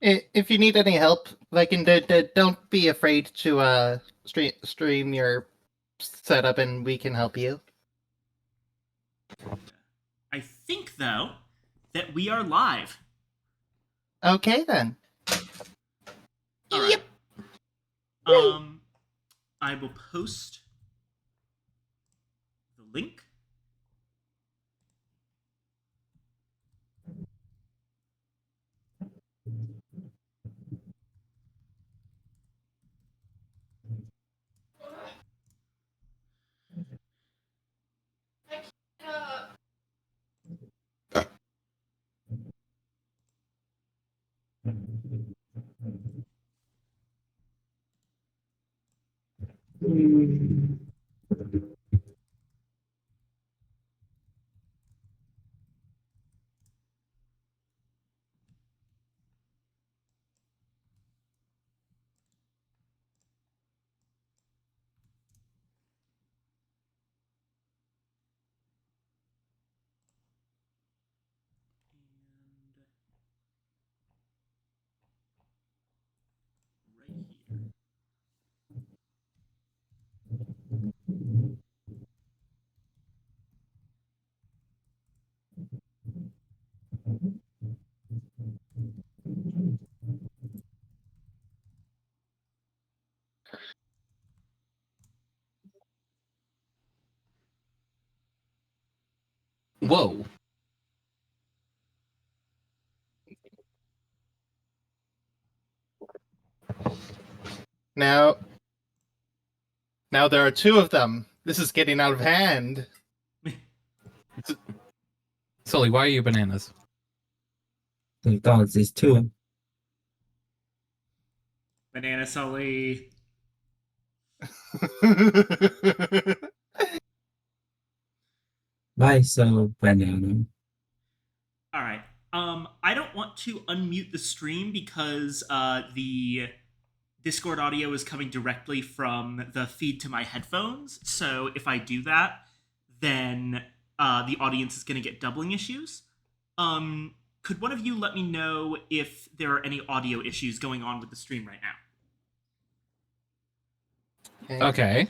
If you need any help, don't be afraid to stream your setup, and we can help you. I think, though, that we are live. Okay then. All right. Yep. I will post the link. And right here. Whoa. Now there are two of them. This is getting out of hand. Sully, why are you bananas? The dogs is two. Banana Sully. Why so banana? All right. I don't want to unmute the stream because the Discord audio is coming directly from the feed to my headphones. So if I do that, then the audience is going to get doubling issues. Could one of you let me know if there are any audio issues going on with the stream right now? Okay.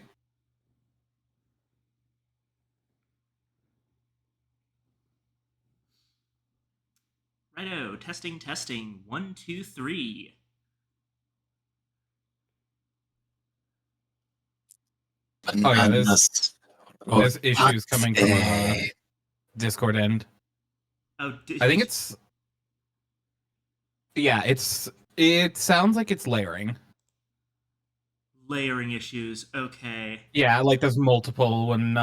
Righto, testing, testing. 1, 2, 3. Oh yeah, there's issues coming from Discord end. Oh, I think it's it sounds like it's layering. layering issues. Okay. Yeah, like there's multiple when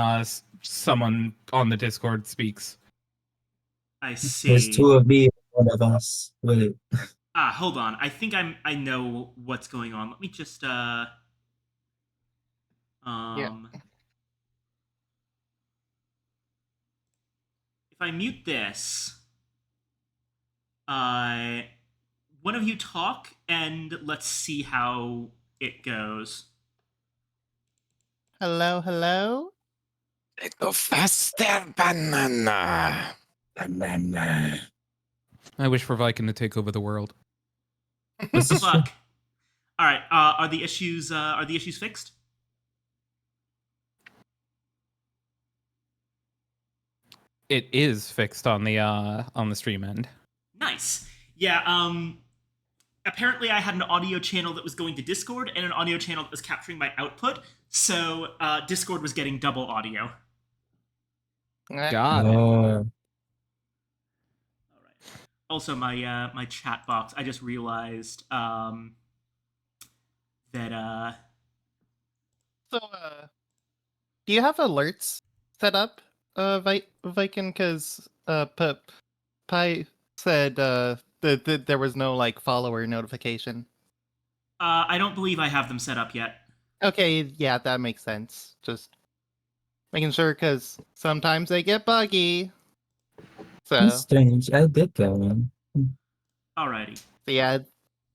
someone on the Discord speaks. I see. There's two of me and one of us. Wait. Hold on. I think I know what's going on. Let me just Yeah. If I mute this, one of you talk and let's see how it goes. Hello? Go faster, banana. Banana. I wish for Viking to take over the world. Fuck. All right. Are the issues fixed? It is fixed on the stream end. Nice. Yeah. Apparently, I had an audio channel that was going to Discord and an audio channel that was capturing my output. So Discord was getting double audio. Got it. Oh. All right. Also, my chat box. I just realized that. So, do you have alerts set up, Viking? Because Pi said that there was no like follower notification. I don't believe I have them set up yet. Okay, yeah, that makes sense. Just making sure, because sometimes they get buggy. So That's strange. I did get one. Alrighty. yeah,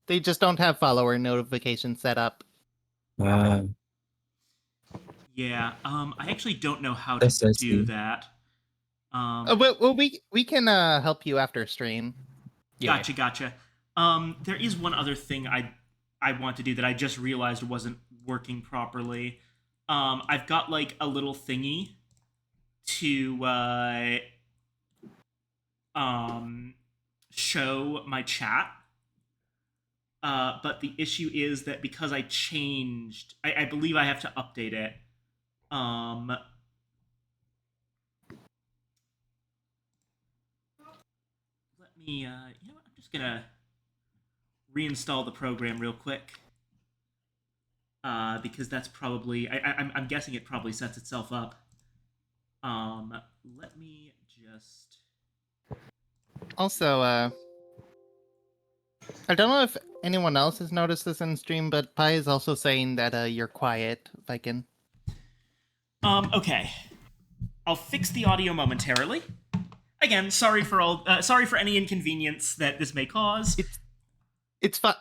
they just don't have follower notification set up. Wow. Yeah. I actually don't know how to That's so do sweet. that. Well, we can help you after stream. Yeah. Gotcha. There is one other thing I want to do that I just realized wasn't working properly. I've got like a little thingy to show my chat. But the issue is that because I changed, I believe I have to update it. Let me, you know what? I'm just gonna reinstall the program real quick. Because that's probably, I'm guessing it probably sets itself up. Let me just. Also, I don't know if anyone else has noticed this in stream, but Pi is also saying that you're quiet, Viking. Okay. I'll fix the audio momentarily. Again, sorry for any inconvenience that this may cause. It's fine.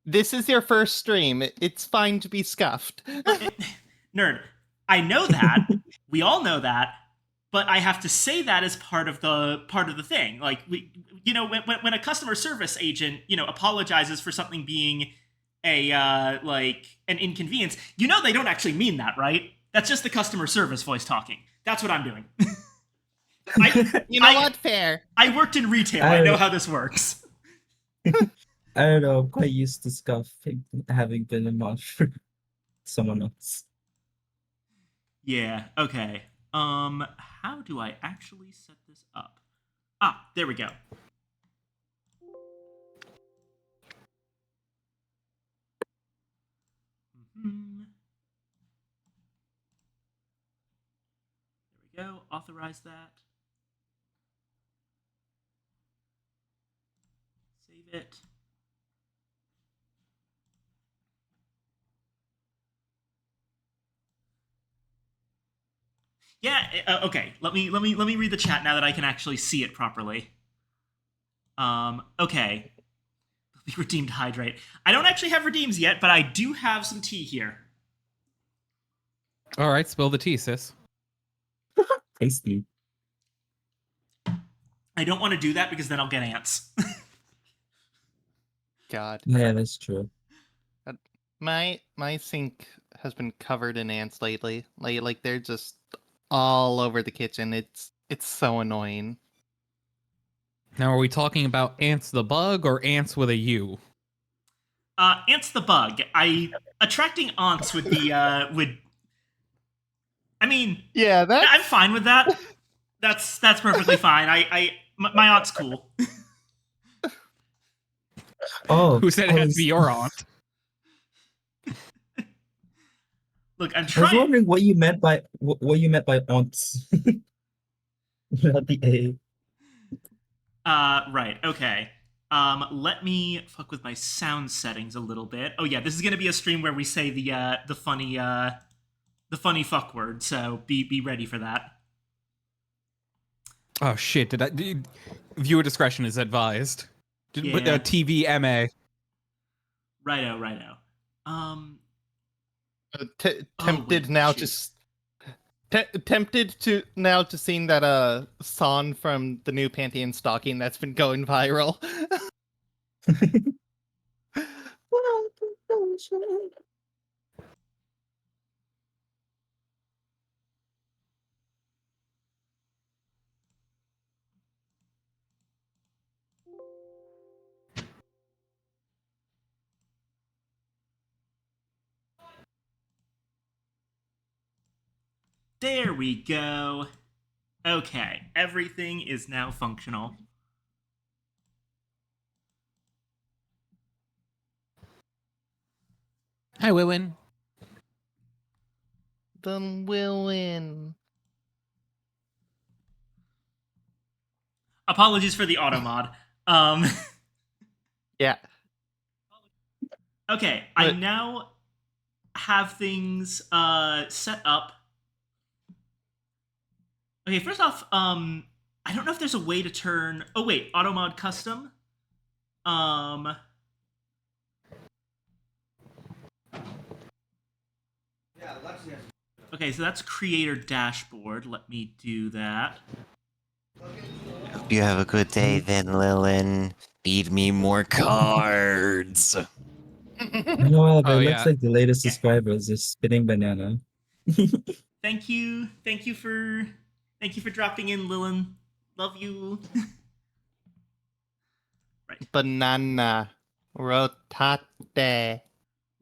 This is your first stream. It's fine to be scuffed. Nerd, I know that. We all know that. But I have to say that as part of the thing. Like when a customer service agent, apologizes for something being an inconvenience, they don't actually mean that, right? That's just the customer service voice talking. That's what I'm doing. What? Fair. I worked in retail. I know how this works. I don't know. I'm quite used to scuffing, having been a mod for someone else. Yeah. Okay. How do I actually set this up? Ah, there we go. There we go. Authorize that. Save it. Yeah. Okay. Let me read the chat now that I can actually see it properly. Okay. Be redeemed hydrate. I don't actually have redeems yet, but I do have some tea here. All right, spill the tea, sis. Tasty. I don't want to do that because then I'll get ants. God. Yeah, that's true. My sink has been covered in ants lately. Like they're just all over the kitchen. It's so annoying. Now, are we talking about ants the bug or ants with a U? Ants the bug. Attracting aunts would be would. I mean, Yeah, I'm fine with that. That's perfectly fine. My aunt's cool. Oh, Who said it had to be your aunt? Look, I'm I was trying. wondering what you meant by aunts. Not the A. Right. Okay. Let me fuck with my sound settings a little bit. Oh yeah, this is gonna be a stream where we say the funny fuck word. So be ready for that. Oh shit! Viewer discretion is advised. Yeah. TVMA. Righto. Tempted wait, now shoot. tempted to seeing that song from the new Pantheon stocking that's been going viral. There we go. Okay, everything is now functional. Hi, Wewin. Then we'll win. Apologies for the auto mod. Yeah. Okay, I now have things set up. Okay, first off, I don't know if there's a way to turn. Oh wait, auto mod custom. Okay, so that's creator dashboard. Let me do that. Hope you have a good day then, Lilin. Need me more cards. No, but Oh, it looks yeah. like the latest Yeah. subscribers is spinning banana. Thank you for dropping in, Lilin. Love you. Right. Banana. Rotate.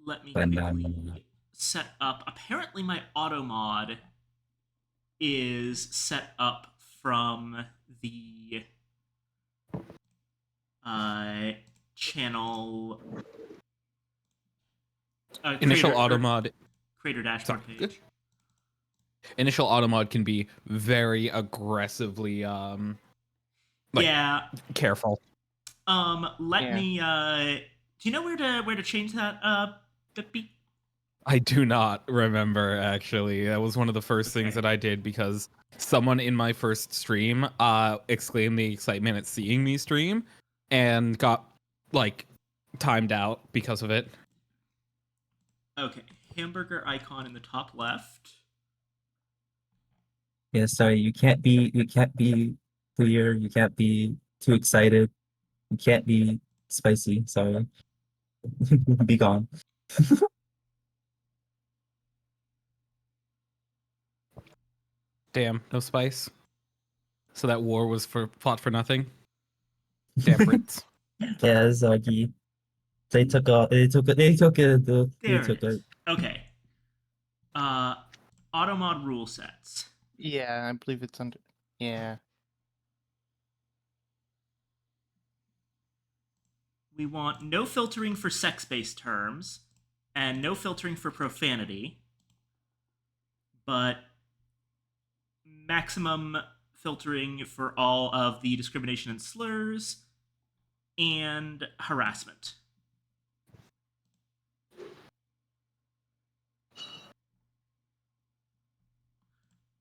Let me Banana. quickly set up. Apparently, my auto mod is set up from the channel Initial creator, auto mod. creator dashboard Sorry. page. Initial auto mod can be very aggressively like Yeah. careful. Let Yeah. me. Do you know where to change that? Bippy? I do not remember actually. That was one of the first things Okay. that I did because someone in my first stream exclaimed the excitement at seeing me stream and got like timed out because of it. Okay. Hamburger icon in the top left. Yeah, sorry, you can't be clear, you can't be too excited, you can't be spicy, sorry. Be gone. Damn, no spice. So that war was fought for nothing. Damn Brits. Yeah, Zoggy. They took There it is. Okay. Automod rule sets. Yeah, I believe it's under. Yeah. We want no filtering for sex-based terms and no filtering for profanity, but maximum filtering for all of the discrimination and slurs and harassment.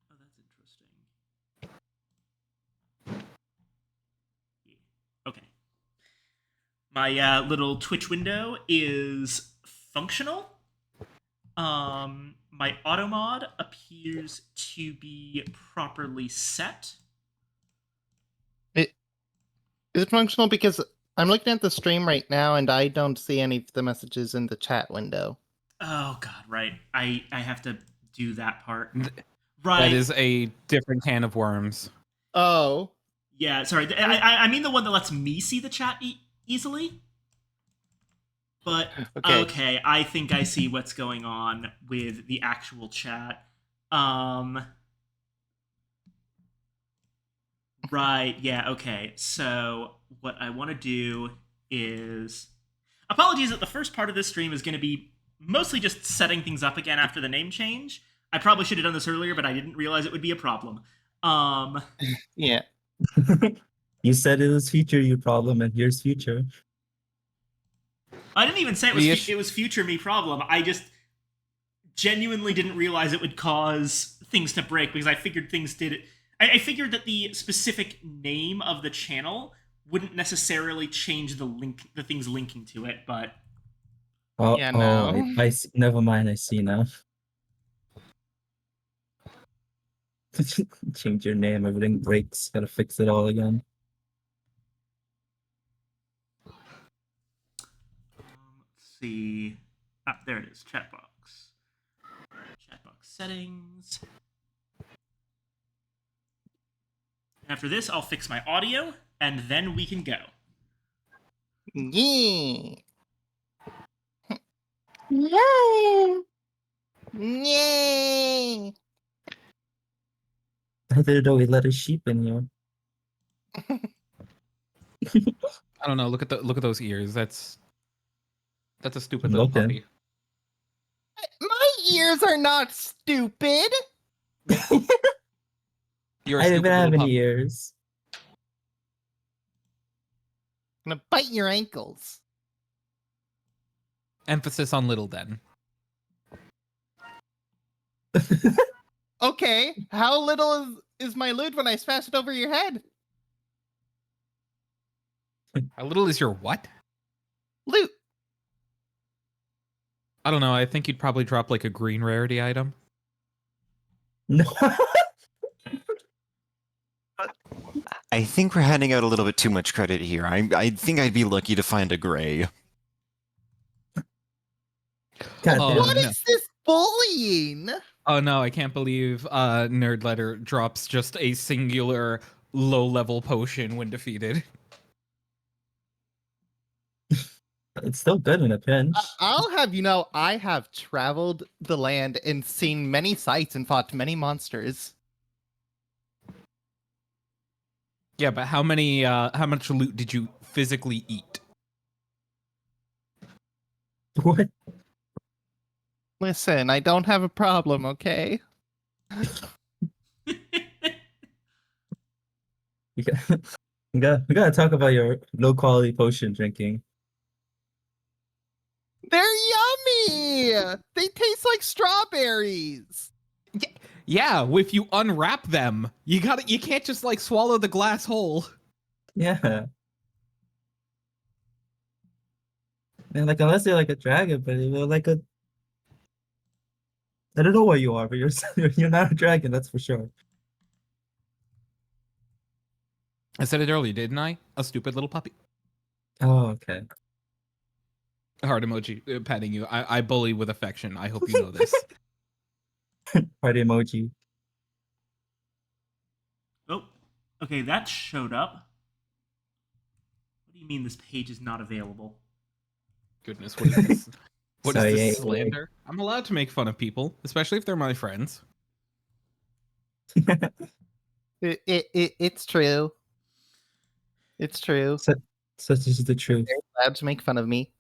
Oh, that's interesting. Yeah. Okay. My little Twitch window is functional. My auto mod appears to be properly set. Is it functional? Because I'm looking at the stream right now and I don't see any of the messages in the chat window. Oh god, right. I have to do that part. Th- Right. That is a different can of worms. Oh. Yeah, sorry. I mean the one that lets me see the chat easily. But okay, I think I see what's going on with the actual chat. Right, yeah, okay. So what I want to do is apologies that the first part of this stream is going to be mostly just setting things up again after the name change. I probably should have done this earlier, but I didn't realize it would be a problem. Yeah. You said it was future you problem, and here's future. I didn't even say it was future me problem. I just genuinely didn't realize it would cause things to break because I figured things did it. I figured that the specific name of the channel wouldn't necessarily change the things linking to it, but Oh, Yeah, oh, no. I see, never mind, I see now. Change your name, everything breaks, gotta fix it all again. let's see. Ah, there it is. Chat box. Chat box settings. After this, I'll fix my audio, and then we can go. Yeah. Yay! Yay! I didn't know we let a sheep in here. I don't know. Look at those ears. That's a stupid I'm little looking. puppy. My ears are not stupid. You're a I stupid didn't even have little any puppy. ears. I'm gonna bite your ankles. Emphasis on little then. Okay, how little is my loot when I smash it over your head? How little is your what? Loot. I don't know. I think you'd probably drop like a green rarity item. No. I think we're handing out a little bit too much credit here. I think I'd be lucky to find a gray. God Oh, damn What it. no. is this bullying? Oh no, I can't believe Nerd Letter drops just a singular low-level potion when defeated. It's still good in a pinch. I'll have you know, I have traveled the land and seen many sights and fought many monsters. Yeah, but how much loot did you physically eat? What? Listen, I don't have a problem, okay? We got, we gotta talk about your low quality potion drinking. They're yummy! They taste like strawberries. Yeah, if you unwrap them, you can't just like swallow the glass whole. Yeah. And like unless you're like a dragon, but you're like a I don't know what you are, but you're not a dragon, that's for sure. I said it earlier, didn't I? A stupid little puppy. Oh, okay. Heart emoji patting you. I bully with affection. I hope you know this. Party emoji. Oh, okay, that showed up. What do you mean this page is not available? Goodness, what is this? What is Sorry, this yeah, slander? I'm allowed to make fun of people, especially if they're my friends. It's true. It's true. Such is the truth. They're allowed to make fun of me.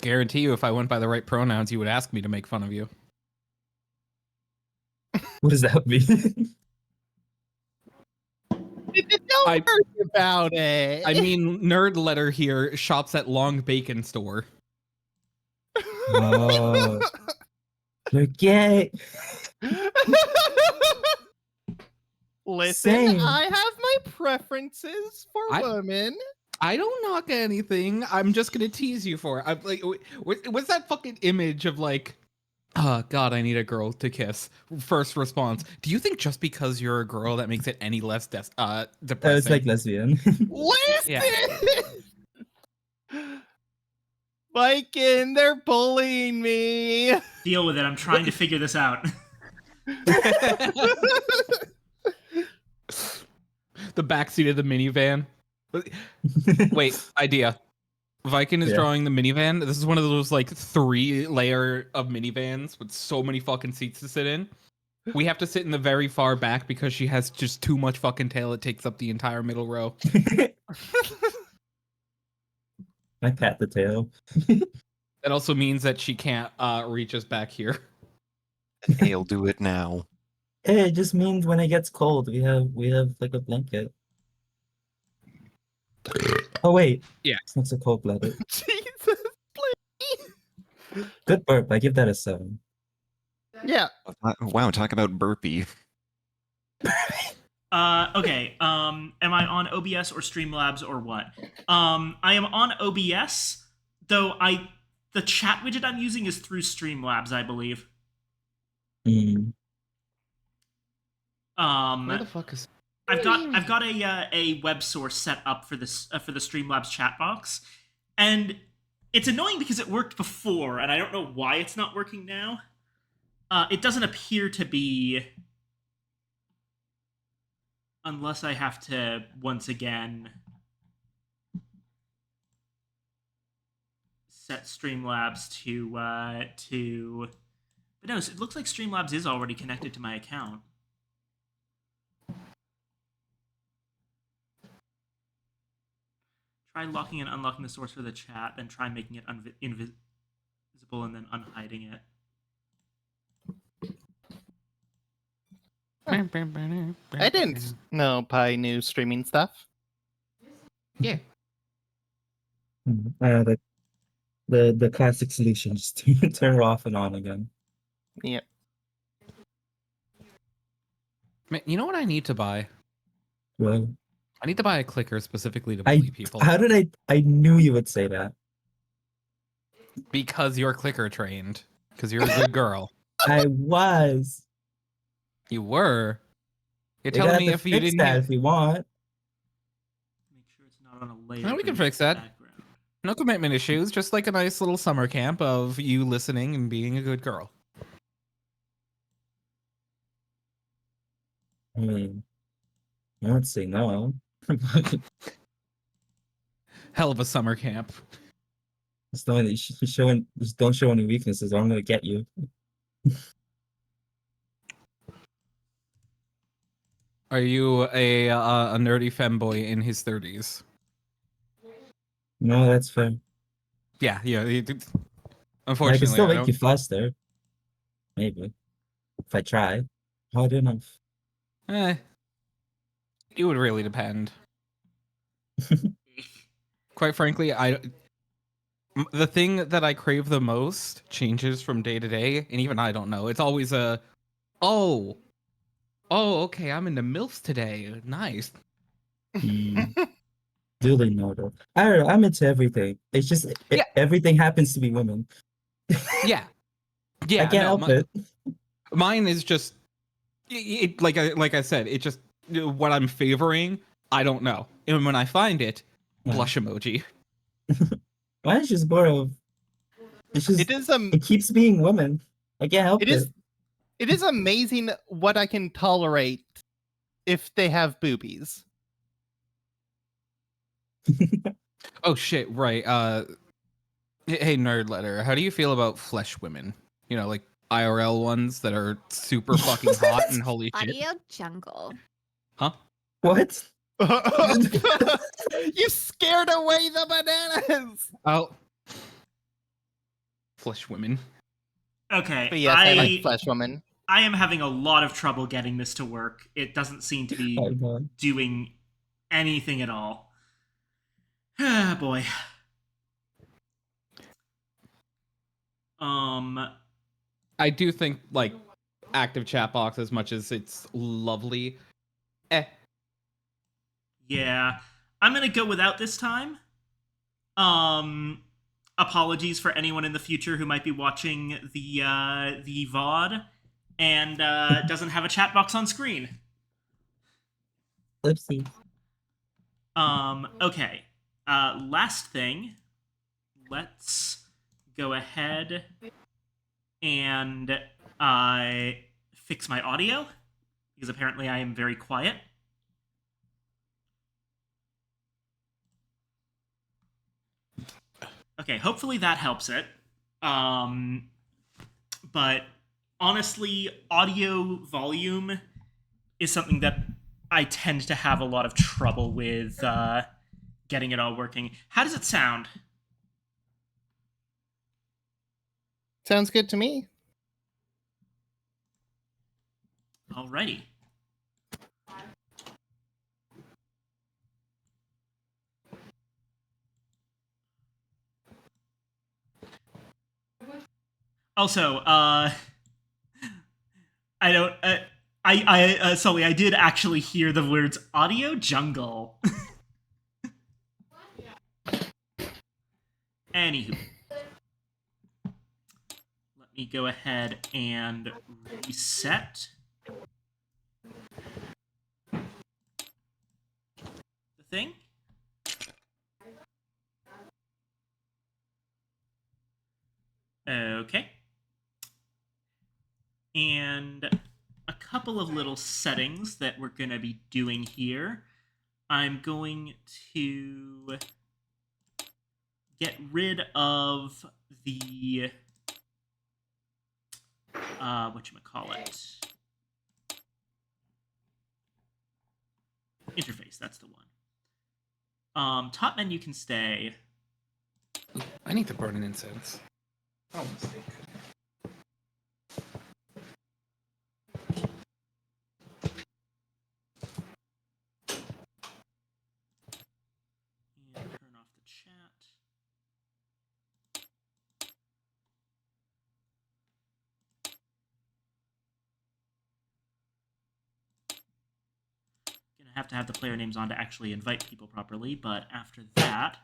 Guarantee you, if I went by the right pronouns, you would ask me to make fun of you. What does that mean? Don't I- worry about it. I mean, Nerd Letter here shops at Long Bacon Store. Oh, you're gay. Listen, Same. I have my preferences for women. I don't knock anything. I'm just gonna tease you for it. I'm like, what's that fucking image of like, oh god, I need a girl to kiss? First response: do you think just because you're a girl that makes it any less depressing? It's like lesbian. Listen! Yeah. Viking, they're bullying me. Deal with it. I'm trying to figure this out. The backseat of the minivan. Wait, idea. Viking is Yeah. drawing the minivan. This is one of those like 3-layer of minivans with so many fucking seats to sit in. We have to sit in the very far back because she has just too much fucking tail. It takes up the entire middle row. I pat the tail. That also means that she can't reach us back here. I'll do it now. Hey, it just means when it gets cold, we have like a blanket. Oh wait. Yeah. It's not so cold blooded. Jesus, please. Good burp. I give that a 7. Yeah. Wow, talk about burpee. Okay. Am I on OBS or Streamlabs or what? I am on OBS, though the chat widget I'm using is through Streamlabs, I believe. Mm. Where the fuck is? I've got a web source set up for this for the Streamlabs chat box, and it's annoying because it worked before, and I don't know why it's not working now. It doesn't appear to be, unless I have to once again set Streamlabs to. But no, it looks like Streamlabs is already connected to my account. Try locking and unlocking the source for the chat, then try making it invisible and then unhiding it. I didn't know Pi knew streaming stuff. Yeah. The classic solution is to turn her off and on again. Yeah. Man, you know what I need to buy? Well, I need to buy a clicker specifically to bully people. how did I knew you would say that. Because you're clicker trained. Because you're a good girl. I was. You were. You're They telling got me to if you fix didn't that hear... if you want. Make sure it's not on a layer. No, we can beneath fix the that. background. No commitment issues, just like a nice little summer camp of you listening and being a good girl. I mean, I would say no. Hell of a summer camp. Just don't show any weaknesses, or I'm gonna get you. Are you a nerdy femboy in his 30s? No, that's fair. Yeah. I can Unfortunately, still I make you don't. faster, maybe if I try hard enough. Eh, it would really depend. Quite frankly, the thing that I crave the most changes from day to day, and even I don't know. It's always oh, okay, I'm into MILFs today. Nice. Hmm. Duly noted. I don't know. I'm into everything. It's just Yeah. everything happens to be women. Yeah. I Yeah, can't no, help it. mine is just like I said, it just what I'm favoring, I don't know. And when I find it, Yeah. blush emoji. Mine's just more of it's It just is it keeps being women. I can't help it is it is amazing what I can tolerate if they have boobies. it. Oh shit, right. Hey nerd letter, how do you feel about flesh women? You know, like IRL ones that are super fucking hot and holy shit. Audio jungle. Huh? What? You scared away the bananas. Oh. Flesh women. Okay, But yes, I like Flesh Woman. I am having a lot of trouble getting this to work. It doesn't seem to be Oh, God. doing anything at all. Ah, boy. I do think like active chat box, as much as it's lovely. Yeah. I'm gonna go without this time. Apologies for anyone in the future who might be watching the VOD and doesn't have a chat box on screen. Oopsie. Okay. Last thing. Let's go ahead and fix my audio because apparently I am very quiet. Okay, hopefully that helps it. But honestly, audio volume is something that I tend to have a lot of trouble with getting it all working. How does it sound? Sounds good to me. Alrighty. Also, I don't. Sully, I did actually hear the words audio jungle. Anywho, let me go ahead and reset the thing. Okay. And a couple of little settings that we're going to be doing here. I'm going to get rid of the whatchamacallit, interface. That's the one. Top menu can stay. I need to burn an incense. Oh, mistake. And turn off the chat. Gonna have to have the player names on to actually invite people properly, but after that,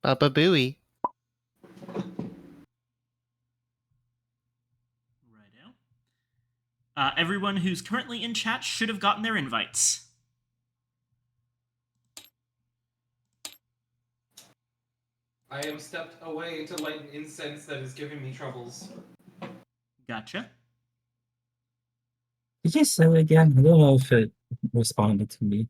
Baba Booey. Righto. Everyone who's currently in chat should have gotten their invites. I am stepped away to light an incense that is giving me troubles. Gotcha. Did you say it again? I don't know if it responded to me.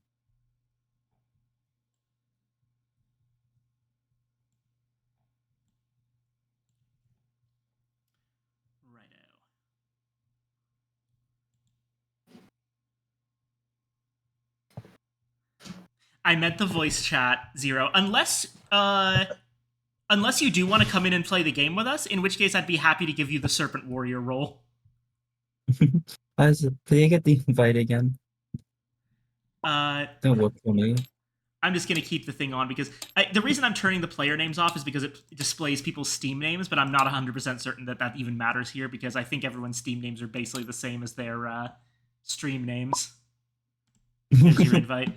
Righto. I meant the voice chat, Zero. Unless you do want to come in and play the game with us, in which case I'd be happy to give you the Serpent Warrior role. Can you get the invite again? Don't work for me. I'm just going to keep the thing on because the reason I'm turning the player names off is because it displays people's Steam names, but I'm not 100% certain that even matters here because I think everyone's Steam names are basically the same as their stream names. Here's your invite.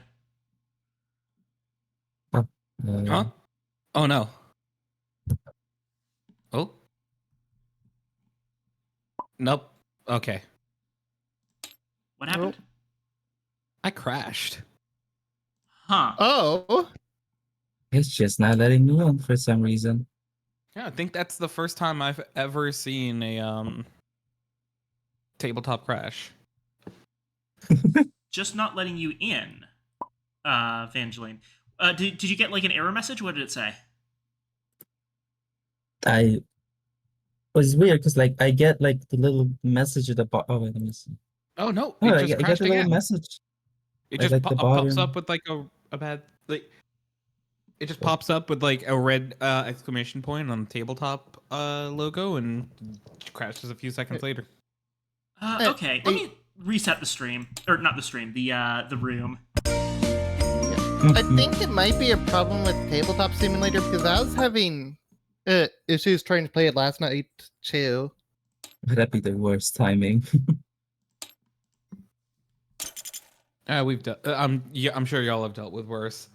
Huh? Oh no. Oh. Nope. Okay. What happened? I crashed. Huh. Oh. It's just not letting me on for some reason. Yeah, I think that's the first time I've ever seen a tabletop crash. Just not letting you in, Evangeline. Did you get like an error message? What did it say? I was weird because like I get like the little message at the bottom. Oh wait, let me see. Oh no, Oh, it I just get crashed the little again. message. It Like, just like the pops bottom. up with like a bad like. It just pops up with like a red exclamation point on the tabletop logo and crashes a few seconds later. Okay, let me reset the stream, or not the stream, the room. I think it might be a problem with Tabletop Simulator because I was having issues trying to play it last night too. That'd be the worst timing. We've dealt. I'm sure y'all have dealt with worse.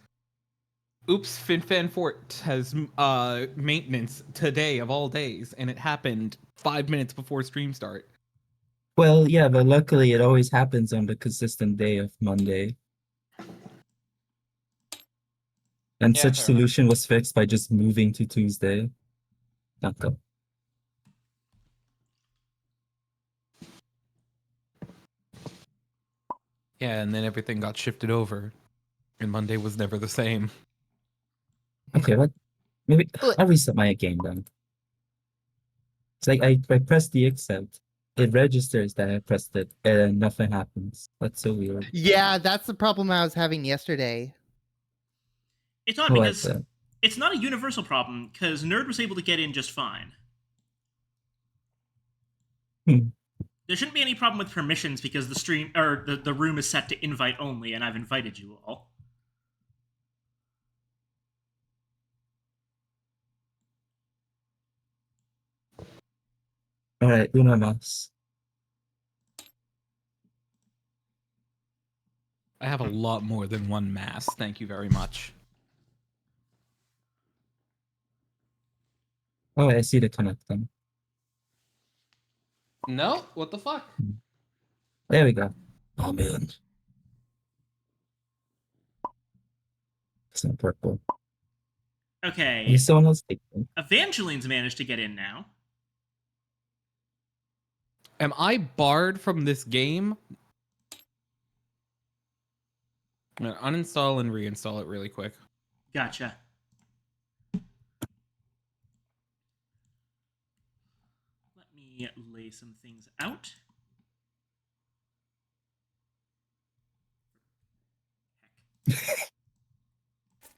Oops, FinFan Fort has maintenance today of all days, and it happened 5 minutes before stream start. Well, yeah, but luckily it always happens on the consistent day of Monday. And Yeah, such fair solution was fixed by just moving to Tuesday. Not the Yeah, and then everything got shifted over, and Monday was never the same. Okay, what? Maybe Look. I'll reset my game then. It's like I press the accept. It registers that I pressed it, and nothing happens. That's so weird. Yeah, that's the problem I was having yesterday. It's odd What because the? it's not a universal problem because Nerd was able to get in just fine. Hmm. There shouldn't be any problem with permissions because the stream or the room is set to invite only, and I've invited you all. All right, una más. I have a lot more than one mass. Thank you very much. Oh, I see the connect them. No, what the fuck? There we go. Oh man, it's not purple. Okay, Someone else take them. Evangeline's managed to get in now. Am I barred from this game? I'm gonna uninstall and reinstall it really quick. Gotcha. Let me lay some things out.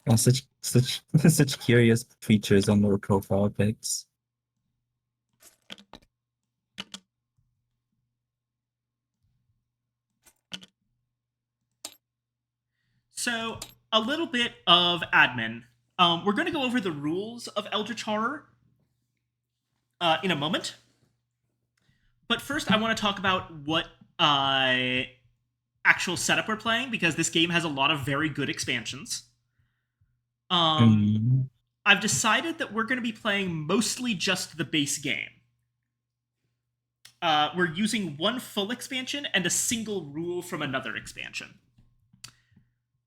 Oh, such curious features on their profile pics. So, a little bit of admin. We're going to go over the rules of Eldritch Horror in a moment. But first, I want to talk about what actual setup we're playing, because this game has a lot of very good expansions. I've decided that we're going to be playing mostly just the base game. We're using one full expansion and a single rule from another expansion.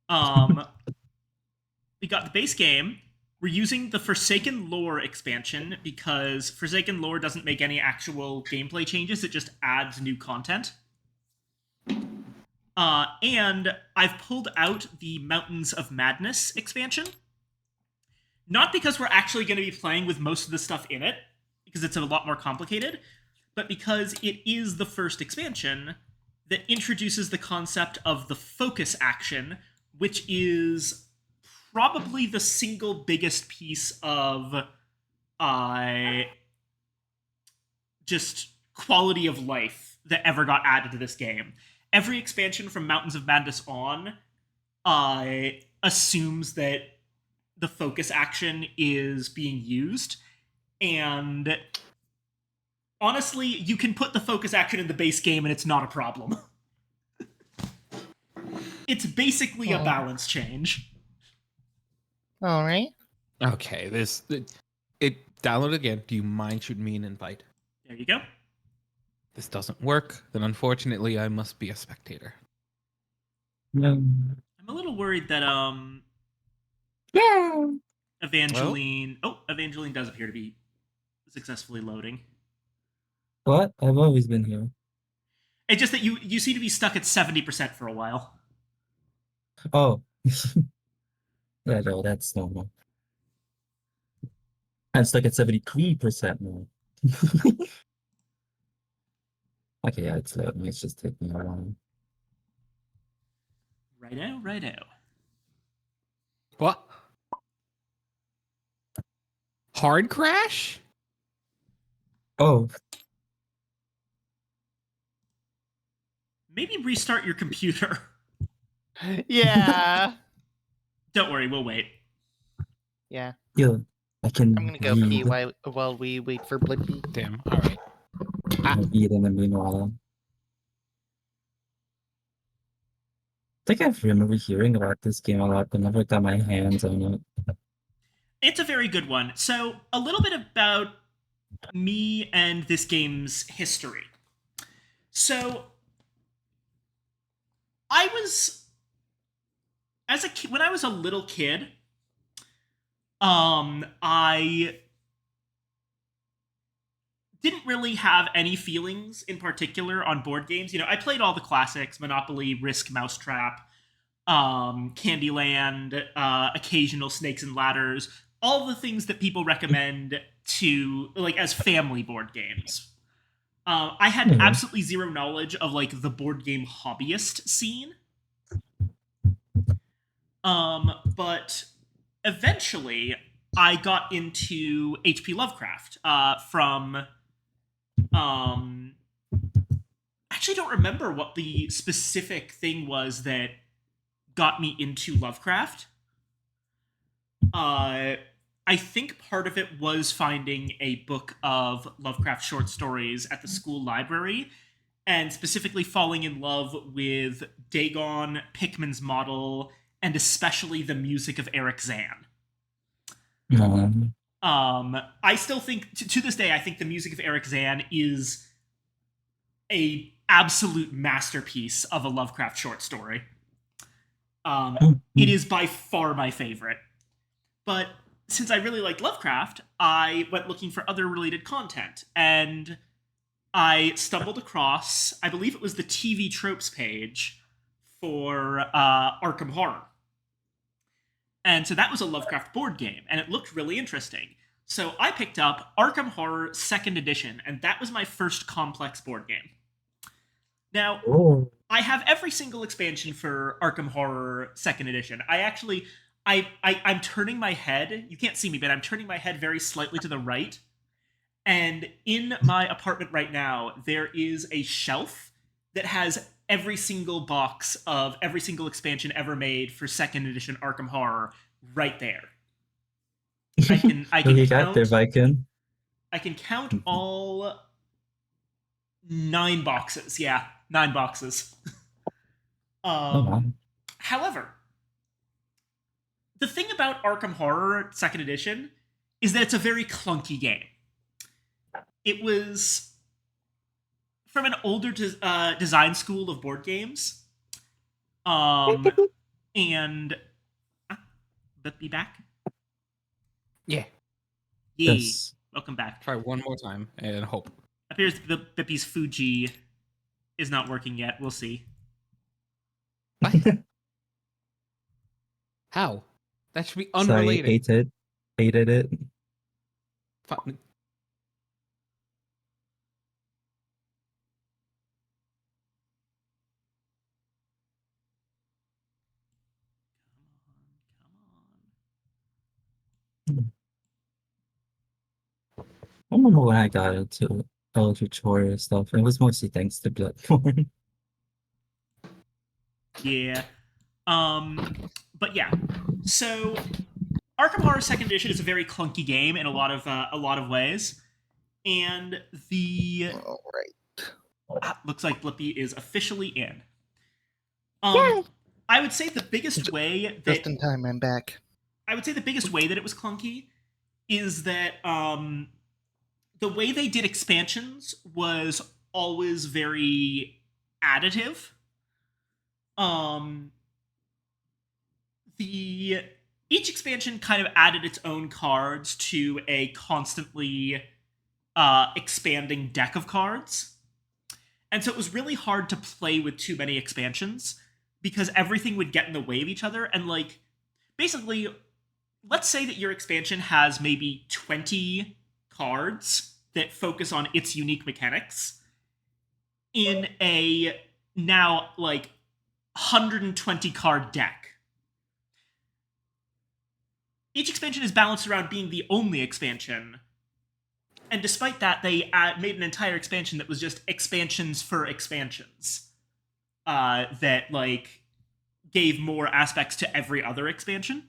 We got the base game. We're using the Forsaken Lore expansion because Forsaken Lore doesn't make any actual gameplay changes. It just adds new content. And I've pulled out the Mountains of Madness expansion. Not because we're actually going to be playing with most of the stuff in it, because it's a lot more complicated, but because it is the first expansion that introduces the concept of the focus action, which is probably the single biggest piece of just quality of life that ever got added to this game. Every expansion from Mountains of Madness on assumes that the focus action is being used, and honestly, you can put the focus action in the base game and it's not a problem. It's basically a balance change. All right. Okay, it download again. Do you mind shooting me an invite? There you go. This doesn't work, then unfortunately I must be a spectator. No. I'm a little worried that Yeah. Evangeline Evangeline does appear to be successfully loading. What? I've always been here. It's just that you seem to be stuck at 70% for a while. Oh. Yeah, no, that's normal. I'm stuck at 73% now. Okay, yeah, it's loading. It's just taking a while. Righto. What? Hard crash? Oh, Maybe restart your computer. Yeah. Don't worry, we'll wait. Yeah. yeah. I can I'm gonna go pee read. while we wait for Blippi. Damn, alright. I'll read in the meanwhile. I think I remember hearing about this game a lot, but never got my hands on it. It's a very good one. So, a little bit about me and this game's history. So, I was when I was a little kid, I didn't really have any feelings in particular on board games. You know, I played all the classics: Monopoly, Risk, Mousetrap, Candyland, occasional Snakes and Ladders, all the things that people recommend to like as family board games. I had absolutely zero knowledge of like the board game hobbyist scene. But eventually I got into H.P. Lovecraft from actually don't remember what the specific thing was that got me into Lovecraft. I think part of it was finding a book of Lovecraft short stories at the school library, and specifically falling in love with Dagon, Pickman's Model, and especially the music of Eric Zan. I still think, to this day, I think the music of Eric Zan is a absolute masterpiece of a Lovecraft short story. It is by far my favorite. But since I really liked Lovecraft, I went looking for other related content, and I stumbled across, I believe it was the TV tropes page for Arkham Horror. And so that was a Lovecraft board game, and it looked really interesting. So I picked up Arkham Horror 2nd Edition, and that was my first complex board game. Now, I have every single expansion for Arkham Horror 2nd Edition. I'm turning my head. You can't see me, but I'm turning my head very slightly to the right. And in my apartment right now, there is a shelf that has every single box of every single expansion ever made for 2nd Edition Arkham Horror right there. I can you count, got there, Viking. I can count all 9 boxes. Yeah, 9 boxes. Oh, wow. However, the thing about Arkham Horror Second Edition is that it's a very clunky game. It was from an older design school of board games, and be back. Yeah. Yay! Yes. Welcome back. Try one more time and hope. Appears the Bippy's Fuji is not working yet. We'll see. How? That should be So I unrelated. hated it. Fu- I remember when I got into Eldritch horror stuff, and it was mostly thanks to Bloodborne. Yeah. But yeah. So Arkham Horror Second Edition is a very clunky game in a lot of ways, and the All right. looks like Blippi is officially in. Yay! I would say the biggest way that Just in time, I'm back. I would say the biggest way that it was clunky is that the way they did expansions was always very additive. Each expansion kind of added its own cards to a constantly expanding deck of cards. And so it was really hard to play with too many expansions because everything would get in the way of each other. And like, basically, let's say that your expansion has maybe 20 cards that focus on its unique mechanics in a now like 120 card deck. Each expansion is balanced around being the only expansion, and despite that, they made an entire expansion that was just expansions for expansions, that like gave more aspects to every other expansion.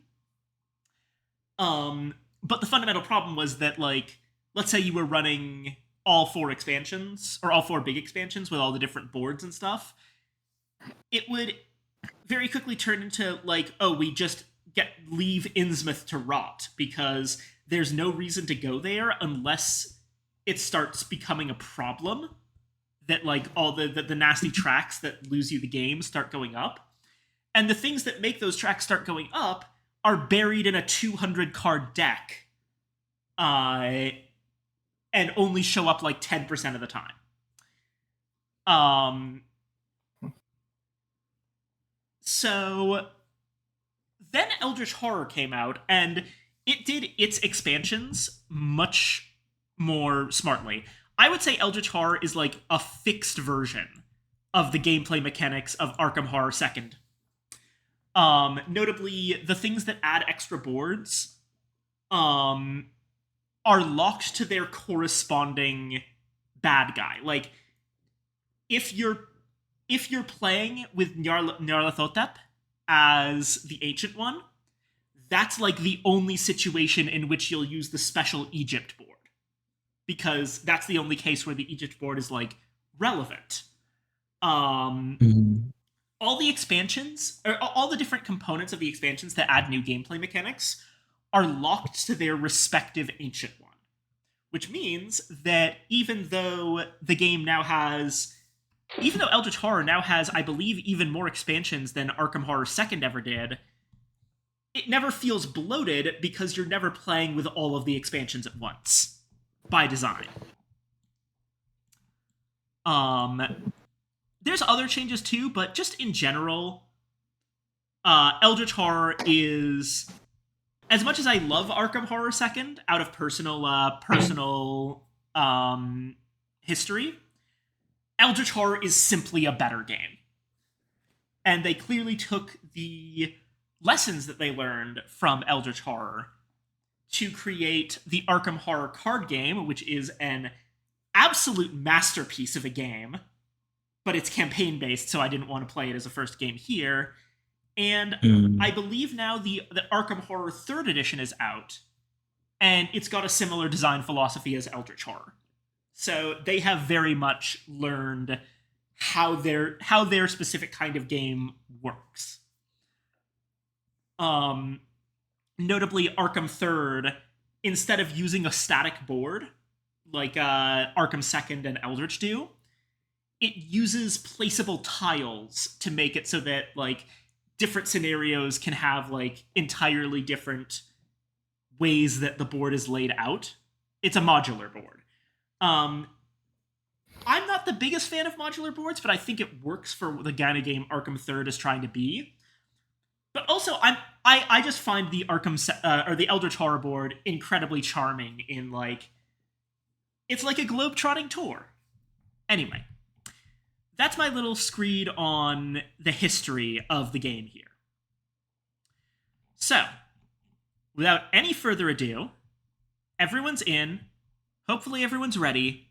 But the fundamental problem was that, like, let's say you were running all 4 expansions, or all 4 big expansions with all the different boards and stuff, it would very quickly turn into, like, oh, we just leave Innsmouth to rot, because there's no reason to go there unless it starts becoming a problem, that, like, all the nasty tracks that lose you the game start going up. And the things that make those tracks start going up are buried in a 200 card deck, and only show up like 10% of the time. So then Eldritch Horror came out, and it did its expansions much more smartly. I would say Eldritch Horror is like a fixed version of the gameplay mechanics of Arkham Horror Second. Notably, the things that add extra boards are locked to their corresponding bad guy. Like, if you're playing with Nyarlathotep as the Ancient One, that's like the only situation in which you'll use the special Egypt board, because that's the only case where the Egypt board is like relevant. All the expansions, or all the different components of the expansions that add new gameplay mechanics are locked to their respective Ancient One, which means that even though Eldritch Horror now has, I believe, even more expansions than Arkham Horror Second ever did, it never feels bloated because you're never playing with all of the expansions at once, by design. There's other changes too, but just in general, Eldritch Horror is, as much as I love Arkham Horror Second out of personal history, Eldritch Horror is simply a better game. And they clearly took the lessons that they learned from Eldritch Horror to create the Arkham Horror card game, which is an absolute masterpiece of a game, but it's campaign-based, so I didn't want to play it as a first game here. And I believe now the Arkham Horror 3rd edition is out, and it's got a similar design philosophy as Eldritch Horror. So they have very much learned how their specific kind of game works. notably Arkham Third, instead of using a static board like Arkham Second and Eldritch do, it uses placeable tiles to make it so that like different scenarios can have like entirely different ways that the board is laid out. It's a modular board. I'm not the biggest fan of modular boards, but I think it works for the kind of game Arkham Third is trying to be. But also, I just find the or the Eldritch Horror board incredibly charming. In like, it's like a globe-trotting tour. Anyway, that's my little screed on the history of the game here. So, without any further ado, everyone's in. Hopefully, everyone's ready.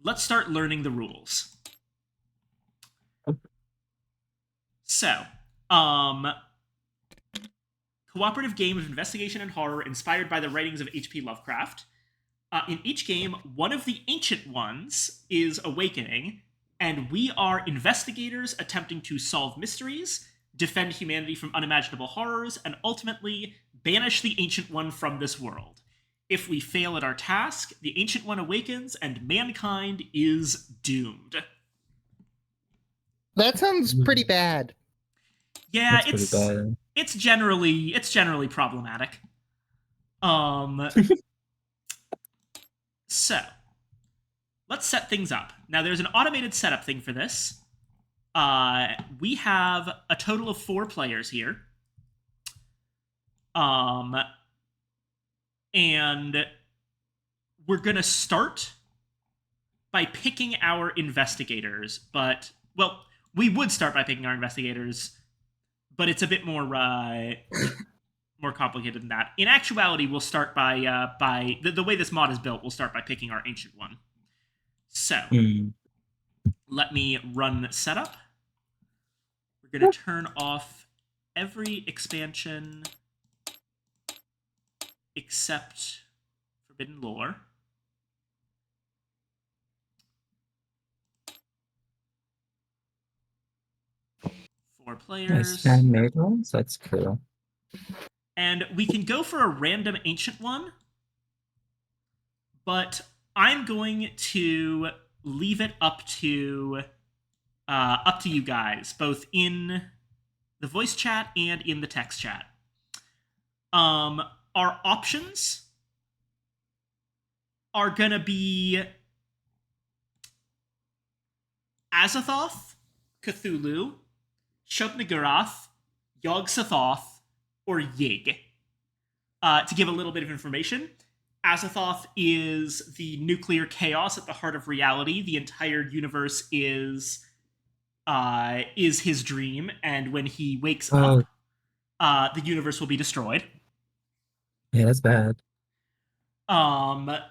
Let's start learning the rules. So, cooperative game of investigation and horror inspired by the writings of H.P. Lovecraft. In each game, one of the Ancient Ones is awakening, and we are investigators attempting to solve mysteries, defend humanity from unimaginable horrors, and ultimately banish the Ancient One from this world. If we fail at our task, the Ancient One awakens, and mankind is doomed. That sounds pretty bad. Yeah, That's pretty bad. it's generally problematic. So, let's set things up. Now, there's an automated setup thing for this. We have a total of 4 players here. And we're gonna start by picking our investigators, but, well, we would start by picking our investigators, but it's a bit more more complicated than that. In actuality, we'll start by the way this mod is built, we'll start by picking our Ancient One. So, let me run setup. We're going to turn off every expansion except Forbidden Lore. Four players. Nice fan-made ones? That's cool. And we can go for a random Ancient One, but I'm going to leave it up to you guys, both in the voice chat and in the text chat. Our options are gonna be Azathoth, Cthulhu, Shub-Niggurath, Yog-Sothoth, or Yig. To give a little bit of information, Azathoth is the nuclear chaos at the heart of reality. The entire universe is his dream, and when he wakes up, the universe will be destroyed. Yeah, that's bad. Azathoth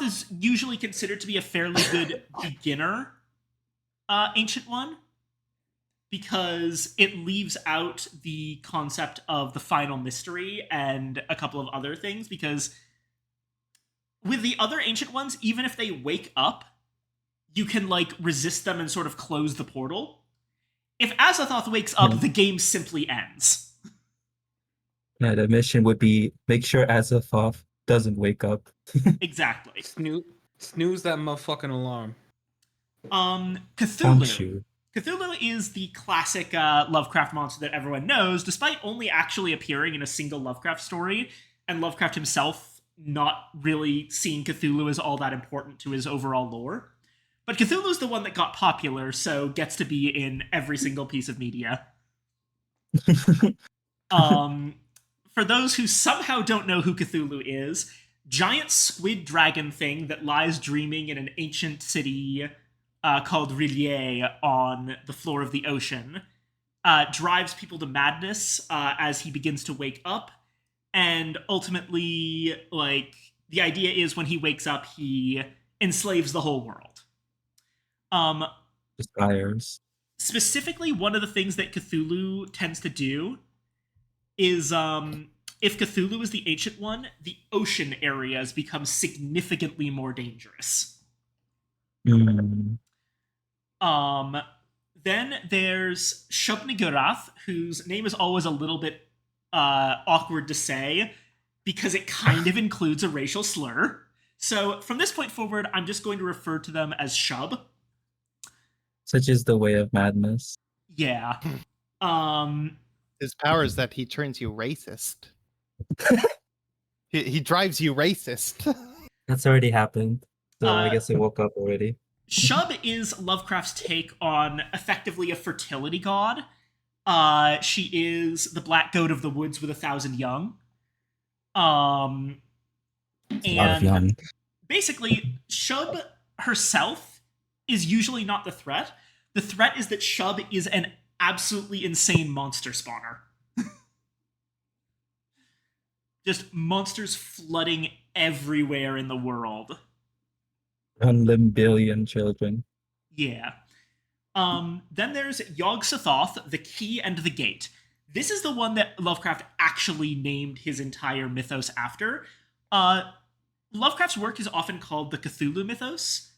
is usually considered to be a fairly good beginner Ancient One, because it leaves out the concept of the final mystery and a couple of other things, because with the other Ancient Ones, even if they wake up, you can, like, resist them and sort of close the portal. If Azathoth wakes up, the game simply ends. Yeah, the mission would be make sure Azathoth doesn't wake up. Exactly. Snooze that motherfucking alarm. Cthulhu. Cthulhu is the classic Lovecraft monster that everyone knows, despite only actually appearing in a single Lovecraft story, and Lovecraft himself not really seeing Cthulhu as all that important to his overall lore. But Cthulhu's the one that got popular, so gets to be in every single piece of media. For those who somehow don't know who Cthulhu is, giant squid dragon thing that lies dreaming in an ancient city called Rillier on the floor of the ocean, drives people to madness as he begins to wake up, and ultimately, like, the idea is when he wakes up, he enslaves the whole world. Desires. Specifically, one of the things that Cthulhu tends to do is, if Cthulhu is the Ancient One, the ocean areas become significantly more dangerous. Then there's Shub-Niggurath, whose name is always a little bit awkward to say because it kind of includes a racial slur. So from this point forward, I'm just going to refer to them as Shub. Such is the way of madness. Yeah. Um, His power is that he turns you racist. He drives you racist. That's already happened. So I Uh, guess I woke up already. Shub is Lovecraft's take on effectively a fertility god. She is the black goat of the woods with 1,000 young. A lot of And young. basically, Shub herself is usually not the threat. The threat is that Shub is an absolutely insane monster spawner. Just monsters flooding everywhere in the world. 1 billion children. Yeah. Then there's Yog-Sothoth, the Key and the Gate. This is the one that Lovecraft actually named his entire mythos after. Lovecraft's work is often called the Cthulhu mythos,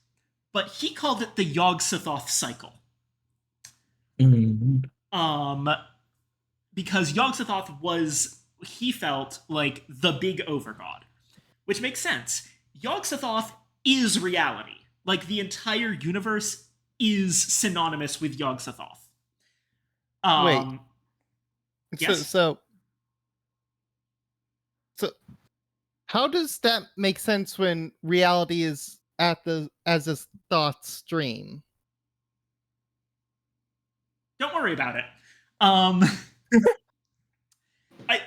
but he called it the Yog-Sothoth cycle. Mhm. Because Yog-Sothoth was, he felt, like the big overgod, which makes sense. Yog-Sothoth is reality. Like, the entire universe is synonymous with Yog-Sothoth. Wait. Yes? So how does that make sense when reality is as a thought stream? Don't worry about it. I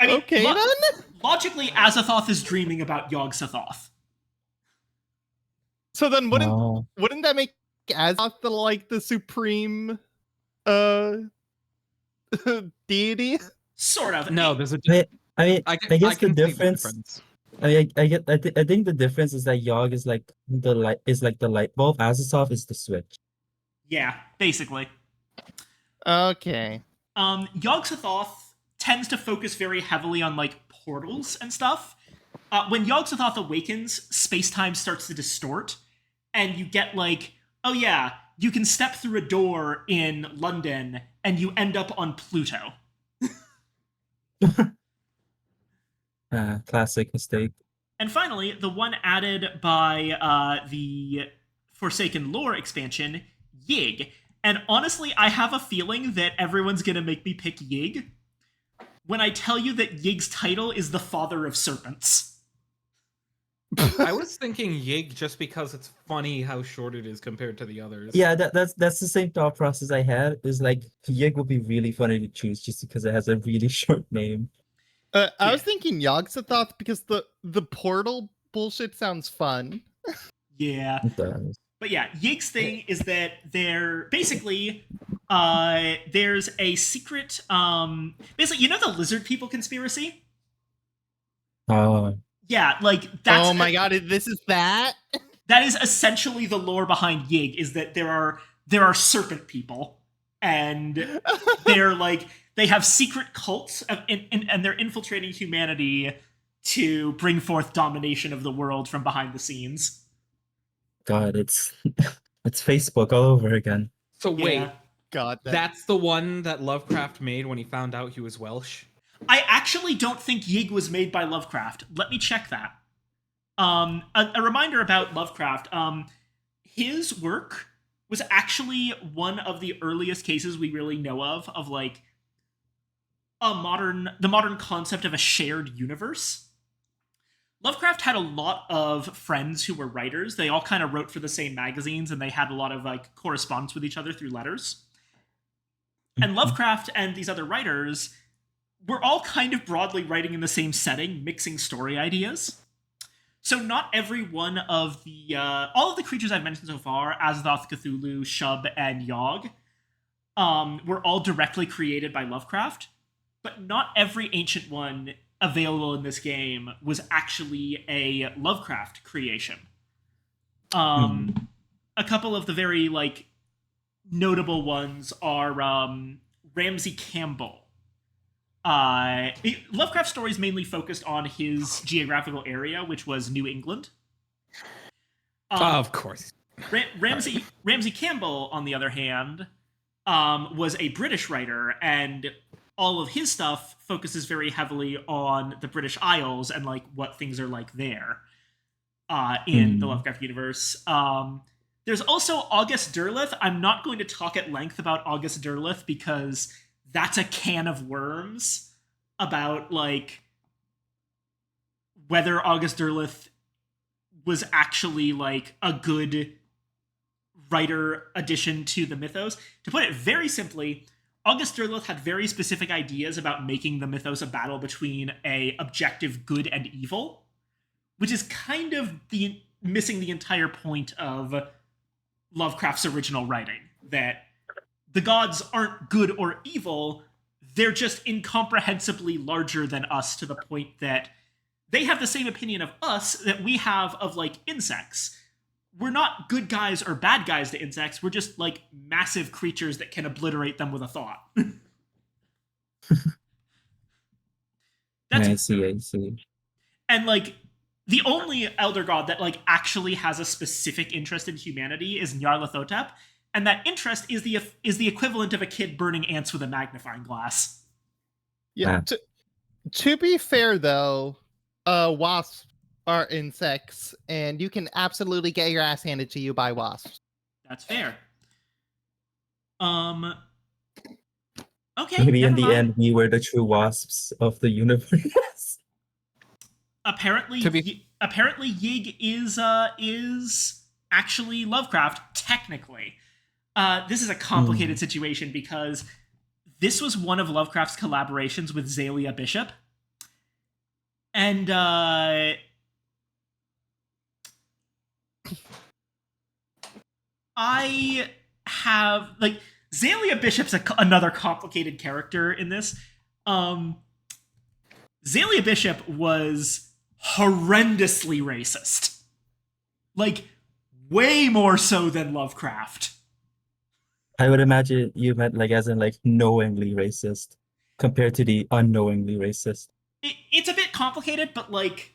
mean, Okay then. logically, Azathoth is dreaming about Yog-Sothoth. So then Oh. wouldn't that make Azoth the supreme deity? Sort of. No, there's a. I guess the can see difference. I think the difference is that Yog is like the light bulb. Azathoth is the switch. Yeah, basically. Okay. Yog-Sothoth tends to focus very heavily on like portals and stuff. When Yog-Sothoth awakens, space-time starts to distort, and you get like, oh yeah, you can step through a door in London and you end up on Pluto. Classic mistake. And finally, the one added by the Forsaken Lore expansion, Yig. And honestly, I have a feeling that everyone's gonna make me pick Yig when I tell you that Yig's title is the Father of Serpents. I was thinking Yig just because it's funny how short it is compared to the others. Yeah, that's the same thought process I had. Is like Yig would be really funny to choose just because it has a really short name. I was thinking Yog-Sothoth because the portal bullshit sounds fun. Yeah. It does. But yeah, Yig's thing is that they're basically there's a secret basically, you know the lizard people conspiracy? Oh, Yeah, like that's Oh my god, this is that? that is essentially the lore behind Yig, is that there are serpent people, and they're like they have secret cults and they're infiltrating humanity to bring forth domination of the world from behind the scenes. God, it's Facebook all over again. So wait, Yeah. God, that's the one that Lovecraft made when he found out he was Welsh? I actually don't think Yig was made by Lovecraft. Let me check that. A reminder about Lovecraft. His work was actually one of the earliest cases we really know of like the modern concept of a shared universe. Lovecraft had a lot of friends who were writers. They all kind of wrote for the same magazines, and they had a lot of like correspondence with each other through letters. And Lovecraft and these other writers were all kind of broadly writing in the same setting, mixing story ideas. So not every one of the all of the creatures I've mentioned so far, Azathoth, Cthulhu, Shub, and Yog, were all directly created by Lovecraft, but not every ancient one available in this game was actually a Lovecraft creation. A couple of the very like notable ones are Ramsey Campbell. Lovecraft stories mainly focused on his geographical area, which was New England. Of course. Ramsey Campbell, on the other hand, was a British writer, and all of his stuff focuses very heavily on the British Isles and like what things are like there in the Lovecraft universe. There's also August Derleth. I'm not going to talk at length about August Derleth because that's a can of worms about like whether August Derleth was actually like a good writer addition to the mythos. To put it very simply, August Derleth had very specific ideas about making the mythos a battle between a objective good and evil, which is kind of missing the entire point of Lovecraft's original writing, that the gods aren't good or evil, they're just incomprehensibly larger than us to the point that they have the same opinion of us that we have of, like, insects. We're not good guys or bad guys to insects, we're just, like, massive creatures that can obliterate them with a thought. I see. And, like, the only elder god that, like, actually has a specific interest in humanity is Nyarlathotep, and that interest is the equivalent of a kid burning ants with a magnifying glass. Yeah. To be fair, though, wasps are insects, and you can absolutely get your ass handed to you by wasps. That's fair. Okay. Maybe in the mind. end, we were the true wasps of the universe. Apparently, Yig is actually Lovecraft, technically. This is a complicated situation because this was one of Lovecraft's collaborations with Zalia Bishop. And I have, like, Zalia Bishop's another complicated character in this. Zalia Bishop was horrendously racist. Like, way more so than Lovecraft. I would imagine you meant like as in like knowingly racist compared to the unknowingly racist. It's a bit complicated, but like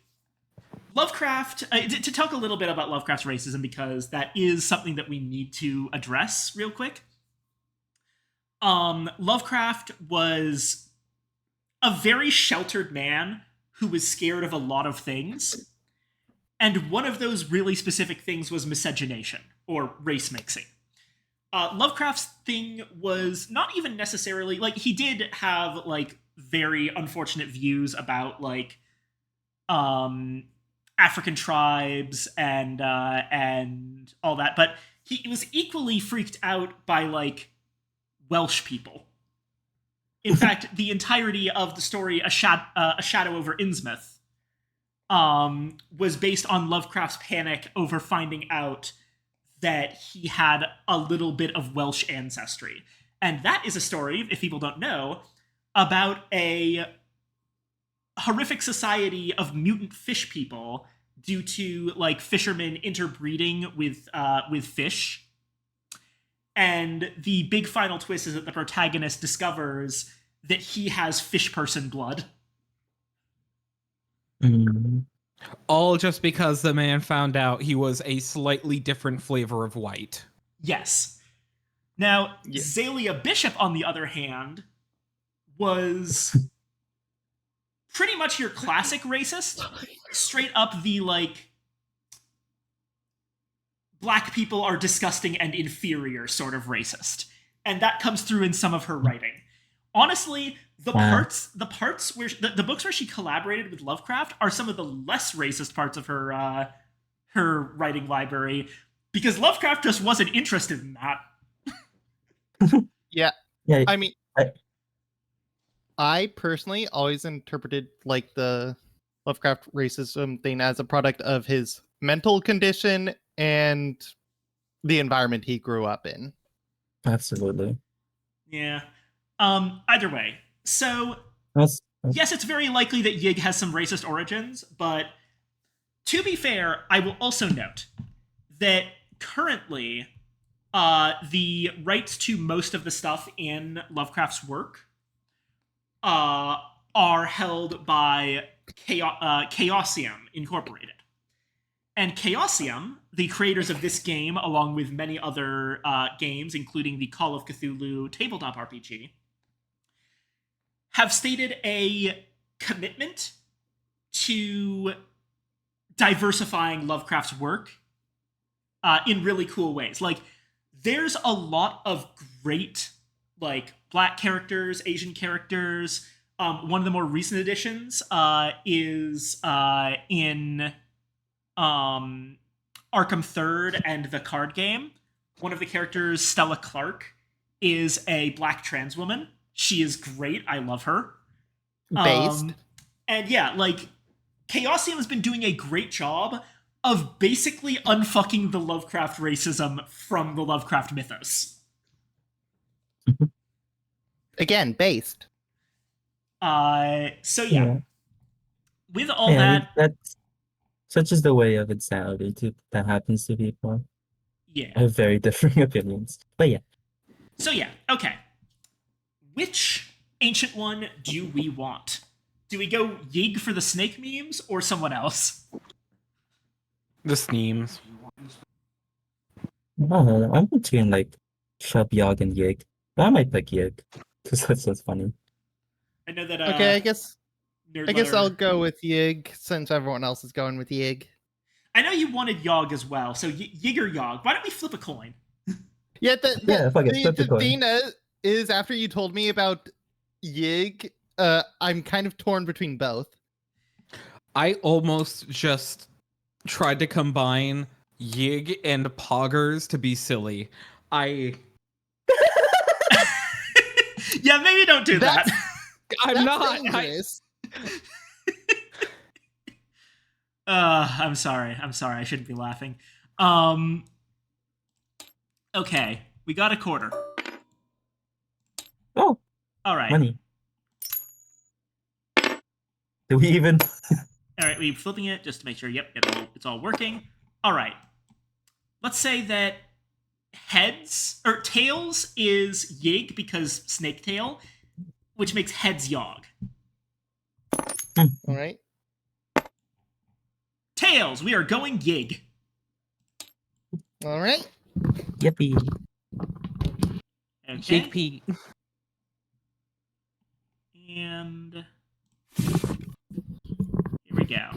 Lovecraft, to talk a little bit about Lovecraft's racism, because that is something that we need to address real quick. Lovecraft was a very sheltered man who was scared of a lot of things. And one of those really specific things was miscegenation, or race mixing. Lovecraft's thing was not even necessarily, like, he did have, like, very unfortunate views about, like, African tribes and all that, but he was equally freaked out by, like, Welsh people. In fact, the entirety of the story, A Shadow over Innsmouth, was based on Lovecraft's panic over finding out that he had a little bit of Welsh ancestry. And that is a story, if people don't know, about a horrific society of mutant fish people due to, like, fishermen interbreeding with fish. And the big final twist is that the protagonist discovers that he has fish person blood. All just because the man found out he was a slightly different flavor of white. Yes. Now, Zalia Bishop, on the other hand, was pretty much your classic racist. Straight up the, like, black people are disgusting and inferior sort of racist. And that comes through in some of her writing. Honestly, the parts where the books where she collaborated with Lovecraft are some of the less racist parts of her writing library, because Lovecraft just wasn't interested in that. Yeah. I mean, I personally always interpreted, like, the Lovecraft racism thing as a product of his mental condition and the environment he grew up in. Absolutely. Yeah. Either way, so yes, it's very likely that Yig has some racist origins, but to be fair, I will also note that currently the rights to most of the stuff in Lovecraft's work are held by Chaosium Incorporated. And Chaosium, the creators of this game, along with many other games, including the Call of Cthulhu tabletop RPG, have stated a commitment to diversifying Lovecraft's work in really cool ways. Like, there's a lot of great, like, Black characters, Asian characters. One of the more recent additions is in Arkham Third and the card game. One of the characters, Stella Clark, is a Black trans woman. She is great. I love her. Based. And yeah, like, Chaosium has been doing a great job of basically unfucking the Lovecraft racism from the Lovecraft mythos. Again, based. So yeah. With all Yeah, I mean, that, that's such is the way of insanity that happens to people. yeah. I have very differing opinions. But yeah. So yeah, okay. Which ancient one do we want? Do we go Yig for the snake memes or someone else? The Sneams. I don't know. I'm between like Shub, Yog, and Yig. But I might pick Yig. Because that's funny. I know that Okay, I guess Nerdletter- I'll go with Yig since everyone else is going with Yig. I know you wanted Yog as well, so Yig or Yog. Why don't we flip a coin? Yeah, fuck it, flip the coin. thing is after you told me about Yig, I'm kind of torn between both. I almost just tried to combine Yig and Poggers to be silly. Yeah, maybe don't do that. I'm That's not. dangerous. I'm sorry. I shouldn't be laughing. Okay, we got a quarter. Oh, All right. money. Do we even? All right, we're flipping it just to make sure. Yep, it's all working. All right. Let's say that tails is Yig because snake tail, which makes heads Yog. All right. Tails, we are going Yig. All right. Yippee. Okay. Jake P. And here we go.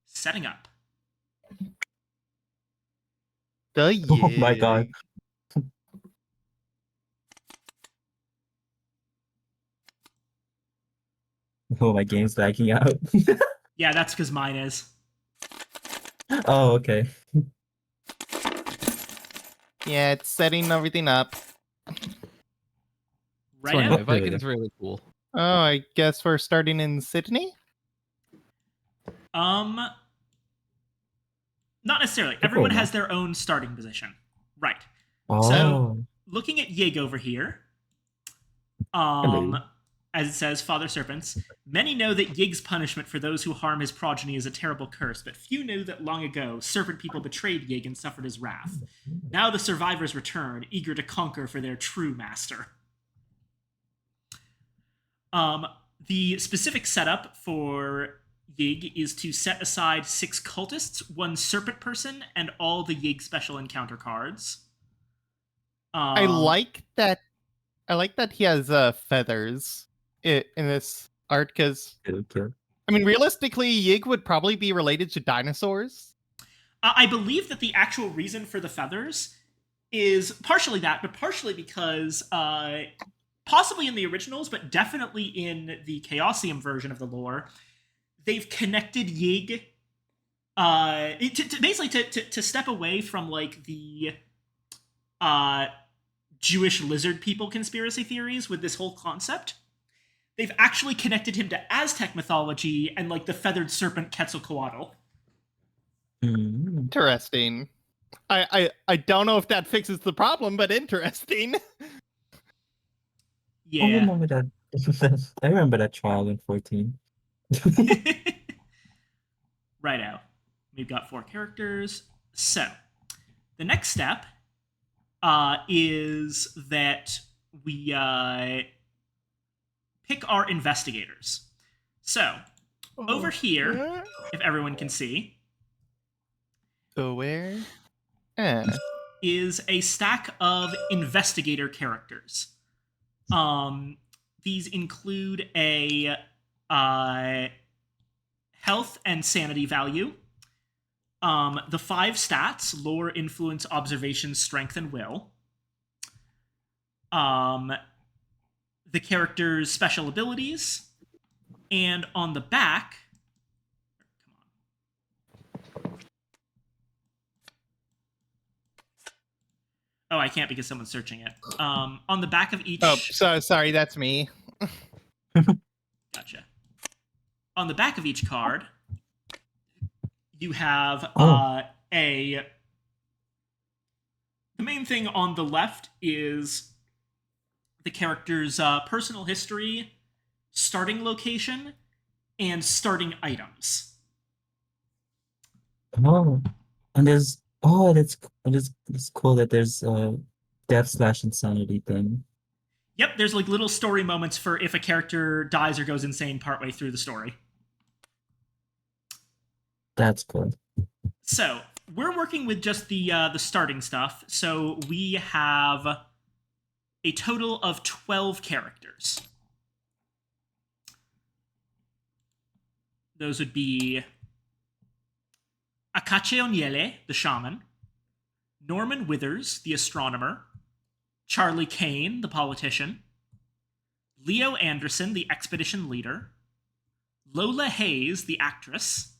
Setting up. The Oh my god. Oh, my game's backing out. Yeah, that's because mine is. Oh, okay. Yeah, it's setting everything up. Right So now? anyway, Viking's really cool. Oh, I guess we're starting in Sydney? Not necessarily. Cool, Everyone man. has their own starting position. Right. Oh. Looking at Yig over here, Hello. as it says, Father Serpents, many know that Yig's punishment for those who harm his progeny is a terrible curse, but few knew that long ago, serpent people betrayed Yig and suffered his wrath. Now the survivors return, eager to conquer for their true master. The specific setup for Yig is to set aside 6 cultists, 1 serpent person, and all the Yig special encounter cards. I like that. I like that he has feathers in this art because, Okay. I mean, realistically, Yig would probably be related to dinosaurs. I believe that the actual reason for the feathers is partially that, but partially because, possibly in the originals, but definitely in the Chaosium version of the lore, they've connected Yig basically to step away from like the Jewish lizard people conspiracy theories with this whole concept. They've actually connected him to Aztec mythology and like the feathered serpent Quetzalcoatl. Interesting. I don't know if that fixes the problem, but interesting. I Yeah. remember that. I remember that trial in 14. Righto. We've got 4 characters. So, the next step is that we pick our investigators. So, over here, if everyone can see, So where? is a stack of investigator characters. these include a health and sanity value, the 5 stats: lore, influence, observation, strength, and will, the character's special abilities, and on the back, oh, I can't because someone's searching it. On the back of each... Oh, sorry, that's me. Gotcha. On the back of each card, you have the main thing on the left is the character's personal history, starting location, and starting items. Oh, and there's it's cool that there's death/insanity thing. Yep, there's like little story moments for if a character dies or goes insane partway through the story. That's cool. So we're working with just the starting stuff. So we have a total of 12 characters. Those would be Akache Onyele, the shaman, Norman Withers, the astronomer, Charlie Kane, the politician, Leo Anderson, the expedition leader, Lola Hayes, the actress,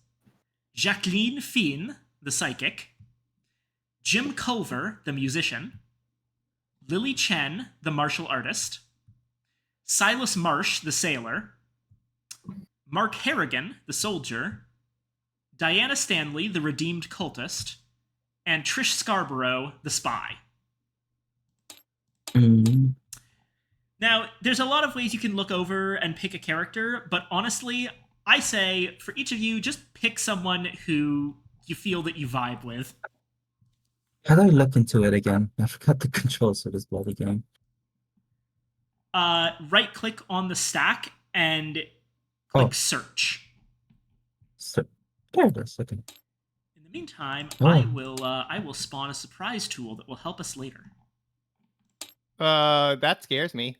Jacqueline Finn, the psychic, Jim Culver, the musician, Lily Chen, the martial artist, Silas Marsh, the sailor, Mark Harrigan, the soldier, Diana Stanley, the redeemed cultist, and Trish Scarborough, the spy. Mm. Now, there's a lot of ways you can look over and pick a character, but honestly, I say for each of you, just pick someone who you feel that you vibe with. How do I look into it again? I forgot the controls for this bloody game. Right-click on the stack and click search. So, there it is. Okay. In the meantime, Oh. I will spawn a surprise tool that will help us later. That scares me.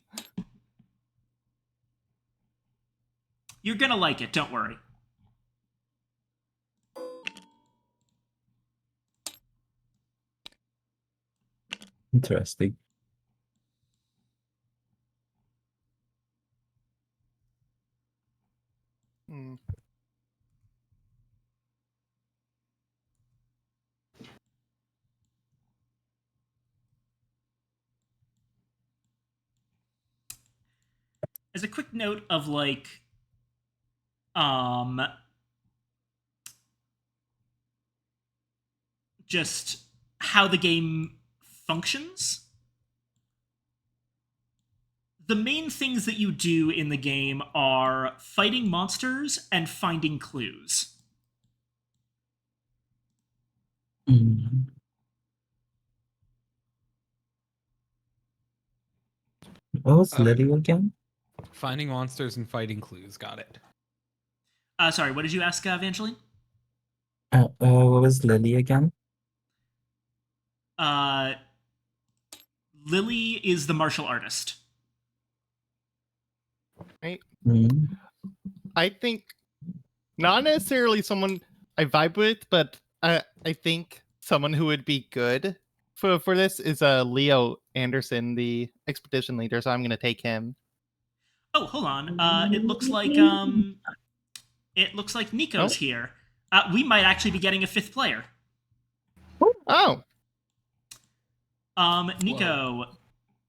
You're gonna like it, don't worry. Interesting. Hmm. As a quick note of like just how the game functions. The main things that you do in the game are fighting monsters and finding clues. Mm. What was Lily again? Finding monsters and fighting clues. Got it. Sorry, what did you ask, Evangeline? What was Lily again? Lily is the martial artist. Right? Mm. I think not necessarily someone I vibe with, but I think someone who would be good for this is Leo Anderson, the expedition leader. So I'm gonna take him. Oh, hold on. It looks like Nico's here. We might actually be getting a 5th player. Oh, Nico,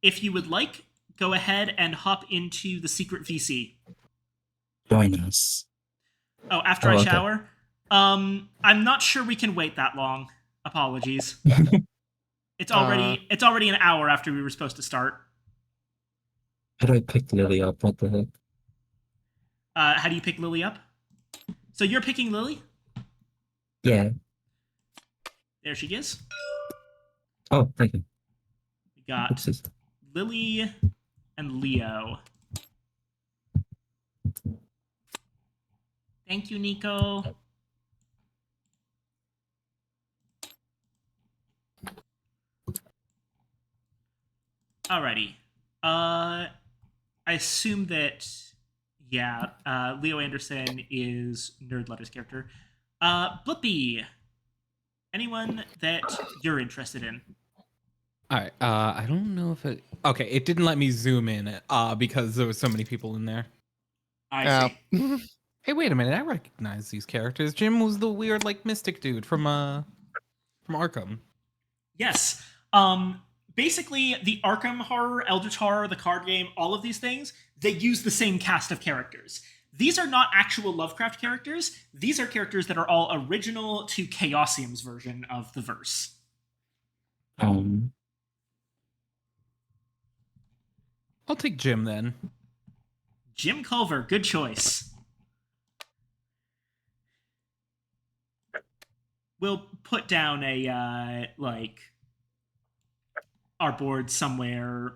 if you would like, go ahead and hop into the secret VC. Join us. Oh, after Oh, I okay. shower? I'm not sure we can wait that long. Apologies. It's already an hour after we were supposed to start. How do I pick Lily up? What the heck? How do you pick Lily up? So you're picking Lily? Yeah. There she is. Oh, thank you. We got Oopsies. Lily and Leo. Thank you, Nico. Alrighty. I assume that, yeah, Leo Anderson is Nerd Letter's character. Blippi, anyone that you're interested in? All right. I don't know if it. Okay, it didn't let me zoom in. Because there was so many people in there. I see. Hey, wait a minute. I recognize these characters. Jim was the weird, like, mystic dude from Arkham. Yes. Basically, the Arkham horror, Eldritch horror, the card game, all of these things, they use the same cast of characters. These are not actual Lovecraft characters. These are characters that are all original to Chaosium's version of the verse. I'll take Jim then. Jim Culver, good choice. We'll put down a, our board somewhere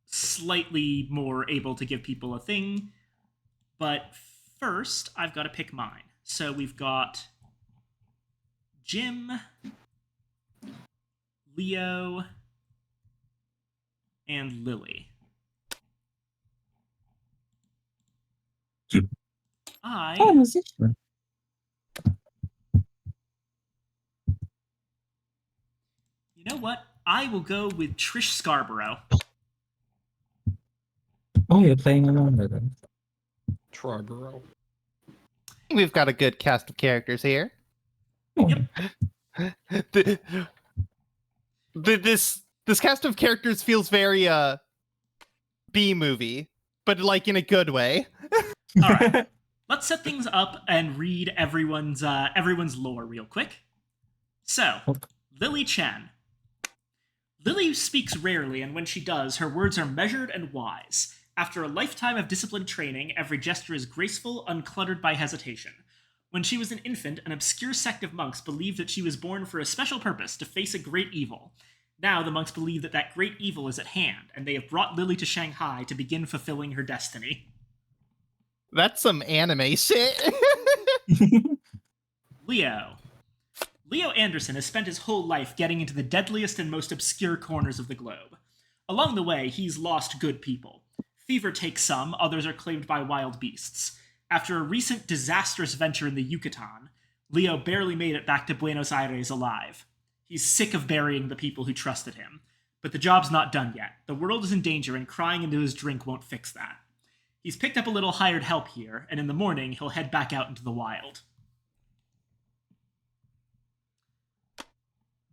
slightly more able to give people a thing. But first, I've got to pick mine. So we've got Jim, Leo, and Lily. Jim. I musician. You know what? I will go with Trish Scarborough. Oh, you're playing along with them. Triborough. We've got a good cast of characters here. Yep. This cast of characters feels very B movie, but like in a good way. All right. Let's set things up and read everyone's lore real quick. So, Lily Chen. Lily speaks rarely, and when she does, her words are measured and wise. After a lifetime of disciplined training, every gesture is graceful, uncluttered by hesitation. When she was an infant, an obscure sect of monks believed that she was born for a special purpose, to face a great evil. Now the monks believe that that great evil is at hand, and they have brought Lily to Shanghai to begin fulfilling her destiny. That's some anime shit. Leo. Leo Anderson has spent his whole life getting into the deadliest and most obscure corners of the globe. Along the way, he's lost good people. Fever takes some, others are claimed by wild beasts. After a recent disastrous venture in the Yucatan, Leo barely made it back to Buenos Aires alive. He's sick of burying the people who trusted him. But the job's not done yet. The world is in danger, and crying into his drink won't fix that. He's picked up a little hired help here, and in the morning, he'll head back out into the wild.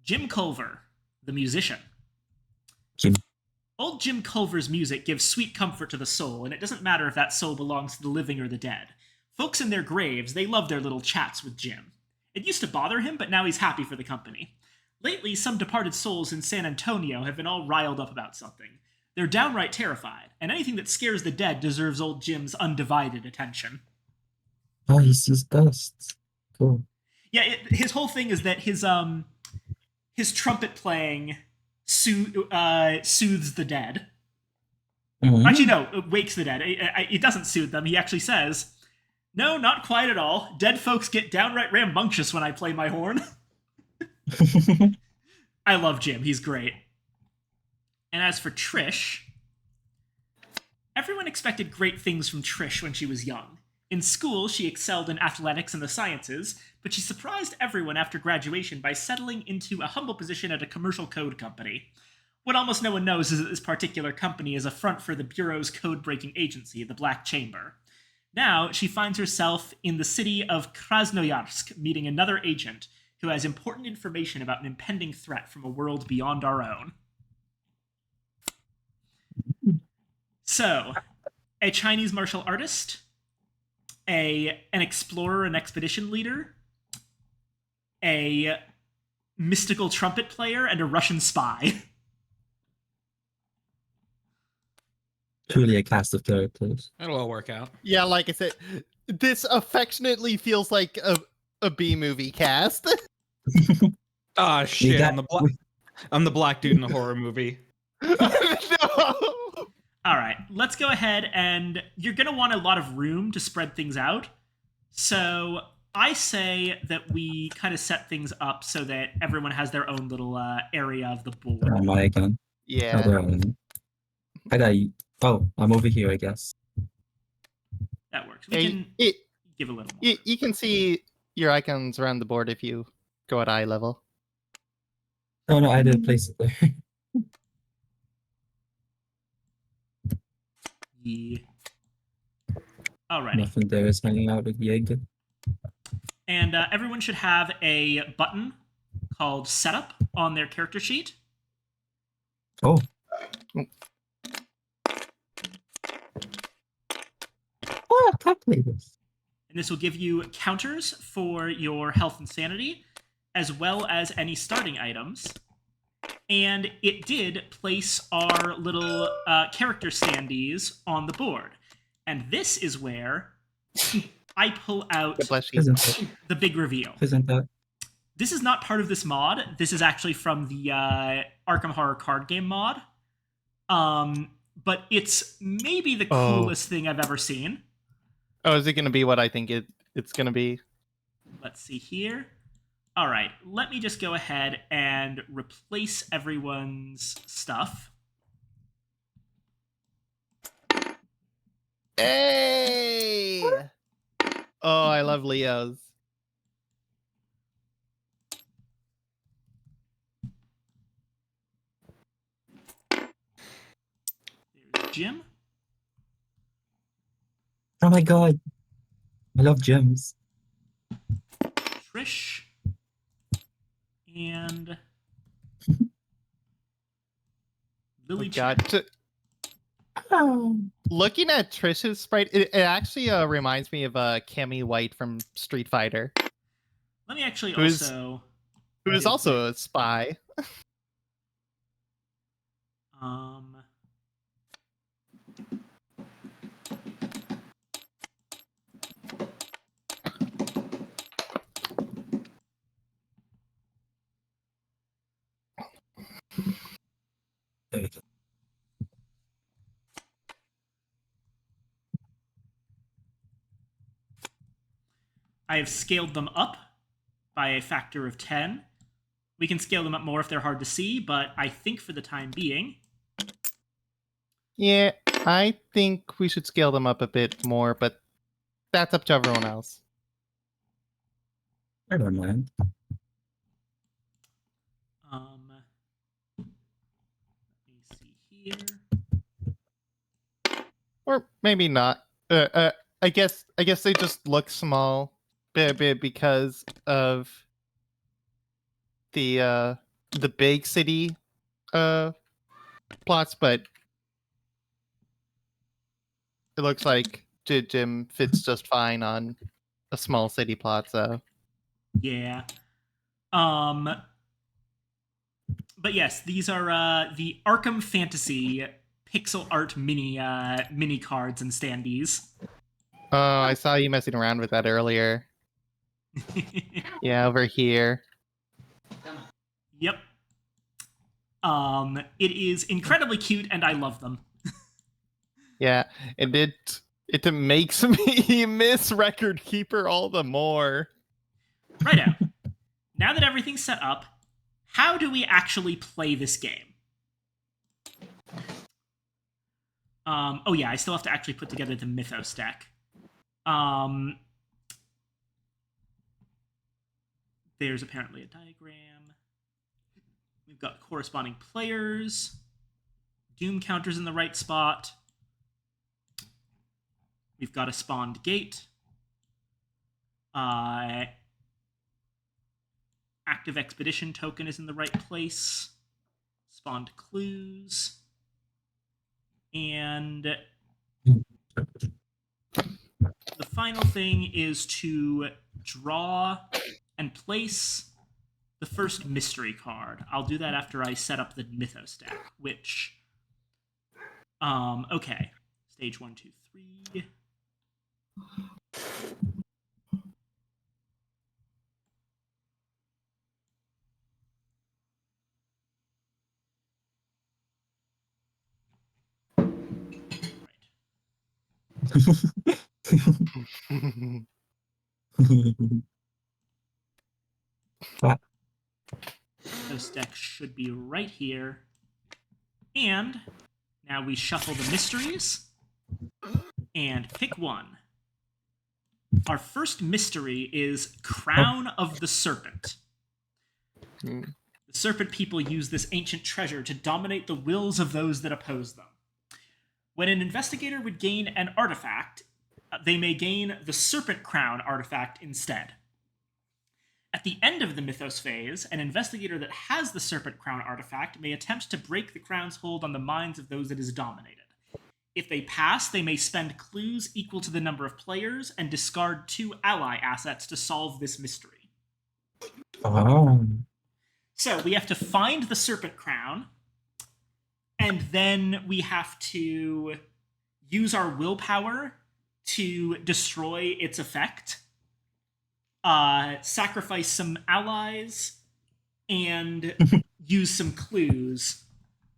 Jim Culver, the musician. Jim. Old Jim Culver's music gives sweet comfort to the soul, and it doesn't matter if that soul belongs to the living or the dead. Folks in their graves, they love their little chats with Jim. It used to bother him, but now he's happy for the company. Lately, some departed souls in San Antonio have been all riled up about something. They're downright terrified, and anything that scares the dead deserves old Jim's undivided attention. Oh, he sees ghosts. Cool. Yeah, his whole thing is that his trumpet playing soothes the dead. Mhm. Actually, no, it wakes the dead. It doesn't soothe them. He actually says, "No, not quite at all. Dead folks get downright rambunctious when I play my horn." I love Jim. He's great. And as for Trish, everyone expected great things from Trish when she was young. In school, she excelled in athletics and the sciences, but she surprised everyone after graduation by settling into a humble position at a commercial code company. What almost no one knows is that this particular company is a front for the Bureau's code-breaking agency, the Black Chamber. Now, she finds herself in the city of Krasnoyarsk, meeting another agent who has important information about an impending threat from a world beyond our own. So, a Chinese martial artist, an explorer and expedition leader, a mystical trumpet player, and a Russian spy. Truly a cast of characters. It'll all work out. Yeah, like I said, this affectionately feels like a B movie cast. Ah, shit. got- I'm the black dude in the horror movie. No. All right, let's go ahead, and you're going to want a lot of room to spread things out. So I say that we kind of set things up so that everyone has their own little area of the board. Oh my god. Yeah. Hold on. I got you. Oh, I'm over here, I guess. That works. We Yeah, can it, give a little more. you can see your icons around the board if you go at eye level. Oh no, I didn't place it there. Yeah. Alrighty. Nothing there is hanging out with the egg. And everyone should have a button called Setup on their character sheet. Oh. Oh, calculators. And this will give you counters for your health and sanity, as well as any starting items. And it did place our little character standees on the board. And this is where I pull out God bless you. Isn't it? the big reveal. Isn't that? This is not part of this mod. This is actually from the Arkham Horror card game mod. But it's maybe the coolest thing I've ever seen. Oh, is it going to be what I think it's going to be? Let's see here. All right, let me just go ahead and replace everyone's stuff. Hey! Oh, I love Leo's. There's Jim. Oh my god. I love gems. Trish. And Lily Chen. God. Looking at Trish's sprite, it actually reminds me of Cammy White from Street Fighter, Let me actually Who is- also... who is also a spy. Um, There we go. I have scaled them up by a factor of 10. We can scale them up more if they're hard to see, but I think for the time being... Yeah, I think we should scale them up a bit more, but that's up to everyone else. I don't mind. Let me see here. Or maybe not. I guess they just look small, because of the big city plots, but it looks like Jim fits just fine on a small city plot. So Yeah. But yes, these are the Arkham Fantasy pixel art mini cards and standees. oh, I saw you messing around with that earlier. Yeah, over here. Yep. It is incredibly cute, and I love them. Yeah, and it makes me miss Record Keeper all the more. Righto. Now that everything's set up, how do we actually play this game? Oh yeah, I still have to actually put together the Mythos deck. There's apparently a diagram. We've got corresponding players. Doom counters in the right spot. We've got a spawned gate. Active expedition token is in the right place. Spawned clues. And the final thing is to draw and place the first mystery card. I'll do that after I set up the Mythos deck, which... okay. Stage 1, 2, 3... What? This deck should be right here. And Now we shuffle the mysteries and pick one. Our first mystery is Crown of the Serpent. Hmm. The serpent people use this ancient treasure to dominate the wills of those that oppose them. When an investigator would gain an artifact, they may gain the Serpent Crown artifact instead. At the end of the Mythos phase, an investigator that has the Serpent Crown artifact may attempt to break the crown's hold on the minds of those it has dominated. If they pass, they may spend clues equal to the number of players and discard 2 ally assets to solve this mystery. Oh. So we have to find the Serpent Crown, and then we have to use our willpower to destroy its effect, sacrifice some allies, and use some clues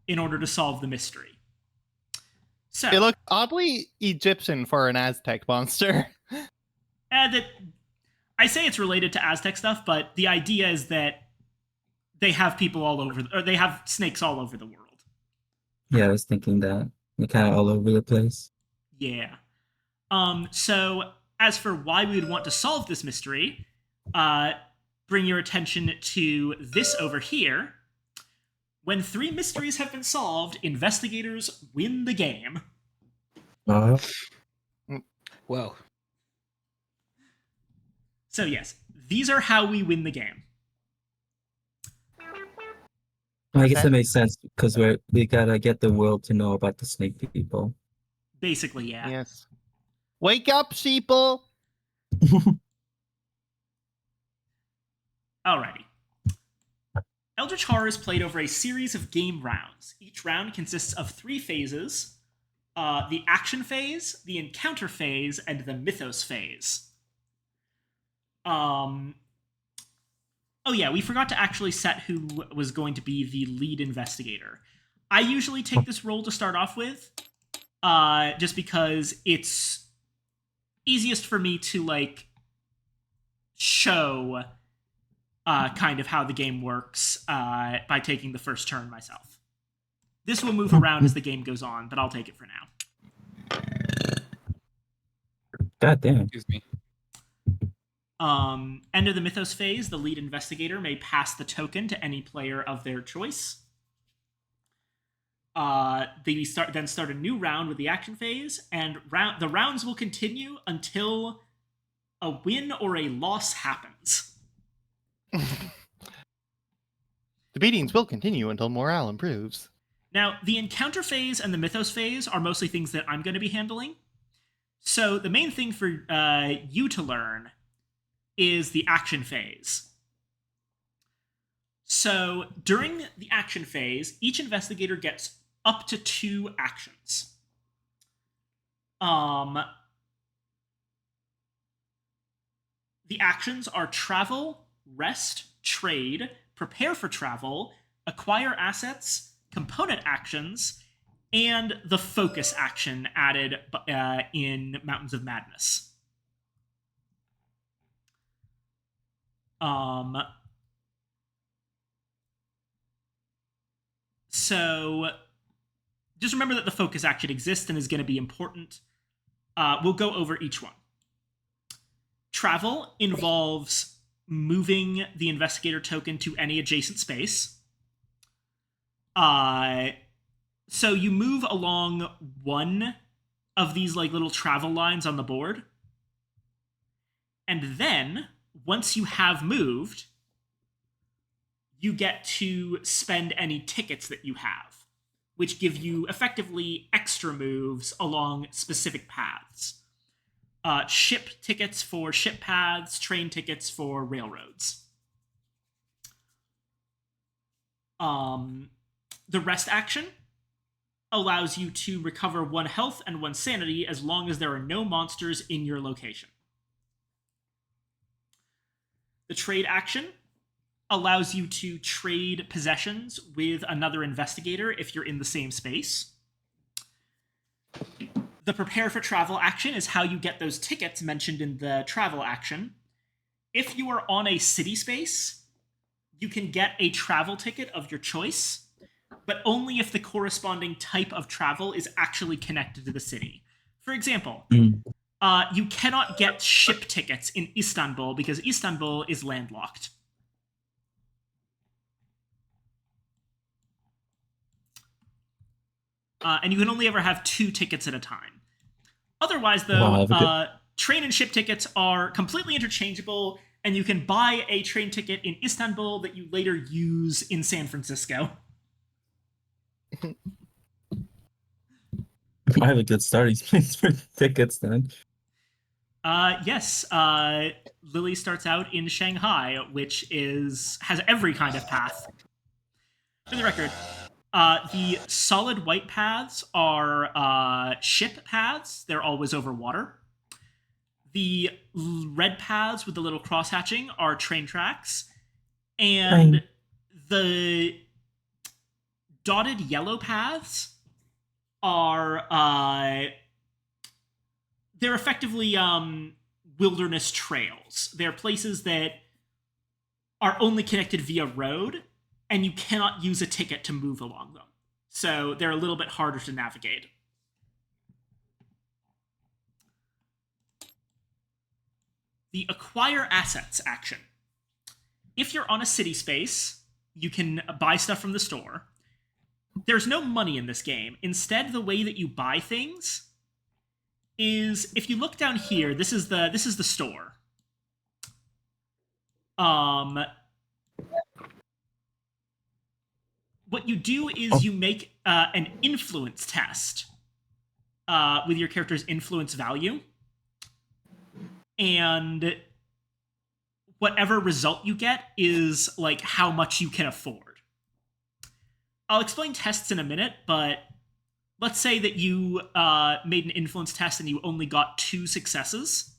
in order to solve the mystery. So It looked oddly Egyptian for an Aztec monster. I say it's related to Aztec stuff, but the idea is that they have people all over, or they have snakes all over the world. Yeah, I was thinking that. They're kind of all over the place. Yeah. So as for why we would want to solve this mystery, bring your attention to this over here. When 3 mysteries have been solved, investigators win the game. Whoa. So yes, these are how we win the game. I guess Okay. it makes sense because we gotta get the world to know about the snake people. Basically, yeah. Yes. Wake up, sheeple! Alrighty. Eldritch Horror is played over a series of game rounds. Each round consists of 3 phases: the action phase, the encounter phase, and the mythos phase. Oh yeah, we forgot to actually set who was going to be the lead investigator. I usually take this role to start off with, just because it's easiest for me to, like, show kind of how the game works by taking the first turn myself. This will move around as the game goes on, but I'll take it for now. God damn. Excuse me. End of the Mythos phase, the lead investigator may pass the token to any player of their choice. They then start a new round with the action phase, and the rounds will continue until a win or a loss happens. The beatings will continue until morale improves. Now, the encounter phase and the mythos phase are mostly things that I'm going to be handling. So the main thing for you to learn is the action phase. So during the action phase, each investigator gets up to 2 actions. The actions are travel, rest, trade, prepare for travel, acquire assets, component actions, and the focus action added in Mountains of Madness. So just remember that the focus action exists and is going to be important. We'll go over each one. Travel involves moving the investigator token to any adjacent space. So you move along one of these, like, little travel lines on the board. And then, once you have moved, you get to spend any tickets that you have, which give you effectively extra moves along specific paths. Ship tickets for ship paths, train tickets for railroads. The rest action allows you to recover 1 health and 1 sanity as long as there are no monsters in your location. The trade action allows you to trade possessions with another investigator if you're in the same space. The prepare for travel action is how you get those tickets mentioned in the travel action. If you are on a city space, you can get a travel ticket of your choice, but only if the corresponding type of travel is actually connected to the city. For example, Mm. you cannot get ship tickets in Istanbul because Istanbul is landlocked. And you can only ever have 2 tickets at a time. Otherwise, though, Wow, train and ship tickets are completely interchangeable, and you can buy a train ticket in Istanbul that you later use in San Francisco. I have a good starting place for tickets then. Yes, Lily starts out in Shanghai, which has every kind of path. For the record, the solid white paths are ship paths. They're always over water. The red paths with the little cross hatching are train tracks. And the dotted yellow paths are they're effectively wilderness trails. They're places that are only connected via road, and you cannot use a ticket to move along them. So they're a little bit harder to navigate. The acquire assets action. If you're on a city space, you can buy stuff from the store. There's no money in this game. Instead, the way that you buy things is, if you look down here, this is the store. What you do is you make an influence test with your character's influence value, and whatever result you get is like how much you can afford. I'll explain tests in a minute, but let's say that you made an influence test and you only got 2 successes.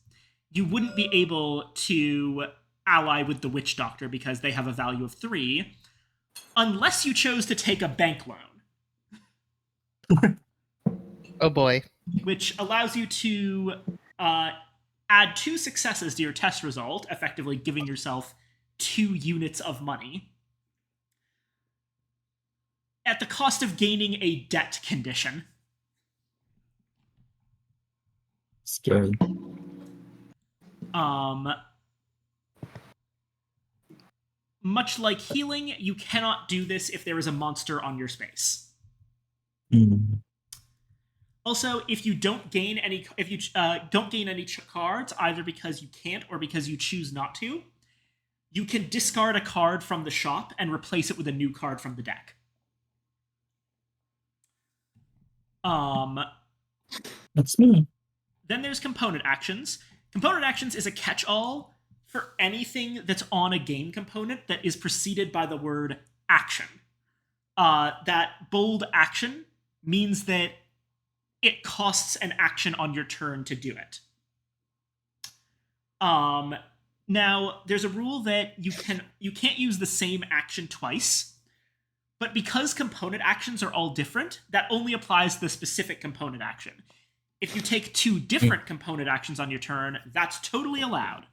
You wouldn't be able to ally with the witch doctor because they have a value of 3, unless you chose to take a bank loan. Oh boy. Which allows you to add 2 successes to your test result, effectively giving yourself 2 units of money, at the cost of gaining a debt condition. Scary. Much like healing, you cannot do this if there is a monster on your space. Mm. Also, if you don't gain any, cards, either because you can't or because you choose not to, you can discard a card from the shop and replace it with a new card from the deck. That's me. Then there's component actions. Component actions is a catch-all for anything that's on a game component that is preceded by the word action. That bold action means that it costs an action on your turn to do it. Now, there's a rule that you can't use the same action twice, but because component actions are all different, that only applies to the specific component action. If you take 2 different component actions on your turn, that's totally allowed.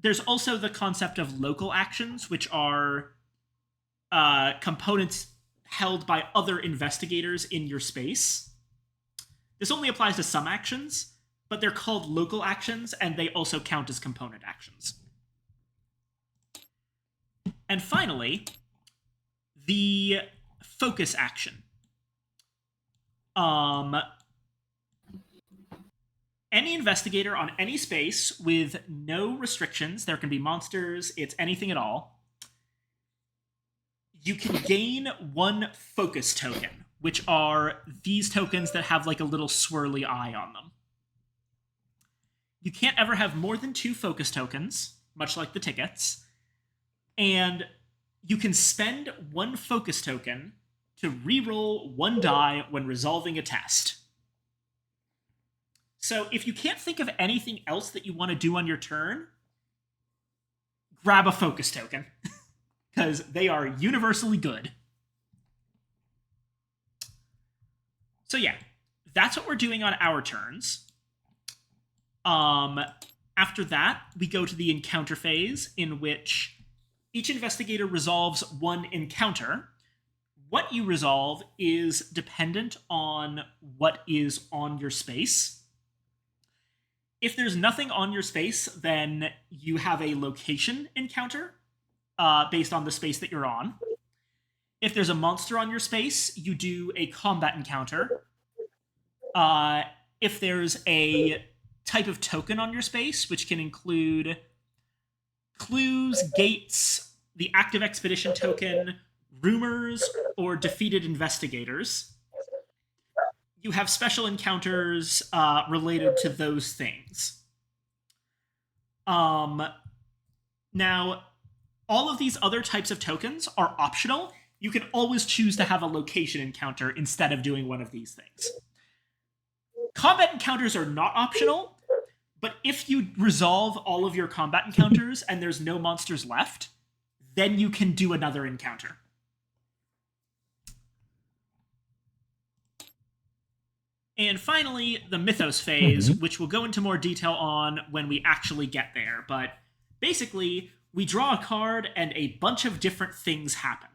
There's also the concept of local actions, which are components held by other investigators in your space. This only applies to some actions, but they're called local actions, and they also count as component actions. And finally, the focus action. Any investigator on any space with no restrictions, there can be monsters, it's anything at all, you can gain 1 focus token, which are these tokens that have like a little swirly eye on them. You can't ever have more than 2 focus tokens, much like the tickets, and you can spend 1 focus token to reroll 1 die when resolving a test. So if you can't think of anything else that you want to do on your turn, grab a focus token, because they are universally good. So yeah, that's what we're doing on our turns. After that, we go to the encounter phase, in which Each investigator resolves one encounter. What you resolve is dependent on what is on your space. If there's nothing on your space, then you have a location encounter based on the space that you're on. If there's a monster on your space, you do a combat encounter. If there's a type of token on your space, which can include clues, gates, the active expedition token, rumors, or defeated investigators, you have special encounters related to those things. Now, all of these other types of tokens are optional. You can always choose to have a location encounter instead of doing one of these things. Combat encounters are not optional, but if you resolve all of your combat encounters and there's no monsters left, then you can do another encounter. And finally, the Mythos phase, which we'll go into more detail on when we actually get there. But basically, we draw a card and a bunch of different things happen.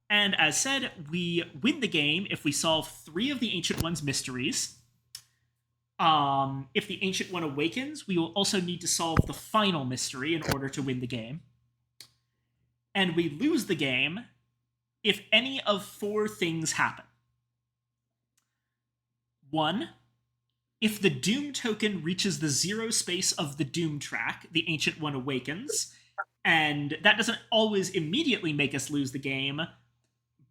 And as said, we win the game if we solve 3 of the Ancient One's mysteries. If the Ancient One awakens, we will also need to solve the final mystery in order to win the game. And we lose the game if any of 4 things happen. 1, if the Doom token reaches the 0 space of the Doom track, the Ancient One awakens. And that doesn't always immediately make us lose the game,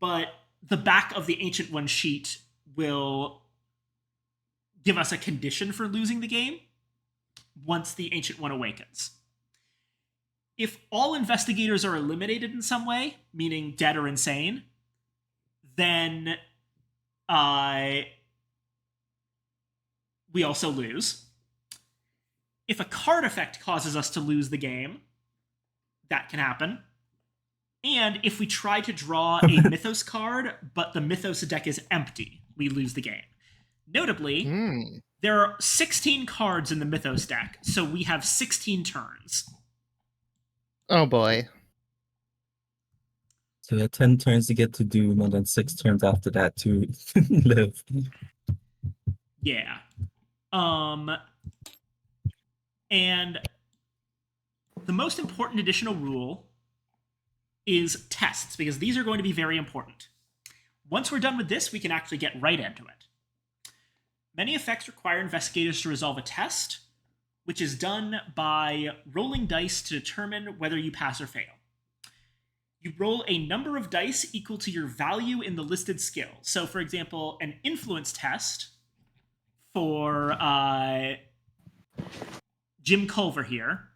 but the back of the Ancient One sheet will give us a condition for losing the game once the Ancient One awakens. If all investigators are eliminated in some way, meaning dead or insane, then we also lose. If a card effect causes us to lose the game, that can happen. And if we try to draw a Mythos card, but the Mythos deck is empty, we lose the game. Notably, there are 16 cards in the Mythos deck, so we have 16 turns. Oh boy. So you have 10 turns to get to Doom, and then 6 turns after that to live. Yeah. And the most important additional rule is tests, because these are going to be very important. Once we're done with this, we can actually get right into it. Many effects require investigators to resolve a test, which is done by rolling dice to determine whether you pass or fail. You roll a number of dice equal to your value in the listed skill. So, for example, an influence test for Jim Culver here.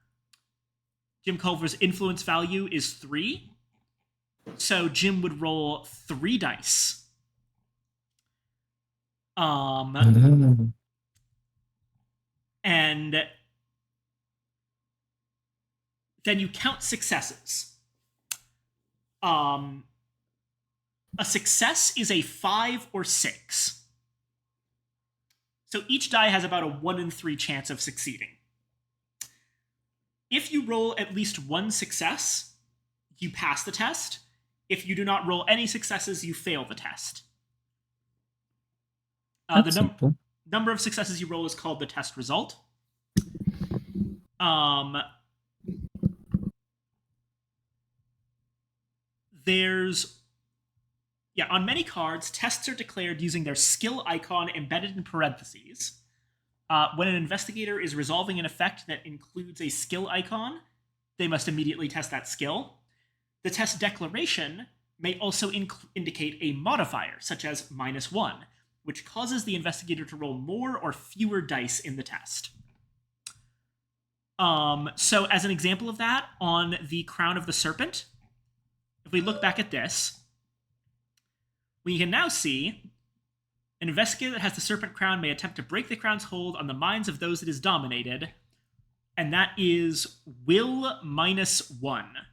Jim Culver's influence value is 3. So Jim would roll 3 dice. And then you count successes. A success is a 5 or 6. So each die has about a 1 in 3 chance of succeeding. If you roll at least 1 success, you pass the test. If you do not roll any successes, you fail the test. The number of successes you roll is called the test result. On many cards, tests are declared using their skill icon embedded in parentheses. When an investigator is resolving an effect that includes a skill icon, they must immediately test that skill. The test declaration may also indicate a modifier, such as -1, which causes the investigator to roll more or fewer dice in the test. So as an example of that, on the Crown of the Serpent, if we look back at this, we can now see an investigator that has the serpent crown may attempt to break the crown's hold on the minds of those it is dominated, and that is will -1.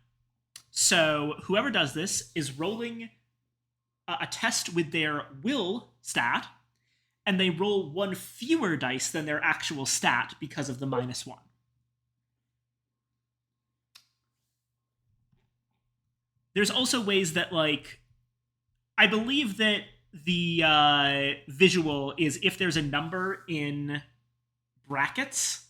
So whoever does this is rolling a test with their will stat, and they roll one fewer dice than their actual stat because of the -1. There's also ways that, like, I believe that the visual is if there's a number in brackets,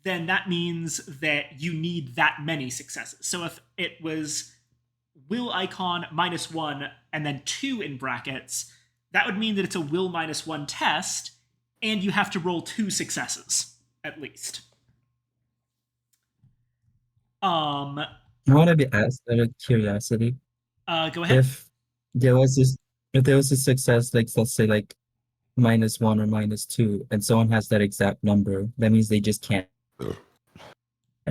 then that means that you need that many successes. So if it was will icon -1 and then 2 in brackets, that would mean that it's a will -1 test, and you have to roll 2 successes at least. I want to be asked out of curiosity. Go ahead. If there was a success, like let's say like -1 or -2, and someone has that exact number, that means they just can't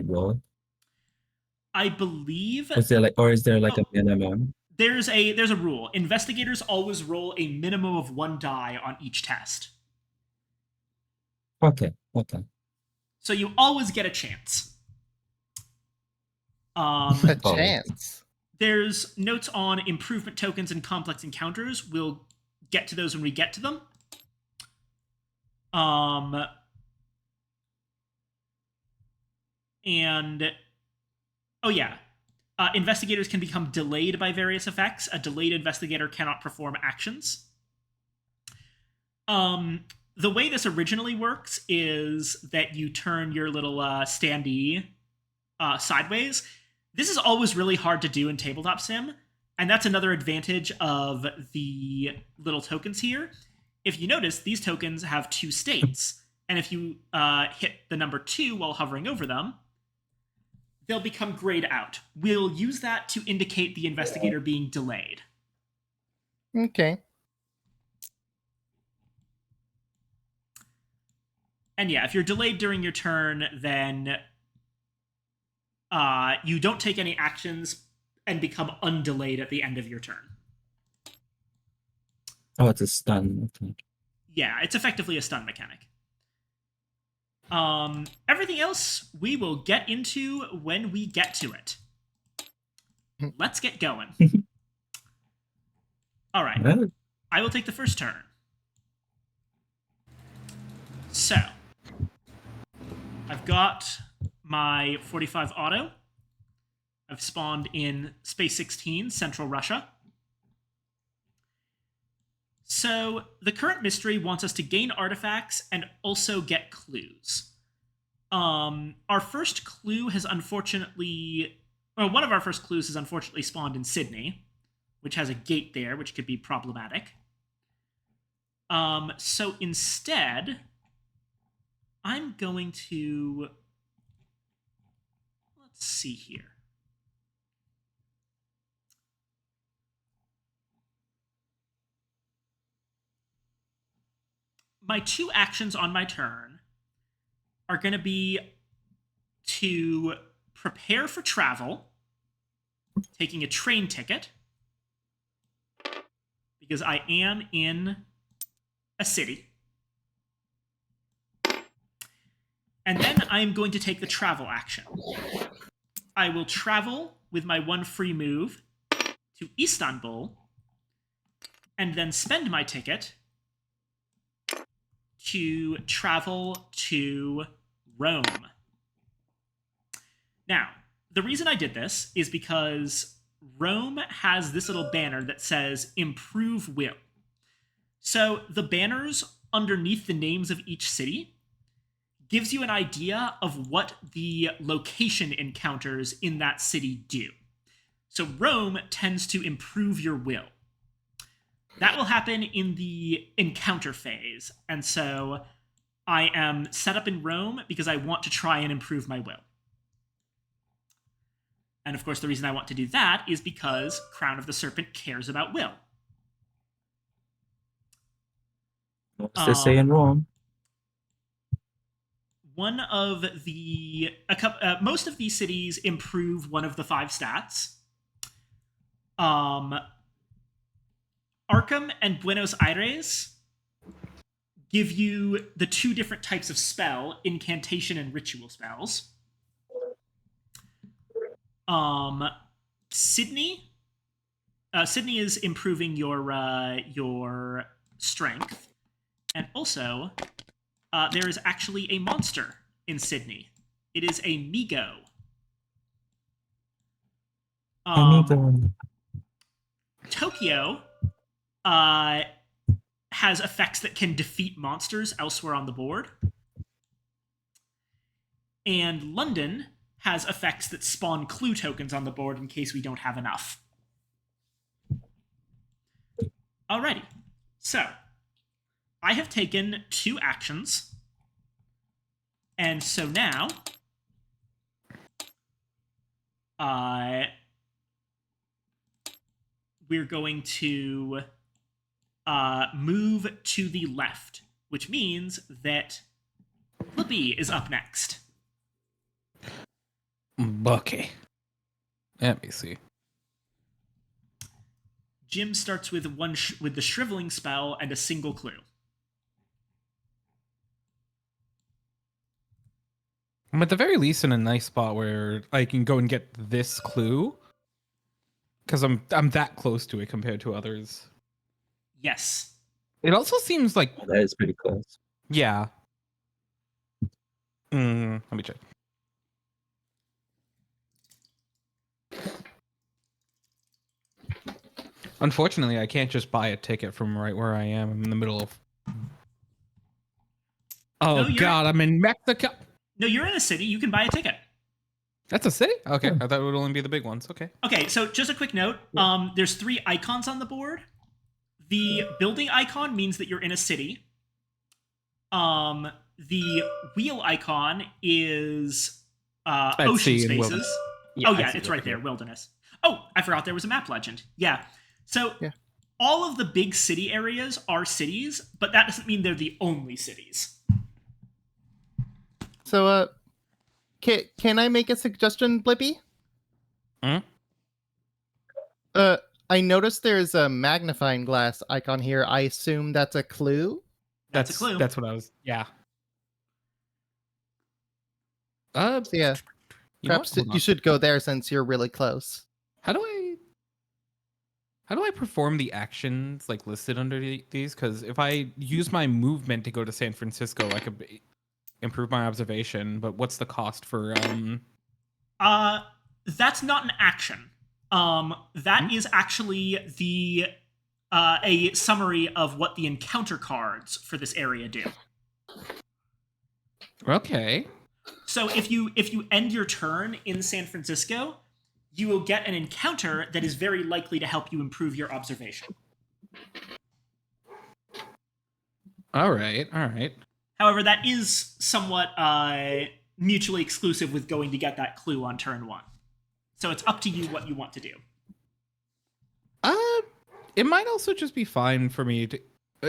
roll. I believe Is there like a minimum? there's a rule. Investigators always roll a minimum of 1 die on each test. Okay. So you always get a chance. A chance. There's notes on improvement tokens and complex encounters. We'll get to those when we get to them. Investigators can become delayed by various effects. A delayed investigator cannot perform actions. The way this originally works is that you turn your little standee sideways. This is always really hard to do in Tabletop Sim, and that's another advantage of the little tokens here. If you notice, these tokens have 2 states, and if you hit the number 2 while hovering over them, they'll become grayed out. We'll use that to indicate the investigator being delayed. Okay. And yeah, if you're delayed during your turn, then you don't take any actions and become undelayed at the end of your turn. Oh, it's a stun. Okay. Yeah, it's effectively a stun mechanic. Everything else we will get into when we get to it. Let's get going. All right. Well, I will take the first turn. So, I've got my 45 auto. I've spawned in Space 16, Central Russia. So, the current mystery wants us to gain artifacts and also get clues. Our first clue has unfortunately... Well, one of our first clues has unfortunately spawned in Sydney, which has a gate there, which could be problematic. So instead, I'm going to... Let's see here. My 2 actions on my turn are going to be to prepare for travel, taking a train ticket, because I am in a city. And then I am going to take the travel action. I will travel with my 1 free move to Istanbul, and then spend my ticket to travel to Rome. Now, the reason I did this is because Rome has this little banner that says Improve Will. So the banners underneath the names of each city gives you an idea of what the location encounters in that city do. So Rome tends to improve your will. That will happen in the encounter phase, and so I am set up in Rome because I want to try and improve my will. And of course, the reason I want to do that is because Crown of the Serpent cares about will. What's they say in Rome? Most of these cities improve one of the 5 stats. Arkham and Buenos Aires give you the 2 different types of spell, incantation and ritual spells. Sydney is improving your strength, And also, there is actually a monster in Sydney. It is a Migo. Amigo. Tokyo has effects that can defeat monsters elsewhere on the board. And London has effects that spawn clue tokens on the board in case we don't have enough. Alrighty. So, I have taken 2 actions. And so now, we're going to move to the left, which means that Blippi is up next. Okay. Let me see. Jim starts with with the shriveling spell and a single clue. I'm at the very least in a nice spot where I can go and get this clue, because I'm that close to it compared to others. Yes. It also seems like, That is pretty close. yeah. Let me check. Unfortunately, I can't just buy a ticket from right where I am. I'm in the middle of. Oh No, God, I'm in Mexico. No, you're in a city. You can buy a ticket. That's a city? Okay, Yeah. I thought it would only be the big ones. Okay. Okay, so just a quick note. There's 3 icons on the board. The building icon means that you're in a city. The wheel icon is ocean sea and spaces. wilderness. Oh I yeah, see it's it. right there, wilderness. Oh, I forgot there was a map legend. Yeah. So Yeah. all of the big city areas are cities, but that doesn't mean they're the only cities. So, can I make a suggestion, Blippi? Hmm? I noticed there's a magnifying glass icon here. I assume that's a clue. That's a clue. That's what I was. Yeah. So yeah, You know perhaps what? Hold you on. should go there since you're really close. How do I perform the actions like listed under these? Because if I use my movement to go to San Francisco, I could improve my observation. But what's the cost for That's not an action. That is actually the a summary of what the encounter cards for this area do. Okay. So if you end your turn in San Francisco, you will get an encounter that is very likely to help you improve your observation. All right. All right. However, that is somewhat mutually exclusive with going to get that clue on turn 1. So it's up to you what you want to do. It might also just be fine for me to.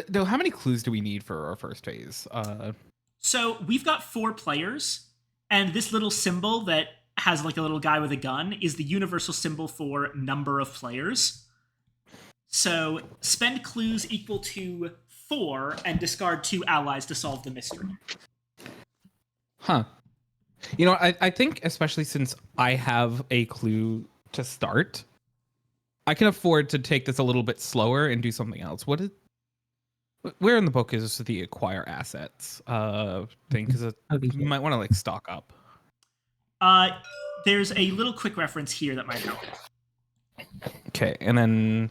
Though, how many clues do we need for our first phase? So we've got 4 players, and this little symbol that has like a little guy with a gun is the universal symbol for number of players. So spend clues equal to 4 and discard 2 allies to solve the mystery. Huh. You know, I think especially since I have a clue to start, I can afford to take this a little bit slower and do something else. Where in the book is the acquire assets thing? Because you might want to like stock up. There's a little quick reference here that might help. Okay, and then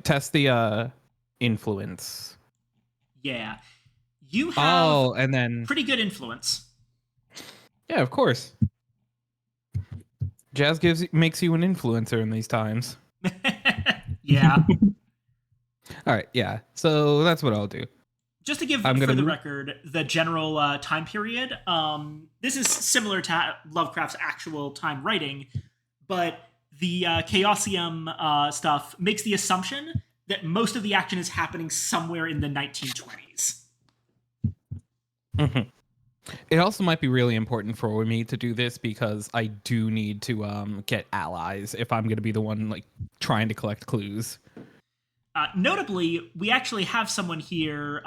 test the influence. Yeah. You have and then pretty good influence. yeah, of course. Jazz makes you an influencer in these times. Yeah. All right, yeah. So that's what I'll do. Just to give I'm for gonna the move- record the general time period, this is similar to Lovecraft's actual time writing, but the Chaosium stuff makes the assumption that most of the action is happening somewhere in the 1920s. Mhm. It also might be really important for me to do this because I do need to get allies if I'm going to be the one like trying to collect clues. Notably, we actually have someone here.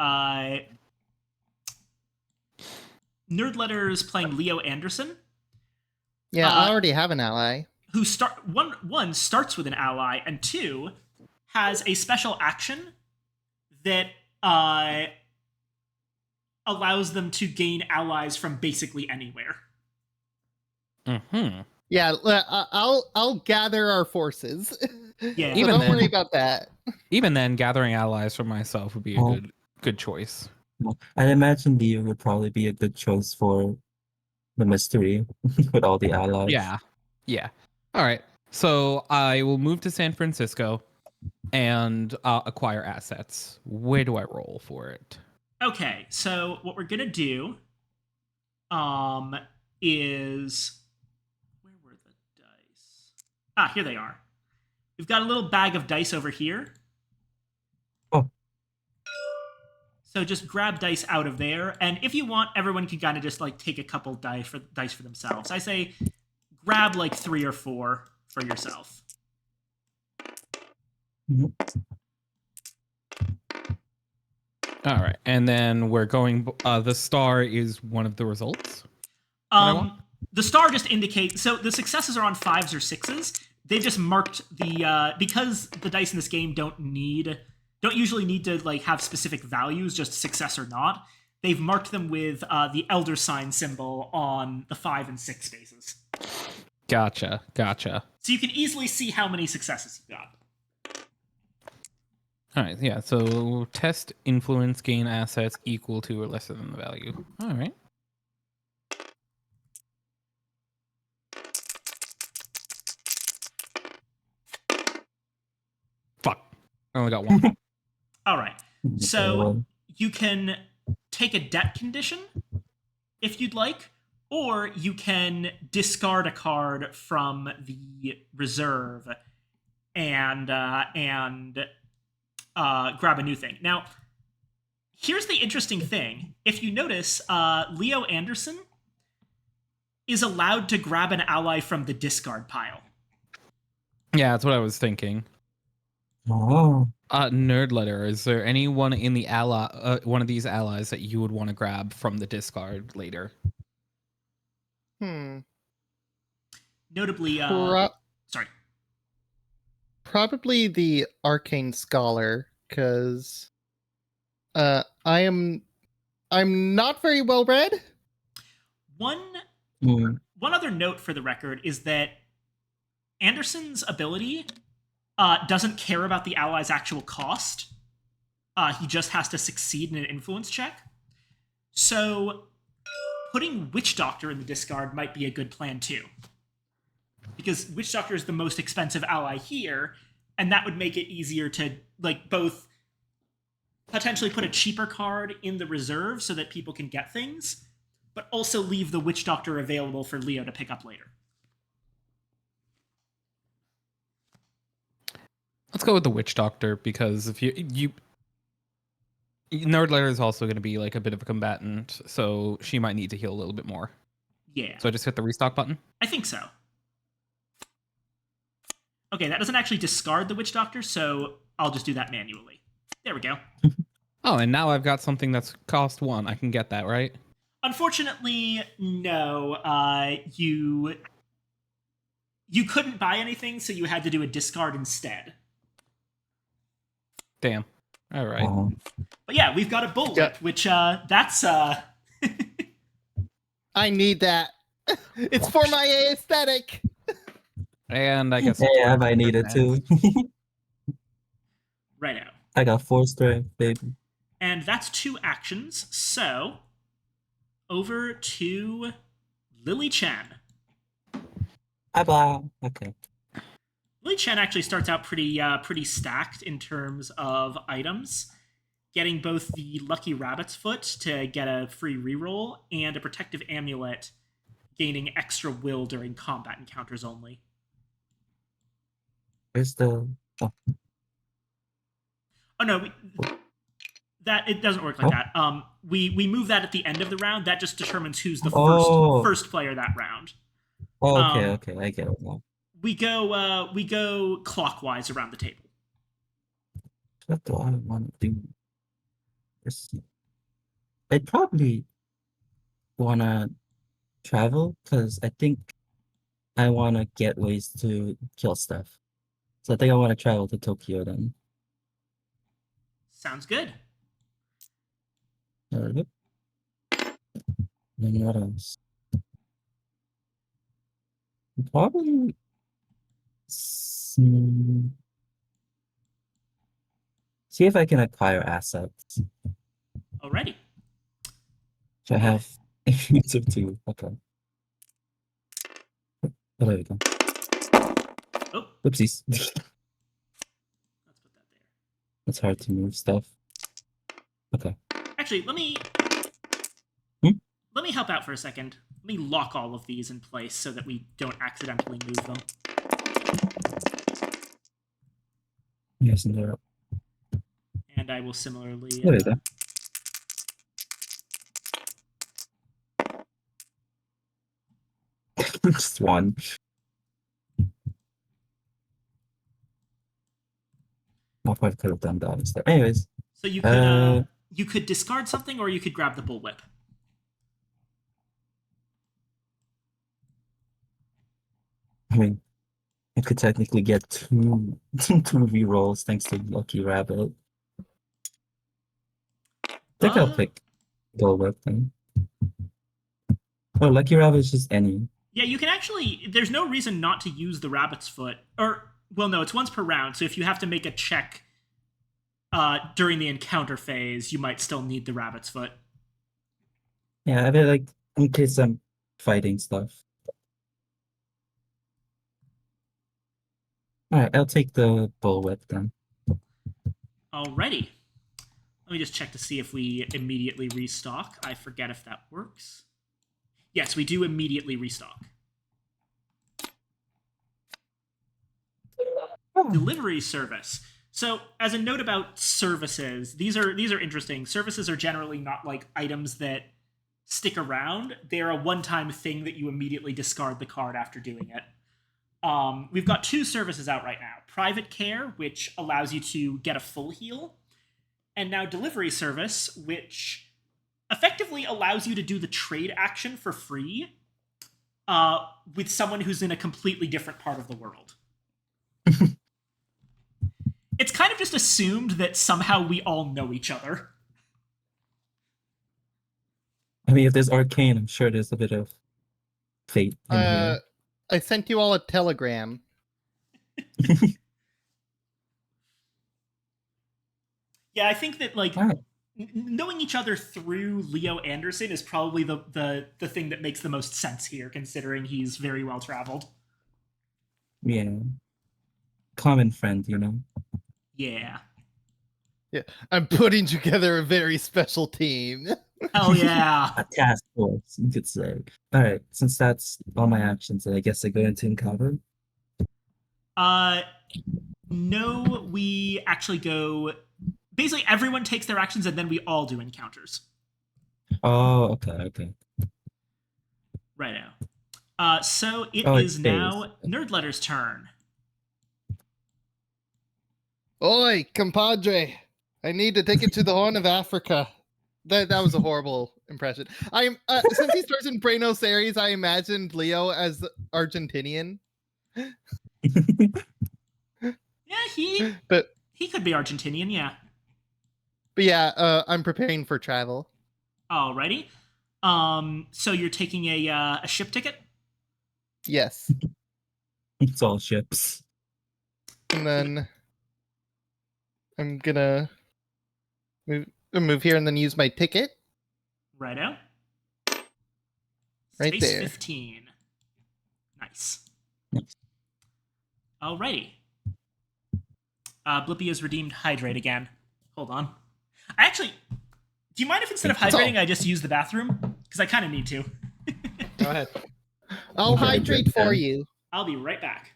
Nerd Letters playing Leo Anderson, Yeah, I already have an ally. who one starts with an ally, and 2 has a special action that allows them to gain allies from basically anywhere. Mm-hmm. Yeah, I'll gather our forces. Yeah. So Even don't then- worry about that. Even then, gathering allies for myself would be a Oh. good choice. I'd imagine Leo would probably be a good choice for the mystery with all the allies. Yeah. Yeah. All right. So I will move to San Francisco and acquire assets. Where do I roll for it? Okay, so what we're gonna do is where were the dice? Ah, here they are. We've got a little bag of dice over here. Oh. So just grab dice out of there, and if you want, everyone can kind of just like take a couple dice for themselves. I say grab like 3 or 4 for yourself. Mhm. All right. And then we're going the star is one of the results. I want? The star just indicates, so the successes are on 5s or 6s. They've just marked the because the dice in this game don't usually need to like have specific values, just success or not. They've marked them with the elder sign symbol on the 5 and 6 spaces. Gotcha. So you can easily see how many successes you got. All right. Yeah. So test influence gain assets equal to or lesser than the value. All right. Fuck. I only got one. All right. Okay, So well, you can take a debt condition if you'd like, or you can discard a card from the reserve and grab a new thing. Now, here's the interesting thing. If you notice, Leo Anderson is allowed to grab an ally from the discard pile. Yeah, that's what I was thinking. oh, Nerd letter. Is there anyone in the one of these allies that you would want to grab from the discard later? Notably, Pro- sorry. Probably the arcane scholar, because I'm not very well read. One mm, other note for the record is that Anderson's ability doesn't care about the ally's actual cost. He just has to succeed in an influence check. So putting Witch Doctor in the discard might be a good plan too. Because Witch Doctor is the most expensive ally here, and that would make it easier to like both potentially put a cheaper card in the reserve so that people can get things, but also leave the Witch Doctor available for Leo to pick up later. Let's go with the Witch Doctor because if you Nerd letter is also going to be like a bit of a combatant, so she might need to heal a little bit more. Yeah, So I just hit the restock button. I think so. Okay, that doesn't actually discard the Witch Doctor, so I'll just do that manually. There we go. Oh, and now I've got something that's cost 1. I can get that, right? Unfortunately, no. You couldn't buy anything, so you had to do a discard instead. Damn. All right. oh. But yeah, we've got a bullet, Yeah. which that's I need that. It's for my aesthetic. And I guess Hey, I might need it too. right now. I got 4 strength, baby. And that's 2 actions. So over to Lily Chen. Bye. Okay. Lily Chen actually starts out pretty stacked in terms of items, getting both the Lucky Rabbit's Foot to get a free reroll and a protective amulet, gaining extra will during combat encounters only. Where's the? Oh, Oh no, that it doesn't work like Oh. that. We move that at the end of the round. That just determines who's the Oh. first player that round. okay, I get it now. We go clockwise around the table. What do I want to do? Let's see. I'd probably wanna travel because I think I wanna get ways to kill stuff. So I think I want to travel to Tokyo then. Sounds good. Yep. Then what else? Probably. See if I can acquire assets. Alrighty. So I have units of 2. Okay. Oh, there we go. Oh, Oopsies. let's put that there. It's hard to move stuff. Okay. Actually, let me Hmm? let me help out for a second. Let me lock all of these in place so that we don't accidentally move them. Yes, and there. And I will similarly. There we go. Just one. I probably could have done that instead. Anyways, So you could discard something, or you could grab the bullwhip. I mean, I could technically get two two rerolls thanks to Lucky Rabbit. I think I'll pick Bullwhip then. Oh, Lucky Rabbit is just any. Yeah, you can actually. There's no reason not to use the rabbit's foot. Or, well, no, it's once per round. So if you have to make a check during the encounter phase, you might still need the rabbit's foot. Yeah, I mean, like, in case I'm fighting stuff. Alright, I'll take the Bullwhip then. Alrighty. Let me just check to see if we immediately restock. I forget if that works. Yes, we do immediately restock. Delivery service. So, as a note about services, these are interesting. Services are generally not like items that stick around. They're a one-time thing that you immediately discard the card after doing it. We've got 2 services out right now. Private Care, which allows you to get a full heal, and now Delivery Service, which effectively allows you to do the trade action for free with someone who's in a completely different part of the world. It's kind of just assumed that somehow we all know each other. I mean, if there's Arcane, I'm sure there's a bit of fate in here. I sent you all a telegram. Yeah, I think that like Alright. knowing each other through Leo Anderson is probably the thing that makes the most sense here, considering he's very well traveled. Yeah. Common friend, you know? Yeah. Yeah, I'm putting together a very special team. Hell yeah. A task force, you could say. Alright, since that's all my actions, I guess I go into encounter. No, we actually go. Basically, everyone takes their actions, and then we all do encounters. Oh, okay. Right now. So it is it's now phase. Nerdletter's turn. Oi, compadre! I need to take it to the Horn of Africa. That was a horrible impression. I'm since he starts in Buenos Aires, I imagined Leo as Argentinian. Yeah, But he could be Argentinian. Yeah. I'm preparing for travel. Alrighty. So you're taking a ship ticket? Yes, It's all ships. and then I'm gonna move here and then use my ticket. Righto. Right Space there. 15. Nice. Nice. Alrighty. Blippi has redeemed Hydrate again. Hold on. Do you mind if instead of hydrating I just use the bathroom? Because I kind of need to. Go ahead. I'll Okay, hydrate good, for yeah. you. I'll be right back.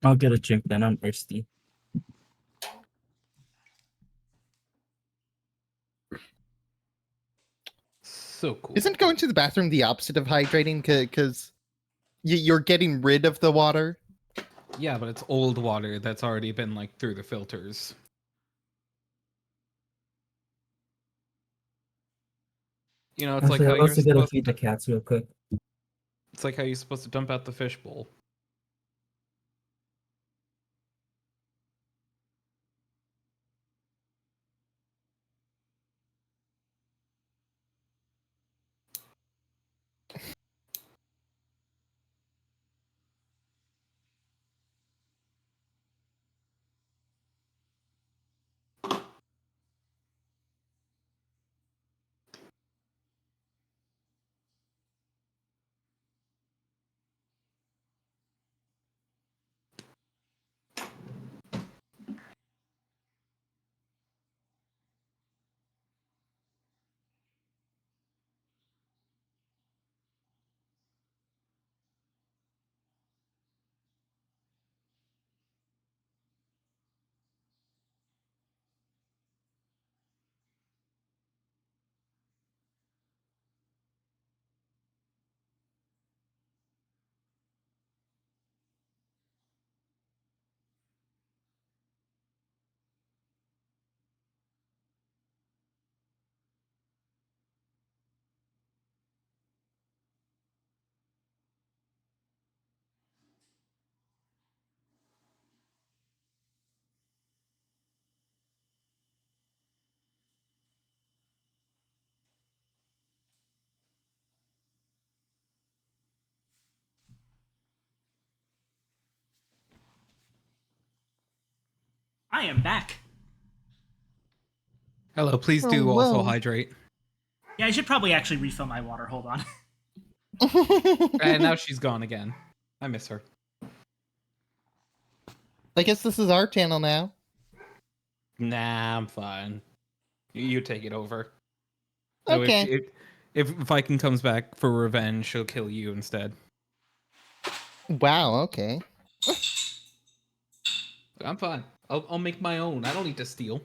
I'll get a drink then, I'm thirsty. So cool. Isn't going to the bathroom the opposite of hydrating? Because you're getting rid of the water. Yeah, but it's old water that's already been like through the filters. You know, it's like Actually, how I'll you're also gotta supposed feed the cats real quick. it's like how you're supposed to dump out the fishbowl. I am back. Hello, please Oh, do also whoa. hydrate. Yeah, I should probably actually refill my water. Hold on. And now she's gone again. I miss her. I guess this is our channel now. Nah, I'm fine. You take it over. So Okay. if Viking comes back for revenge, she'll kill you instead. Wow, okay. I'm fine. I'll make my own. I don't need to steal.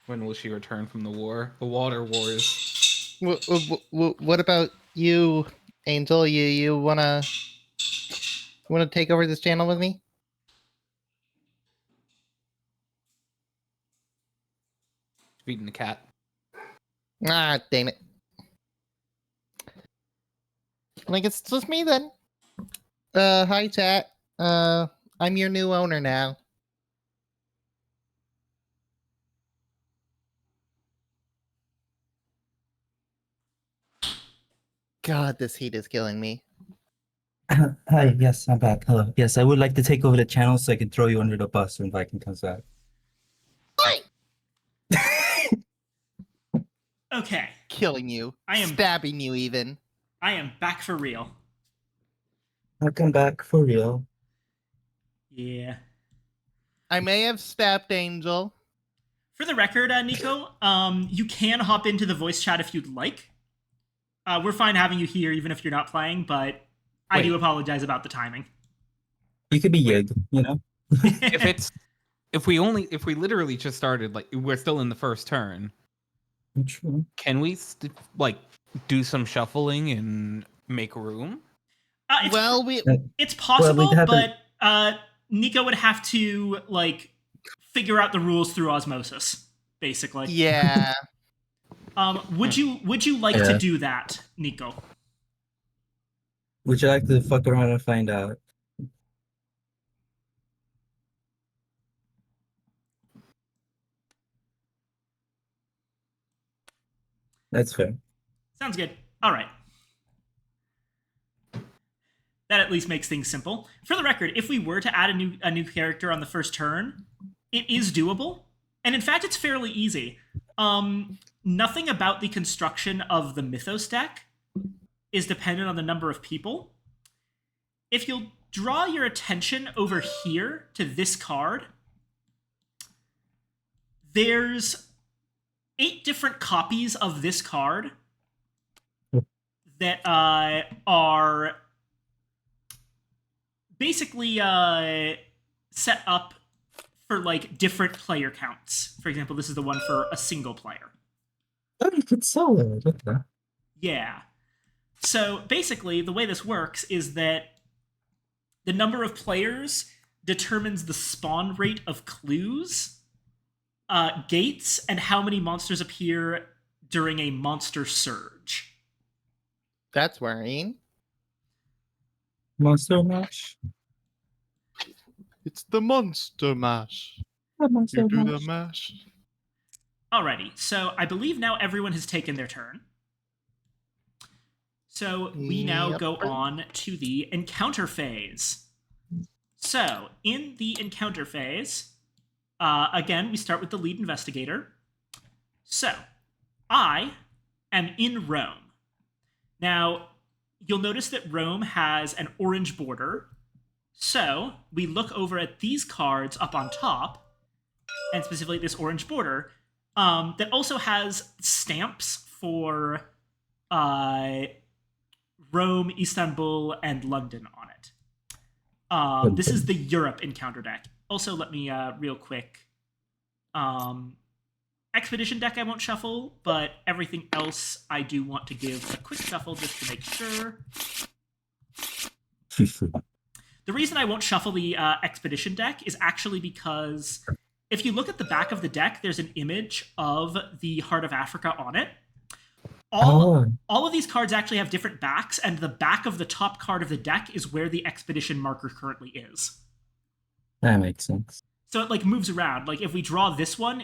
When will she return from the war? The water wars. What about you, Angel? You wanna take over this channel with me? Feeding the cat. Ah, damn it. Like it's just me then. Hi chat. I'm your new owner now. God, this heat is killing me. Hi, yes, I'm back. Hello. Yes, I would like to take over the channel so I can throw you under the bus when Viking comes back. Okay, Killing you. I am- stabbing you even. I am back for real. I'll come back for real. Yeah. I may have stabbed Angel. For the record, Nico, you can hop into the voice chat if you'd like. We're fine having you here, even if you're not playing, but I do Wait. apologize about the timing. You could be Yig, you know? If we literally just started, like we're still in the first turn, True. can we do some shuffling and make room? It's, Well, it's possible, Well, we'd have but Nico would have to figure out the rules through osmosis, basically. yeah. Would you like to do that, Nico? Would you like to fuck around and find out? That's fair. Sounds good. All right. That at least makes things simple. For the record, if we were to add a new character on the first turn, it is doable, and in fact, it's fairly easy. Nothing about the construction of the Mythos deck is dependent on the number of people. If you'll draw your attention over here to this card, there's 8 different copies of this card that are basically set up for different player counts. For example, this is the one for a single player. Oh, you could sell it. Okay. Yeah. So basically, the way this works is that the number of players determines the spawn rate of clues, gates, and how many monsters appear during a monster surge. That's worrying. Monster Mash? It's the Monster Mash. Monster You do the Mash. mash. Alrighty, so I believe now everyone has taken their turn. So we now Yep. go on to the encounter phase. So in the encounter phase, again, we start with the lead investigator. So I am in Rome. Now, you'll notice that Rome has an orange border. So we look over at these cards up on top, and specifically this orange border, that also has stamps for Rome, Istanbul, and London on it. This is the Europe encounter deck. Also, let me real quick. Expedition deck I won't shuffle, but everything else I do want to give a quick shuffle just to make sure. The reason I won't shuffle the Expedition deck is actually because if you look at the back of the deck, there's an image of the Heart of Africa on it. All of these cards actually have different backs, and the back of the top card of the deck is where the Expedition marker currently is. That makes sense. So it moves around. If we draw this one,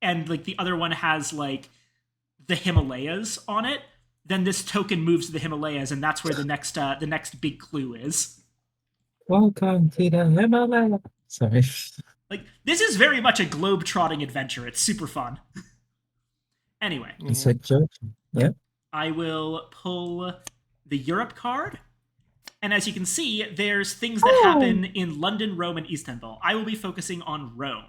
and the other one has the Himalayas on it, then this token moves to the Himalayas, and that's where the next big clue is. Welcome to the Himalaya. Sorry. Like, this is very much a globe-trotting adventure. It's super fun. Anyway, It's a joke. Yeah. I will pull the Europe card. And as you can see, there's things that happen in London, Rome, and Istanbul. I will be focusing on Rome.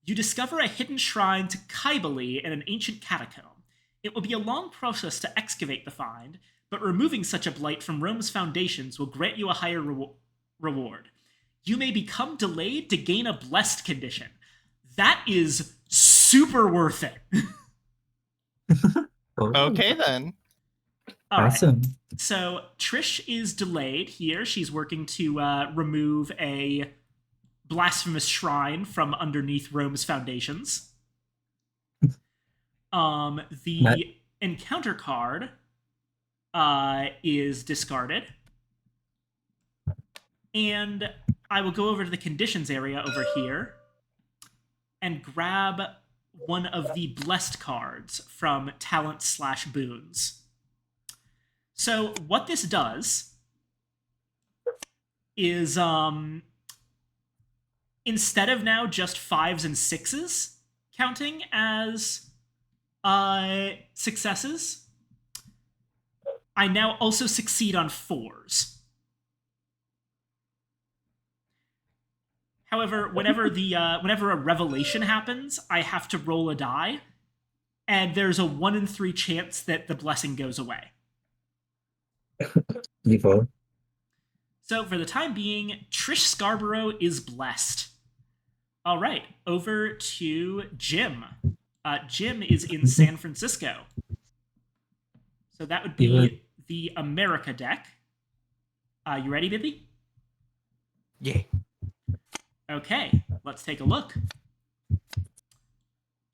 You discover a hidden shrine to Kybele in an ancient catacomb. It will be a long process to excavate the find, but removing such a blight from Rome's foundations will grant you a higher reward. You may become delayed to gain a blessed condition. That is super worth it. Okay then. All right. Awesome. So Trish is delayed here. She's working to remove a blasphemous shrine from underneath Rome's foundations. The encounter card is discarded. And I will go over to the conditions area over here and grab one of the blessed cards from talent/boons. So what this does is instead of now just 5s and 6s counting as successes, I now also succeed on 4s. However, whenever a revelation happens, I have to roll a die, and there's a 1 in 3 chance that the blessing goes away. Evil. So for the time being, Trish Scarborough is blessed. All right, over to Jim. Jim is in San Francisco. So that would be the America deck. You ready, Bibby? Yeah. Okay, let's take a look.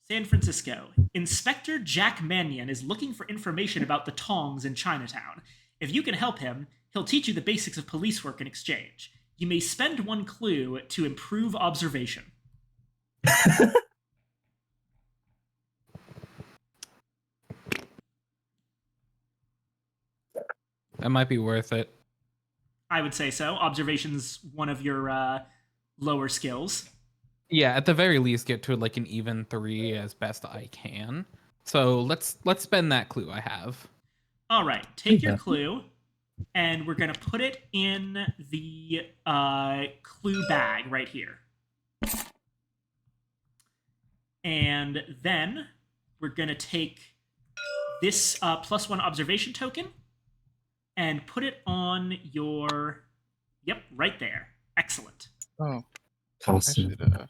San Francisco. Inspector Jack Mannion is looking for information about the Tongs in Chinatown. If you can help him, he'll teach you the basics of police work in exchange. You may spend 1 clue to improve observation. That might be worth it. I would say so. Observation's one of your lower skills. Yeah, at the very least, get to like an even 3 as best I can. So let's spend that clue I have. All right, take your clue, and we're going to put it in the clue bag right here. And then we're going to take this +1 observation token and put it on your... Yep, right there. Excellent. Oh, I Awesome. should.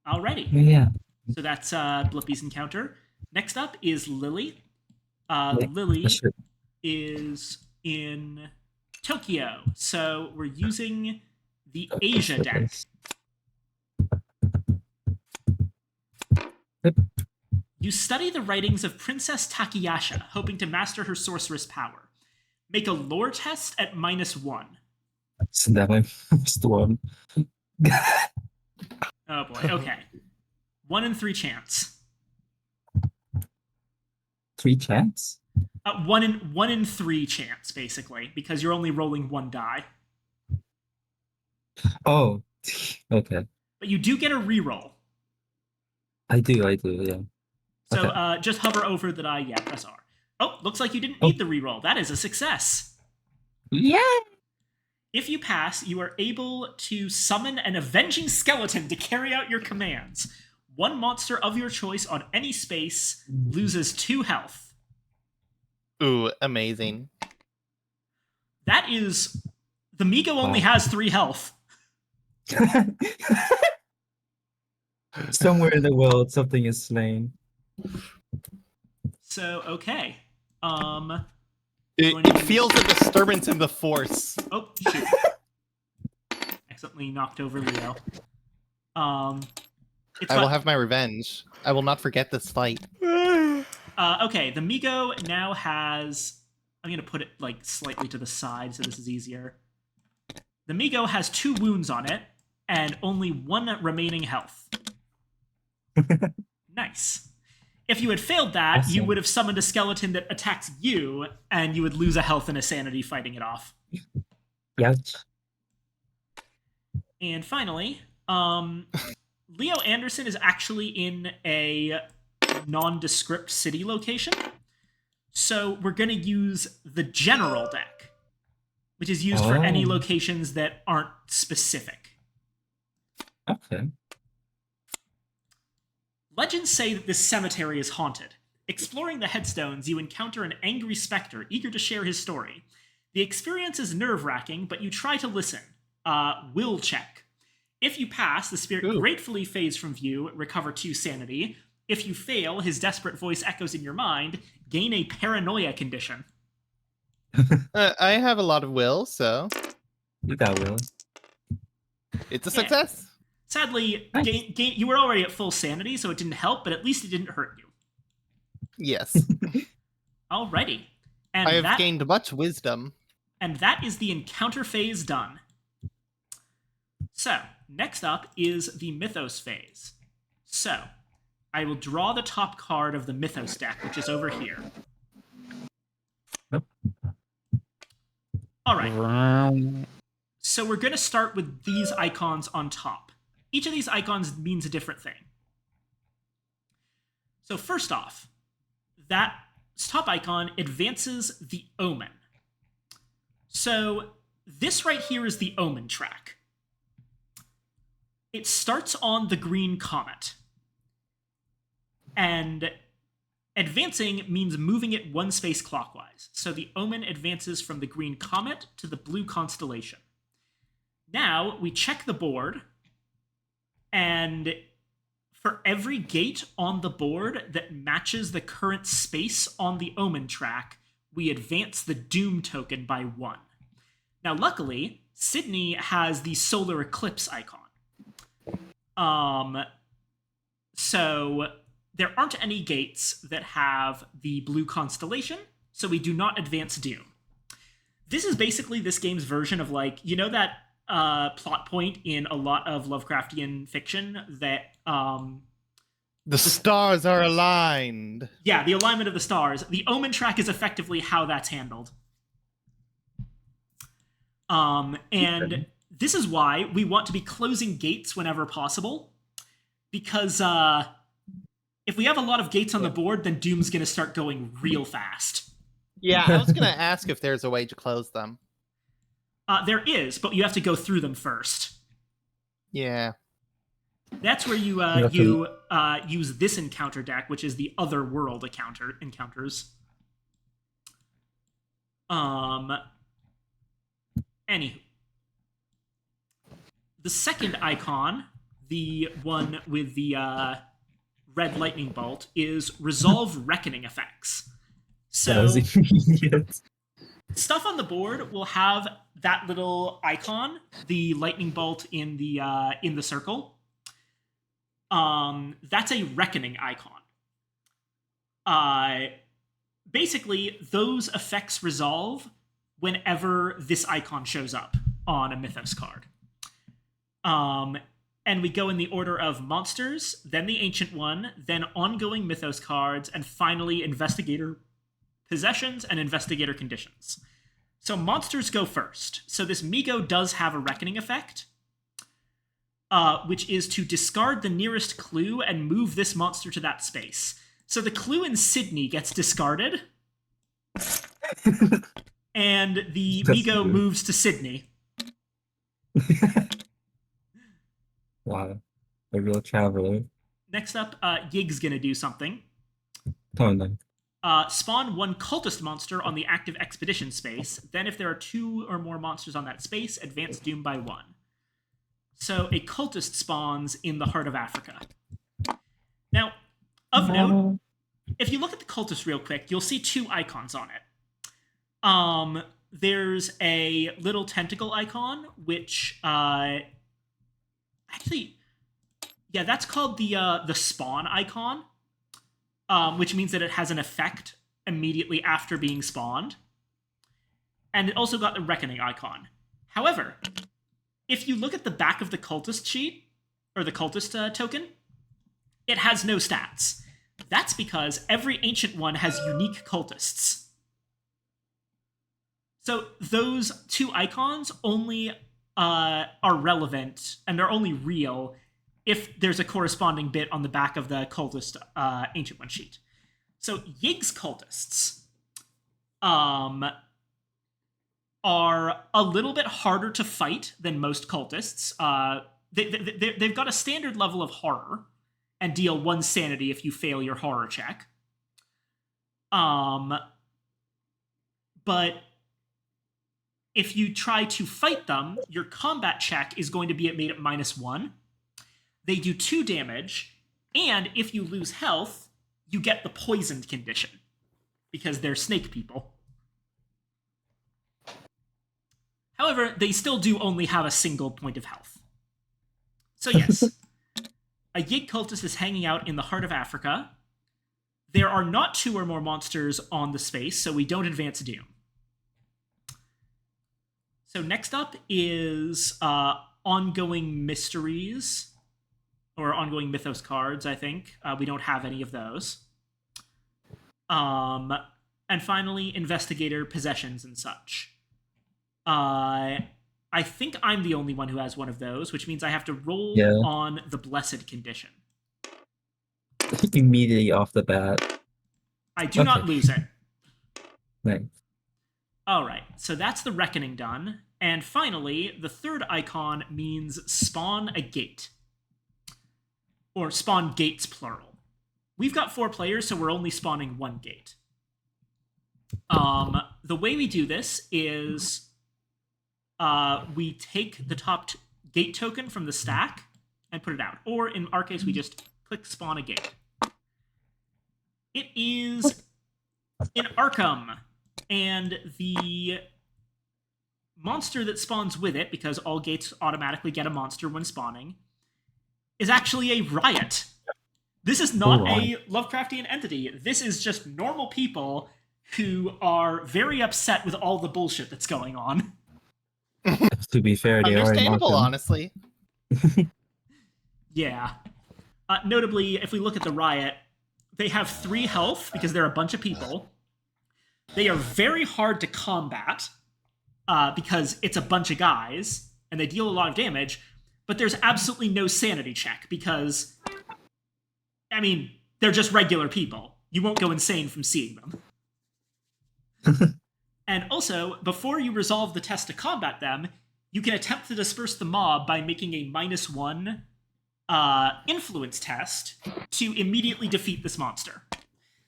Alrighty. Yeah. So that's Blippi's encounter. Next up is Lily. Yeah, Lily that's it. is in Tokyo, so we're using the Asia deck. Yep. You study the writings of Princess Takayasha, hoping to master her sorceress power. Make a lore test at -1. So that my first one. Oh boy, okay. 1 in 3 chance. 3 chance? 1 in 3 chance, basically, because you're only rolling 1 die. Oh, okay. But you do get a reroll. I do, yeah. So Okay. just hover over the die. Yeah, press R. Oh, looks like you didn't need the reroll. That is a success. Yeah. If you pass, you are able to summon an avenging skeleton to carry out your commands. 1 monster of your choice on any space loses 2 health. Ooh, amazing. That is... The Migo only has 3 health. Somewhere in the world, something is slain. So, okay. It feels a disturbance in the force. Oh, shoot. Accidentally knocked over Leo. I will have my revenge. I will not forget this fight. Okay, the Migo now has... I'm going to put it like slightly to the side so this is easier. The Migo has 2 wounds on it and only 1 remaining health. Nice. If you had failed that, you would have summoned a skeleton that attacks you, and you would lose a health and a sanity fighting it off. Ouch. And finally, Leo Anderson is actually in a nondescript city location. So we're going to use the general deck, which is used for any locations that aren't specific. Okay. Legends say that this cemetery is haunted. Exploring the headstones, you encounter an angry specter eager to share his story. The experience is nerve-wracking, but you try to listen. Will check. If you pass, the spirit gratefully fades from view, recover 2 sanity. If you fail, his desperate voice echoes in your mind, gain a paranoia condition. I have a lot of will, so You got Will. it's a success. Sadly, Nice. you were already at full sanity, so it didn't help, but at least it didn't hurt you. Yes. Alrighty. And I have gained much wisdom. And that is the encounter phase done. So, next up is the Mythos phase. So, I will draw the top card of the Mythos deck, which is over here. Alright. So we're going to start with these icons on top. Each of these icons means a different thing. So first off, that top icon advances the Omen. So this right here is the Omen track. It starts on the green comet. And advancing means moving it 1 space clockwise. So the Omen advances from the green comet to the blue constellation. Now we check the board, and for every gate on the board that matches the current space on the Omen track, we advance the Doom token by 1. Now luckily, Sydney has the solar eclipse icon. So there aren't any gates that have the blue constellation, so we do not advance Doom. This is basically this game's version of, like, you know that plot point in a lot of Lovecraftian fiction that The stars are aligned. yeah, the alignment of the stars. The Omen track is effectively how that's handled. And this is why we want to be closing gates whenever possible, because if we have a lot of gates on the board, then Doom's going to start going real fast. Yeah, I was going to ask if there's a way to close them. There is, but you have to go through them first. Yeah. That's where you use this encounter deck, which is the Other World encounters. Anywho. The second icon, the one with the red lightning bolt, is Resolve Reckoning effects. So stuff on the board will have that little icon, the lightning bolt in the circle. That's a reckoning icon. Basically, those effects resolve whenever this icon shows up on a Mythos card. And we go in the order of monsters, then the Ancient One, then ongoing Mythos cards, and finally Investigator Possessions and Investigator Conditions. So monsters go first. So this Migo does have a Reckoning effect, which is to discard the nearest clue and move this monster to that space. So the clue in Sydney gets discarded, and the Migo moves to Sydney. Wow. A real traveler. Next up, Yig's gonna do something. Oh, no. Spawn 1 cultist monster on the active expedition space. Then if there are 2 or more monsters on that space, advance Doom by 1. So a cultist spawns in the heart of Africa. Now, of note, if you look at the cultist real quick, you'll see 2 icons on it. There's a little tentacle icon, which actually, yeah, that's called the spawn icon, which means that it has an effect immediately after being spawned. And it also got the reckoning icon. However, if you look at the back of the cultist sheet, or the cultist token, it has no stats. That's because every ancient one has unique cultists. So those 2 icons only are relevant, and they're only real if there's a corresponding bit on the back of the cultist ancient one sheet. So Yig's cultists are a little bit harder to fight than most cultists. They've got a standard level of horror and deal 1 sanity if you fail your horror check. But if you try to fight them, your combat check is going to be made at -1. They do 2 damage, and if you lose health, you get the poisoned condition, because they're snake people. However, they still do only have a single point of health. So yes, a Yig cultist is hanging out in the heart of Africa. There are not 2 or more monsters on the space, so we don't advance Doom. So next up is ongoing mysteries, or ongoing mythos cards, I think. We don't have any of those. And finally, investigator possessions and such. I think I'm the only one who has one of those, which means I have to roll on the blessed condition. Immediately off the bat. I do not lose it. Nice. All right, so that's the reckoning done. And finally, the 3rd icon means spawn a gate. Or spawn gates, plural. We've got 4 players, so we're only spawning 1 gate. The way we do this is we take the top gate token from the stack and put it out. Or in our case, we just click spawn a gate. It is in Arkham, and the monster that spawns with it, because all gates automatically get a monster when spawning, is actually a riot. This is not a Lovecraftian entity. This is just normal people who are very upset with all the bullshit that's going on. To be fair, they are Understandable, in Arkham. honestly. Yeah. Notably, if we look at the riot, they have 3 health because they're a bunch of people. They are very hard to combat because it's a bunch of guys, and they deal a lot of damage, but there's absolutely no sanity check because, I mean, they're just regular people. You won't go insane from seeing them. And also, before you resolve the test to combat them, you can attempt to disperse the mob by making a -1 influence test to immediately defeat this monster.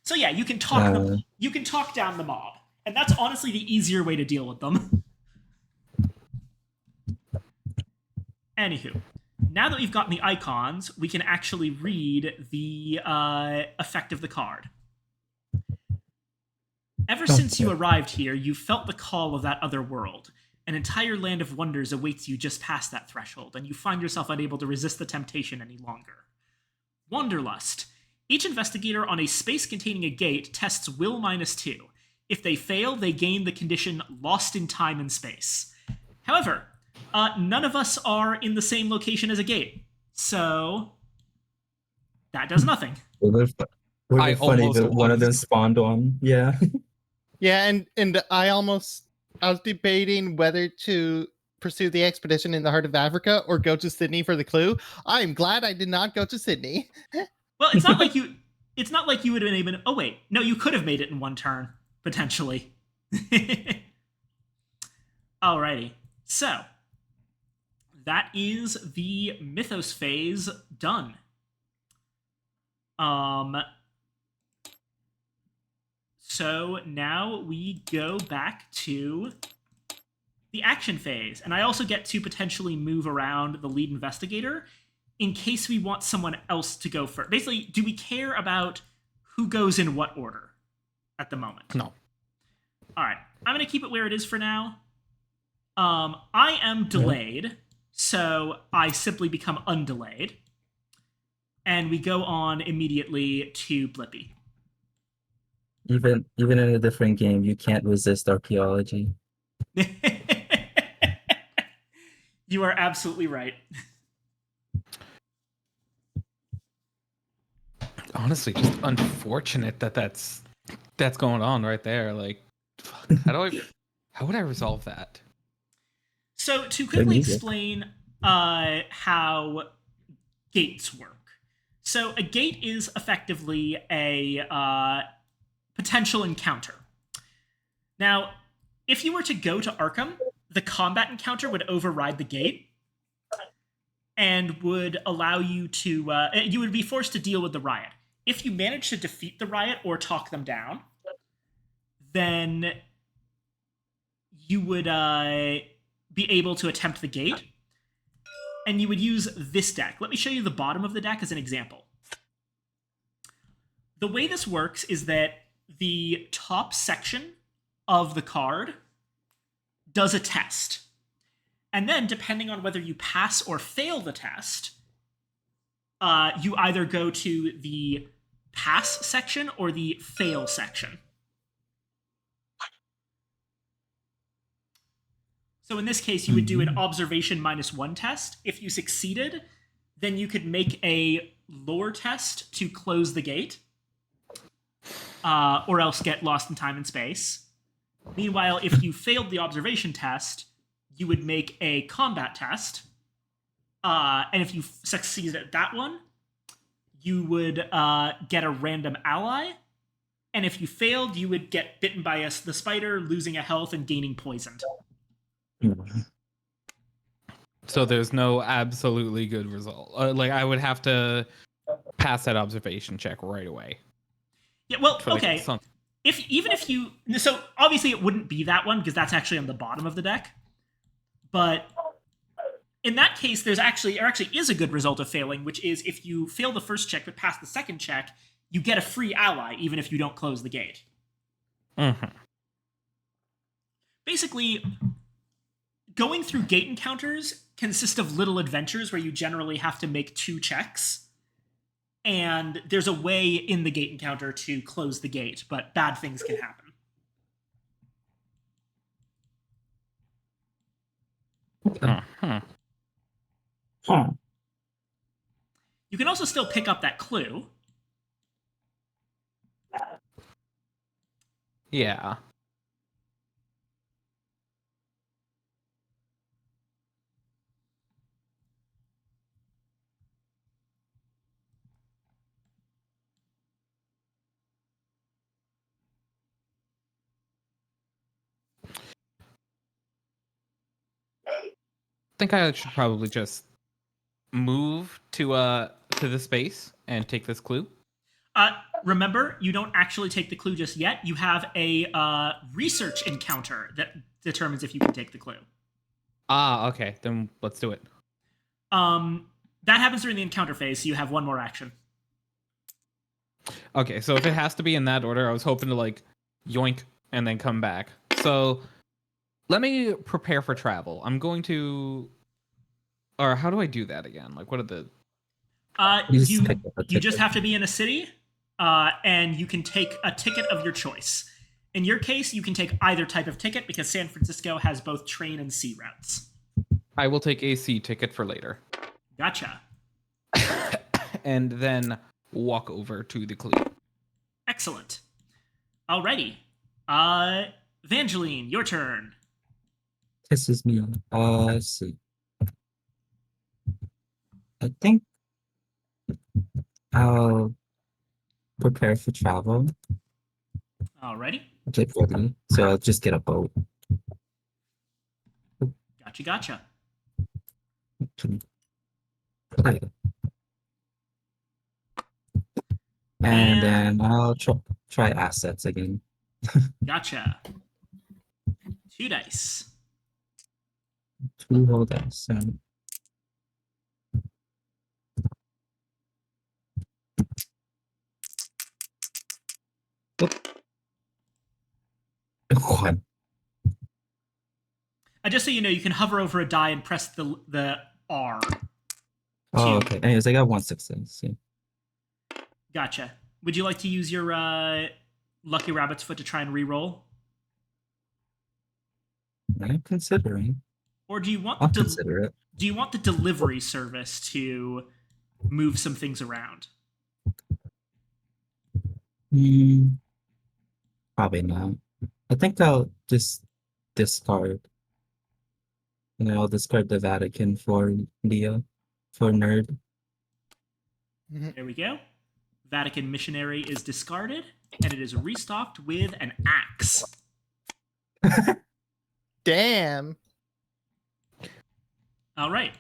So yeah, you can talk down the mob, and that's honestly the easier way to deal with them. Anywho, now that we've gotten the icons, we can actually read the effect of the card. Ever since you arrived here, you've felt the call of that other world. An entire land of wonders awaits you just past that threshold, and you find yourself unable to resist the temptation any longer. Wanderlust. Each investigator on a space containing a gate tests will -2. If they fail, they gain the condition lost in time and space. However, none of us are in the same location as a gate, so that does nothing. Would I it funny almost that one of them spawned on? Yeah. Yeah, and I was debating whether to pursue the expedition in the heart of Africa or go to Sydney for the clue. I'm glad I did not go to Sydney. Well, it's not like you would have been able to, oh wait, no, you could have made it in 1 turn, potentially. Alrighty. So that is the Mythos phase done. So now we go back to the action phase, and I also get to potentially move around the lead investigator in case we want someone else to go first. Basically, do we care about who goes in what order at the moment? No. All right, I'm going to keep it where it is for now. I am delayed, so I simply become undelayed. And we go on immediately to Blippi. Even in a different game, you can't resist archaeology. You are absolutely right. honestly just unfortunate that that's going on right there. Like, fuck, how would I resolve that? So to Good quickly music. explain how gates work. So a gate is effectively a potential encounter. Now, if you were to go to Arkham, the combat encounter would override the gate and would allow you to you would be forced to deal with the riot. If you manage to defeat the riot or talk them down, then you would be able to attempt the gate, and you would use this deck. Let me show you the bottom of the deck as an example. The way this works is that the top section of the card does a test. And then, depending on whether you pass or fail the test, you either go to the pass section or the fail section. So in this case, you would do an observation -1 test. If you succeeded, then you could make a lore test to close the gate, or else get lost in time and space. Meanwhile, if you failed the observation test, you would make a combat test. And if you succeeded at that one, you would get a random ally. And if you failed, you would get bitten by the spider, losing a health and gaining poisoned. So there's no absolutely good result. Like, I would have to pass that observation check right away. Yeah, well, for the okay. song. Even if you... So, obviously, it wouldn't be that one, because that's actually on the bottom of the deck. But in that case, there actually is a good result of failing, which is if you fail the first check but pass the second check, you get a free ally, even if you don't close the gate. Mm-hmm. Basically, going through gate encounters consists of little adventures where you generally have to make 2 checks. And there's a way in the gate encounter to close the gate, but bad things can happen. Uh-huh. Huh. You can also still pick up that clue. Yeah. I think I should probably just move to the space and take this clue. Remember, you don't actually take the clue just yet. You have a research encounter that determines if you can take the clue. Ah, okay. Then let's do it. That happens during the encounter phase, so you have one more action. Okay, so if it has to be in that order, I was hoping to like yoink and then come back. So let me prepare for travel. I'm going to, or how do I do that again? Like, what are the? You pick up a just ticket. have to be in a city, and you can take a ticket of your choice. In your case, you can take either type of ticket because San Francisco has both train and sea routes. I will take a C ticket for later. Gotcha. And then walk over to the clue. Excellent. Alrighty. Evangeline, your turn. Pisses me off. Let's see. I think I'll prepare for travel. Alrighty. Get ready. So I'll just get a boat. Gotcha. Play. And then I'll try assets again. Gotcha. 2 dice. 2 whole dice. And one. Just so you know, you can hover over a die and press the R. Oh, okay. Anyways, I got 1 success. Yeah. Gotcha. Would you like to use your Lucky Rabbit's Foot to try and re-roll? I'm considering. Or do you want I'll consider it. Do you want the delivery service to move some things around? Hmm, probably not. I think I'll just discard. I'll discard the Vatican for Leo, for nerd. There we go. Vatican missionary is discarded, and it is restocked with an axe. Damn. All right.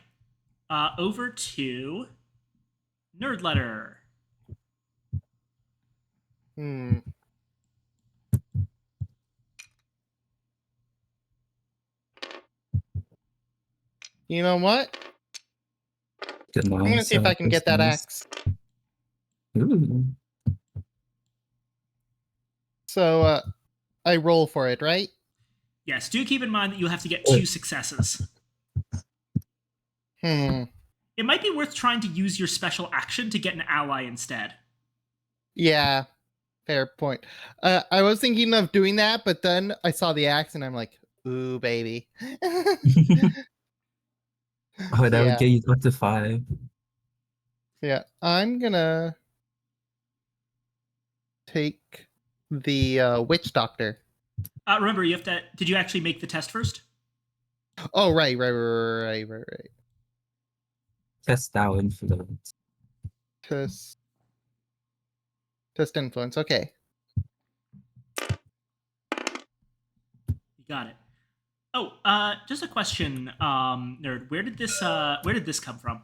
Over to Nerd Letter. Hmm. You know what? Good I'm night. gonna see if I can get that axe. Ooh. So I roll for it, right? Yes, do keep in mind that you have to get 2 successes. It might be worth trying to use your special action to get an ally instead. Yeah, fair point. I was thinking of doing that, but then I saw the axe and I'm like, ooh, baby. Oh, that would get you up to 5. Yeah, I'm gonna take the witch doctor. Remember, you have to. Did you actually make the test first? Oh, right. Test thou influence. Test influence. Okay. You got it. Oh, just a question, nerd. Where did this come from?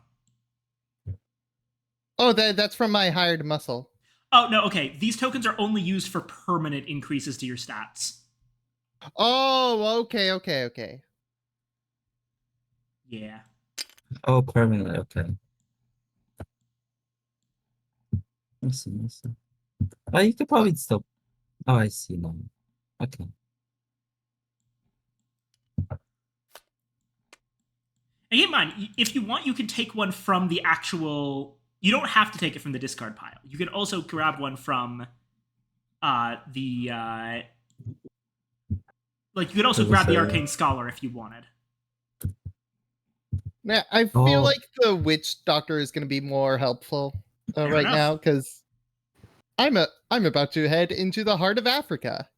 Oh, that's from my hired muscle. Oh no, okay. These tokens are only used for permanent increases to your stats. Oh, okay. Yeah. Oh, permanent. Okay. Let's see. Oh, you could probably still. Oh, I see now. Okay. And keep in mind, if you want, you can take one from the actual. You don't have to take it from the discard pile. You can also grab one from the. Like, you could also grab the Arcane Scholar if you wanted. Yeah, I feel like the witch doctor is going to be more helpful right now because I'm about to head into the heart of Africa.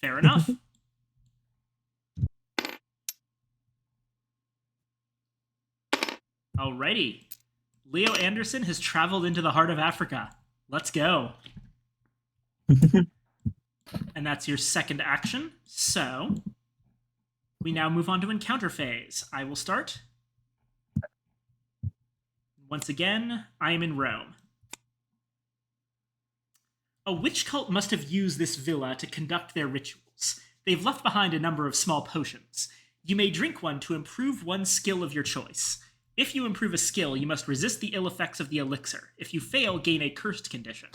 Fair enough. Alrighty. Leo Anderson has traveled into the heart of Africa. Let's go. And that's your second action. So, we now move on to encounter phase. I will start. Once again, I am in Rome. A witch cult must have used this villa to conduct their rituals. They've left behind a number of small potions. You may drink one to improve one skill of your choice. If you improve a skill, you must resist the ill effects of the elixir. If you fail, gain a cursed condition.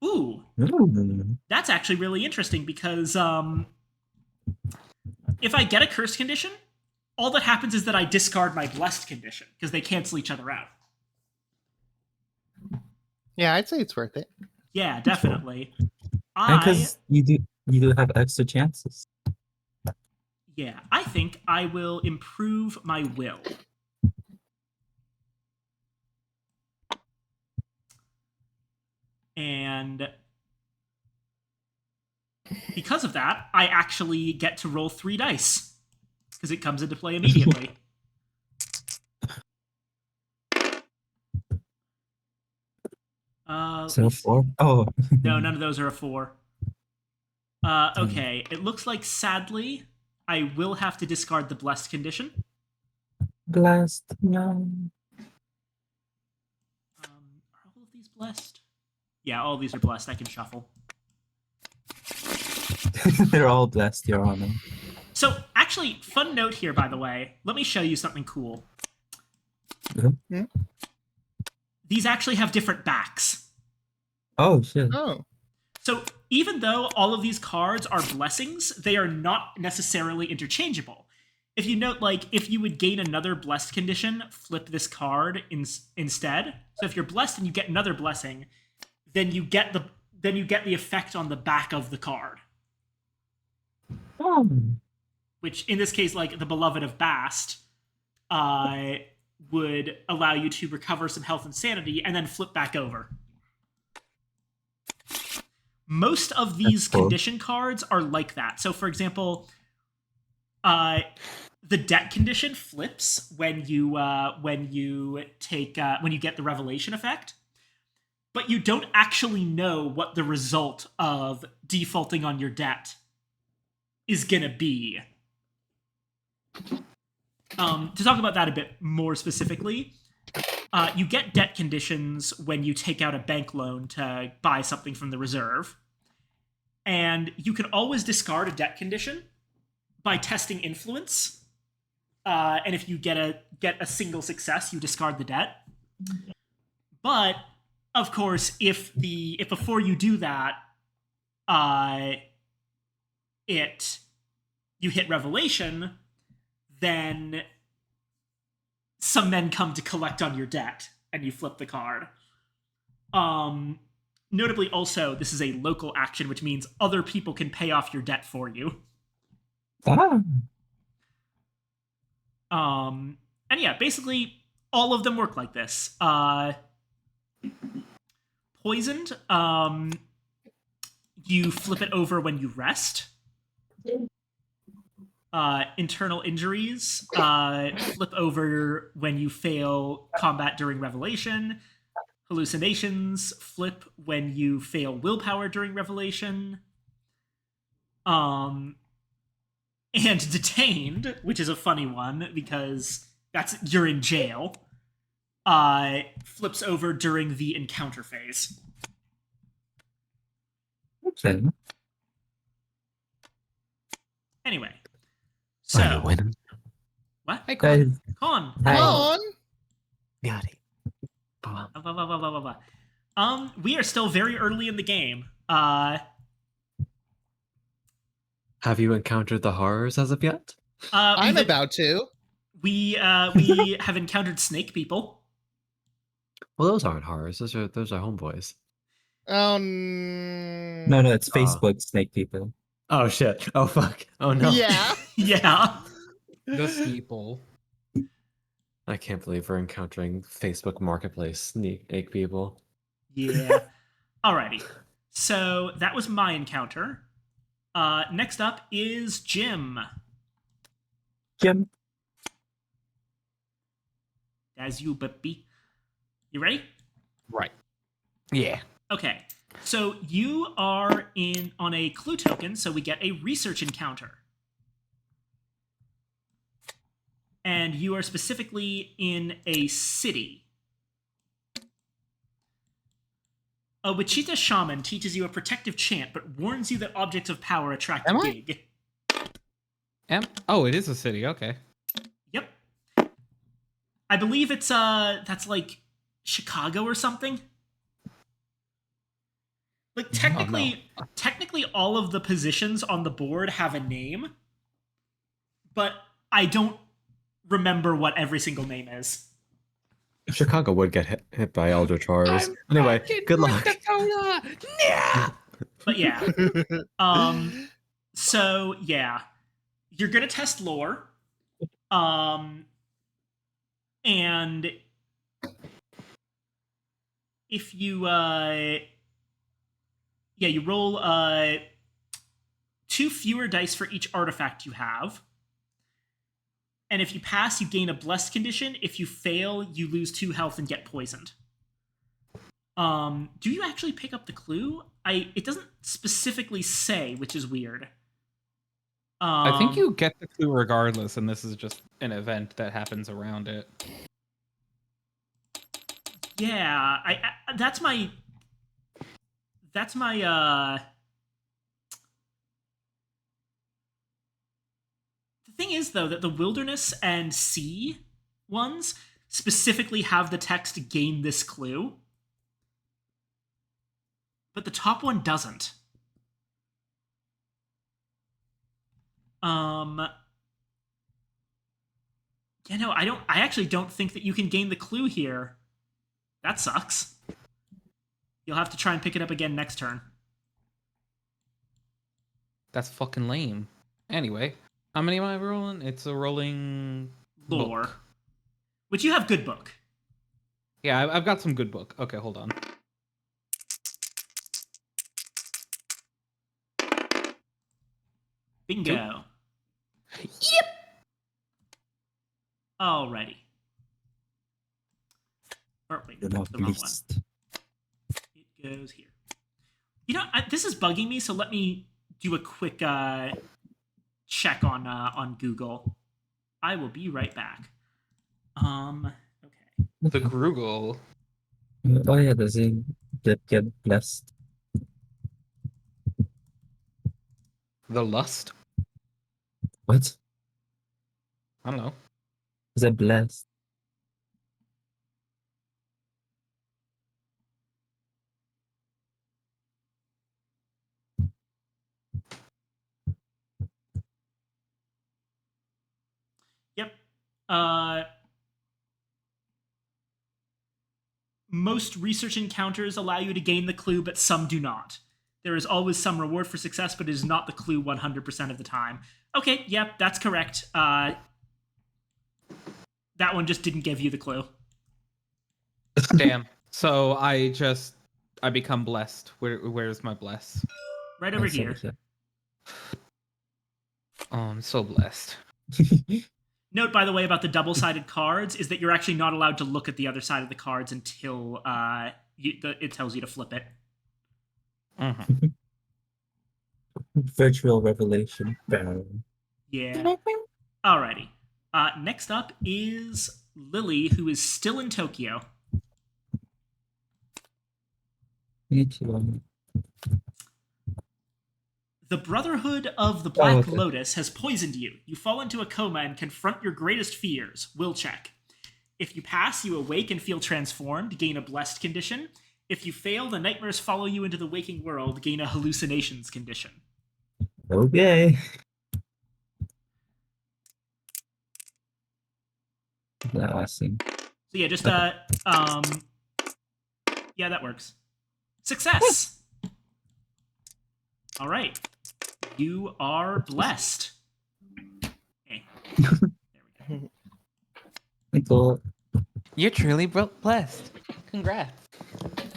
Ooh, that's actually really interesting because if I get a cursed condition, all that happens is that I discard my blessed condition because they cancel each other out. Yeah, I'd say it's worth it. Yeah, definitely. Because you do have extra chances. Yeah, I think I will improve my will. And because of that, I actually get to roll 3 dice because it comes into play immediately. So 4? Oh. No, none of those are a 4. Okay, it looks like, sadly, I will have to discard the blessed condition. Blessed, no. Are all of these blessed? Yeah, all of these are blessed. I can shuffle. They're all blessed, Your Honor. So, actually, fun note here, by the way. Let me show you something cool. Mm-hmm. These actually have different backs. Oh, shit. Oh. So, even though all of these cards are blessings, they are not necessarily interchangeable. If you note, like, if you would gain another blessed condition, flip this card instead. So if you're blessed and you get another blessing, then you get the effect on the back of the card. Oh. Which, in this case, like the Beloved of Bast, would allow you to recover some health and sanity and then flip back over. Most of these cool. condition cards are like that. So, for example, the debt condition flips when you get the revelation effect, but you don't actually know what the result of defaulting on your debt is gonna be. To talk about that a bit more specifically, you get debt conditions when you take out a bank loan to buy something from the reserve, and you can always discard a debt condition by testing influence. And if you get a single success, you discard the debt. But of course, if before you do that, you hit revelation, then some men come to collect on your debt, and you flip the card. Notably, also, this is a local action, which means other people can pay off your debt for you. And yeah, basically all of them work like this. Poisoned, you flip it over when you rest. Internal injuries, flip over when you fail combat during revelation. Hallucinations, flip when you fail willpower during revelation. And detained, which is a funny one because you're in jail, flips over during the encounter phase. Okay. Anyway, Are you so winning? what? Hey, Guys, Con. Hi. Come on. Yachty. Blah, blah, blah, blah, blah, blah. We are still very early in the game. Have you encountered the horrors as of yet? I'm about to. We have encountered snake people. Well, those aren't horrors. Those are homeboys. No, no, it's Facebook snake people. Oh shit! Oh fuck! Oh no! Yeah. Yeah. The steeple. I can't believe we're encountering Facebook Marketplace snake people. Yeah. Alrighty. So that was my encounter. Next up is Jim. Jim. As you, baby. You ready? Right. Yeah. Okay. So you are on a clue token, so we get a research encounter. And you are specifically in a city. A Wichita shaman teaches you a protective chant, but warns you that objects of power attract Am your I? gig. Oh, it is a city. Okay. Yep. I believe it's that's like Chicago or something. Like technically all of the positions on the board have a name, but I don't remember what every single name is. Chicago would get hit by Eldritch horrors. Anyway, good luck. Yeah. But yeah. So yeah. You're gonna test lore. And if you you roll 2 fewer dice for each artifact you have. And if you pass, you gain a blessed condition. If you fail, you lose 2 health and get poisoned. Do you actually pick up the clue? It doesn't specifically say, which is weird. I think you get the clue regardless, and this is just an event that happens around it. Yeah, that's my The thing is, though, that the wilderness and sea ones specifically have the text gain this clue, but the top one doesn't. Yeah, no, I actually don't think that you can gain the clue here. That sucks. You'll have to try and pick it up again next turn. That's fucking lame. Anyway, how many am I rolling? It's a rolling Lore. book. Which you have good book. Yeah, I've got some good book. Okay, hold on. Bingo. Yep. Alrighty. Or wait, The the wrong one. list. It goes here. You know, this is bugging me, so let me do a quick check on Google. I will be right back. Okay. The Groogle. Oh yeah, does he get blessed? The Lust? What? I don't know. Is it blessed? Yep. Most research encounters allow you to gain the clue, but some do not. There is always some reward for success, but it is not the clue 100% of the time. Okay, yep, that's correct. That one just didn't give you the clue. Damn. So I become blessed. Where's my bless? Right over That's here. it, Oh, I'm so blessed. yeah. Note, by the way, about the double-sided cards is that you're actually not allowed to look at the other side of the cards until it tells you to flip it. Mm-hmm. Virtual revelation. Bam. Yeah. Alrighty. Next up is Lily, who is still in Tokyo. Me too. The Brotherhood of the Black okay. Lotus has poisoned you. You fall into a coma and confront your greatest fears. Will check. If you pass, you awake and feel transformed, gain a blessed condition. If you fail, the nightmares follow you into the waking world, gain a hallucinations condition. Okay. Now I see. So yeah, just yeah, that works. Success. All right, you are blessed. Okay. There we go. Michael, You're truly blessed. Congrats.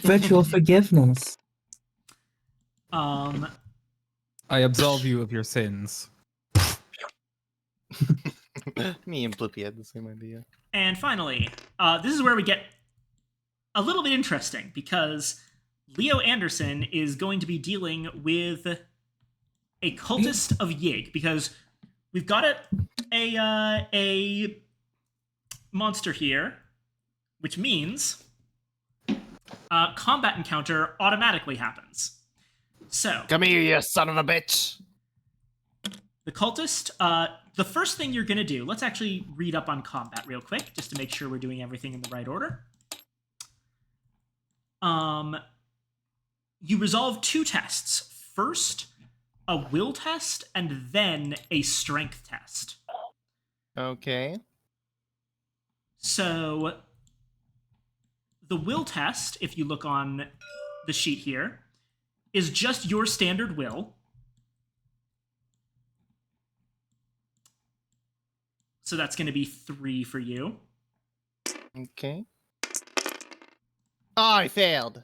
virtual forgiveness. I absolve you of your sins. Me and Blippi had the same idea. And finally, this is where we get a little bit interesting because Leo Anderson is going to be dealing with a cultist of Yig because we've got a monster here, which means combat encounter automatically happens. So Come here, you son of a bitch! the cultist, the first thing you're going to do, let's actually read up on combat real quick, just to make sure we're doing everything in the right order. You resolve 2 tests. First, a will test, and then a strength test. Okay. So, the will test, if you look on the sheet here, is just your standard will. So that's going to be 3 for you. Okay. Oh, I failed.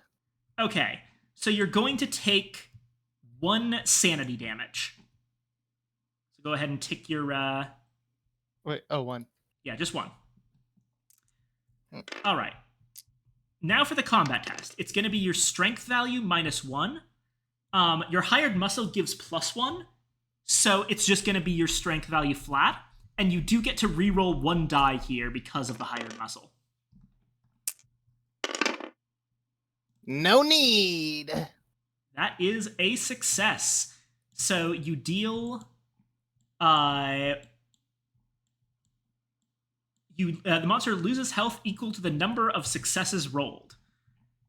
Okay, so you're going to take 1 sanity damage. So go ahead and tick your... Wait, oh, 1. Yeah, just 1. All right. Now for the combat test. It's going to be your strength value minus 1. Your hired muscle gives +1, so it's just going to be your strength value flat. And you do get to reroll 1 die here because of the hired muscle. No need. That is a success. So you deal... the monster loses health equal to the number of successes rolled.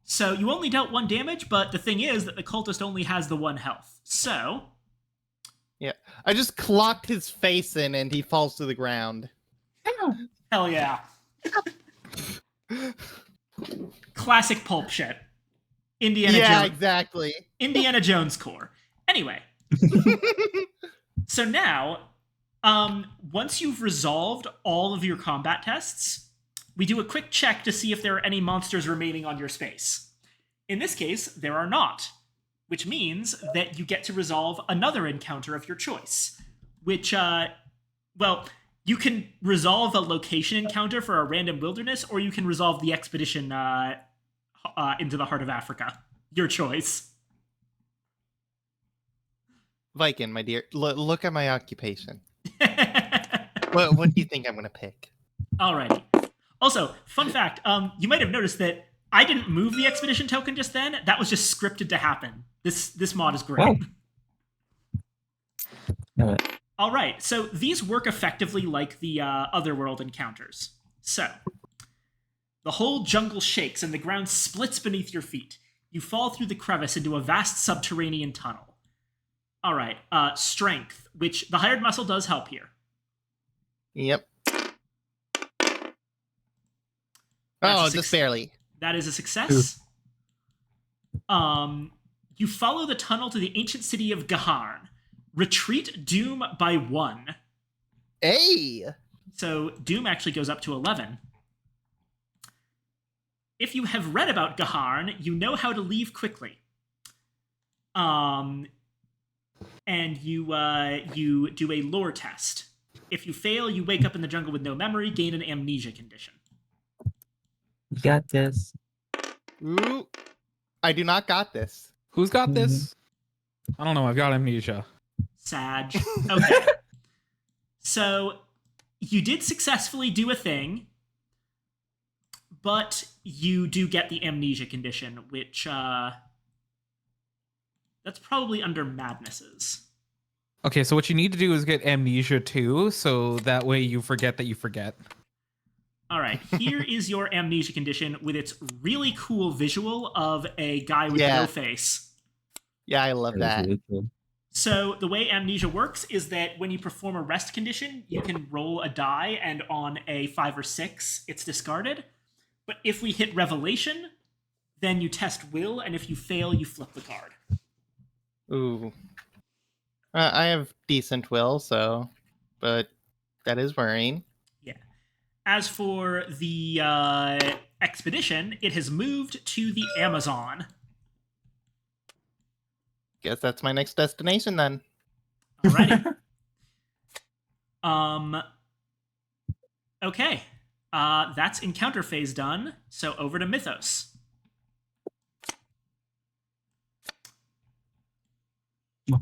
So you only dealt 1 damage, but the thing is that the cultist only has the 1 health. So... Yeah, I just clocked his face in and he falls to the ground. Hell yeah. Classic pulp shit. Yeah, exactly. Indiana Jones core. Anyway. So now, once you've resolved all of your combat tests, we do a quick check to see if there are any monsters remaining on your space. In this case, there are not, which means that you get to resolve another encounter of your choice. which, well, you can resolve a location encounter for a random wilderness, or you can resolve the expedition into the heart of Africa. Your choice. Viking, my dear, look at my occupation. What do you think I'm going to pick? Alrighty. Also, fun fact, you might have noticed that I didn't move the expedition token just then. That was just scripted to happen. This mod is great. Oh. All right, so these work effectively like the Otherworld encounters. So, the whole jungle shakes and the ground splits beneath your feet. You fall through the crevice into a vast subterranean tunnel. All right, strength, which the hired muscle does help here. Yep. That's Just barely. That is a success. You follow the tunnel to the ancient city of Gaharn. Retreat Doom by 1. Hey! So Doom actually goes up to 11. If you have read about Gaharn, you know how to leave quickly. And you do a lore test. If you fail, you wake up in the jungle with no memory, gain an amnesia condition. You got this. Ooh, I do not got this. Who's got this? I don't know. I've got amnesia. Sag. Okay. So you did successfully do a thing, but you do get the amnesia condition, which that's probably under madnesses. Okay, so what you need to do is get amnesia too, so that way you forget that you forget. All right, here is your amnesia condition with its really cool visual of a guy with no face. Yeah, I love that. Really cool. So the way amnesia works is that when you perform a rest condition, you can roll a die, and on a 5 or 6, it's discarded. But if we hit revelation, then you test will, and if you fail, you flip the card. Ooh. I have decent will, but that is worrying. Yeah. As for the expedition, it has moved to the Amazon. Guess that's my next destination then. Alrighty. Okay. That's encounter phase done. So over to Mythos.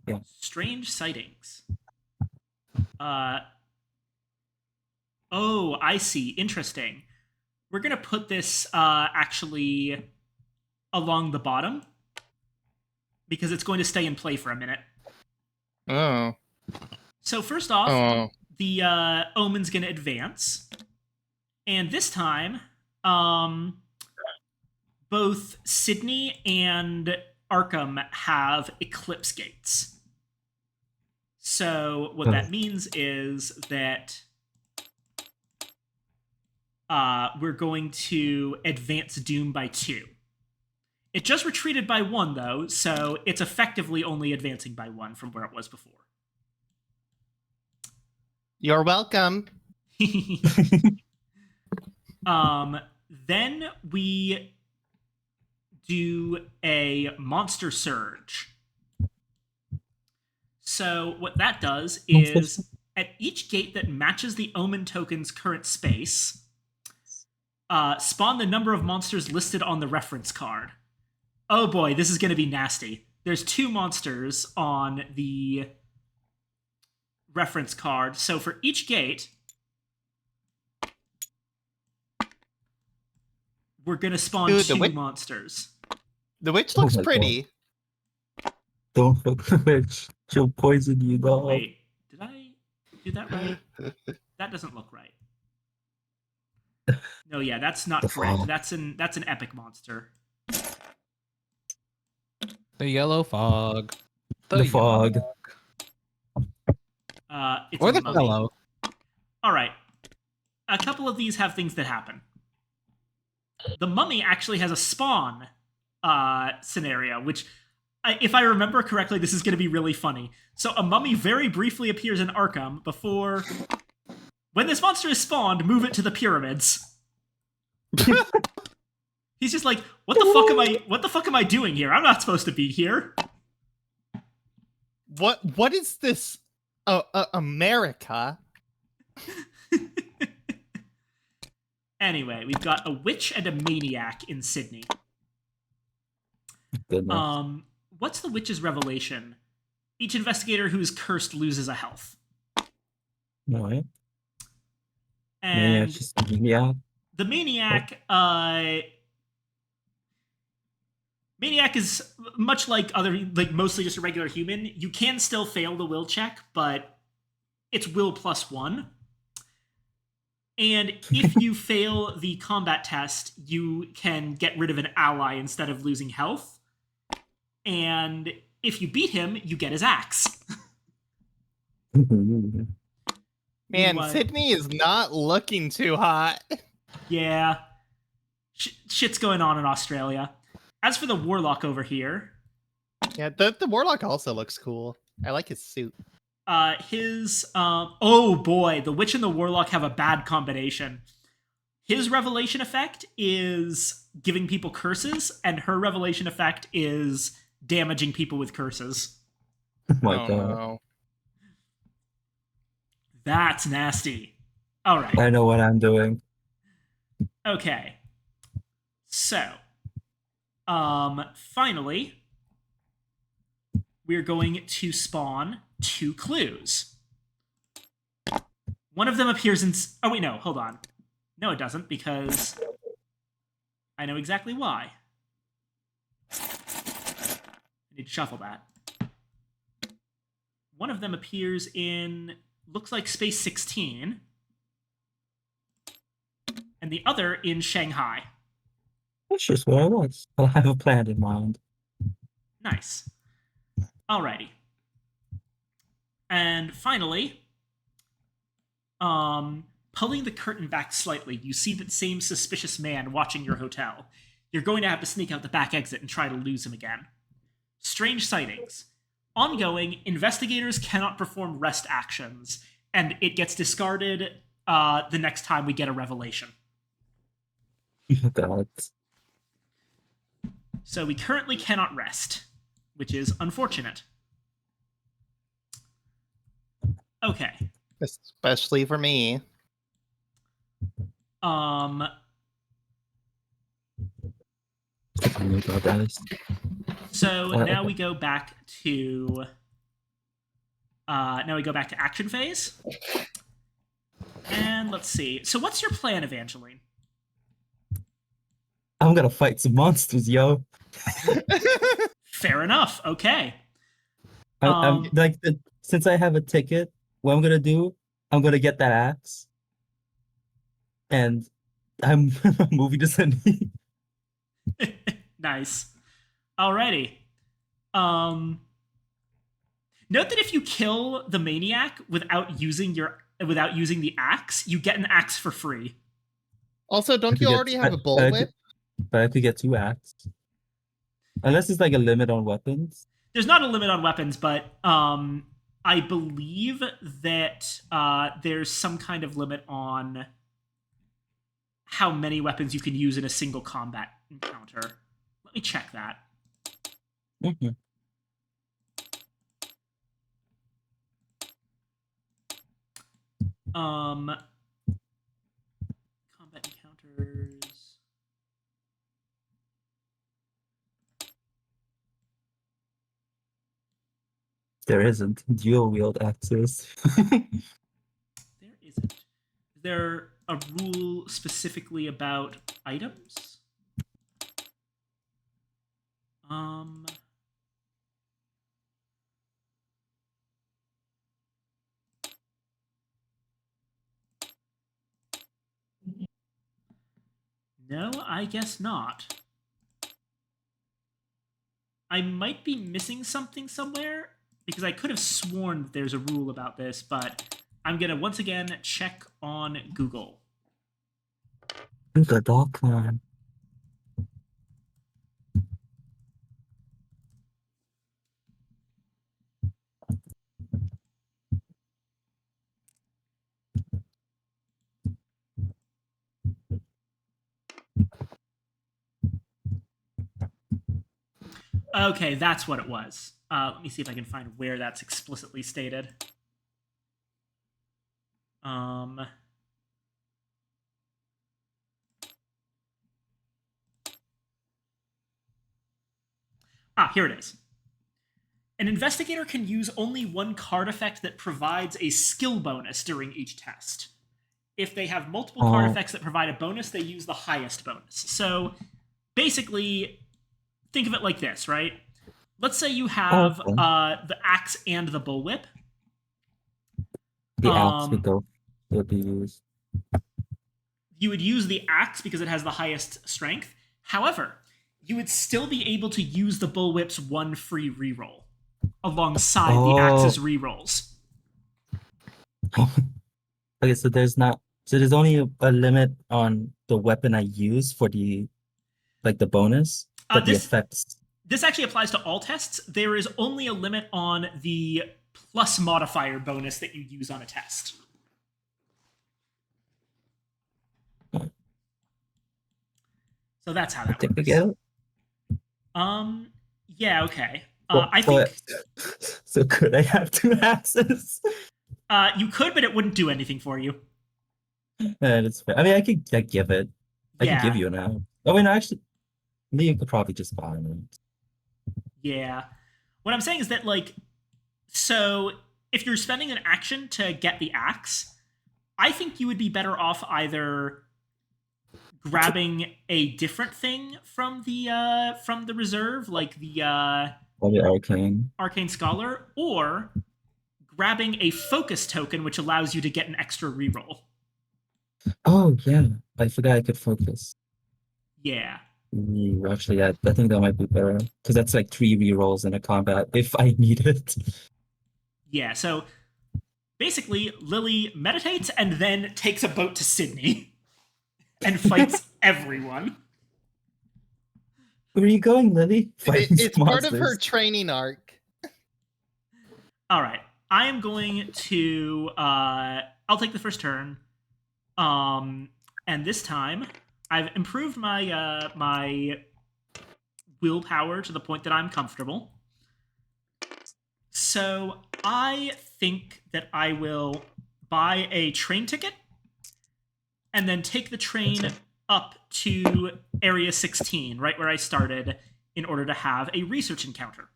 Yeah. Strange sightings. Oh, I see. Interesting. We're gonna put this actually along the bottom because it's going to stay in play for a minute. Oh. So first off, the Omen's gonna advance, and this time, both Sydney and Arkham have Eclipse Gates. So what that means is that we're going to advance Doom by 2. It just retreated by 1, though, so it's effectively only advancing by 1 from where it was before. You're welcome. Then we do a monster surge. So what that does is at each gate that matches the Omen token's current space, spawn the number of monsters listed on the reference card. Oh boy, this is going to be nasty. There's 2 monsters on the reference card. So for each gate, we're going to spawn 2 monsters. The witch looks pretty. Don't fuck the witch. She'll poison you, dog. Wait, did I do that right? That doesn't look right. No, yeah, that's not correct. That's an epic monster. The yellow fog. The fog. It's Or a the mummy. fellow. All right. A couple of these have things that happen. The mummy actually has a spawn scenario, which, if I remember correctly, this is going to be really funny. So a mummy very briefly appears in Arkham before... When this monster is spawned, move it to the pyramids. He's just like, what the fuck am I doing here? I'm not supposed to be here. What is this America. Anyway, we've got a witch and a maniac in Sydney. Goodness. What's the witch's revelation? Each investigator who is cursed loses a health. No, right? And Yeah. the maniac, maniac is much like mostly just a regular human. You can still fail the will check, but it's will +1. And if you fail the combat test, you can get rid of an ally instead of losing health. And if you beat him, you get his axe. Man, Meanwhile- Sydney is not looking too hot. Yeah. Shit's going on in Australia. As for the warlock over here, Yeah, the warlock also looks cool. I like his suit. oh boy, the witch and the warlock have a bad combination. His revelation effect is giving people curses, and her revelation effect is damaging people with curses. Oh my Oh, god. no. That's nasty. All right. I know what I'm doing. Okay. So, finally, we're going to spawn 2 clues. One of them appears in... Oh, wait, no, hold on. No, it doesn't, because I know exactly why. I need to shuffle that. One of them appears in... looks like Space 16. And the other in Shanghai. That's just where I was. I have a plan in mind. Nice. Alrighty. And finally, pulling the curtain back slightly, you see that same suspicious man watching your hotel. You're going to have to sneak out the back exit and try to lose him again. Strange sightings. Ongoing, investigators cannot perform rest actions, and it gets discarded the next time we get a revelation. God. So we currently cannot rest, which is unfortunate. Okay. Especially for me. Oh my god, guys. So now we go back to action phase. And let's see. So what's your plan, Evangeline? I'm gonna fight some monsters, yo. Fair enough. Okay. I'm like, since I have a ticket, what I'm gonna do, I'm gonna get that axe, and I'm moving to Sydney. Nice. Alrighty. Note that if you kill the maniac without using the axe, you get an axe for free. Also, don't you already have a bullwhip? But I could get 2 axes. Unless it's like a limit on weapons. There's not a limit on weapons, but I believe that there's some kind of limit on how many weapons you can use in a single combat encounter. Let me check that. Mm-hmm. Combat encounters. There isn't dual wield axes. There isn't. Is there a rule specifically about items? No, I guess not. I might be missing something somewhere, because I could have sworn that there's a rule about this, but I'm going to once again check on Google. The dog climb. Okay, that's what it was. Let me see if I can find where that's explicitly stated. Um. Here it is. An investigator can use only one card effect that provides a skill bonus during each test. If they have multiple card effects that provide a bonus, they use the highest bonus. So basically, think of it like this, right? Let's say you have the axe and the bullwhip. The axe would be used. You would use the axe because it has the highest strength. However, you would still be able to use the bullwhip's one free reroll alongside the axe's rerolls. Okay, so there's only a limit on the weapon I use for the bonus, but the effects. This actually applies to all tests. There is only a limit on the plus modifier bonus that you use on a test. So that's how that works. Get it? Yeah, okay. I think. So could I have 2 axes? You could, but it wouldn't do anything for you. That's fair. I mean, I could give it. I could give you an axe. Oh wait, no, actually, Leo could probably just buy it. Yeah. What I'm saying is that, like, so if you're spending an action to get the axe, I think you would be better off either grabbing a different thing from the reserve, like the arcane scholar, or grabbing a focus token, which allows you to get an extra reroll. Oh yeah, I forgot I could focus. Yeah. Actually, I think that might be better because that's like 3 rerolls in a combat if I need it. Yeah. So basically, Lily meditates and then takes a boat to Sydney and fights everyone. Where are you going, Lily? It's part of her training arc. All right. I am going to I'll take the first turn. And this time I've improved my my willpower to the point that I'm comfortable. So I think that I will buy a train ticket and then take the train up to Area 16, right where I started, in order to have a research encounter.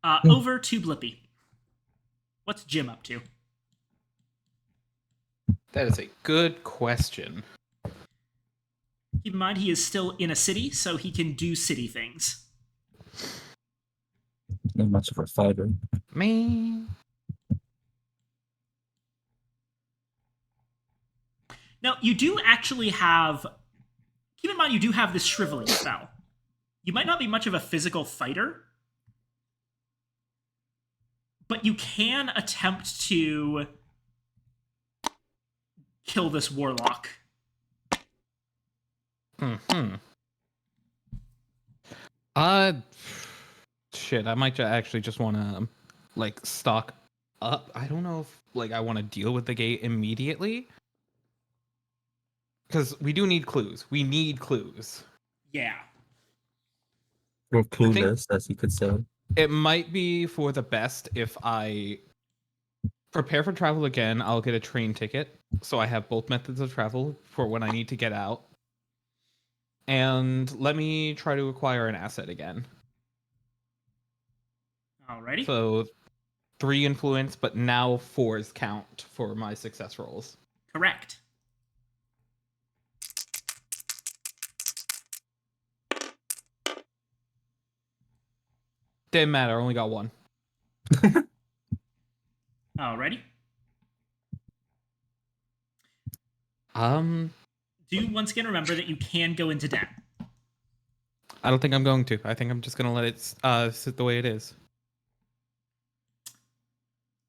Over to Blippi. What's Jim up to? That is a good question. Keep in mind, he is still in a city, so he can do city things. Not much of a fighter. Man. Now, you do actually have... Keep in mind, you do have this shriveling spell. You might not be much of a physical fighter, but you can attempt to kill this warlock. Shit, I might actually just want to, like, stock up. I don't know if, like, I want to deal with the gate immediately. Because we do need clues. We need clues. Yeah. Or clueless, as you could say. It might be for the best if I prepare for travel again. I'll get a train ticket, so I have both methods of travel for when I need to get out. And let me try to acquire an asset again. Alrighty. So 3 influence, but now 4s count for my success rolls. Correct. Didn't matter, I only got 1. Alrighty. Do once again remember that you can go into debt. I don't think I'm going to. I think I'm just going to let it sit the way it is.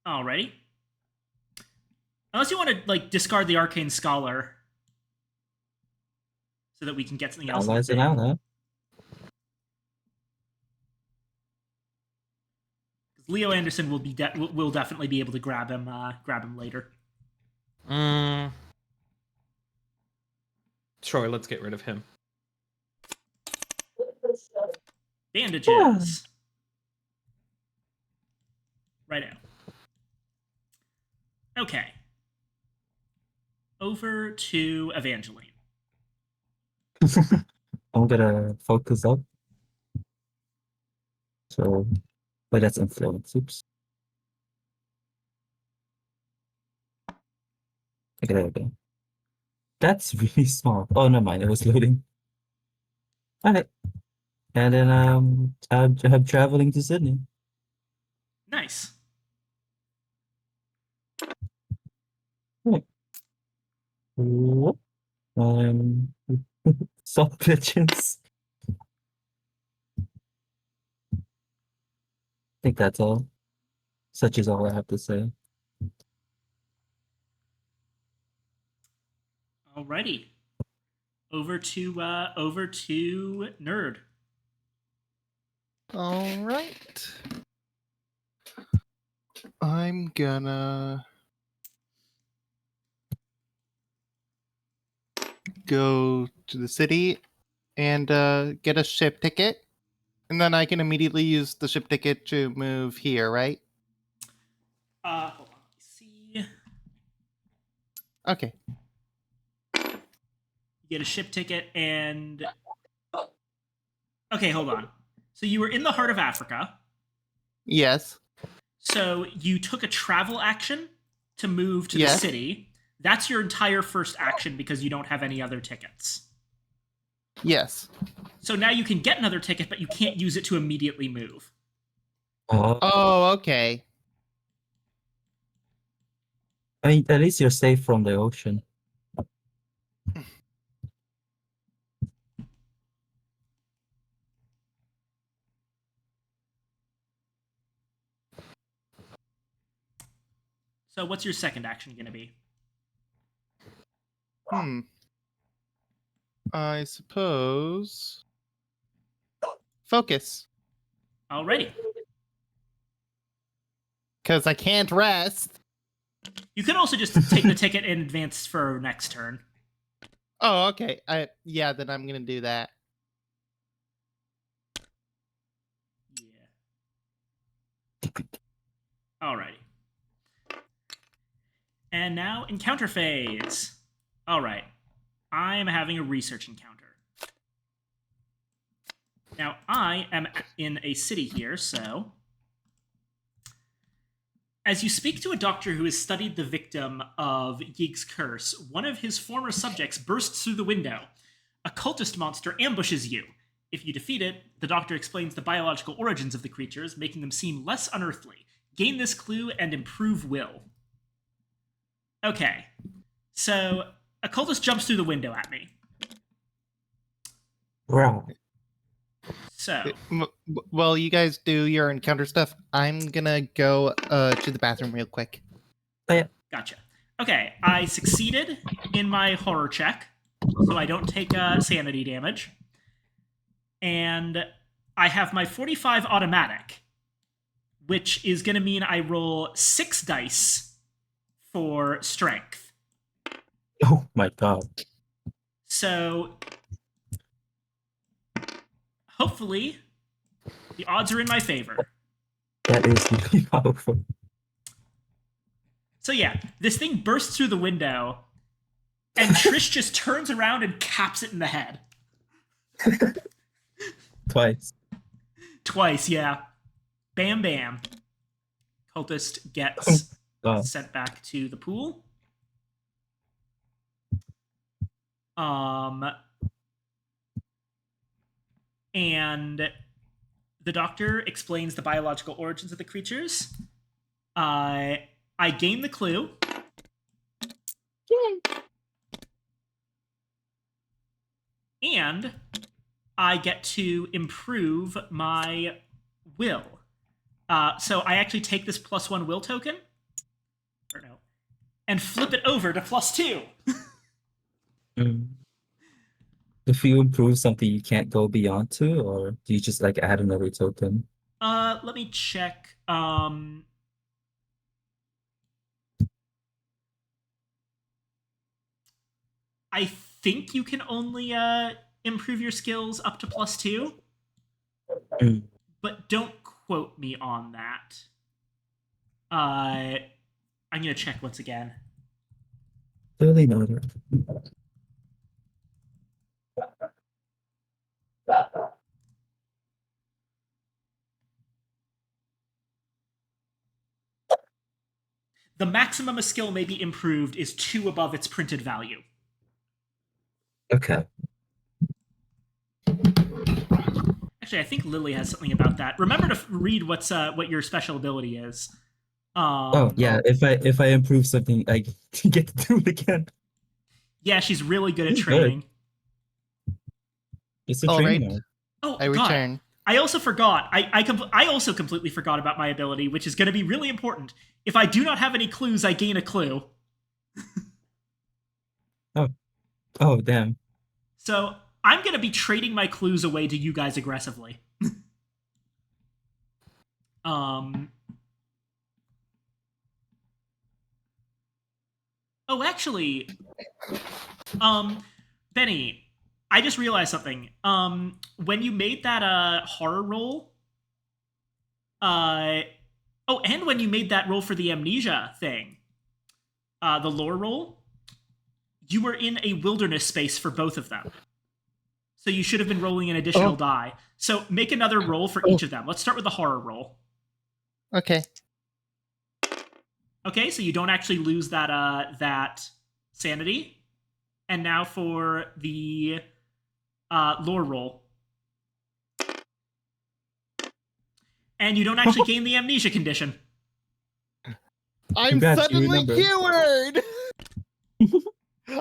Alrighty. Unless you want to, like, discard the Arcane Scholar so that we can get something else. Allies and ally. Leo Anderson will will definitely be able to grab him later. Sure, let's get rid of him. Bandages. Right out. Okay. over to Evangeline. I'm gonna focus up. So, but that's influence. Oops. Okay, there we go. That's really small. Oh, never mind. It was loading. Okay. And then I'm traveling to Sydney. Nice. Right. Whoop. Soft pigeons. I think that's all. Such is all I have to say. Alrighty. Over to Nerd. All right. I'm gonna go to the city and get a ship ticket. And then I can immediately use the ship ticket to move here, right? Hold on. Let me see. Okay. You get a ship ticket and. Okay, hold on. So you were in the heart of Africa. Yes. So you took a travel action to move to the Yes. city. That's your entire first action because you don't have any other tickets. Yes. So now you can get another ticket, but you can't use it to immediately move. Oh, okay. I mean, at least you're safe from the ocean. So what's your second action going to be? I suppose. Focus. Alrighty. Because I can't rest. You could also just take the ticket in advance for next turn. Oh, okay. Yeah, then I'm gonna do that. Yeah. Alrighty. And now encounter phase. Alright. I am having a research encounter. Now, I am in a city here, so... As you speak to a doctor who has studied the victim of Yig's curse, one of his former subjects bursts through the window. A cultist monster ambushes you. If you defeat it, the doctor explains the biological origins of the creatures, making them seem less unearthly. Gain this clue and improve will. Okay, so a cultist jumps through the window at me. Wow. So, Well, you guys do your encounter stuff. I'm gonna go to the bathroom real quick. gotcha. Okay, I succeeded in my horror check, so I don't take sanity damage. And I have my 45 automatic, which is going to mean I roll 6 dice for strength. Oh my god. So, hopefully, the odds are in my favor. That is really powerful. So yeah, this thing bursts through the window, and Trish just turns around and caps it in the head. Twice. Twice, yeah. Bam, bam. Cultist gets God. sent back to the pool. And the doctor explains the biological origins of the creatures. I gain the clue. And I get to improve my will. So I actually take this +1 will token, or no, and flip it over to +2. If you improve something, you can't go beyond to, or do you just like add another token? Let me check. I think you can only improve your skills up to +2, but don't quote me on that. I'm gonna check once again. Duly noted. The maximum a skill may be improved is 2 above its printed value. Okay. Actually, I think Lily has something about that. Remember to read what your special ability is. Oh yeah, if I improve something, I get to do it again. Yeah, she's really good at Good. training. It's a All training right. mode. Oh, I God. return. I also forgot. I also completely forgot about my ability, which is going to be really important. If I do not have any clues, I gain a clue. Oh damn. So I'm going to be trading my clues away to you guys aggressively. um. Oh, actually, Benny, I just realized something. When you made that horror roll, and when you made that roll for the amnesia thing, the lore roll, you were in a wilderness space for both of them. So you should have been rolling an additional die. So make another roll for each of them. Let's start with the horror roll. Okay. Okay, so you don't actually lose that sanity. And now for the lore roll. And you don't actually gain the amnesia condition. I'm Congrats, you suddenly remember. cured!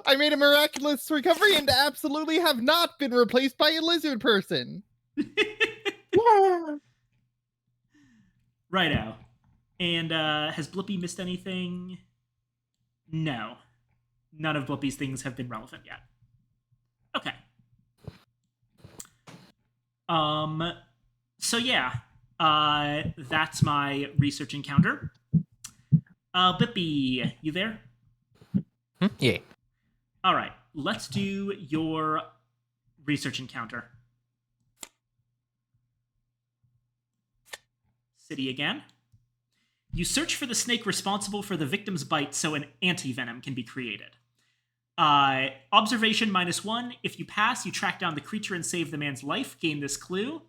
I made a miraculous recovery and absolutely have not been replaced by a lizard person. Yeah. Righto. And has Blippi missed anything? No. None of Blippi's things have been relevant yet. Okay. So yeah. That's my research encounter. Blippi, you there? Yeah. All right. Let's do your research encounter. City again. You search for the snake responsible for the victim's bite so an anti-venom can be created. Observation -1. If you pass, you track down the creature and save the man's life. Gain this clue.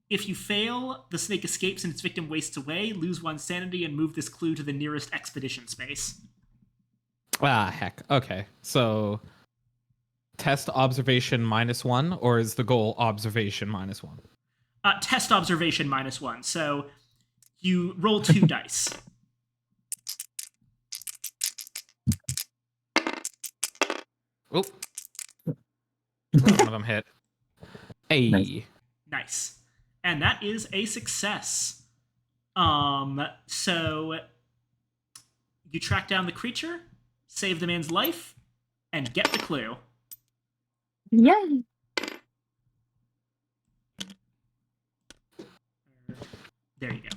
If you fail, the snake escapes and its victim wastes away. Lose 1 sanity and move this clue to the nearest expedition space. Ah, heck. Okay. So test observation -1, or is the goal observation -1? Test observation -1. So you roll 2 dice. Oh. One of them hit. Hey. Nice. Nice. And that is a success. So you track down the creature, save the man's life, and get the clue. Yay. There you go.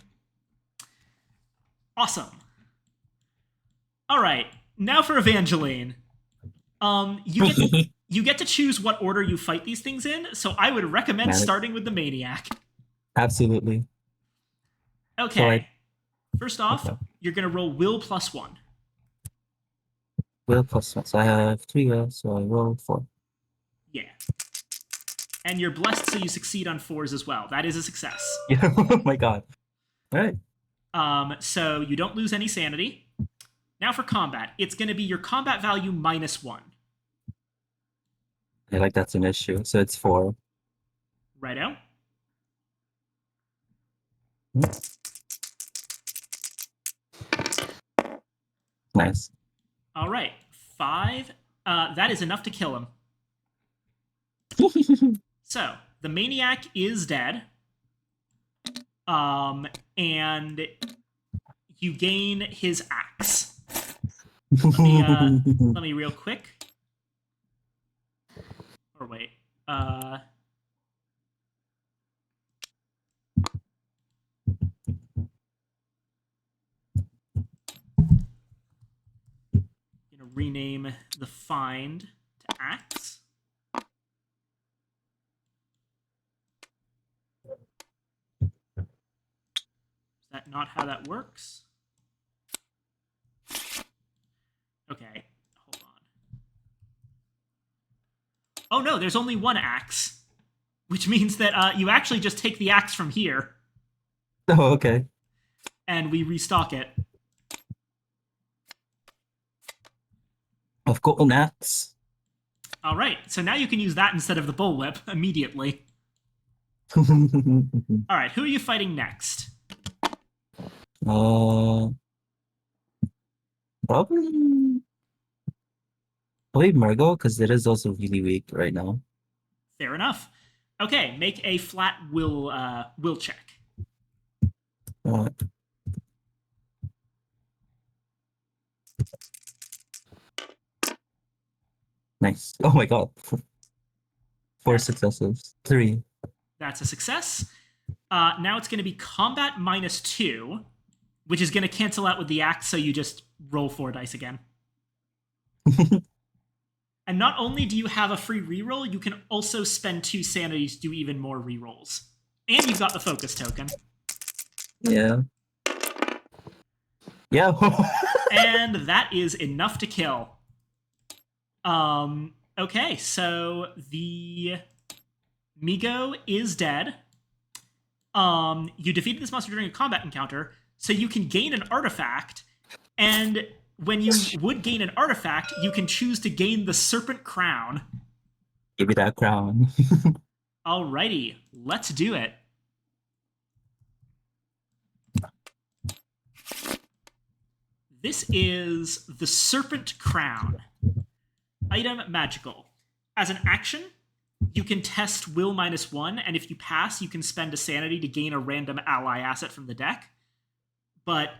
Awesome. All right, now for Evangeline. You get to choose what order you fight these things in, so I would recommend starting with the Maniac. Absolutely. Okay. First off, okay. you're going to roll Will +1. Will +1. So I have 3 wills, so I roll 4. Yeah. And you're blessed so you succeed on 4s as well. That is a success. Yeah. Oh my god. All right. So you don't lose any sanity. Now for combat. It's going to be your combat value -1. I like that's an issue. So it's 4. Righto. Nice. All right. 5. That is enough to kill him. So, the Maniac is dead. And you gain his axe. Let me real quick. Or wait. Gonna rename the find to axe. Is that not how that works? Okay, hold on. Oh no, there's only one axe, which means that you actually just take the axe from here Oh, okay. and we restock it. I've got an axe. All right, so now you can use that instead of the bullwhip immediately. All right, who are you fighting next? Probably Margot, because it is also really weak right now. Fair enough. Okay, make a flat will check. Uh, nice. Oh my god. Four successes. 3. That's a success. Now it's going to be combat -2, which is going to cancel out with the axe, so you just roll 4 dice again. And not only do you have a free reroll, you can also spend 2 sanity to do even more rerolls. And you've got the focus token. Yeah. Yeah. And that is enough to kill. Okay, so the Migo is dead. You defeated this monster during a combat encounter, so you can gain an artifact, and when you would gain an artifact, you can choose to gain the Serpent Crown. Give me that crown. Alrighty, let's do it. This is the Serpent Crown. Item magical. As an action, you can test will -1, and if you pass, you can spend a sanity to gain a random ally asset from the deck. But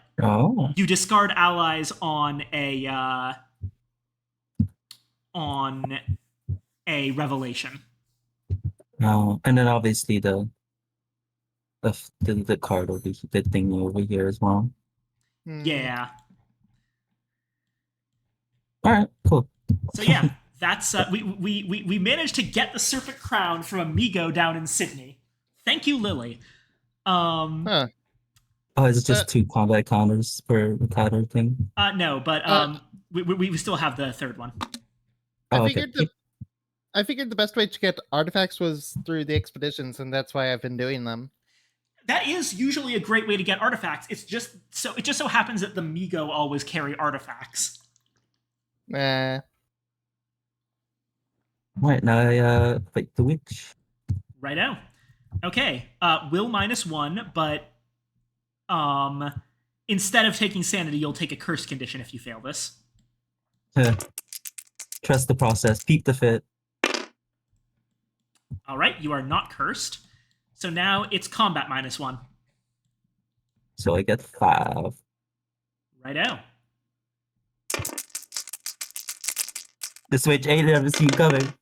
you discard allies on a revelation. Oh, and then obviously the card over here, the thing over here as well. Yeah. All right, cool. So yeah, that's we managed to get the Serpent Crown from Amigo down in Sydney. Thank you, Lily. Huh. Oh, is it just 2 combat counters per counter thing? No, but we still have the third one. Oh, I figured the best way to get artifacts was through the expeditions, and that's why I've been doing them. That is usually a great way to get artifacts. It just so happens that the Migo always carry artifacts. Nah. Right, now I fight the witch. Righto. Okay. Will -1, but instead of taking sanity, you'll take a curse condition if you fail this. Trust the process. Peep the fit. All right, you are not cursed. So now it's combat -1. So I get 5. Righto. The switch 8 I never seen coming.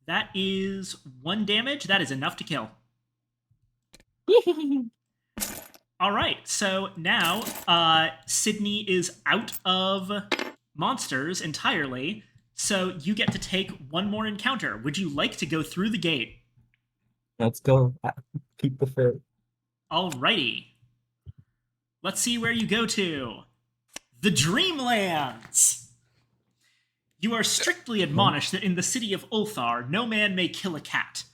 That is 1 damage. That is enough to kill. All right, so now Sydney is out of monsters entirely, so you get to take 1 more encounter. Would you like to go through the gate? Let's go. Peep the fit. Alrighty. Let's see where you go to. The Dreamlands! You are strictly admonished that in the city of Ulthar, no man may kill a cat.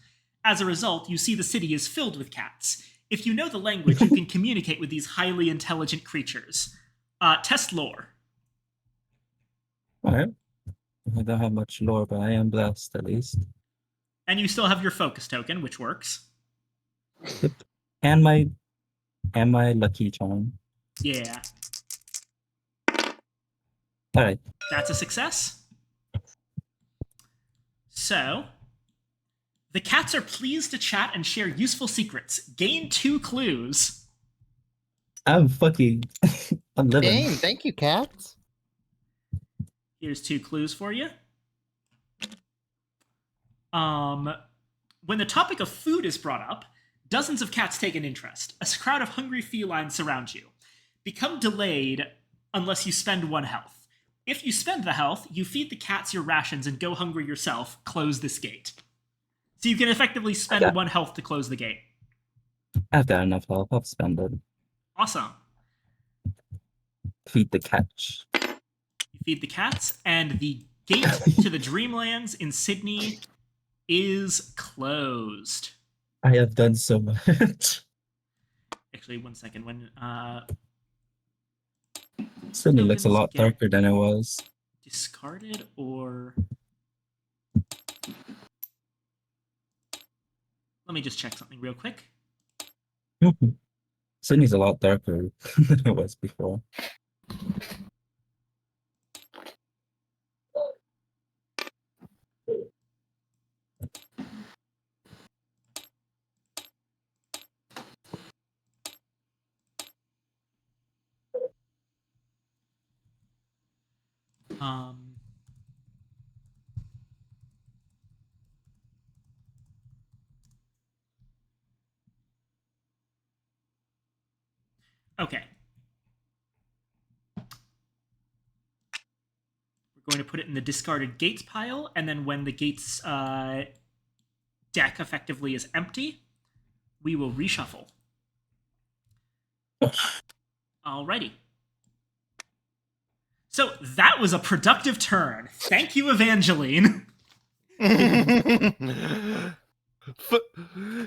As a result, you see the city is filled with cats. If you know the language, you can communicate with these highly intelligent creatures. Test lore. Alright. I don't have much lore, but I am blessed at least. And you still have your focus token, which works. And my lucky charm. Yeah. Alright. That's a success. So, the cats are pleased to chat and share useful secrets. Gain 2 clues. I'm living. Dang, thank you, cats. Here's 2 clues for you. When the topic of food is brought up, dozens of cats take an interest. A crowd of hungry felines surround you. Become delayed unless you spend 1 health. If you spend the health, you feed the cats your rations and go hungry yourself. Close this gate. So you can effectively spend 1 health to close the gate. I've got enough health. I'll spend it. Awesome. Feed the catch. You feed the cats, and the gate to the Dreamlands in Sydney is closed. I have done so much. Actually, 1 second. When Sydney looks a tokens lot get darker than it was. discarded, or let me just check something real quick. Sydney's a lot darker than it was before. Okay. We're going to put it in the discarded gates pile, and then when the gates deck effectively is empty, we will reshuffle. Alrighty. So that was a productive turn. Thank you, Evangeline.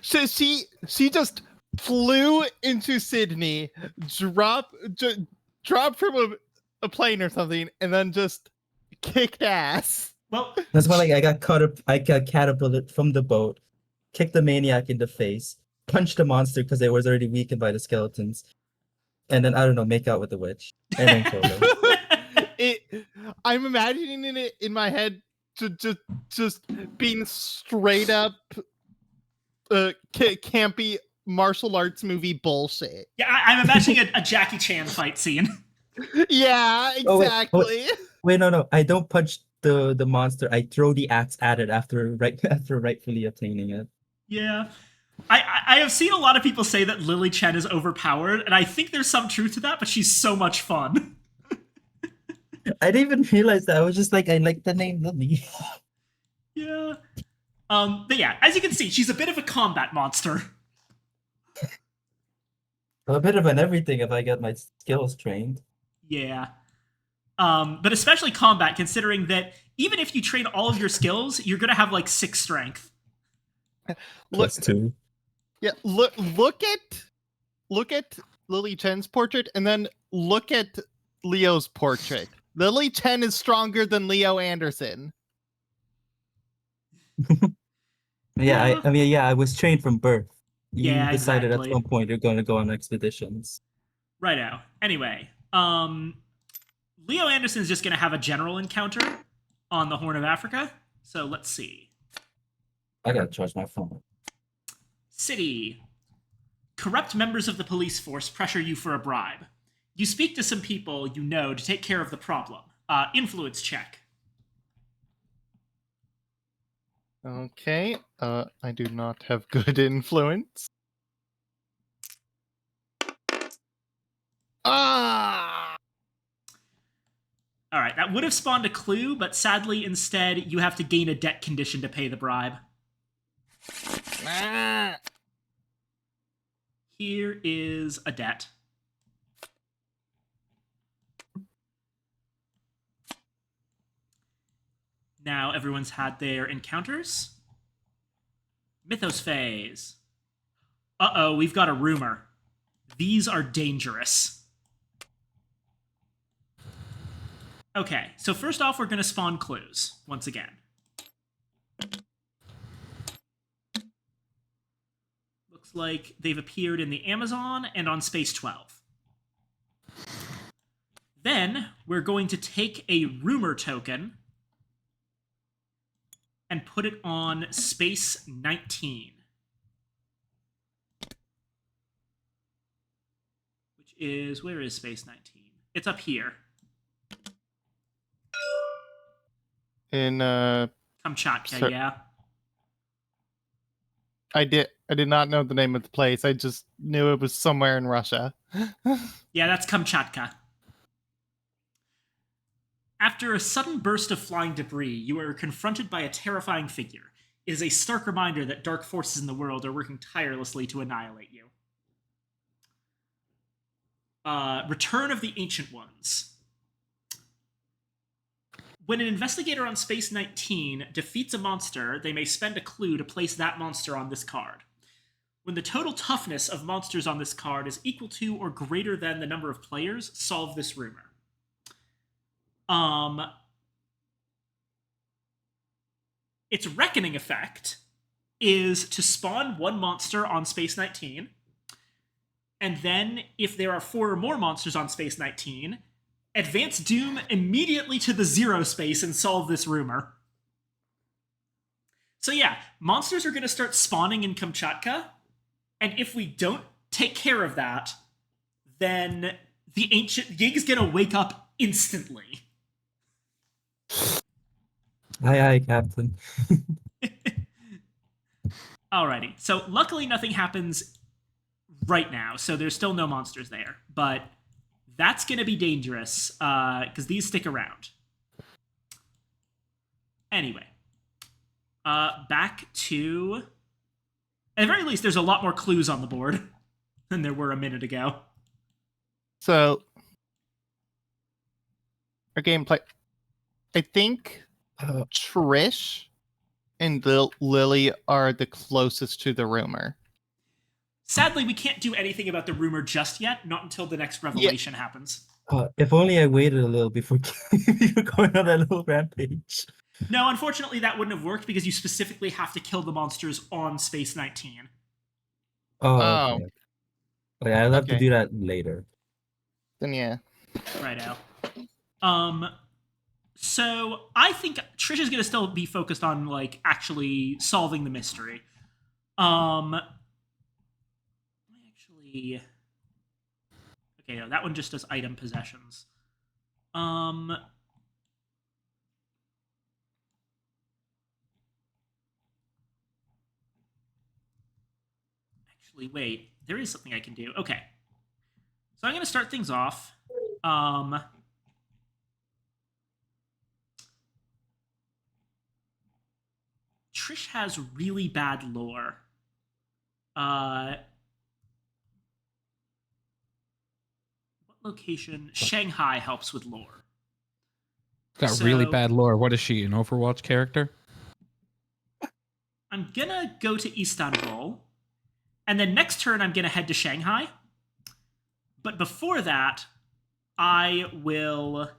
So she just flew into Sydney, dropped from a plane or something, and then just kicked ass. Well, That's why like I got catapulted from the boat, kicked the maniac in the face, punched the monster because it was already weakened by the skeletons, and then I don't know, make out with the witch. And then kill her. I'm imagining it in my head just being straight up campy martial arts movie bullshit. Yeah, I'm imagining a Jackie Chan fight scene. Yeah, exactly. Wait, no, I don't punch the monster. I throw the axe at it after rightfully obtaining it. Yeah. I have seen a lot of people say that Lily Chen is overpowered, and I think there's some truth to that, but she's so much fun. I didn't even realize that. I was just like, I like the name Lily. Yeah. But yeah, as you can see, she's a bit of a combat monster. A bit of an everything if I get my skills trained. Yeah. But especially combat, considering that even if you train all of your skills, you're gonna have like 6 strength. Plus 2. Yeah, look at Lily Chen's portrait, and then look at Leo's portrait. Lily Chen is stronger than Leo Anderson. Yeah, I mean, I was trained from birth. You Yeah, decided exactly. at some point you're going to go on expeditions. Righto. Anyway, Leo Anderson's just gonna have a general encounter on the Horn of Africa. So let's see. I gotta charge my phone. City. Corrupt members of the police force pressure you for a bribe. You speak to some people you know to take care of the problem. Influence check. Okay, I do not have good influence. Ah! All right, that would have spawned a clue, but sadly, instead, you have to gain a debt condition to pay the bribe. Ah! Here is a debt. Now everyone's had their encounters. Mythos phase. Uh-oh, we've got a rumor. These are dangerous. Okay, so first off, we're going to spawn clues, once again. Looks like they've appeared in the Amazon and on Space 12. Then, we're going to take a rumor token and put it on Space 19. Which is, where is Space 19? It's up here. In Kamchatka, yeah. I did not know the name of the place. I just knew it was somewhere in Russia. Yeah, that's Kamchatka. After a sudden burst of flying debris, you are confronted by a terrifying figure. It is a stark reminder that dark forces in the world are working tirelessly to annihilate you. Return of the Ancient Ones. When an investigator on Space 19 defeats a monster, they may spend a clue to place that monster on this card. When the total toughness of monsters on this card is equal to or greater than the number of players, solve this rumor. Its reckoning effect is to spawn one monster on Space 19, and then if there are 4 or more monsters on Space 19, advance Doom immediately to the 0 space and solve this rumor. So yeah, monsters are going to start spawning in Kamchatka, and if we don't take care of that, then the ancient Gig's going to wake up instantly. Aye, Captain. Alrighty, so luckily nothing happens right now, so there's still no monsters there, but that's going to be dangerous, because these stick around. Anyway, back to... At the very least, there's a lot more clues on the board than there were a minute ago. So, our gameplay... I think Trish and Lily are the closest to the rumor. Sadly, we can't do anything about the rumor just yet, not until the next revelation happens. If only I waited a little before going on that little rampage. No, unfortunately, that wouldn't have worked because you specifically have to kill the monsters on Space 19. Oh, okay. Okay, I'll have to Okay. do that later. Then yeah. Righto. So I think Trish is going to still be focused on, like, actually solving the mystery. Actually... Okay, no, that one just does item possessions. Actually, wait. There is something I can do. Okay. So I'm going to start things off. Trish has really bad lore. What location? Shanghai helps with lore. Got really bad lore. What is she, an Overwatch character? I'm gonna go to Istanbul, and then next turn I'm gonna head to Shanghai. But before that, I will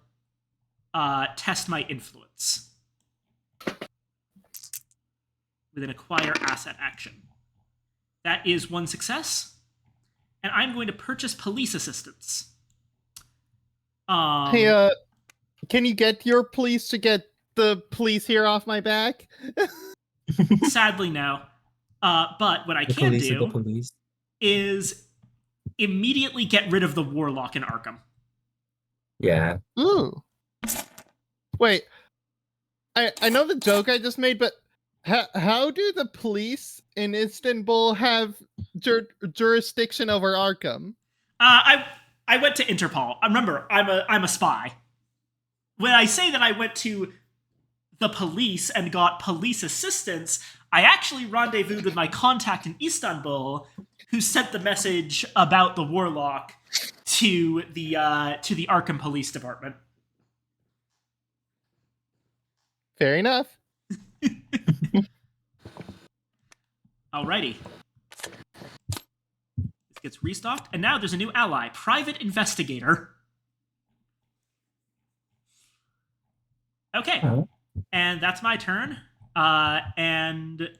test my influence with an acquire asset action. That is 1 success, and I'm going to purchase police assistance. Hey, can you get your police to get the police here off my back? Sadly, no. But what I The can police are the do police. is immediately get rid of the warlock in Arkham. Yeah. Ooh. Wait. I know the joke I just made, but how do the police in Istanbul have jurisdiction over Arkham? I went to Interpol. Remember, I'm a spy. When I say that I went to the police and got police assistance, I actually rendezvoused with my contact in Istanbul, who sent the message about the warlock to the Arkham Police Department. Fair enough. Alrighty. This gets restocked, and now there's a new ally, Private Investigator. Okay, and that's my turn. And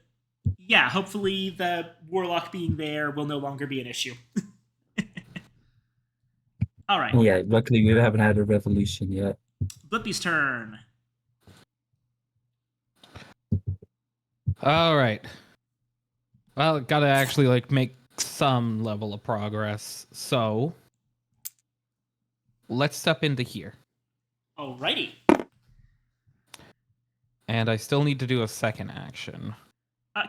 yeah, hopefully the warlock being there will no longer be an issue. All right. Yeah, luckily we haven't had a revolution yet. Blippi's turn. All right. Well, gotta actually like make some level of progress. So let's step into here. Alrighty. And I still need to do a second action.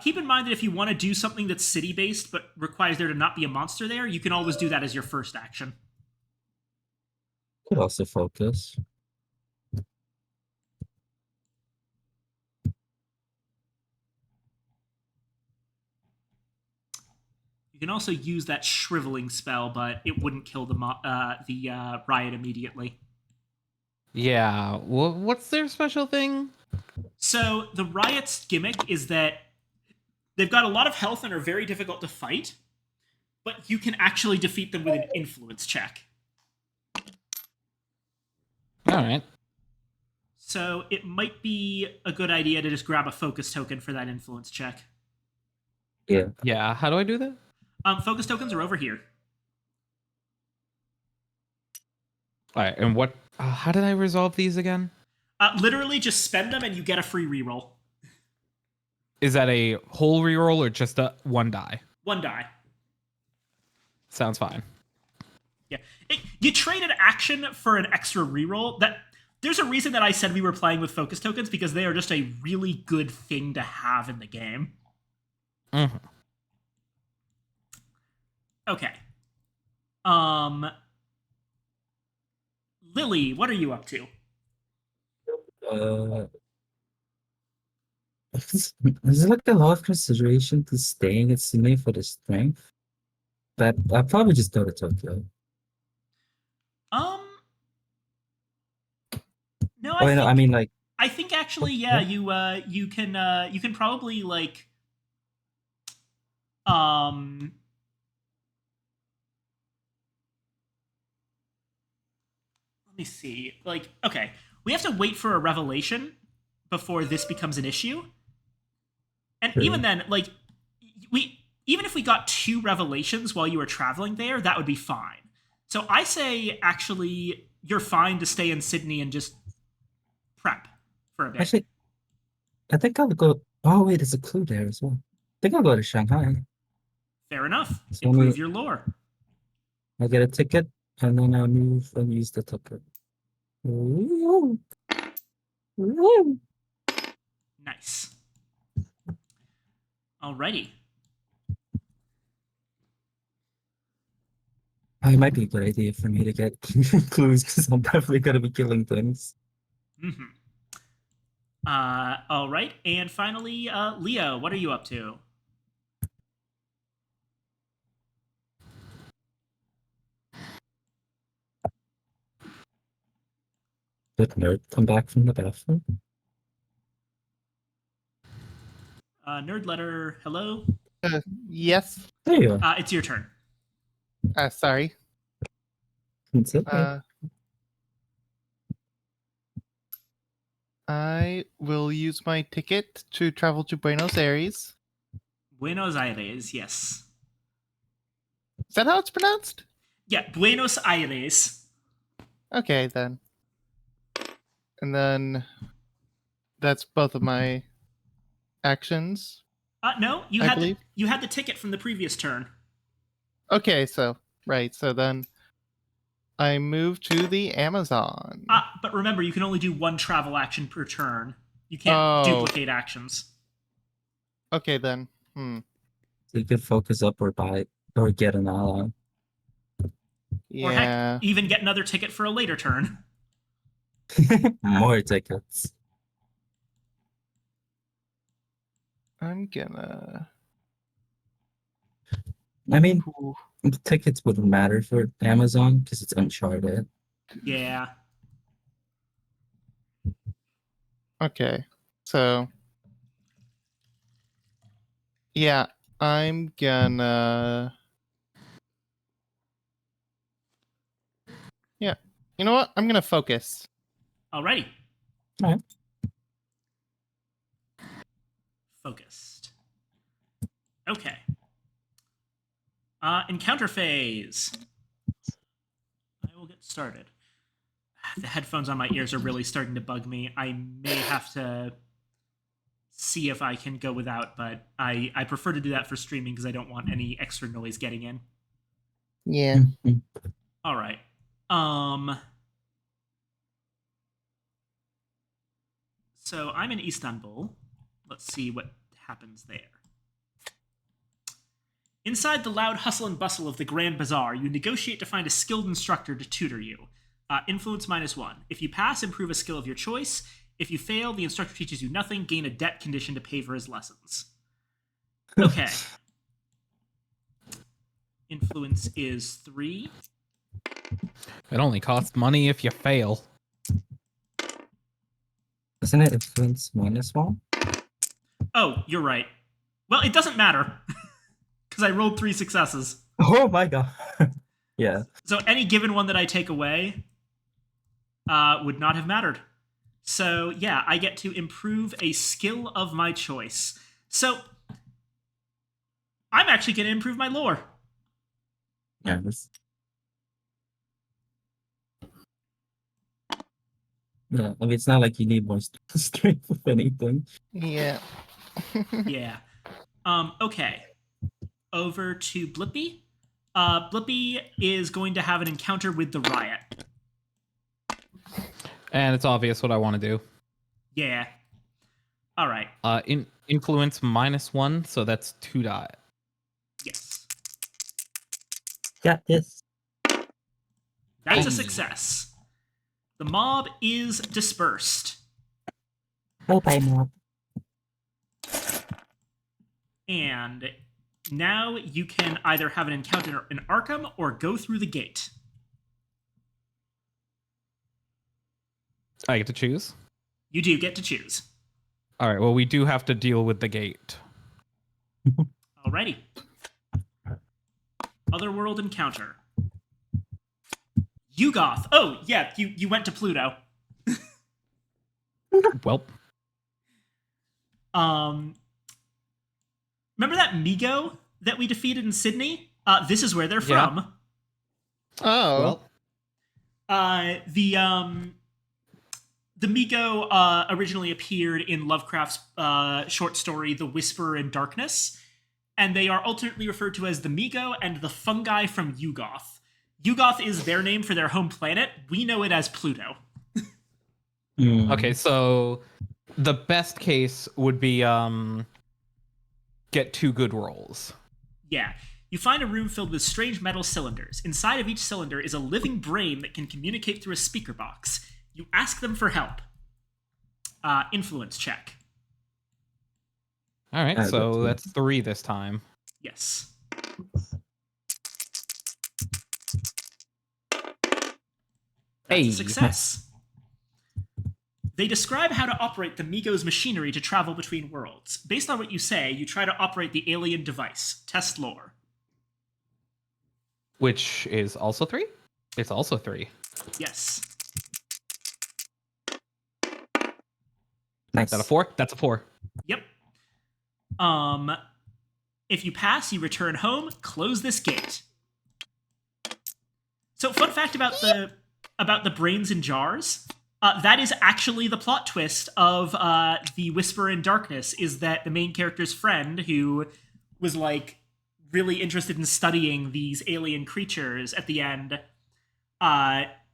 Keep in mind that if you want to do something that's city-based but requires there to not be a monster there, you can always do that as your first action. Could also focus. You can also use that shriveling spell, but it wouldn't kill the riot immediately. Yeah. What's their special thing? So the Riot's gimmick is that they've got a lot of health and are very difficult to fight, but you can actually defeat them with an influence check. All right. So it might be a good idea to just grab a focus token for that influence check. Yeah. Yeah. How do I do that? Focus tokens are over here. All right. And what? How did I resolve these again? Literally just spend them and you get a free reroll. Is that a whole reroll or just a one die? One die. Sounds fine. Yeah. You trade an action for an extra reroll. There's a reason that I said we were playing with focus tokens, because they are just a really good thing to have in the game. Mm-hmm. Okay. Lily, what are you up to? Is it like a lot of consideration to staying at Sydney for the strength? But I'll probably just go to Tokyo. No, Oh, no, I mean, like, I think actually, yeah, you can probably like let me see. Like, okay, we have to wait for a revelation before this becomes an issue. And True. even then, like, even if we got 2 revelations while you were traveling there, that would be fine. So I say, actually, you're fine to stay in Sydney and just prep for a bit. actually, I think I'll go. Oh, wait, there's a clue there as well. I think I'll go to Shanghai. Fair enough. So Improve your lore. I'll get a ticket and then I'll move and use the ticket. Ooh. Ooh. Nice. Alrighty. It might be a good idea for me to get clues because I'm definitely going to be killing things. Mm-hmm. All right. And finally, Leo, what are you up to? Did Nerd come back from the bathroom? Nerd letter, hello? Yes. There you are. It's your turn. Sorry. That's it. I will use my ticket to travel to Buenos Aires. Buenos Aires, yes. Is that how it's pronounced? Yeah, Buenos Aires. Okay, then. And then that's both of my actions. No, you I had believe. you had the ticket from the previous turn. Okay, so right, so then I move to the Amazon. But remember, you can only do 1 travel action per turn. You can't duplicate actions. Okay, then. So you can focus up or buy or get an ally. Yeah. Or heck, even get another ticket for a later turn. More tickets. I'm gonna. I mean, Ooh. the tickets wouldn't matter for Amazon because it's Uncharted. Yeah. Okay, so yeah, I'm gonna. Yeah, you know what? I'm gonna focus. Alrighty. Alright. Focused. Okay. Encounter phase. I will get started. The headphones on my ears are really starting to bug me. I may have to see if I can go without, but I prefer to do that for streaming because I don't want any extra noise getting in. Yeah. All right. So I'm in Istanbul. Let's see what happens there. Inside the loud hustle and bustle of the Grand Bazaar, you negotiate to find a skilled instructor to tutor you. Influence -1. If you pass, improve a skill of your choice. If you fail, the instructor teaches you nothing. Gain a debt condition to pay for his lessons. Okay. Influence is 3. It only costs money if you fail. Isn't it influence -1? Oh, you're right. Well, it doesn't matter because I rolled 3 successes. Oh my god. Yeah. So any given one that I take away would not have mattered. So yeah, I get to improve a skill of my choice. So I'm actually going to improve my lore. Yeah. Yeah, I mean, it's not like you need more strength of anything. Yeah. Yeah. Okay. Over to Blippi. Blippi is going to have an encounter with the riot. And it's obvious what I want to do. Yeah. All right. Influence -1, so that's 2 die. Yes. Got this. That's a Hey. success. The mob is dispersed. Oh, bye, mob. And now you can either have an encounter in Arkham or go through the gate. I get to choose. You do get to choose. All right. Well, we do have to deal with the gate. Alrighty. Otherworld encounter. Yugoth. Oh, yeah, you went to Pluto. Well, Remember that Migo that we defeated in Sydney? This is where they're Yeah. from. Oh. The Migo originally appeared in Lovecraft's short story The Whisper in Darkness, and they are alternately referred to as the Migo and the fungi from Yugoth. Yugoth is their name for their home planet. We know it as Pluto. okay. So the best case would be get 2 good rolls. Yeah. You find a room filled with strange metal cylinders. Inside of each cylinder is a living brain that can communicate through a speaker box. You ask them for help. Influence check. All right. So that's 3 this time. Yes. That's a success. They describe how to operate the Migo's machinery to travel between worlds. Based on what you say, you try to operate the alien device. Test lore. Which is also 3? It's also 3. Yes. Nice. Is that a 4? That's a 4. Yep. If you pass, you return home, close this gate. So, fun fact about the brains in jars. That is actually the plot twist of The Whisper in Darkness, is that the main character's friend, who was, like, really interested in studying these alien creatures at the end,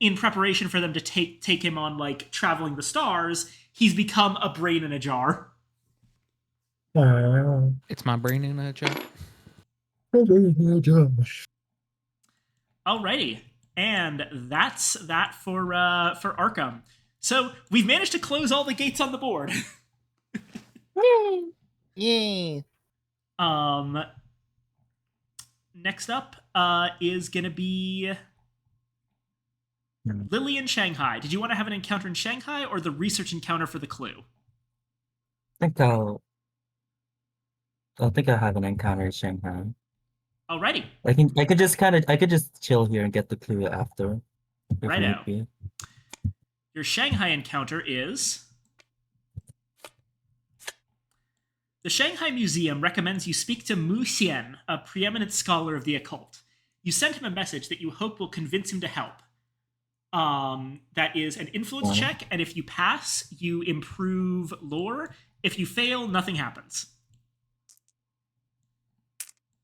in preparation for them to take him on, like, traveling the stars, he's become a brain in a jar. It's my brain in a jar. Alrighty. And that's that for Arkham. So we've managed to close all the gates on the board. Yay. Next up is gonna be Lily in Shanghai. Did you want to have an encounter in Shanghai or the research encounter for the clue? I think I'll have an encounter in Shanghai. Alrighty. I could just chill here and get the clue after. if Righto. need be. Your Shanghai encounter is... The Shanghai Museum recommends you speak to Mu Xian, a preeminent scholar of the occult. You send him a message that you hope will convince him to help. That is an influence check, and if you pass, you improve lore. If you fail, nothing happens.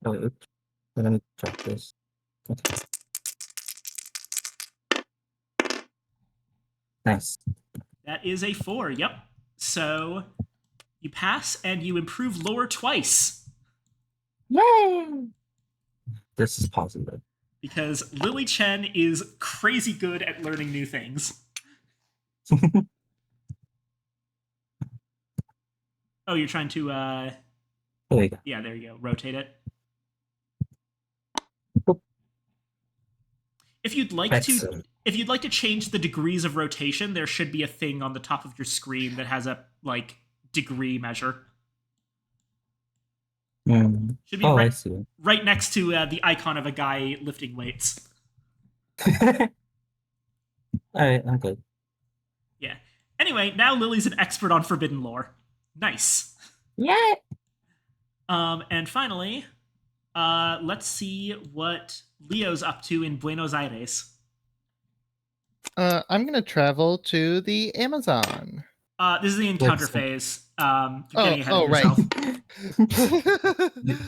Oh, oops. Let me check this. Okay. Nice. That is a 4, yep. So you pass and you improve lore twice. Yay! This is positive. Because Lily Chen is crazy good at learning new things. Oh, you're trying to, There you go. yeah, there you go. Rotate it. Boop. If you'd like Excellent. if you'd like to change the degrees of rotation, there should be a thing on the top of your screen that has a like degree measure. Should be Oh, I right, see. right next to the icon of a guy lifting weights. All right, I'm good. Yeah. Anyway, now Lily's an expert on forbidden lore. Nice. Yeah. And finally, let's see what Leo's up to in Buenos Aires. I'm gonna travel to the Amazon. This is the encounter Let's- phase. You're getting ahead of right. yourself.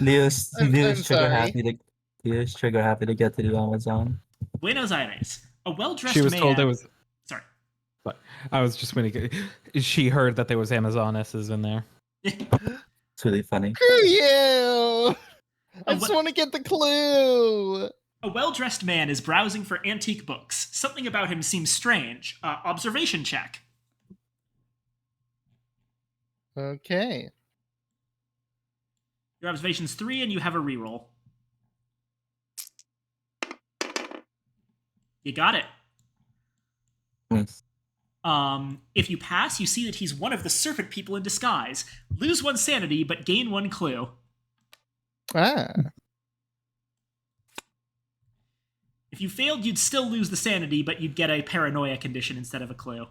Leo's I'm trigger sorry. happy to Leo's trigger happy to get to the Amazon. Buenos Aires. A well-dressed She was man. told there was. Sorry. But I was just going to. She heard that there was Amazonesses in there. It's really funny. Screw you! I what- just want to get the clue. A well-dressed man is browsing for antique books. Something about him seems strange. Observation check. Okay. Your observation's 3, and you have a reroll. You got it. Nice. If you pass, you see that he's one of the serpent people in disguise. Lose 1 sanity, but gain 1 clue. Ah. If you failed, you'd still lose the sanity, but you'd get a paranoia condition instead of a clue.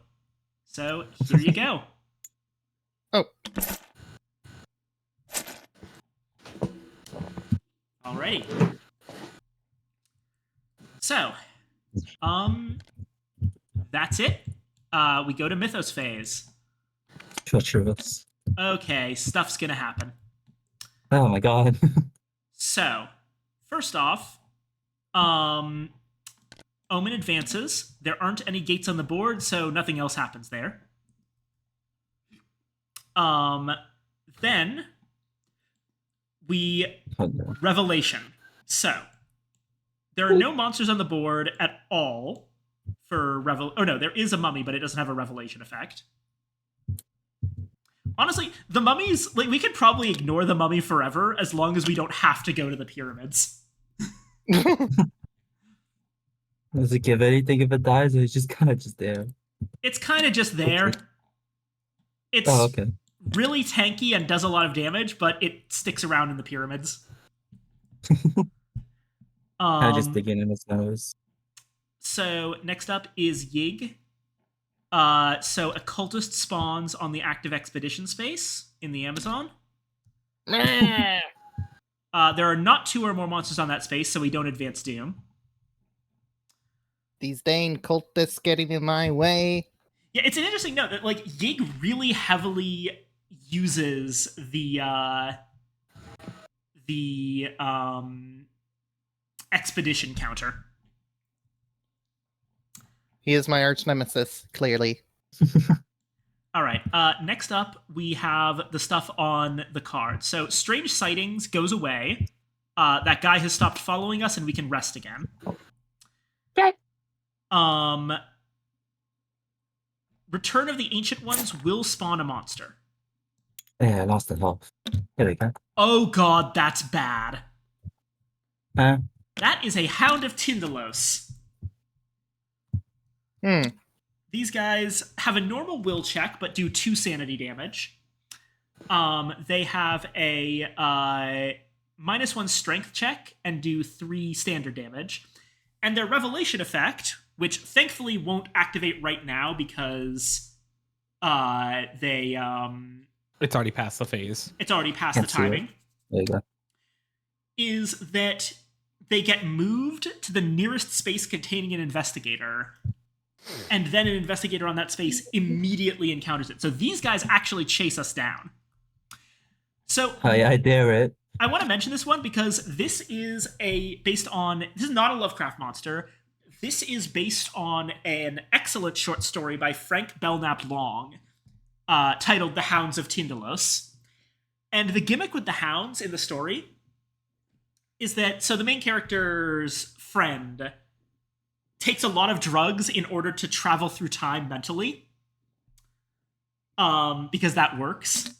So, here you go. Oh. Alrighty. So, that's it. We go to Mythos phase. Treacherous. Okay, stuff's gonna happen. Oh my god. So, first off, Omen advances. There aren't any gates on the board, so nothing else happens there. Then we Oh, no. Revelation. So, there are no monsters on the board at all for Oh no, there is a mummy, but it doesn't have a revelation effect. Honestly, the mummies, like, we could probably ignore the mummy forever as long as we don't have to go to the pyramids. Does it give anything if it dies, or it's just kind of just there? It's kind of just there. It's Oh, okay. really tanky and does a lot of damage, but it sticks around in the pyramids. Kind of just digging in its nose. So next up is Yig. So occultist spawns on the active expedition space in the Amazon. There are not 2 or more monsters on that space, so we don't advance Doom. These dang cultists getting in my way. Yeah, it's an interesting note that like Yig really heavily uses the expedition counter. He is my arch nemesis, clearly. All right. Next up, we have the stuff on the card. So, strange sightings goes away. That guy has stopped following us, and we can rest again. Okay. Return of the Ancient Ones will spawn a monster. Yeah, I lost the health. Here we go. Oh god, that's bad. Uh, That is a Hound of Tyndalos. These guys have a normal will check, but do 2 sanity damage. They have a -1 strength check and do 3 standard damage. And their revelation effect, which thankfully won't activate right now because they It's already past the phase. it's already past the Can't see it. timing, there you go. is that they get moved to the nearest space containing an investigator. And then an investigator on that space immediately encounters it. So these guys actually chase us down. So I dare it. I want to mention this one because this is this is not a Lovecraft monster. This is based on an excellent short story by Frank Belknap Long, titled The Hounds of Tyndalos. And the gimmick with the hounds in the story is that, so the main character's friend takes a lot of drugs in order to travel through time mentally. Because that works.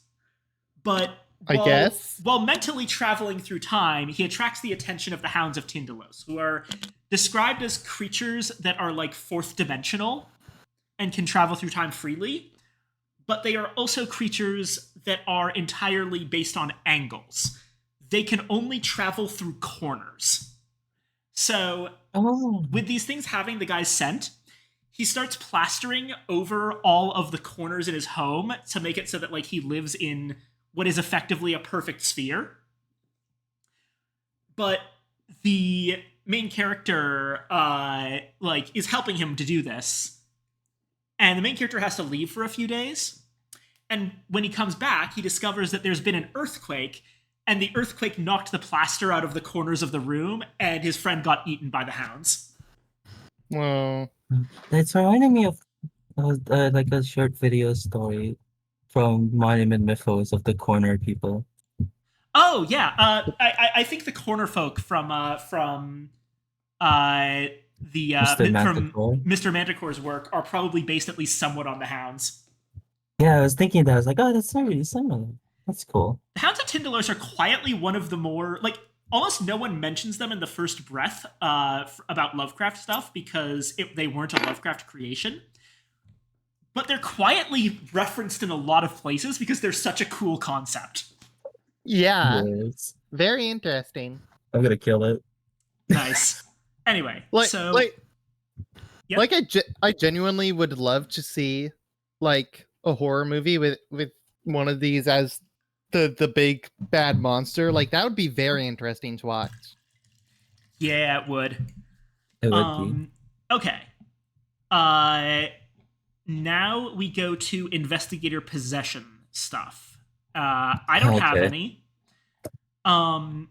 But I guess. While mentally traveling through time, he attracts the attention of the Hounds of Tindalos, who are described as creatures that are like fourth dimensional and can travel through time freely, but they are also creatures that are entirely based on angles. They can only travel through corners. So, with these things having the guy's scent, he starts plastering over all of the corners in his home to make it so that like he lives in what is effectively a perfect sphere. But the main character is helping him to do this. And the main character has to leave for a few days. And when he comes back, he discovers that there's been an earthquake, and the earthquake knocked the plaster out of the corners of the room, and his friend got eaten by the hounds. Well, It's reminding me of like a short video story from Monument Mythos of the corner people. Oh yeah, I think the corner folk from Mr. Manticore's work are probably based at least somewhat on the hounds. Yeah, I was thinking that. I was like, oh, that's not really similar. That's cool. The Hounds of Tindalos are quietly one of the more like almost no one mentions them in the first breath about Lovecraft stuff because they weren't a Lovecraft creation. But they're quietly referenced in a lot of places because they're such a cool concept. yeah, Yes. very interesting. I'm gonna kill it. Nice. Anyway, Yep. I genuinely would love to see like a horror movie with one of these as the big bad monster. Like that would be very interesting to watch. Yeah, it would. It would be. Okay. Now we go to investigator possession stuff. I don't have any. Blippi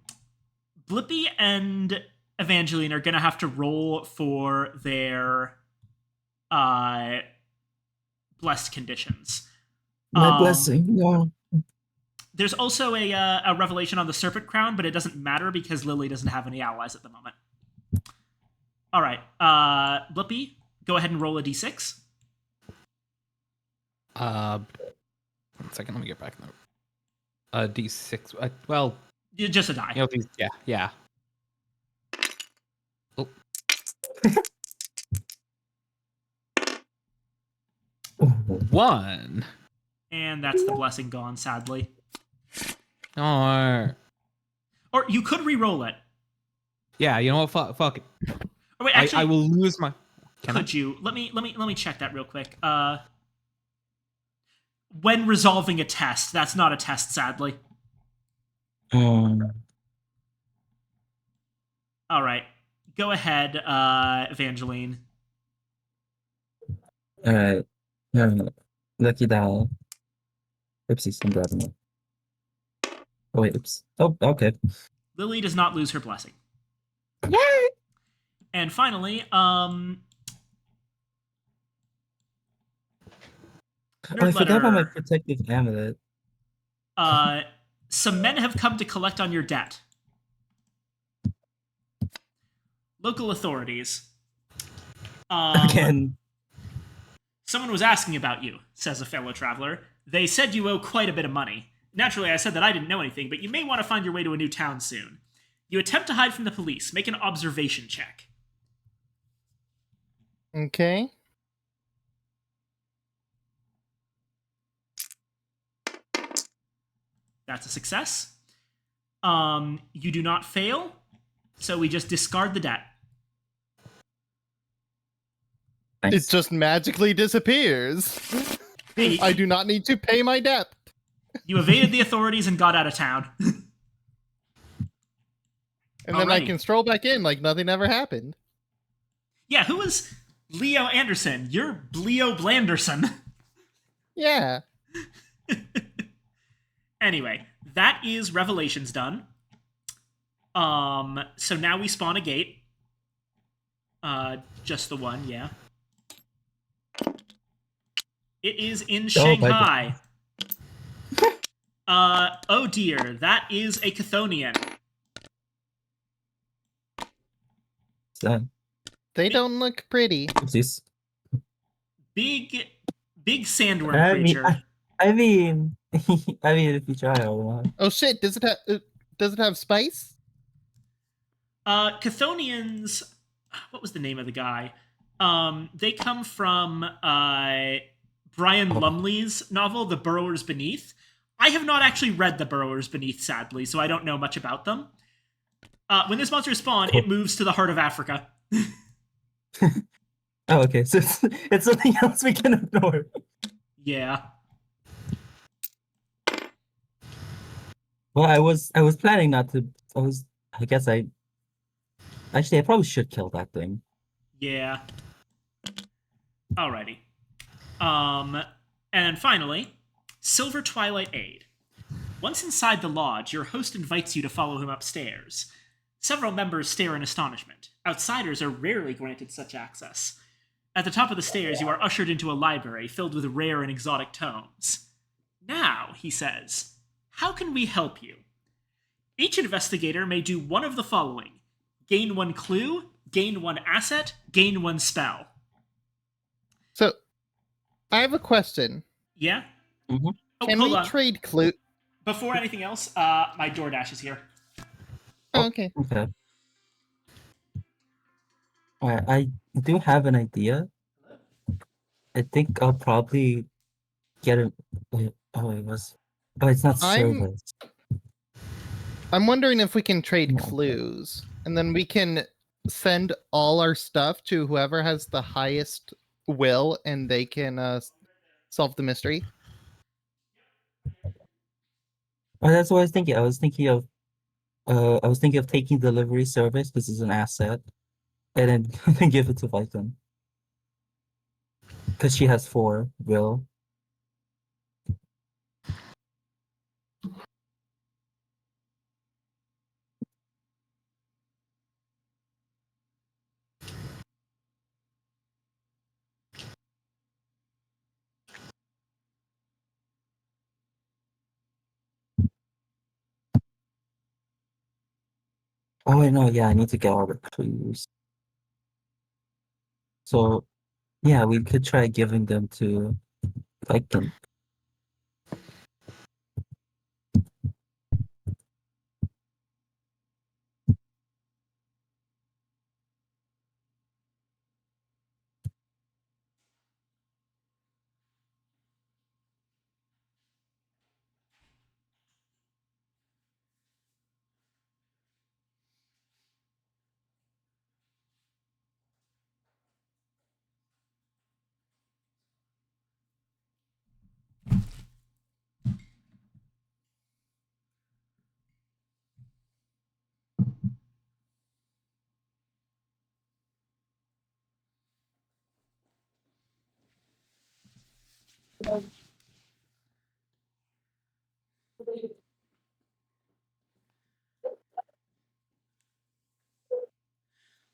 and Evangeline are gonna have to roll for their blessed conditions. My blessing. No. There's also a revelation on the Serpent Crown, but it doesn't matter because Lily doesn't have any allies at the moment. All right, Blippi, go ahead and roll a d6. 1 second, let me get back. D6. Well, Just a die. you know, yeah. Oh. 1. And that's the blessing gone, sadly. Oh. Or you could re-roll it. Yeah, you know what? Fuck it. Oh, wait, actually, I will lose my. Could you? Let me check that real quick. When resolving a test, that's not a test, sadly. All right, go ahead, Evangeline. All right. Lucky doll. Oopsies, I'm grabbing it. Oh wait, oops. Oh, okay. Lily does not lose her blessing. Yay! And finally, I forgot about my protective amulet. Some men have come to collect on your debt. Local authorities. Again. Someone was asking about you, says a fellow traveler. They said you owe quite a bit of money. Naturally, I said that I didn't know anything, but you may want to find your way to a new town soon. You attempt to hide from the police. Make an observation check. Okay. That's a success. You do not fail, so we just discard the debt. It just magically disappears. Hey, I do not need to pay my debt. You evaded the authorities and got out of town. And then I can stroll back in like nothing ever happened. Yeah, who is Leo Anderson? You're Leo Blanderson. Yeah. Anyway, that is Revelations done. So now we spawn a gate. Just the one, yeah. It is in Shanghai. Oh dear, that is a Chthonian. They don't look pretty. Oopsies. Big sandworm creature. I mean, I mean, if you try, I will. Oh shit! Does it have spice? Chthonians. What was the name of the guy? They come from Brian Oh. Lumley's novel, The Burrowers Beneath. I have not actually read The Burrowers Beneath, sadly, so I don't know much about them. When this monster spawns, Cool. it moves to the heart of Africa. Oh, okay. So it's something else we can ignore. Yeah. Well, I was planning not to. I guess I probably should kill that thing. Yeah. Alrighty. And finally, Silver Twilight Aid. Once inside the lodge, your host invites you to follow him upstairs. Several members stare in astonishment. Outsiders are rarely granted such access. At the top of the stairs, you are ushered into a library filled with rare and exotic tomes. Now, he says, how can we help you? Each investigator may do one of the following: gain 1 clue, gain 1 asset, gain 1 spell. So, I have a question. Yeah? Mhm. Oh, Can hold we on. trade clue? Before anything else, my DoorDash is here. Oh, okay. Okay. I do have an idea. I think I'll probably get a. Wait, oh, it was. Oh, it's not I'm- service. I'm wondering if we can trade Yeah, okay. clues, and then we can send all our stuff to whoever has the highest will, and they can solve the mystery. Oh, that's what I was thinking. I was thinking of taking delivery service. This is an asset, and then give it to Viking because she has 4 will. Oh wait, no, yeah, I need to get all the clues. So, yeah, we could try giving them to Viking.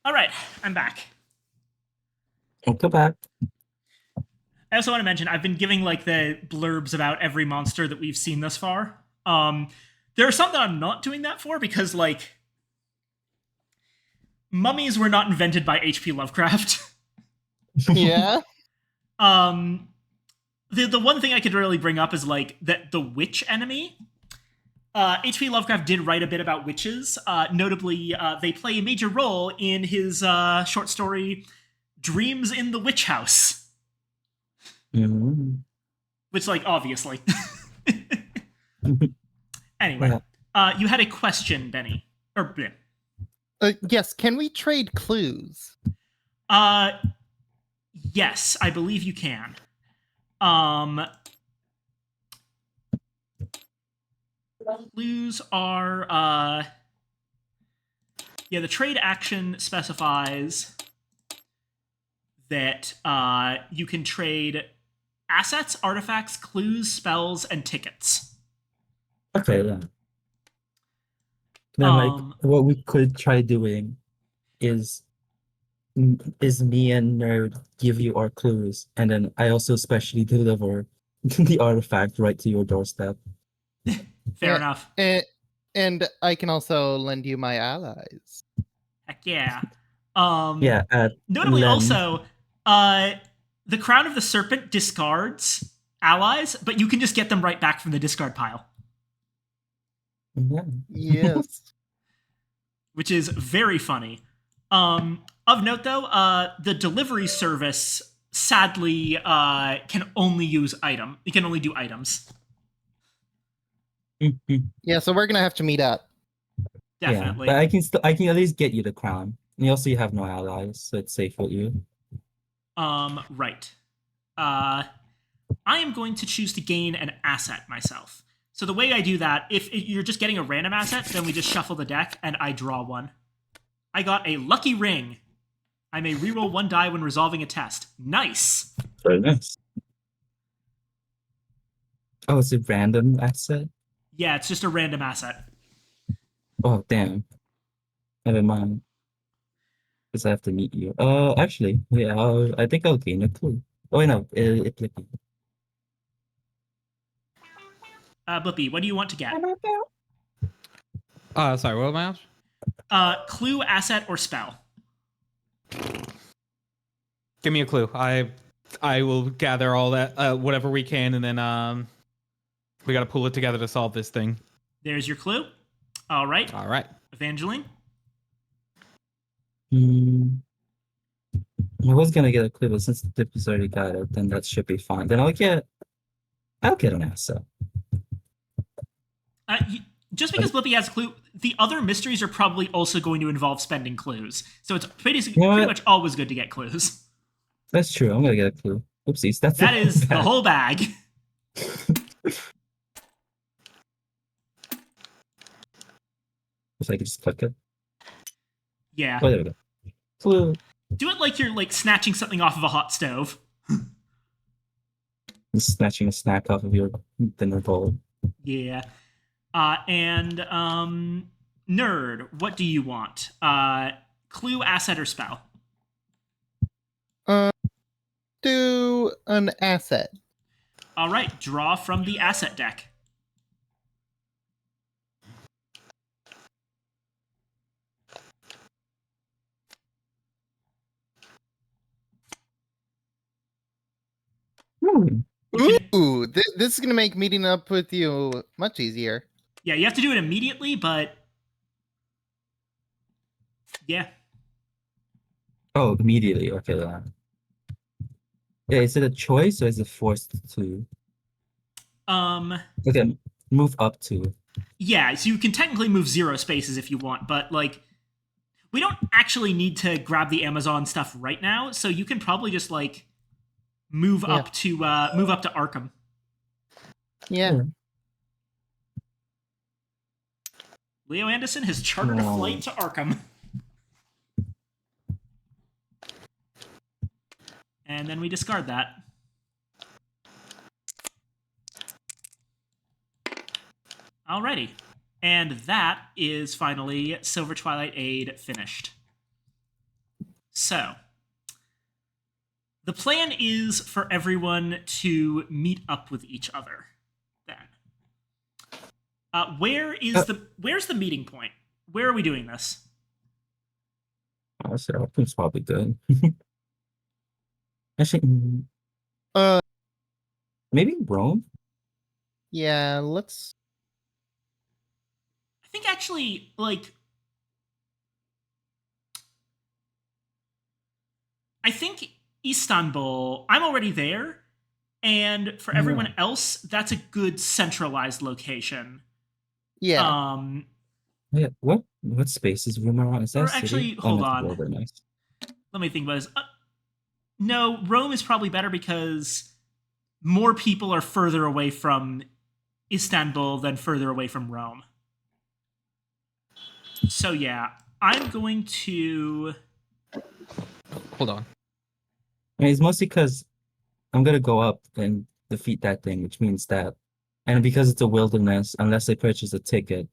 All right, I'm back. Go back. I also want to mention I've been giving like the blurbs about every monster that we've seen thus far. There are some that I'm not doing that for because like mummies were not invented by H.P. Lovecraft. Yeah. The one thing I could really bring up is like that the witch enemy. H.P. Lovecraft did write a bit about witches. Notably, they play a major role in his short story "Dreams in the Witch House." Mhm. Which, like, obviously. Anyway, you had a question, Benny. Or, bleh. Yes. Can we trade clues? Yes, I believe you can. Clues are, yeah, the trade action specifies that you can trade assets, artifacts, clues, spells, and tickets. Okay, yeah. Then, like, what we could try doing is me and Nerd give you our clues, and then I also specially deliver the artifact right to your doorstep. Fair enough. And I can also lend you my allies. Heck yeah. Yeah. Notably, Len. also, the Crown of the Serpent discards allies, but you can just get them right back from the discard pile, Yeah. Yes. which is very funny. Of note, though, the delivery service sadly can only use item. It can only do items. Yeah, so we're gonna have to meet up. Definitely. Yeah, but I can at least get you the crown. And also you have no allies, so it's safe with you. Right. I am going to choose to gain an asset myself. So the way I do that, if you're just getting a random asset, then we just shuffle the deck and I draw one. I got a lucky ring. I may reroll one die when resolving a test. Nice. Very nice. Oh, it's a random asset? Yeah, it's just a random asset. Oh, damn. Never mind. Because I have to meet you. Actually, yeah, I think I'll gain a clue. Oh, no, it Blippy, what do you want to get? Sorry, what am I asked? Clue, asset, or spell. Give me a clue. I will gather all that, whatever we can, and then we gotta pull it together to solve this thing. There's your clue. All right. All right. Evangeline? I was gonna get a clue, but since the tip is already got it, then that should be fine. Then I'll get an asset. Just because Blippy has a clue, the other mysteries are probably also going to involve spending clues. So it's pretty much always good to get clues. That's true. I'm gonna get a clue. Oopsies. That is the whole bag. If I can just click it. Yeah. Oh, there we go. Clue. Do it like you're like snatching something off of a hot stove. Just snatching a snack off of your dinner bowl. Yeah. And nerd, what do you want? Clue, asset, or spell? Do an asset. All right, draw from the asset deck. Ooh, this is gonna make meeting up with you much easier. Yeah, you have to do it immediately, but yeah. Oh, immediately. Okay, then. Yeah, is it a choice or is it forced to? Okay, move up to. Yeah, so you can technically move 0 spaces if you want, but like we don't actually need to grab the Amazon stuff right now, so you can probably just like move up to Arkham. Yeah. Leo Anderson has chartered a flight to Arkham. And then we discard that. Alrighty. And that is finally Silver Twilight Aid finished. So, the plan is for everyone to meet up with each other then. Where's the meeting point? Where are we doing this? I said Arkham's probably good. Actually, maybe Rome? Yeah, let's. I think actually, like, I think Istanbul, I'm already there, and for everyone else, that's a good centralized location. Yeah. Yeah. What space is Rome around? Is that Or city? actually, Oh, hold no, on. Very nice. Let me think about this. No, Rome is probably better because more people are further away from Istanbul than further away from Rome. So yeah, I'm going to... Hold on. I mean, it's mostly because I'm gonna go up and defeat that thing, which means that, and because it's a wilderness, unless I purchase a ticket,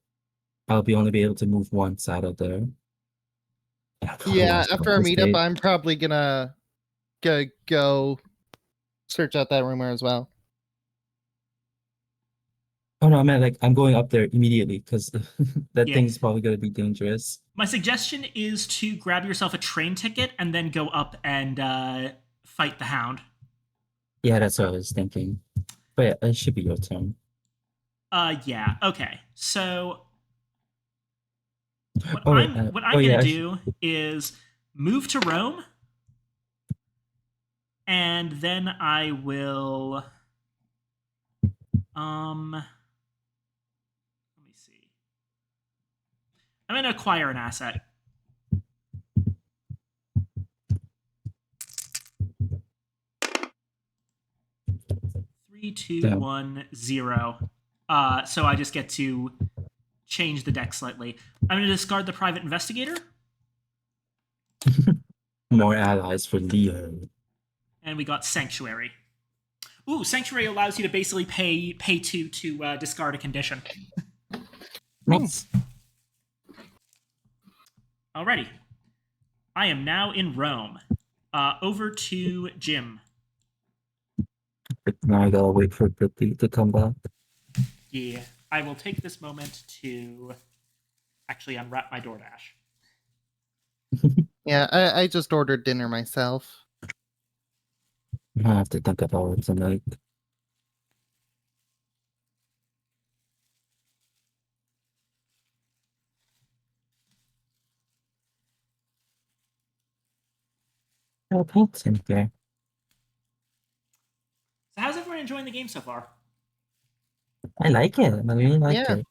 I'll only be able to move once out of there. Yeah, after our meetup, I'm probably gonna go search out that rumor as well. Oh no, I meant like I'm going up there immediately because that Yeah. thing's probably gonna be dangerous. My suggestion is to grab yourself a train ticket and then go up and fight the Hound. Yeah, that's what I was thinking. But yeah, it should be your turn. Yeah. Okay. So what Oh wait, I'm oh yeah, gonna do is move to Rome, and then I will let me see. I'm gonna acquire an asset. 3, 2, Damn. 1, 0. So I just get to change the deck slightly. I'm gonna discard the private investigator, More allies for Leo. and we got sanctuary. Ooh, sanctuary allows you to basically pay two to discard a condition. Nice. Alrighty. I am now in Rome. Over to Jim. Now I gotta wait for Blippi to come back. Yeah, I will take this moment to actually unwrap my DoorDash. Yeah, I just ordered dinner myself. I have to think about it tonight. Oh, thanks, okay. So how's everyone enjoying the game so far? I like it. I really like Yeah. it. It's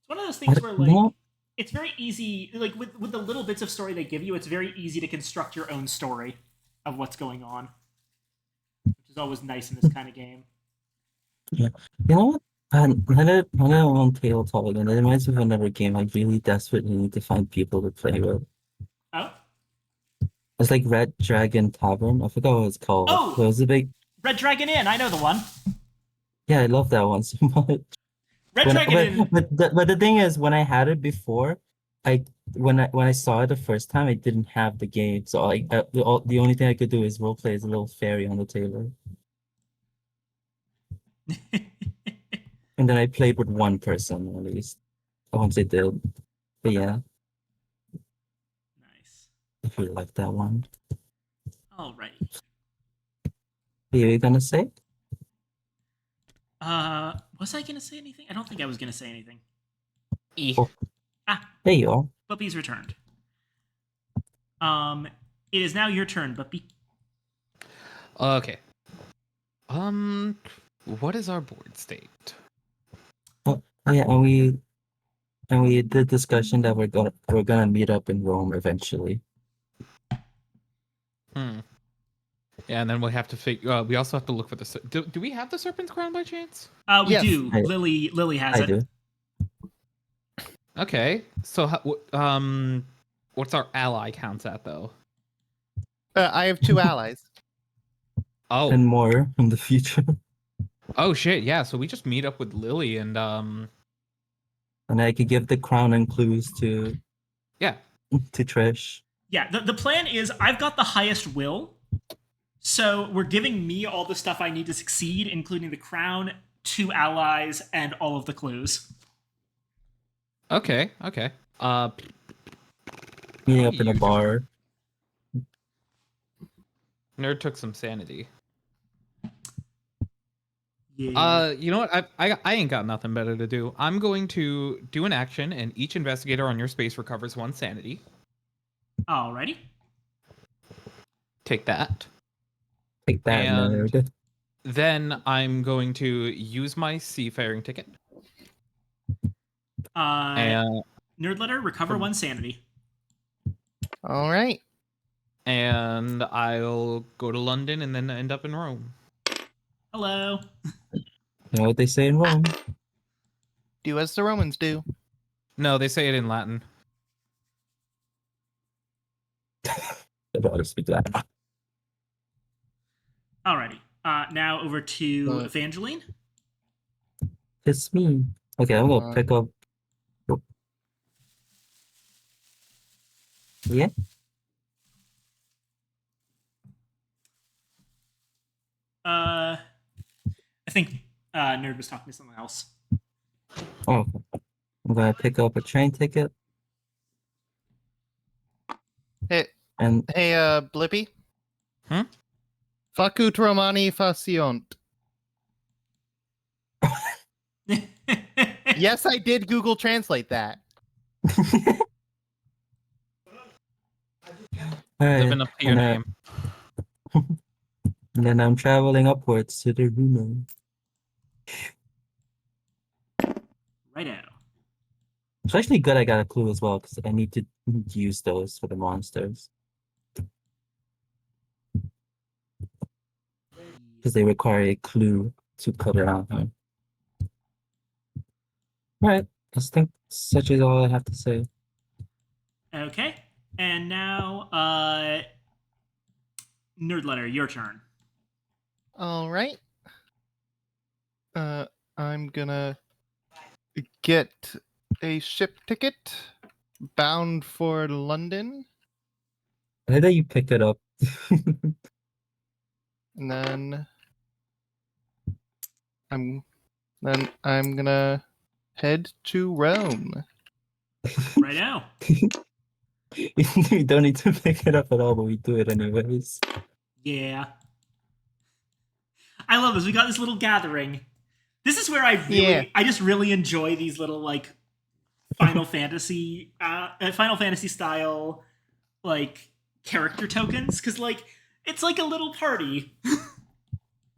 one of those things where like No, it's very easy, like with the little bits of story they give you, it's very easy to construct your own story of what's going on, which is always nice in this kind of game. you know what? When I on table talk again, it reminds me of another game I really desperately need to find people to play with. Oh, It's like Red Dragon Tavern. I forgot what it's called. Oh! But it was a big. Red Dragon Inn, I know the one. Yeah, I love that one so much. Red Dragon Inn. But the thing is, when I had it before, when I saw it the first time, I didn't have the game, so the only thing I could do is roleplay as a little fairy on the table, and then I played with one person at least. Once I did, but yeah, Nice. I really like that one. Alrighty. What are you gonna say? Was I gonna say anything? I don't think I was gonna say anything. Oh. Ah, There you are. Buppy's returned. It is now your turn, Buppy. Okay. What is our board state? Oh yeah, and we did discussion that we're gonna meet up in Rome eventually. Yeah, and then we'll have to figure. We also have to look for the. Do we have the Serpent's Crown by chance? We Yes, do. I- Lily has I it. do. Okay, so what's our ally counts at though? I have 2 allies. Oh, And more in the future. oh shit, yeah. So we just meet up with Lily and And I could give the crown and clues to yeah. Trish. Yeah, the plan is I've got the highest will, so we're giving me all the stuff I need to succeed, including the crown, 2 allies, and all of the clues. Okay. Meeting up in a bar. Nerd took some sanity. Yeah. You know what? I ain't got nothing better to do. I'm going to do an action, and each investigator on your space recovers 1 sanity. Alrighty. Take that. Take that, And- nerd. Then I'm going to use my seafaring ticket. And Nerd letter, recover 1 sanity. All right. and I'll go to London and then end up in Rome. Hello. You know what they say in Rome? Do as the Romans do. No, they say it in Latin. I better speak that. Alrighty. Now over to Uh, Evangeline. It's me. Okay, I'm gonna pick up. Oh. Yeah. I think Nerd was talking to someone else. Oh, I'm gonna pick up a train ticket Hey, and hey, Blippy. Facut Romani faciont. Yes, I did Google Translate that. Living up to your name. And then I'm traveling upwards to the Rumo. Righto. It's actually good I got a clue as well, because I need to use those for the monsters. Because they require a clue to put around them. Alright, I think such is all I have to say. Okay. And now, Nerdletter, your turn. All right. I'm gonna get a ship ticket bound for London, I like that you picked it up. and I'm gonna head to Rome. Right now. We don't need to pick it up at all, but we do it anyways. Yeah. I love this. We got this little gathering. This is where I just really enjoy these little like Final Fantasy style like character tokens, because like it's like a little party.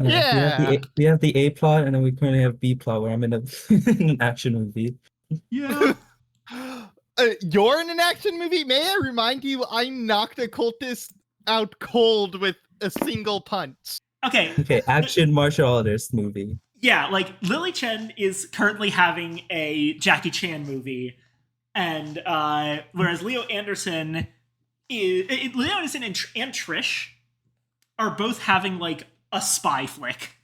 Yeah. We have the A plot, and then we currently have B plot, where I'm in, in an action movie. Yeah. You're in an action movie? May I remind you, I knocked a cultist out cold with a single punch. Okay. Okay, action martial artist movie. Yeah, like Lily Chen is currently having a Jackie Chan movie, and whereas Leo Anderson and Trish are both having like a spy flick,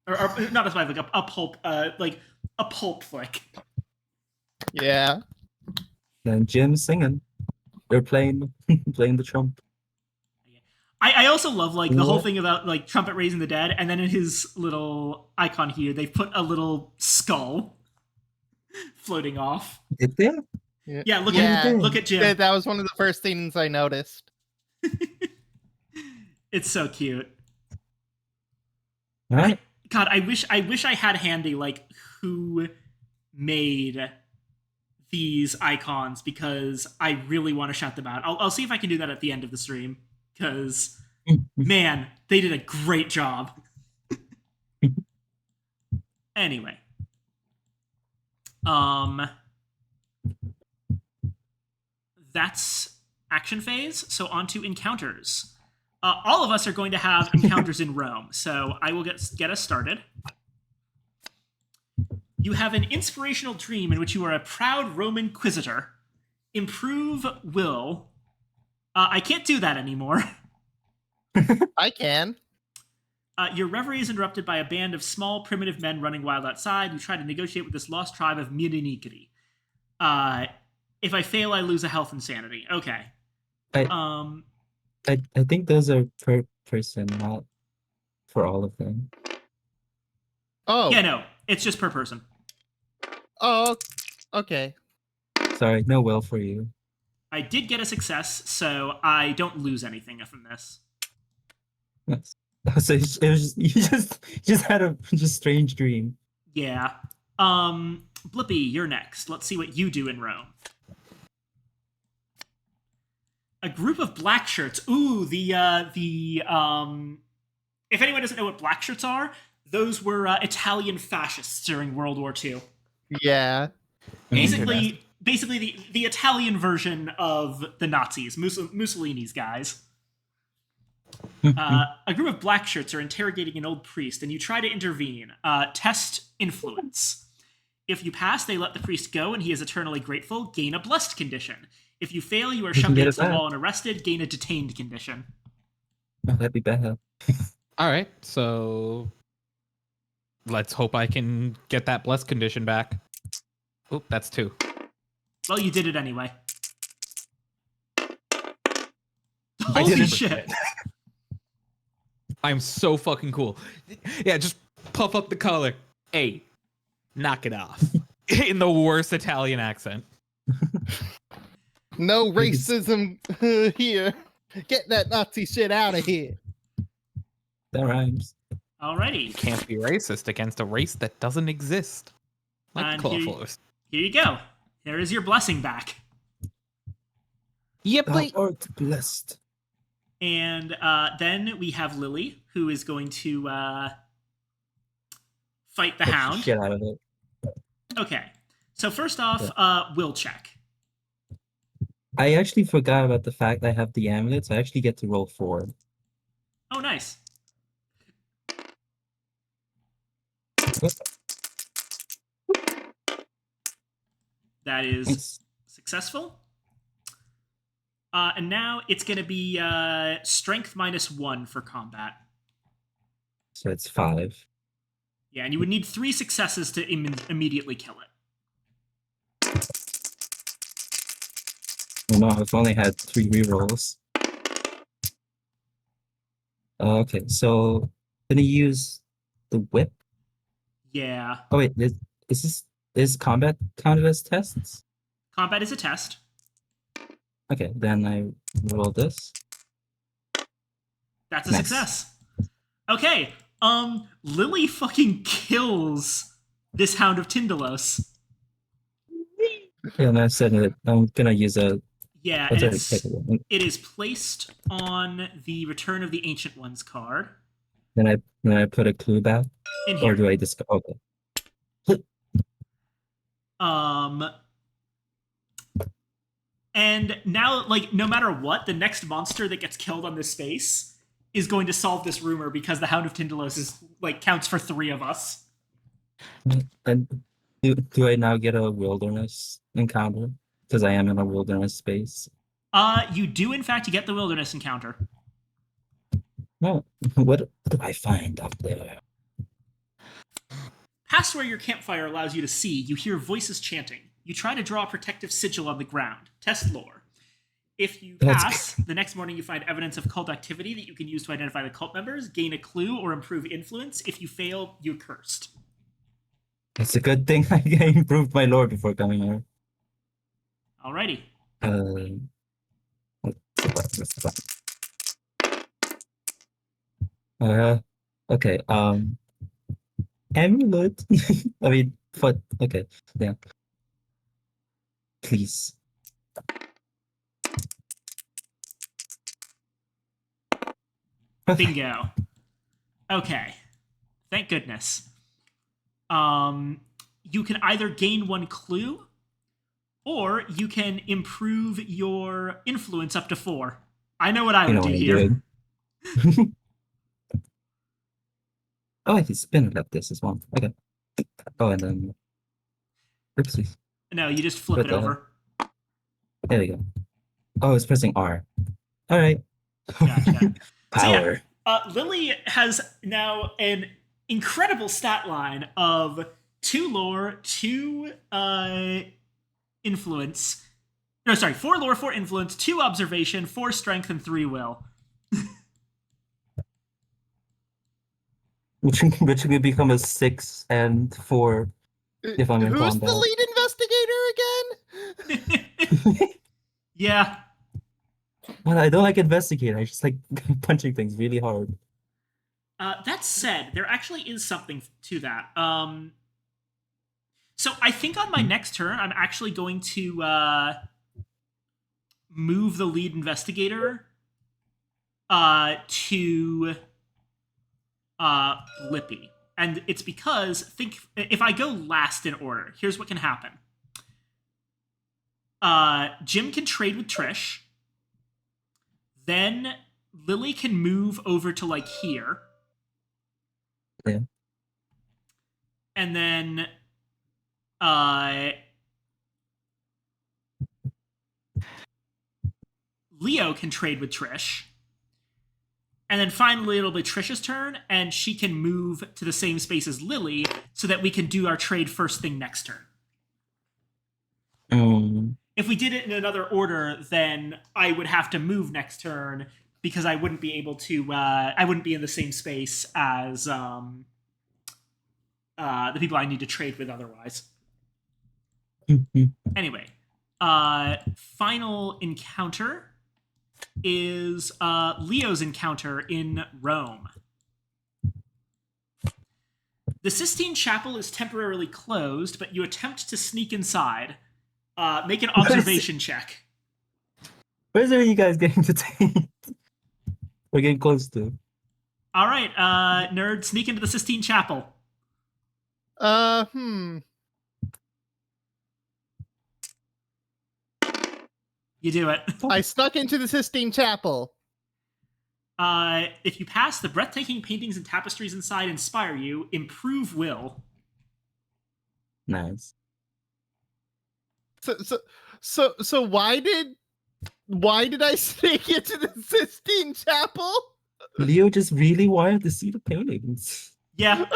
or not a spy flick, a pulp flick. Yeah. And Jim's singing. They're playing the trump. I also love like the whole thing about like Trumpet raising the dead, and then in his little icon here, they put a little skull floating off. Did they? Yeah, look at Jim. That was one of the first things I noticed. It's so cute. All right. God, I wish I had handy like who made these icons, because I really want to shout them out. I'll see if I can do that at the end of the stream, because man, they did a great job. Anyway, that's action phase. So on to encounters. All of us are going to have encounters in Rome, so I will get us started. You have an inspirational dream in which you are a proud Roman inquisitor. Improve will. I can't do that anymore. I can. Your reverie is interrupted by a band of small, primitive men running wild outside. You try to negotiate with this lost tribe of Midinikity. If I fail, I lose a health and sanity. Okay. I think those are per person, not for all of them. Oh. Yeah, no. It's just per person. Oh, okay. Sorry, no will for you. I did get a success, so I don't lose anything from this. Yes. So you just had a just strange dream. Yeah. Blippi, you're next. Let's see what you do in Rome. A group of black shirts. Ooh, if anyone doesn't know what black shirts are, those were Italian fascists during World War II. Yeah. Basically the Italian version of the Nazis, Mussolini's guys. A group of black shirts are interrogating an old priest, and you try to intervene. Test influence. If you pass, they let the priest go, and he is eternally grateful. Gain a blessed condition. If you fail, you are shoved against the wall and arrested. Gain a detained condition. Oh, that'd be bad. All right, so let's hope I can get that blessed condition back. Oop, that's 2. Well, you did it anyway. I Holy did shit. I'm so fucking cool. Yeah, just puff up the collar. Hey, knock it off. In the worst Italian accent. No racism here. Get that Nazi shit out of here. That rhymes. Alrighty. You can't be racist against a race that doesn't exist. Like And the here- Clawflowers. Here you go. There is your blessing back. Yep, Thou art blessed. And then we have Lily, who is going to fight the Push the hound. shit out of it. Okay. So first off, will check. I actually forgot about the fact I have the amulet, so I actually get to roll 4. Oh, nice. That is Nice. successful. And now it's going to be strength -1 for combat. So it's 5. Yeah, and you would need 3 successes to immediately kill it. Oh no, I've only had 3 rerolls. Okay, so gonna use the whip. Yeah. Oh wait, is combat counted as tests? Combat is a test. Okay, then I roll this. That's a Nice. success. Okay. Lily fucking kills this Hound of Tindalos. Yeah, and I said it. I'm gonna use a. Yeah, Let's and already take it. it is placed on the Return of the Ancient Ones card. Then I put a clue back, In or here. do I just okay? And now, like, no matter what, the next monster that gets killed on this space is going to solve this rumor because the Hound of Tindalos is like counts for 3 of us. And do I now get a wilderness encounter? Because I am in a wilderness space. You do in fact get the wilderness encounter. No, what do I find up there? Past where your campfire allows you to see, you hear voices chanting. You try to draw a protective sigil on the ground. Test lore. If you That's pass, the next morning you find evidence of cult activity that you can use to identify the cult members, gain a clue, or improve influence. If you fail, you're cursed. It's a good thing I improved my lore before coming here. Alrighty. What's the button? Okay, amulet. I mean, but okay, yeah. Please. Bingo. Okay. Thank goodness. You can either gain 1 clue, or you can improve your influence up to 4. I know what I You would know do what I'm here. doing. Oh, I can spin it like this as well. Okay. Oh, and then. Oopsies. No, you just flip What it the over. There we go. Oh, it's pressing R. All right. Gotcha. Power. Lily has now an incredible stat line of 2 lore, 2 influence. No, sorry, 4 lore, 4 influence, 2 observation, 4 strength, and 3 will. Which could become a 6 and 4 if I'm in Who's combat. the lead investigator again? Yeah. Well, I don't like investigating. I just like punching things really hard. That said, there actually is something to that. So I think on my next turn, I'm actually going to move the lead investigator to Lippy. And it's because, if I go last in order, here's what can happen. Jim can trade with Trish. Then Lily can move over to, like, here. Yeah. And then Leo can trade with Trish. And then finally it'll be Trish's turn, and she can move to the same space as Lily so that we can do our trade first thing next turn. If we did it in another order, then I would have to move next turn because I wouldn't be able to. I wouldn't be in the same space as the people I need to trade with otherwise. Anyway, final encounter is Leo's encounter in Rome. The Sistine Chapel is temporarily closed, but you attempt to sneak inside. Make an observation check. Where's are you guys getting to take? We're getting close to. All right, nerd, sneak into the Sistine Chapel. You do it. I snuck into the Sistine Chapel. If you pass, the breathtaking paintings and tapestries inside inspire you. Improve will. Nice. So why did I sneak into the Sistine Chapel? Leo just really wanted to see the paintings. Yeah.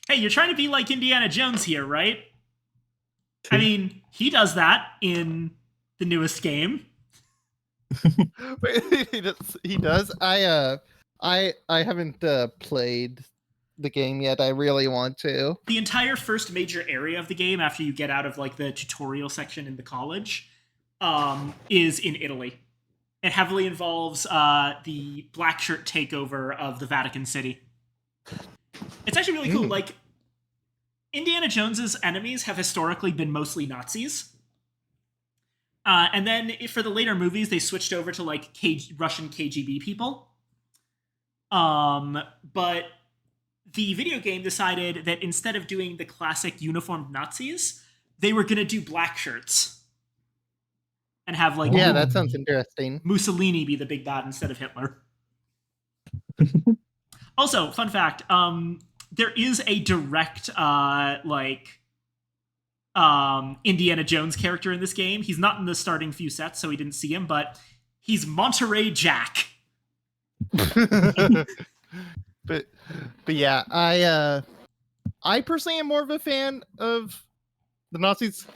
Hey, you're trying to be like Indiana Jones here, right? I mean, he does that in the newest game. He does. I haven't played the game yet. I really want to. The entire first major area of the game, after you get out of like the tutorial section in the college, is in Italy. It heavily involves the black shirt takeover of the Vatican City. It's actually really cool. Like, Indiana Jones's enemies have historically been mostly Nazis. And then for the later movies, they switched over to like Russian KGB people. But the video game decided that instead of doing the classic uniformed Nazis, they were going to do black shirts. And have like that sounds interesting. Mussolini be the big bad instead of Hitler. Also, fun fact, there is a direct Indiana Jones character in this game. He's not in the starting few sets, so we didn't see him, but he's Monterey Jack. but yeah, I personally am more of a fan of the Nazis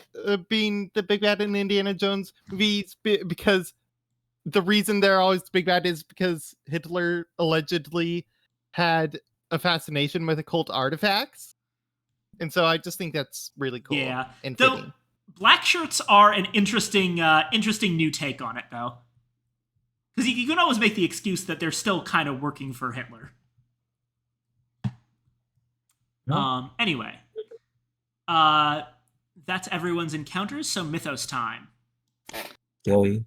being the big bad in Indiana Jones movies because the reason they're always the big bad is because Hitler allegedly had a fascination with occult artifacts. And so I just think that's really cool. Yeah. And Though fitting. black shirts are an interesting new take on it, though. Because you can always make the excuse that they're still kind of working for Hitler. No. Anyway. That's everyone's encounters, so Mythos time. Joey.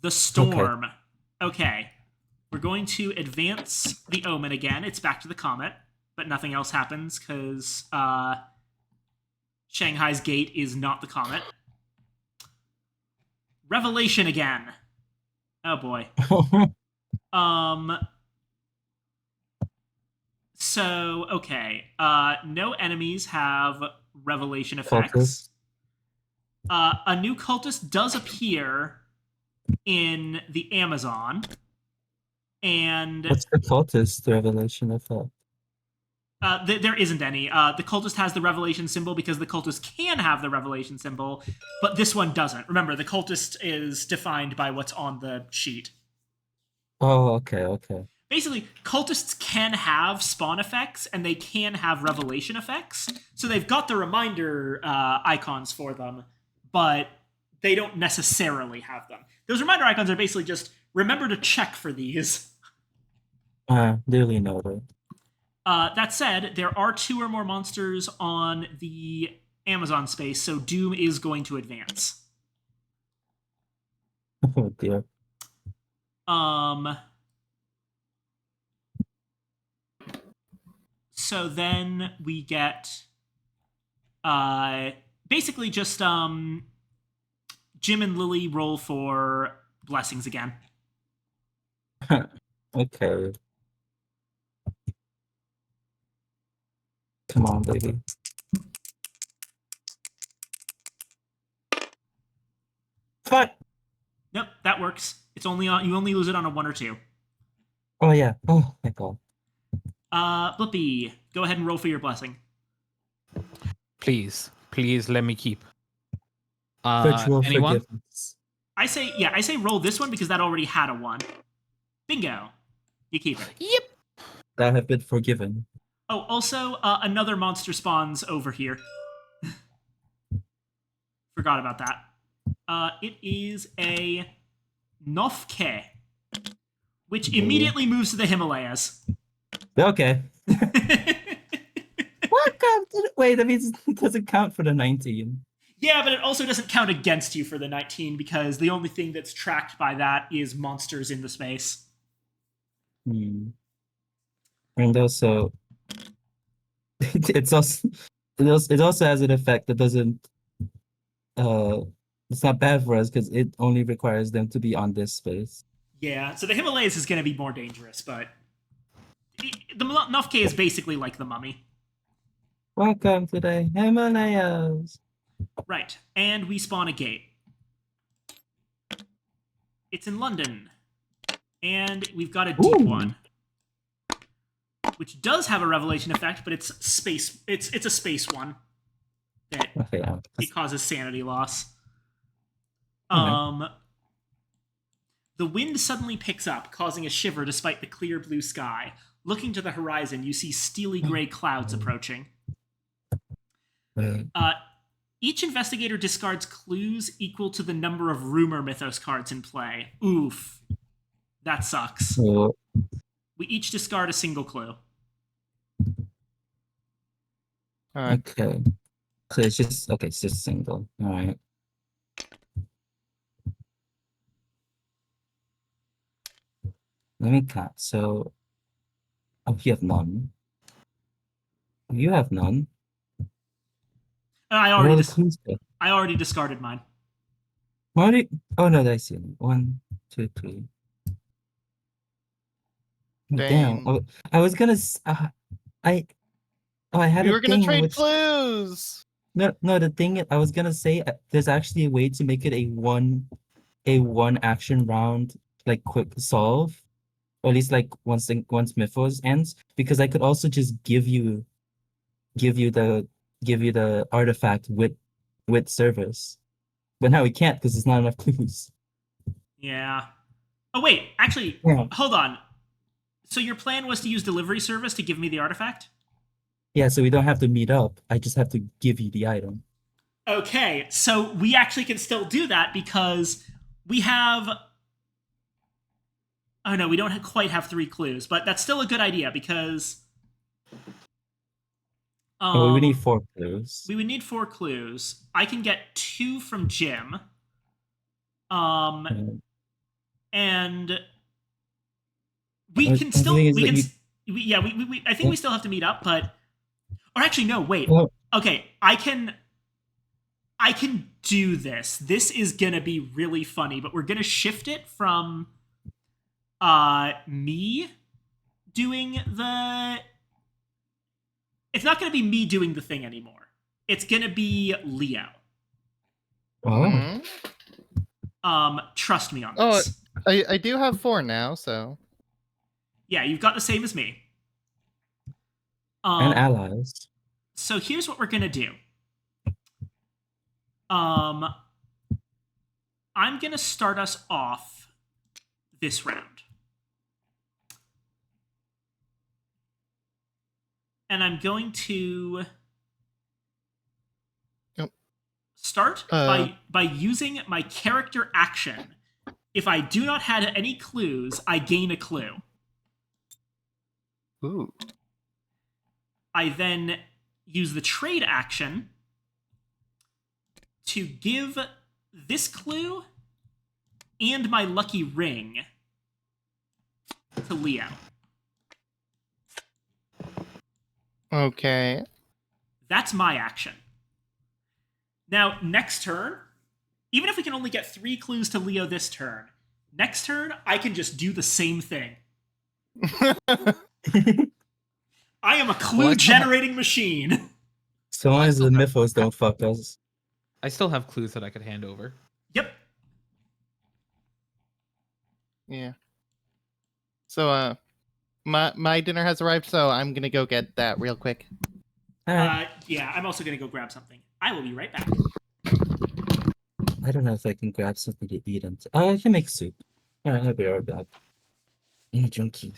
The Storm. Okay. We're going to advance the Omen again. It's back to the Comet, but nothing else happens because Shanghai's Gate is not the Comet. Revelation again. Oh boy. So, okay. No enemies have revelation effects. A new cultist does appear in the Amazon. And what's the cultist revelation effect? There isn't any. The cultist has the revelation symbol because the cultist can have the revelation symbol, but this one doesn't. Remember, the cultist is defined by what's on the sheet. Oh, okay. Basically, cultists can have spawn effects and they can have revelation effects. So they've got the reminder icons for them, but they don't necessarily have them. Those reminder icons are basically just remember to check for these. Duly noted. That said, there are 2 or more monsters on the Amazon space, so Doom is going to advance. Oh dear. So then we get basically just Jim and Lily roll for blessings again. Okay. Come on, baby. Fuck. Nope, that works. It's only on. You only lose it on a 1 or 2. Oh yeah. Oh my god. Blippi, go ahead and roll for your blessing. Please let me keep. Virtual anyone? forgiveness. I say roll this one because that already had a 1. Bingo. You keep it. Yep. That have been forgiven. Oh, also, another monster spawns over here. Forgot about that. It is a Nofke, which immediately moves to the Himalayas. Okay. Welcome to the... Wait, that means it doesn't count for the 19. Yeah, but it also doesn't count against you for the 19 because the only thing that's tracked by that is monsters in the space. And also, it also has an effect that doesn't. It's not bad for us because it only requires them to be on this space. Yeah, so the Himalayas is going to be more dangerous, but the Nofke is basically like the mummy. Welcome to the Himalayas. Right, and we spawn a gate. It's in London, and we've got a deep one, which does have a revelation effect, but it's space. It's a space one. That it causes sanity loss. The wind suddenly picks up, causing a shiver despite the clear blue sky. Looking to the horizon, you see steely gray clouds approaching. Each investigator discards clues equal to the number of rumor mythos cards in play. Oof. That sucks. We each discard a single clue. Okay. So it's just single. All right. Let me count. So, you have none. You have none. I already discarded mine. Oh no, I see. 1, 2, 3. Damn. Oh, I was gonna. I had We a were gonna thing trade which... clues. No, the thing I was gonna say, there's actually a way to make it a one action round, like quick solve, or at least like once Mythos ends, because I could also just give you the artifact with service, but now we can't because there's not enough clues. Yeah. Oh wait, actually, hold on. So your plan was to use delivery service to give me the artifact? Yeah, so we don't have to meet up. I just have to give you the item. Okay, so we actually can still do that because we have... Oh no, we don't quite have 3 clues, but that's still a good idea because... we would need 4 clues. We would need 4 clues. I can get 2 from Jim. And we can still... I think we still have to meet up, but... Or actually, no, wait. Okay, I can do this. This is gonna be really funny, but we're gonna shift it from me doing the... It's not gonna be me doing the thing anymore. It's gonna be Leo. Oh. Trust me on this. I do have 4 now, so... Yeah, you've got the same as me. And allies. So here's what we're gonna do. I'm gonna start us off this round. And I'm going to start by using my character action. If I do not have any clues, I gain a clue. Ooh. I then use the trade action to give this clue and my lucky ring to Leo. Okay. That's my action. Now, next turn, even if we can only get 3 clues to Leo this turn, next turn, I can just do the same thing. I am a clue-generating machine. So long as the Mythos don't fuck us. I still have clues that I could hand over. Yep. Yeah. So, my dinner has arrived, so I'm gonna go get that real quick. Yeah, I'm also gonna go grab something. I will be right back. I don't know if I can grab something to eat. I can make soup. Alright, I'll be right back. I'm a junkie.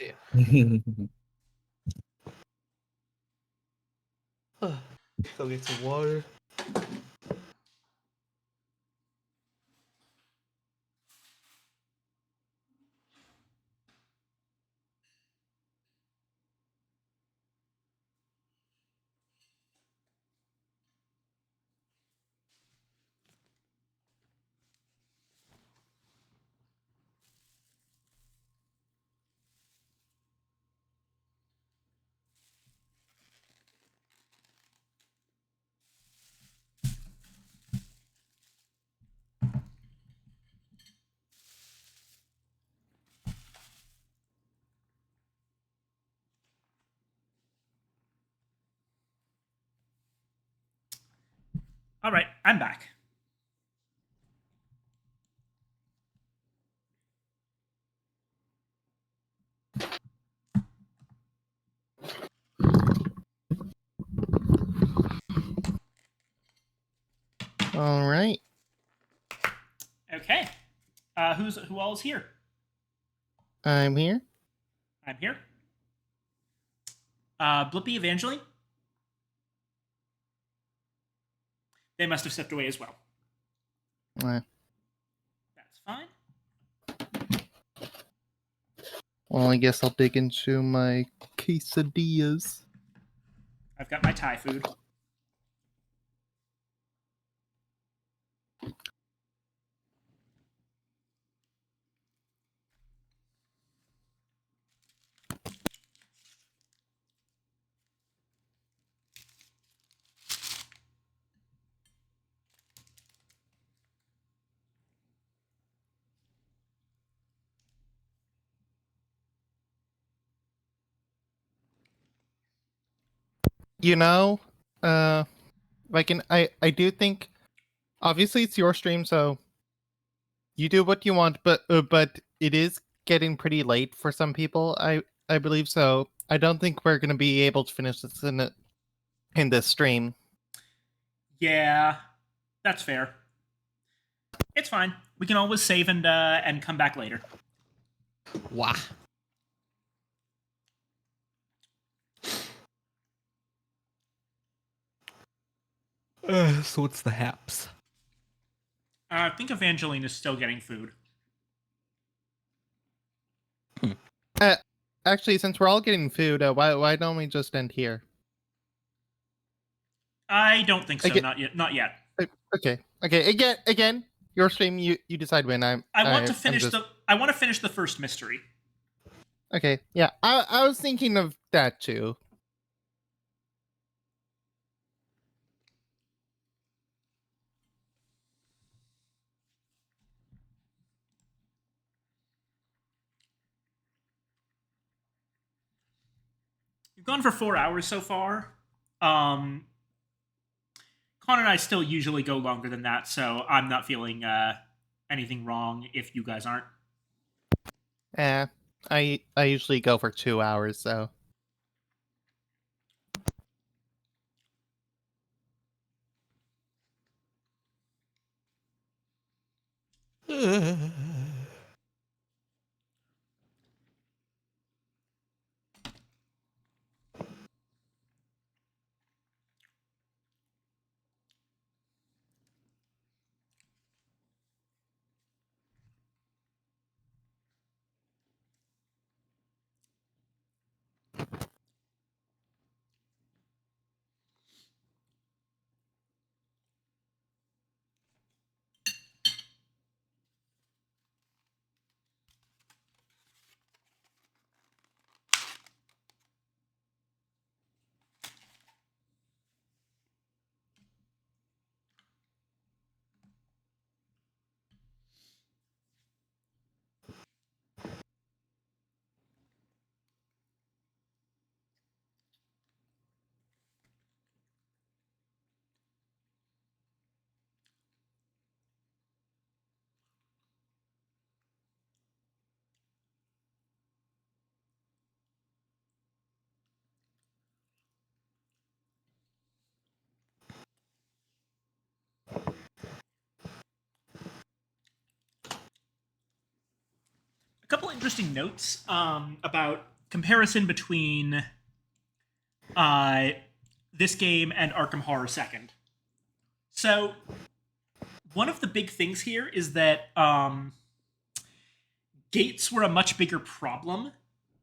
Go get some water. All right, I'm back. All right. Okay. Who all is here? I'm here. I'm here. Blippy, Evangeline? They must have stepped away as well. Uh, That's fine. well, I guess I'll dig into my quesadillas. I've got my Thai food. You know, I do think, obviously it's your stream, so you do what you want, but it is getting pretty late for some people. I believe so. I don't think we're gonna be able to finish this in this stream. Yeah, that's fair. It's fine. We can always save and come back later. Wah. So what's the haps? I think Evangeline is still getting food. Actually, since we're all getting food, why don't we just end here? I don't think so. Okay. Not yet. Okay. Again, your stream. You decide when. I want to finish the first mystery. Okay. Yeah, I was thinking of that too. We've gone for 4 hours so far. Con and I still usually go longer than that, so I'm not feeling anything wrong if you guys aren't. I usually go for 2 hours, so. A couple interesting notes about comparison between this game and Arkham Horror Second. So, one of the big things here is that gates were a much bigger problem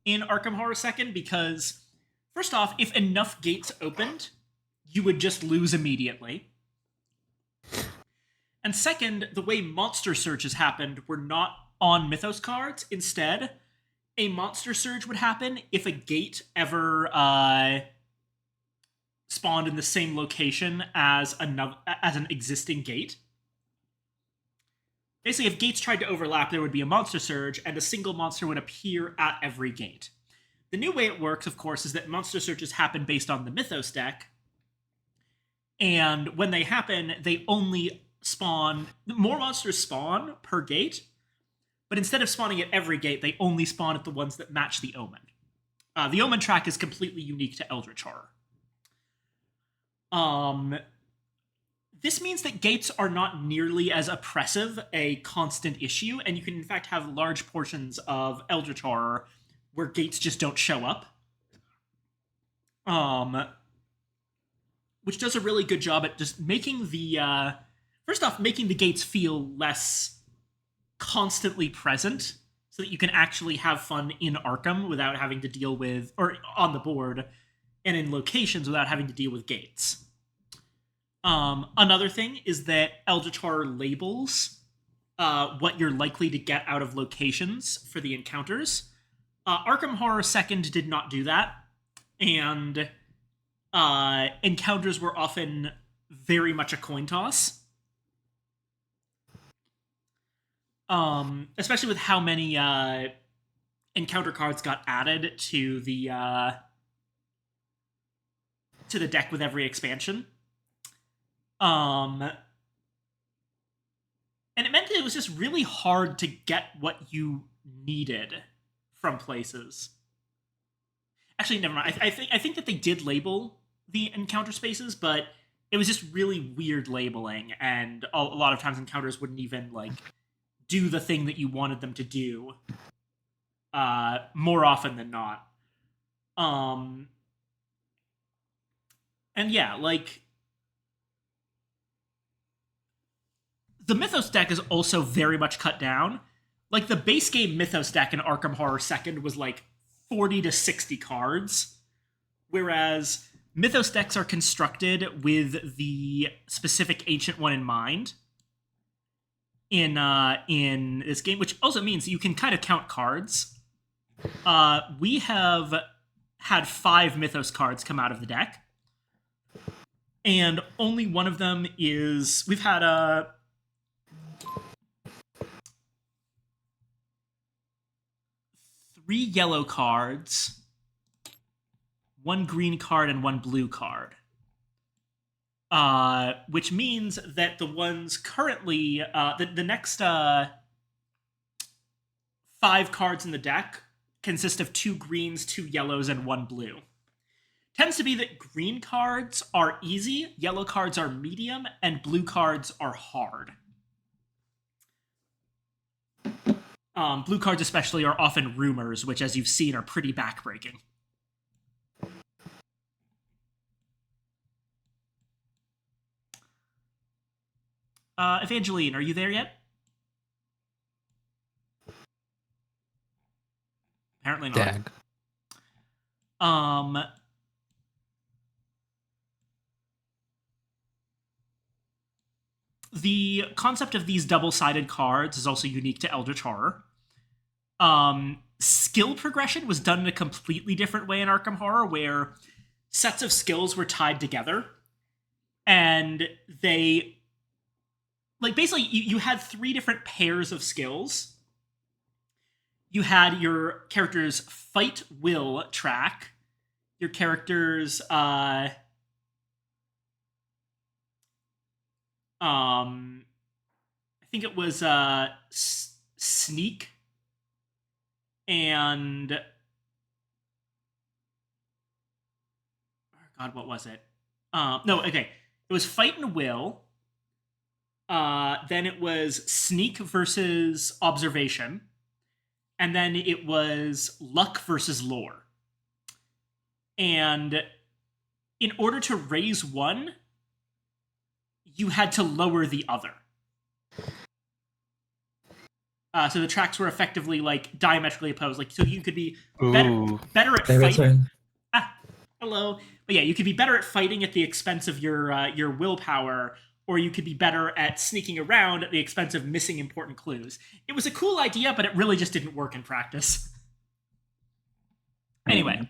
in Arkham Horror Second because, first off, if enough gates opened, you would just lose immediately. And second, the way monster surges happened were not on Mythos cards. Instead, a monster surge would happen if a gate ever spawned in the same location as an existing gate. Basically, if gates tried to overlap, there would be a monster surge, and a single monster would appear at every gate. The new way it works, of course, is that monster surges happen based on the Mythos deck, And when they happen, they only spawn, more monsters spawn per gate, but instead of spawning at every gate, they only spawn at the ones that match the omen. The omen track is completely unique to Eldritch Horror. This means that gates are not nearly as oppressive a constant issue, and you can in fact have large portions of Eldritch Horror where gates just don't show up. Which does a really good job at just making the first off, making the gates feel less constantly present, so that you can actually have fun in Arkham without having to deal with, or on the board, and in locations without having to deal with gates. Another thing is that Eldritch Horror labels what you're likely to get out of locations for the encounters. Arkham Horror 2nd did not do that, and encounters were often very much a coin toss. Especially with how many encounter cards got added to the deck with every expansion. And it meant that it was just really hard to get what you needed from places. Actually, never mind. I think that they did label the encounter spaces, but it was just really weird labeling, and a lot of times encounters wouldn't even like do the thing that you wanted them to do. More often than not. And yeah, like the Mythos deck is also very much cut down. Like the base game Mythos deck in Arkham Horror 2nd was like 40 to 60 cards, whereas Mythos decks are constructed with the specific ancient one in mind in this game, which also means you can kind of count cards. We have had 5 Mythos cards come out of the deck, and only one of them is... We've had 3 yellow cards, 1 green card, and 1 blue card. Which means that the ones currently, the next 5 cards in the deck consist of 2 greens, 2 yellows, and 1 blue. Tends to be that green cards are easy, yellow cards are medium, and blue cards are hard. Blue cards especially are often rumors, which, as you've seen, are pretty backbreaking. Evangeline, are you there yet? Apparently not. Dag. The concept of these double-sided cards is also unique to Eldritch Horror. Skill progression was done in a completely different way in Arkham Horror, where sets of skills were tied together, and they... Like, basically, you had 3 different pairs of skills. You had your character's fight will track, your character's I think it was sneak, and oh God, what was it? No, okay, it was fight and will. Then it was sneak versus observation, and then it was luck versus lore. And in order to raise one, you had to lower the other. So the tracks were effectively like diametrically opposed. Like, so you could be better at fighting. Hello. But yeah, you could be better at fighting at the expense of your willpower, or you could be better at sneaking around at the expense of missing important clues. It was a cool idea, but it really just didn't work in practice. Anyway,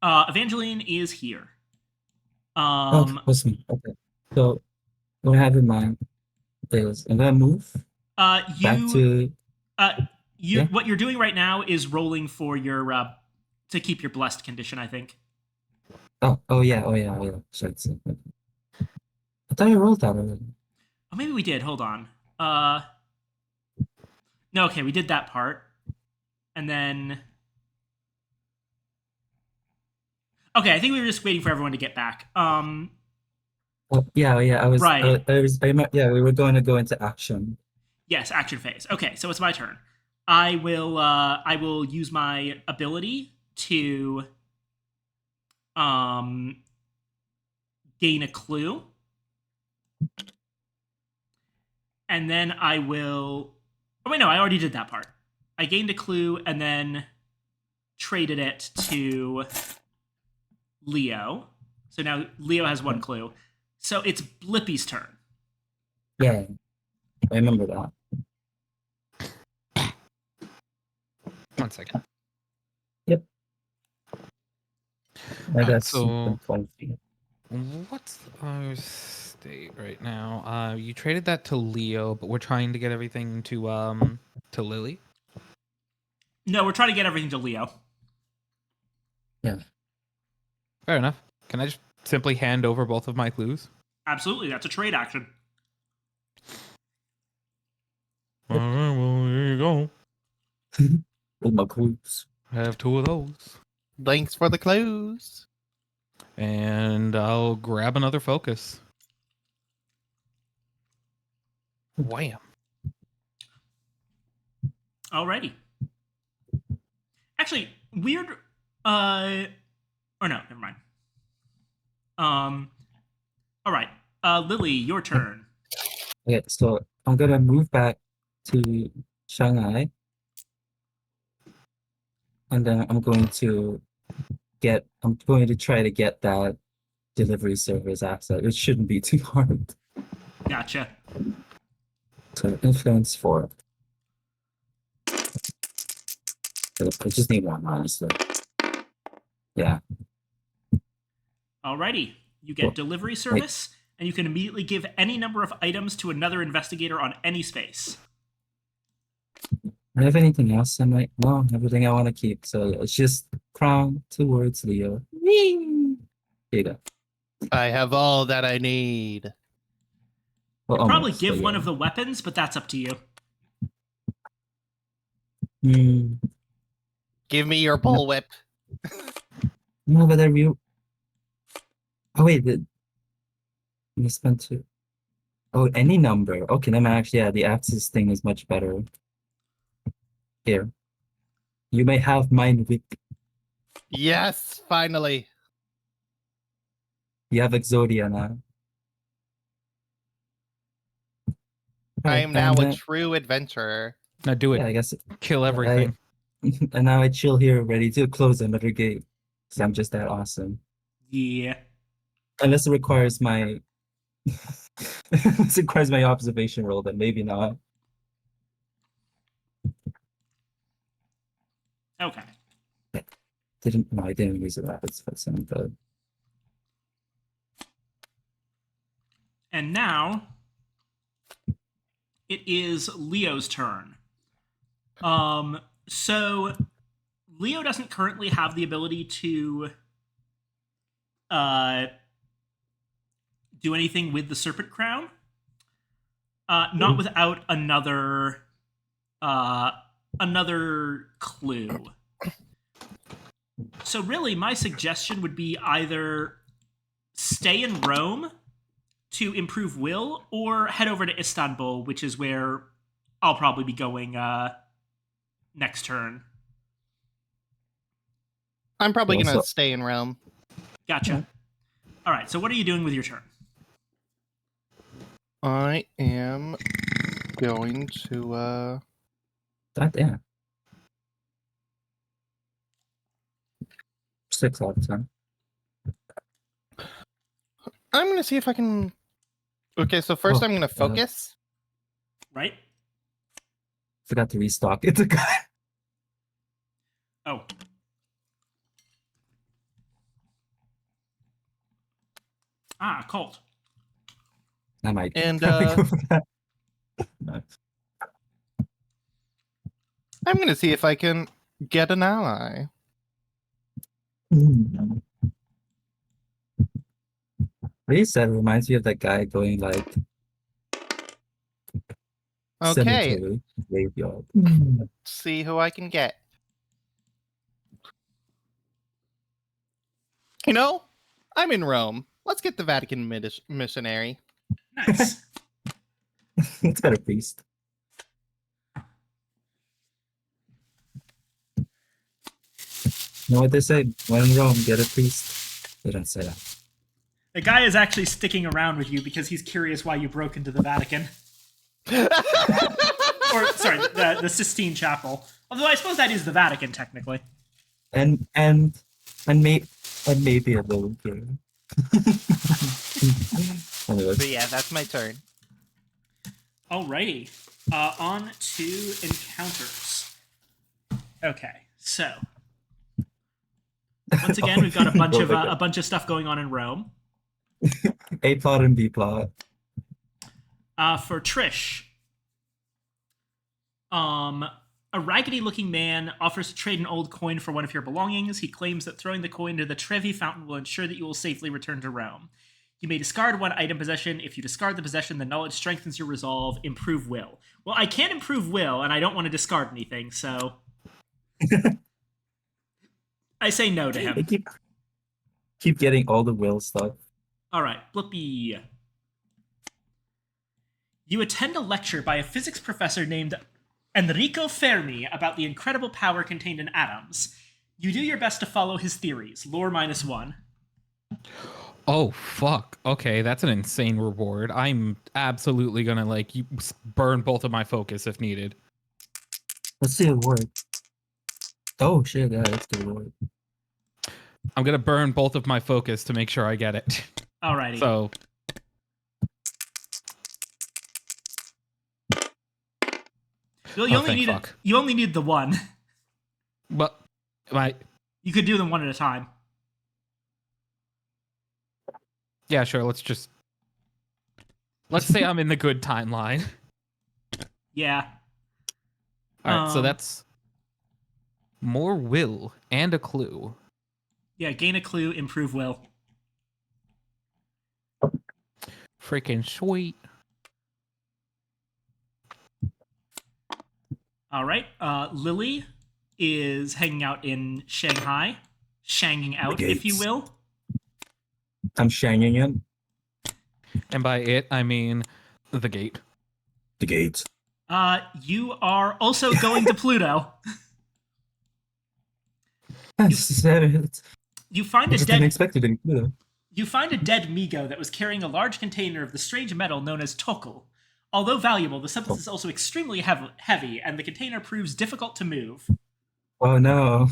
Evangeline is here. Okay, awesome. Okay. So what I have in mind is I'm gonna move back to What you're doing right now is rolling for your to keep your blessed condition, I think. Oh yeah. Sorry. I thought you rolled that already. Oh, maybe we did. Hold on. No, okay, we did that part. And then... Okay, I think we were just waiting for everyone to get back. Oh, yeah. I was. Right. Yeah, we were going to go into action. Yes, action phase. Okay, so it's my turn. I will use my ability to gain a clue. And then I will... Oh, wait, no, I already did that part. I gained a clue and then traded it to Leo. So now Leo has one clue. So it's Blippi's turn. Yeah, I remember that. 1 second. Yep. I got So- 20. What's our state right now? You traded that to Leo, but we're trying to get everything to Lily. No, we're trying to get everything to Leo. Yeah. Fair enough. Can I just simply hand over both of my clues? Absolutely, that's a trade action. All right, well, there you go. With my clues. I have 2 of those. Thanks for the clues. And I'll grab another focus. Wham. Alrighty. Actually, weird. Or no, never mind. All right. Lily, your turn. Okay, so I'm gonna move back to Shanghai, and then I'm going to try to get that delivery service asset. It shouldn't be too hard. Gotcha. So influence 4. I just need one, honestly. Yeah. Alrighty. You get Cool. delivery service, and you can immediately give any number of items to another investigator on any space. Do I have anything else? I'm like, no, everything I want to keep. So it's just crown towards Leo. Whee! Here you go. I have all that I need. Well, Probably almost, give but one yeah. of the weapons, but that's up to you. Give me your bullwhip. No, but they're real. Oh wait, you spent 2. Oh, any number. Okay, then actually, yeah, the axis thing is much better. Here, you may have mine with. Yes, finally. You have Exodia now. I am now and, a true adventurer. Now do it. Yeah, I guess. Kill everything. And now I chill here, ready to close another gate. Because I'm just that awesome. Yeah. Unless it requires my. Unless it requires my observation roll, then maybe not. Okay. I didn't use it. That's good. And now it is Leo's turn. So Leo doesn't currently have the ability to do anything with the serpent crown. Not without another clue. So really, my suggestion would be either stay in Rome to improve will, or head over to Istanbul, which is where I'll probably be going next turn. I'm probably Yeah, gonna so- stay in Rome. Gotcha. Yeah. All right, so what are you doing with your turn? I am going to Yeah. 6 out of 10. I'm gonna see if I can. Okay, so first Oh, I'm gonna focus. Right? Forgot to restock it. Oh. Colt. I might. And, go for that. No. I'm gonna see if I can get an ally. What you said reminds me of that guy going like Okay, cemetery graveyard. let's see who I can get. You know, I'm in Rome. Let's get the Vatican missionary. Nice. It's got a priest. You know what they say? When in Rome, get a priest. They don't say that. The guy is actually sticking around with you because he's curious why you broke into the Vatican. Or, sorry, the Sistine Chapel. Although I suppose that is the Vatican, technically. And maybe a little gay. Anyways, But yeah, that's my turn. Alrighty. On to encounters. Okay, so once again, we've got a bunch of stuff going on in Rome. A plot and B plot. For Trish, a raggedy-looking man offers to trade an old coin for one of your belongings. He claims that throwing the coin into the Trevi fountain will ensure that you will safely return to Rome. You may discard one item possession. If you discard the possession, the knowledge strengthens your resolve. Improve will. Well, I can't improve will, and I don't want to discard anything, so I say no to I him. keep getting all the will stuff. All right, Blippi. You attend a lecture by a physics professor named Enrico Fermi about the incredible power contained in atoms. You do your best to follow his theories. Lore -1. Oh fuck. Okay, that's an insane reward. I'm absolutely gonna burn both of my focus if needed. Let's see it work. Oh shit, yeah, that's the word. I'm gonna burn both of my focus to make sure I get it. Alrighty. So Well, you fuck. only need the one. But You could do them one at a time. yeah, sure, let's say I'm in the good timeline. Yeah. Alright, so that's more will and a clue. Yeah, gain a clue, improve will. Freaking sweet. All right. Lily is hanging out in Shanghai. Shanging out, if you Gates. will. I'm shanging it. And by it, I mean the gate. The gates. You are also going to Pluto. You find a It's dead unexpected in Pluto. You find a dead Migo that was carrying a large container of the strange metal known as Tokul. Although valuable, the substance is also extremely heavy, and the container proves difficult to move. Oh no.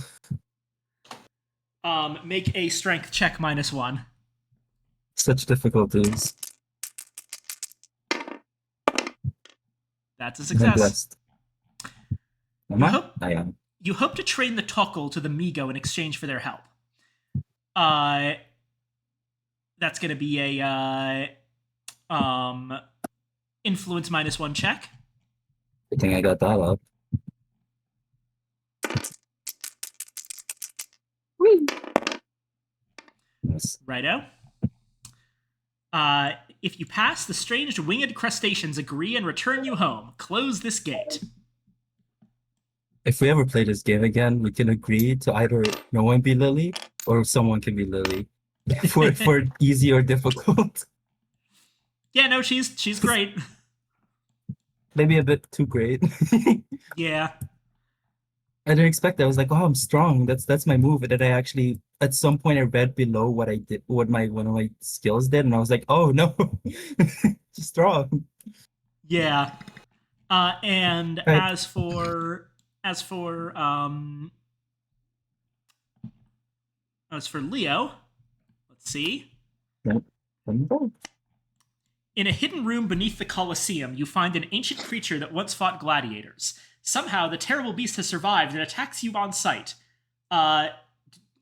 Make a strength check -1. Such difficulties. That's a I'm success. blessed. Am I? hope- I am. You hope to train the Tokul to the Migo in exchange for their help. That's going to be a influence -1 check. I think I got that up. Yes. Righto. If you pass, the strange winged crustaceans agree and return you home. Close this gate. If we ever play this game again, we can agree to either no one be Lily or someone can be Lily. for easy or difficult. Yeah, no, she's great. Maybe a bit too great. Yeah. I didn't expect that. I was like, oh, I'm strong. That's my move. And then I actually at some point I read below what I did, what one of my skills did, and I was like, oh no. She's strong. Yeah. And Right. as for Leo, let's see. In a hidden room beneath the Colosseum, you find an ancient creature that once fought gladiators. Somehow, the terrible beast has survived and attacks you on sight.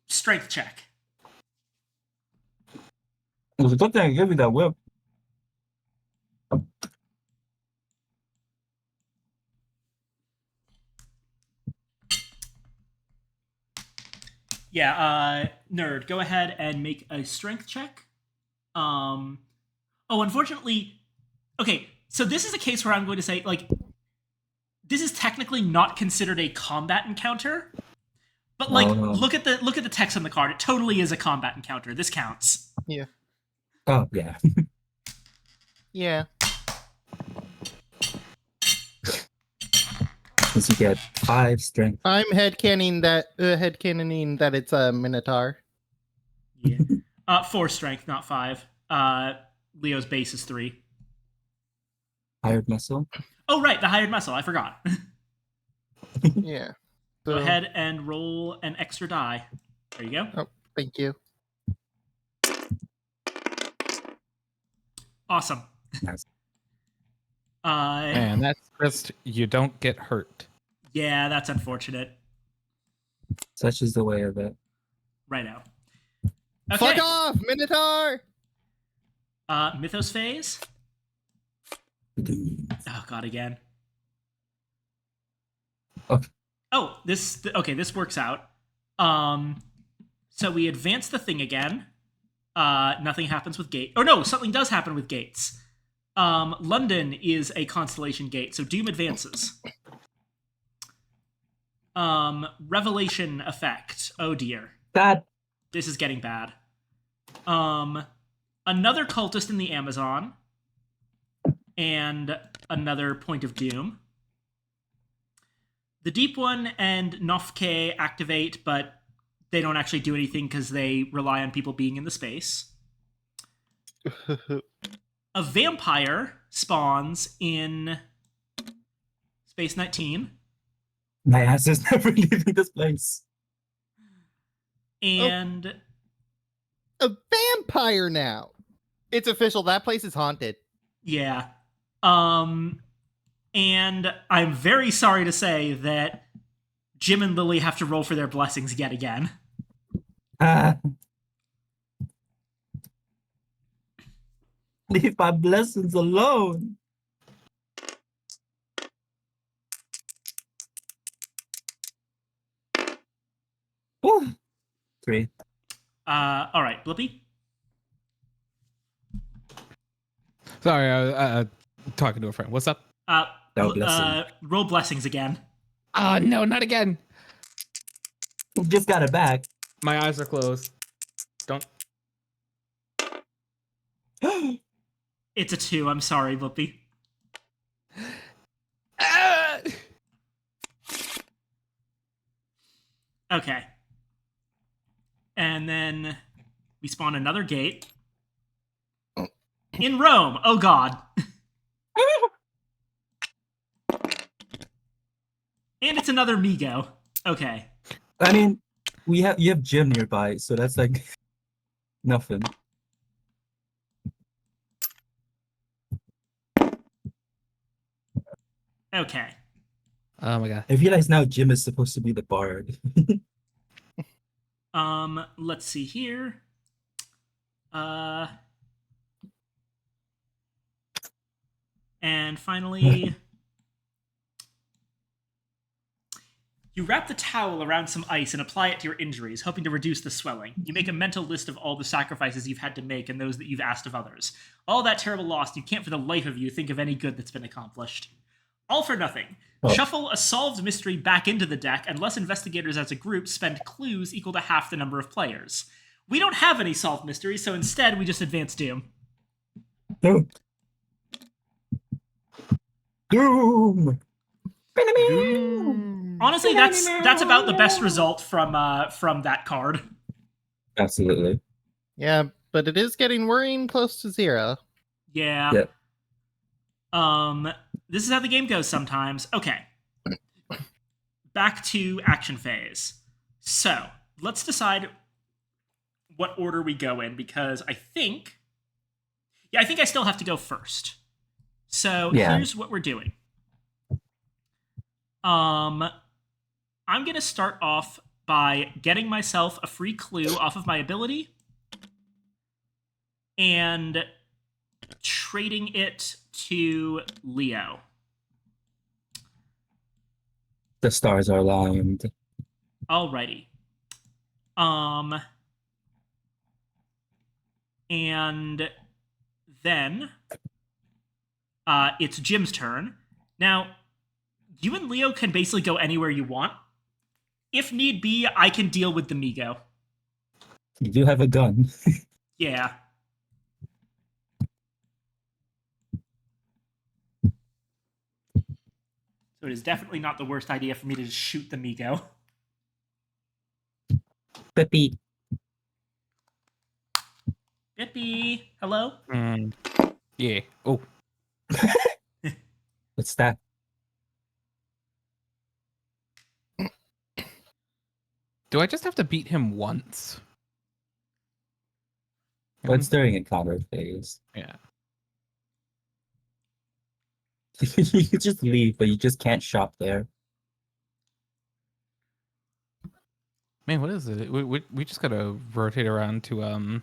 Strength check. It was a good thing I gave you that whip. Yeah, nerd, go ahead and make a strength check. Unfortunately, okay. So this is a case where I'm going to say like this is technically not considered a combat encounter, but like Oh. look at the text on the card. It totally is a combat encounter. This counts. Yeah. Oh, yeah. Yeah. Because you get 5 strength. I'm headcanoning that it's a Minotaur. Yeah. 4 strength, not 5. Leo's base is 3. Hired muscle. Oh right, the hired muscle. I forgot. Yeah. Go So, ahead and roll an extra die. There you go. Oh, thank you. Awesome. Nice. And that's just you don't get hurt. Yeah, that's unfortunate. Such is the way of it. Righto. Fuck off, Minotaur! Mythos phase. Oh god, again. Okay. Oh, this works out. So we advance the thing again. Nothing happens with gate. Oh no, something does happen with gates. London is a constellation gate, so Doom advances. Revelation effect. Oh dear. That. This is getting bad. Another cultist in the Amazon. And another point of doom. The Deep One and Nofke activate, but they don't actually do anything because they rely on people being in the space. A vampire spawns in Space 19. My ass is never leaving this place. And A vampire now. It's official. That place is haunted. yeah. And I'm very sorry to say that Jim and Lily have to roll for their blessings yet again. Leave my blessings alone. Whew. 3. All right, Blippy. Sorry, I was talking to a friend. What's up? No blessing. Roll blessings again. No, not again. Just got it back. My eyes are closed. Don't. It's a 2. I'm sorry, Blippy. Okay. And then we spawn another gate. In Rome. Oh god. And it's another Migo. Okay. I mean, you have Jim nearby, so that's like nothing. Okay. Oh my god. I realize now Jim is supposed to be the bard. Let's see here. And finally, you wrap the towel around some ice and apply it to your injuries, hoping to reduce the swelling. You make a mental list of all the sacrifices you've had to make and those that you've asked of others. All that terrible loss, you can't for the life of you think of any good that's been accomplished. All for nothing. Oh. Shuffle a solved mystery back into the deck, and less investigators as a group spend clues equal to half the number of players. We don't have any solved mysteries, so instead we just advance Doom. No. Doom. Honestly, that's about the best result from that card. Absolutely. Yeah, but it is getting worrying close to 0. Yeah. Yep. This is how the game goes sometimes. Okay. Back to action phase. So, let's decide what order we go in, because I think I still have to go first. So, Yeah. here's what we're doing. I'm going to start off by getting myself a free clue off of my ability and trading it to Leo. The stars are aligned. Alrighty. And then it's Jim's turn. Now, you and Leo can basically go anywhere you want. If need be, I can deal with the Migo. You do have a gun. Yeah. So it is definitely not the worst idea for me to just shoot the Migo. Peppy. Bippy, hello? Yeah. Oh, What's that? do I just have to beat him once? Well, it's during encounter phase. Yeah. You could just leave, but you just can't shop there. Man, what is it? We just gotta rotate around to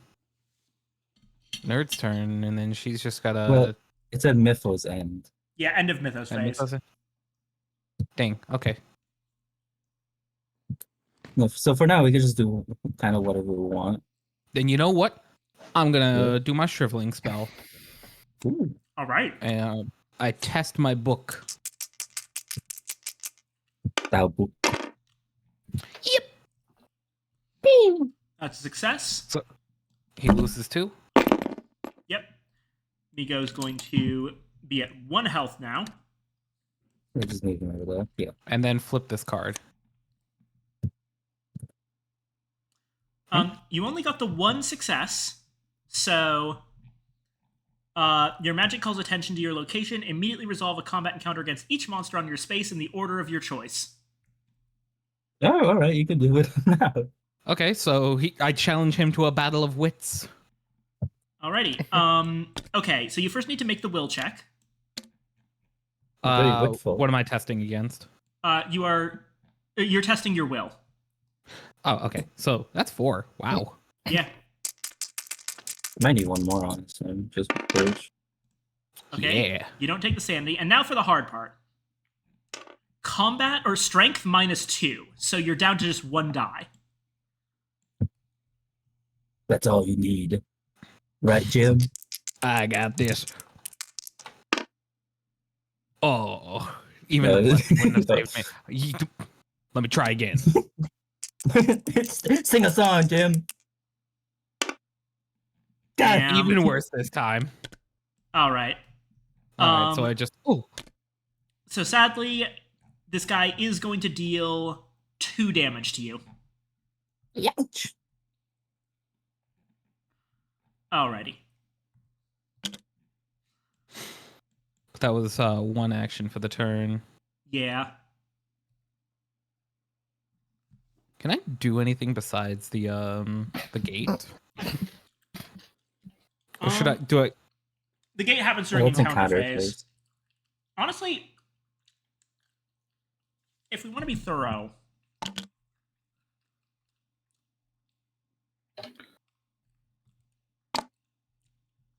Nerd's turn, and then she's just gotta. Well, it's at Mythos end. Yeah, end of Mythos and phase. Mythos it? Dang. Okay. No, so for now, we can just do kind of whatever we want. Then you know what? I'm gonna do my shriveling spell. Ooh. All right. And I test my book. That would That's a success. He loses 2. Yep. Migo's going to be at 1 health now. we're just moving over there. Yeah. And then flip this card. You only got the 1 success, so your magic calls attention to your location. Immediately resolve a combat encounter against each monster on your space in the order of your choice. Oh, all right. You can do it now. Okay, so I challenge him to a battle of wits. Alrighty. Okay, so you first need to make the will check. Very witful. What am I testing against? You're testing your will. Oh, okay. So that's 4. Wow. Yeah. Might need one more on this one, just first. Okay. Yeah. You don't take the sanity. And now for the hard part. Combat or strength -2. So you're down to just 1 die. That's all you need. Right, Jim? I got this. Oh, even No. the blessing wouldn't have saved me. Let me try again. Sing a song, Jim. God. Damn. Even worse this time. All right. All right, so I just So sadly, this guy is going to deal 2 damage to you. Ouch. Alrighty. that was 1 action for the turn. Yeah. Can I do anything besides the gate? Or should I do it? The gate happens Well, during it's encounter encounter phase. phase. Honestly, if we want to be thorough,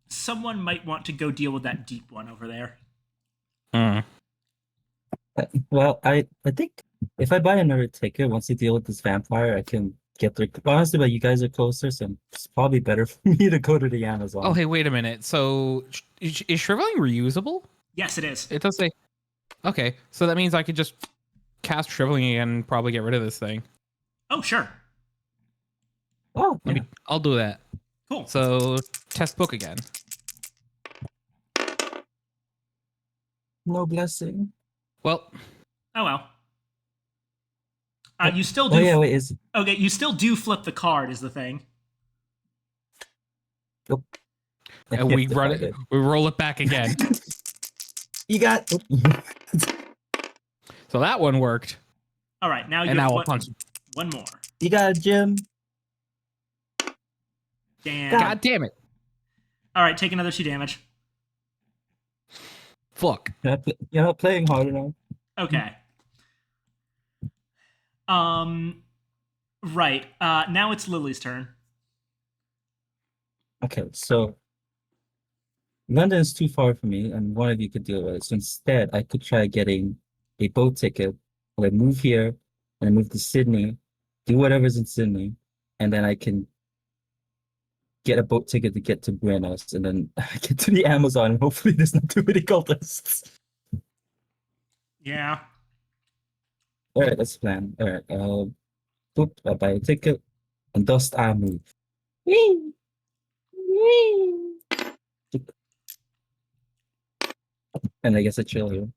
someone might want to go deal with that deep one over there. Well, I think if I buy another ticket, once you deal with this vampire, I can get there. Honestly, but you guys are closer, so it's probably better for me to go to the Amazon. Oh, hey, wait a minute. So is shriveling reusable? Yes, it is. It does say. Okay, so that means I could just cast shriveling again and probably get rid of this thing. Oh, sure. Oh, yeah. I'll do that. Cool. So test book again. No blessing. Well, Oh, well. You still do. Oh, yeah, wait, is... Okay, you still do flip the card, is the thing. Nope. and we run it. We roll it back again. You got... So that one worked. All right, now you And have now I'll punch. one more. You got it, Jim. Damn. God damn it. All right, take another 2 damage. Fuck. You're not playing hard enough. Okay. Right. Now it's Lily's turn. Okay, so London is too far for me, and one of you could deal with it. So instead, I could try getting a boat ticket. I move here, and I move to Sydney, do whatever's in Sydney, and then I can get a boat ticket to get to Buenos, and then get to the Amazon. And hopefully, there's not too many cultists. Yeah. All right, that's the plan. All right, boop, I buy a ticket, and dust I move. Whee! Whee! And I guess I chill here.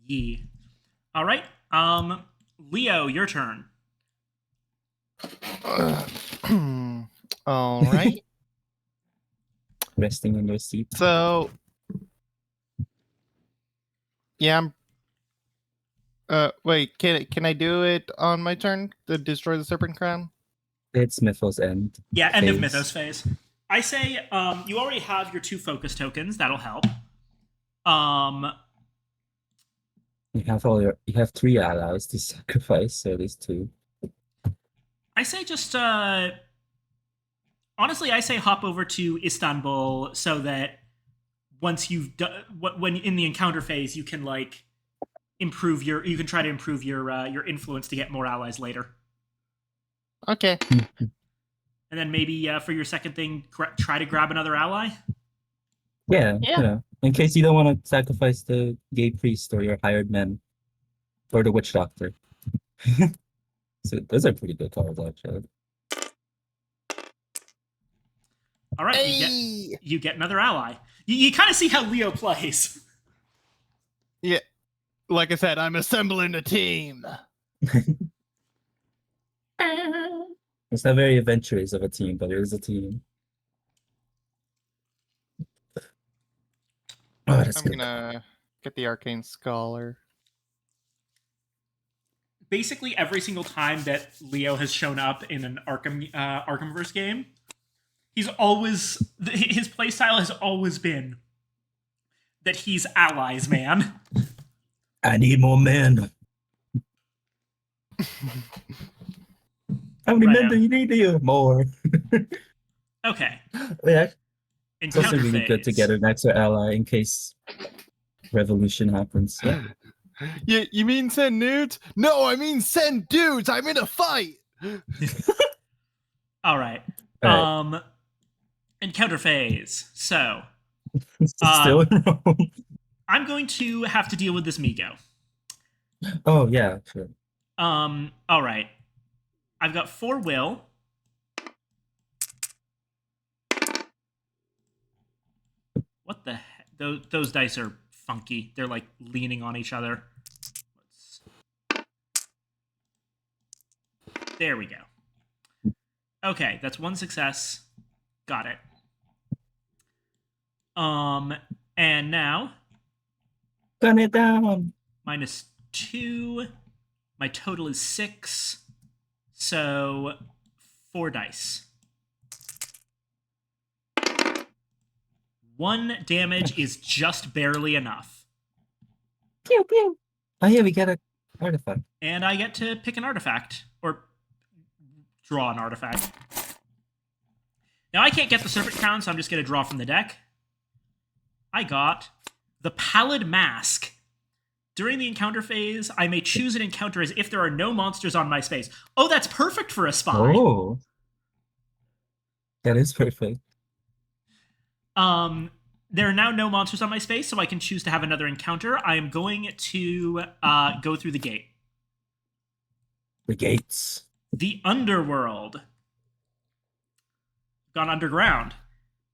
Yee. All right. Leo, your turn. All right. Resting on your seat. So, yeah. Wait. Can I do it on my turn to destroy the Serpent Crown? It's Mythos End. Yeah, end of phase. Mythos phase. I say you already have your 2 focus tokens. That'll help. You have 3 allies to sacrifice, so there's 2. I say just honestly, I say hop over to Istanbul so that once you've done when in the encounter phase, you can like you can try to improve your influence to get more allies later. Okay. And then maybe for your second thing, try to grab another ally. Yeah, Yeah. you know, in case you don't want to sacrifice the gay priest or your hired men or the witch doctor. So those are pretty good cards, actually. All right, you get another ally. You kind of see how Leo plays. Yeah. Like I said, I'm assembling a team. It's not very adventurous of a team, but it is a team. Oh, that's I'm good. gonna get the Arcane Scholar. Basically, every single time that Leo has shown up in an Arkhamverse game, his playstyle has always been that he's allies, man. I need more men. How many men do you need here? More. Okay. Yeah, it's also Encounter really good to phase. get an extra ally in case revolution happens. Yeah. You mean send nudes? No, I mean send dudes. I'm in a fight. All right. All right. Encounter phase. So Still in Rome. I'm going to have to deal with this Migo. Oh yeah, sure. All right. I've got 4 will. What the heck? Those dice are funky. They're like leaning on each other. There we go. Okay, that's 1 success. Got it. And now Gun it down. -2. My total is 6. So 4 dice. 1 damage is just barely enough. Pew pew. Oh yeah, we got an artifact. And I get to pick an artifact. Or draw an artifact. Now I can't get the Serpent Crown, so I'm just going to draw from the deck. I got the Pallid Mask. During the encounter phase, I may choose an encounter as if there are no monsters on my space. Oh, that's perfect for a spy. Oh, that is perfect. There are now no monsters on my space, so I can choose to have another encounter. I am going to go through the gate. The gates. The Underworld. Gone underground.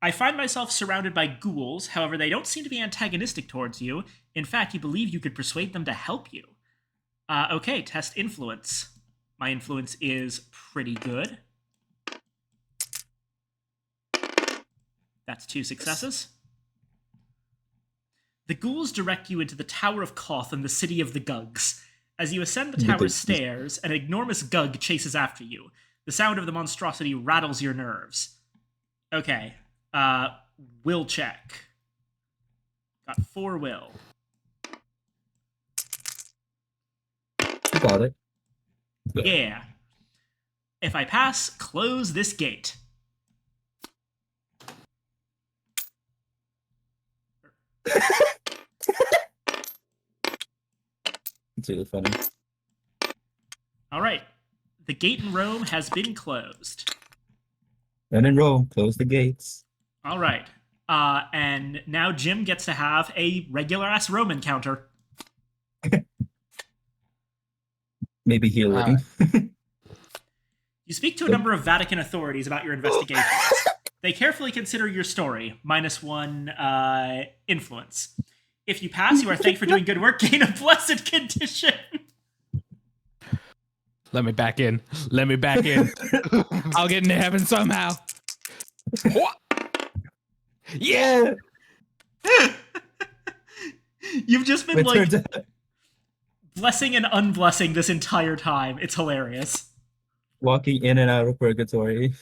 I find myself surrounded by ghouls. However, they don't seem to be antagonistic towards you. In fact, you believe you could persuade them to help you. Okay, test influence. My influence is pretty good. That's 2 successes. The ghouls direct you into the Tower of Koth and the City of the Gugs. As you ascend the tower's stairs, an enormous Gug chases after you. The sound of the monstrosity rattles your nerves. Okay, will check. Got 4 will. You got it. Yeah. If I pass, close this gate. It's really funny. All right. The gate in Rome has been closed. When in Rome, close the gates. All right. And now Jim gets to have a regular ass Rome encounter. Maybe healing. You speak to a number of Vatican authorities about your investigations. They carefully consider your story, -1 influence. If you pass, you are thanked for doing good work, gain a blessed condition. Let me back in. Let me back in. I'll get into heaven somehow. Yeah. You've just been It like turns out blessing and unblessing this entire time. It's hilarious. walking in and out of purgatory.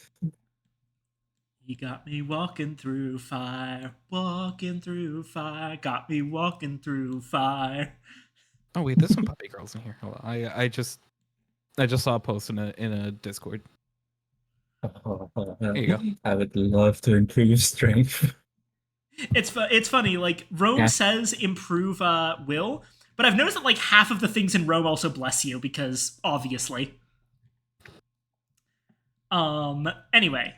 You got me walking through fire, got me walking through fire. Oh wait, there's some puppy girls in here. Hold on. I just saw a post in a Discord. There you go. I would love to improve strength. It's funny, like Rome Yeah. says improve will, but I've noticed that like half of the things in Rome also bless you because obviously. Anyway,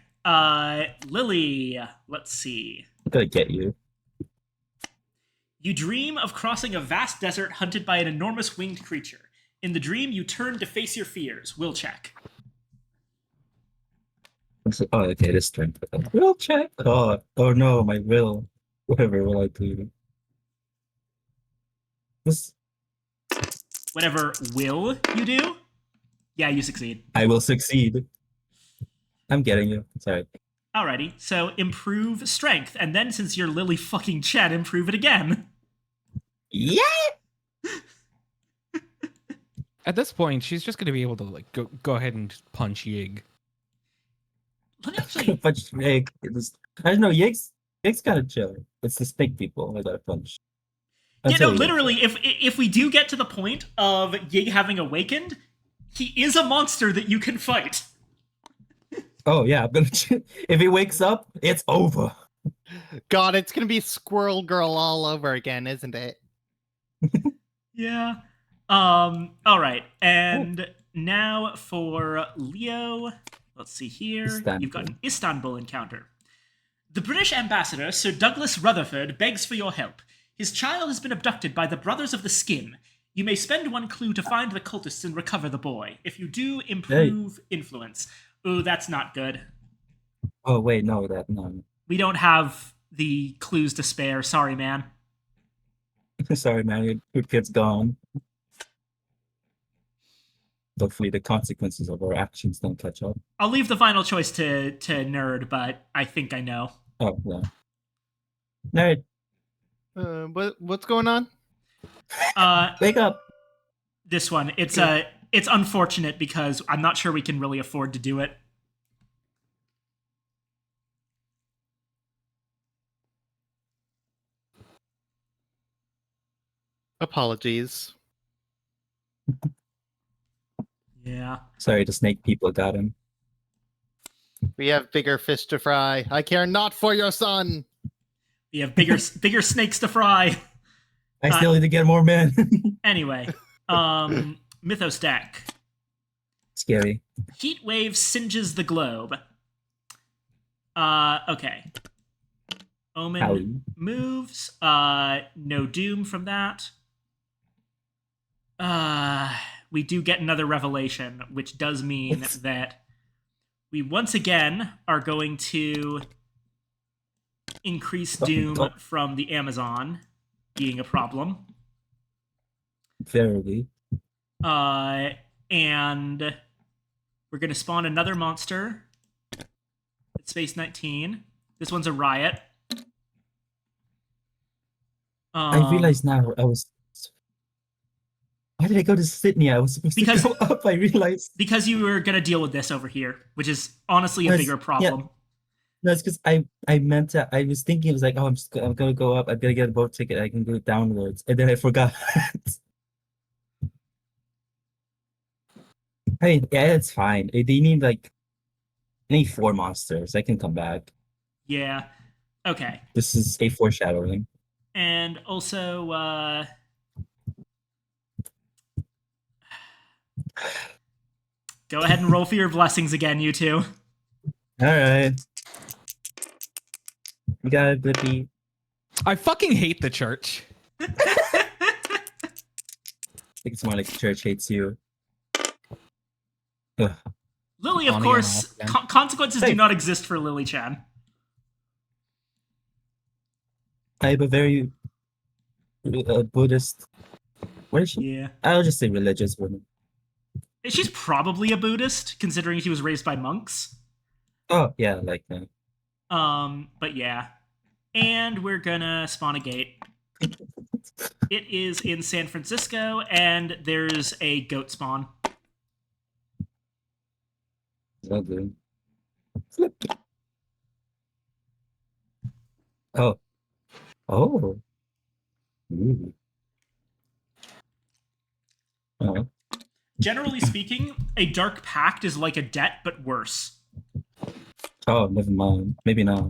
Lily, let's see. I'm gonna get you. You dream of crossing a vast desert hunted by an enormous winged creature. In the dream, you turn to face your fears. Will check. Oh, okay, this strength. Will check. Oh no, my will. Whatever will I do? This Whatever will you do, yeah, you succeed. I will succeed. I'm getting you. Sorry. Alrighty, so improve strength, and then since you're Lily fucking Chet, improve it again. Yeah. At this point, she's just gonna be able to like go ahead and just punch Yig. Let me actually. Punch Yig. I don't know. Yig's kind of chill. It's the snake people I gotta punch. Yeah, Until no, he- literally, if we do get to the point of Yig having awakened, he is a monster that you can fight. Oh yeah, I'm gonna. If he wakes up, it's over. God, it's gonna be Squirrel Girl all over again, isn't it? Yeah. All right, and now for Leo. Let's see here. Istanbul. You've got an Istanbul encounter. The British ambassador, Sir Douglas Rutherford, begs for your help. His child has been abducted by the Brothers of the Skin. You may spend one clue to find the cultists and recover the boy. If you do, improve influence. Ooh, that's not good. Oh wait, no. We don't have the clues to spare. Sorry, man. Sorry, man. Your kid's gone. Hopefully, the consequences of our actions don't catch up. I'll leave the final choice to Nerd, but I think I know. Oh yeah. Nerd, What's going on? wake up. This one, it's unfortunate because I'm not sure we can really afford to do it. Apologies. Yeah. Sorry, the snake people got him. We have bigger fish to fry. I care not for your son. We have bigger snakes to fry. I still need to get more men. Anyway, Mythos deck. Scary. Heat wave singes the globe. Okay. Omen Howdy. moves. No doom from that. We do get another revelation, which does mean that we once again are going to increase doom from the Amazon being a problem. Verily. And we're going to spawn another monster at Space 19. This one's a riot. I realize now I was. Why did I go to Sydney? I was supposed to go up. I realized. Because you were going to deal with this over here, which is honestly a Yes, bigger problem. yeah. No, it's because I meant to. I was thinking it was like, oh, I'm gonna go up. I'm gonna get a boat ticket. I can go downwards, and then I forgot. I mean, yeah, it's fine. They need like, I need 4 monsters. I can come back. Yeah. Okay. This is a foreshadowing. And also, go ahead and roll for your blessings again, you two. All right. You got it, Blippi. I fucking hate the church. I think it's more like the church hates you. Ugh. Lily, of On again, course, off again. consequences Hey. do not exist for Lily Chan. I'm a very Buddhist. What is she? Yeah. I'll just say religious woman. She's probably a Buddhist, considering she was raised by monks. Oh, yeah, like that. But yeah. And we're gonna spawn a gate. It is in San Francisco, and there's a goat spawn. So good. Flip. Oh. Oh. Ooh. Oh. Generally speaking, a dark pact is like a debt, but worse. Oh, never mind. Maybe not.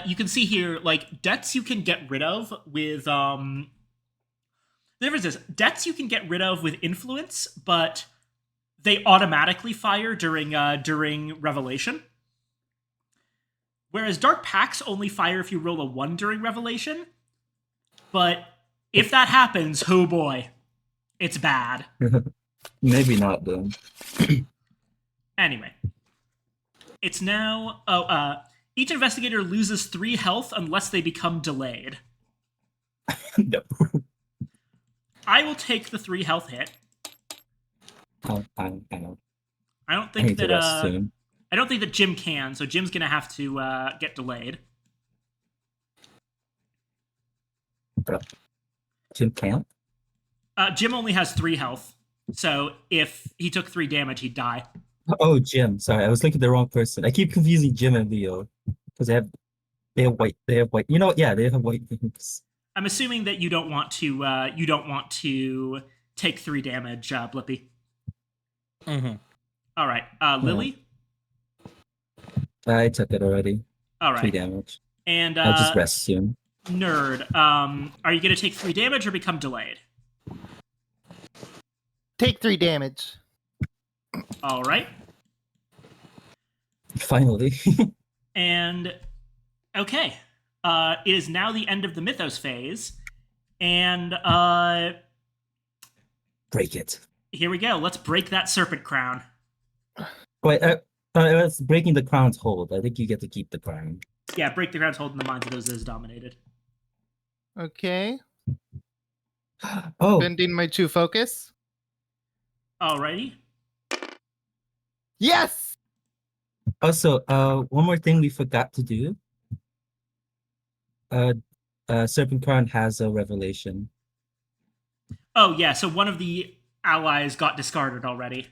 You can see here, like, debts you can get rid of with, the difference is, debts you can get rid of with influence, but they automatically fire during Revelation. Whereas Dark Pacts only fire if you roll a 1 during Revelation. But if that happens, oh boy, it's bad. Maybe not, though. Anyway. It's now... each investigator loses 3 health unless they become delayed. No. I will take the 3 health hit. I I don't I think need to rest that soon. I don't think that Jim can, so Jim's gonna have to get delayed. Jim can't? Jim only has 3 health, so if he took 3 damage, he'd die. Oh, Jim. Sorry, I was looking at the wrong person. I keep confusing Jim and Leo because they have white. They have white. You know what? Yeah, they have white names. I'm assuming that you don't want to take 3 damage, Blippy. Mm-hmm. All right, Lily. I took it already. All 3 right, damage. and I'll just rest soon. Nerd. Are you gonna take 3 damage or become delayed? Take 3 damage. All right, Finally. and okay. It is now the end of the Mythos phase, and Break it. here we go. Let's break that serpent crown. Wait, I was breaking the crown's hold. I think you get to keep the crown. Yeah, break the crown's hold in the minds of those that is dominated. Okay. Oh, Bending my 2 focus. Alrighty. Yes! also, one more thing we forgot to do. Serpent Crown has a revelation. Oh yeah, so one of the allies got discarded already.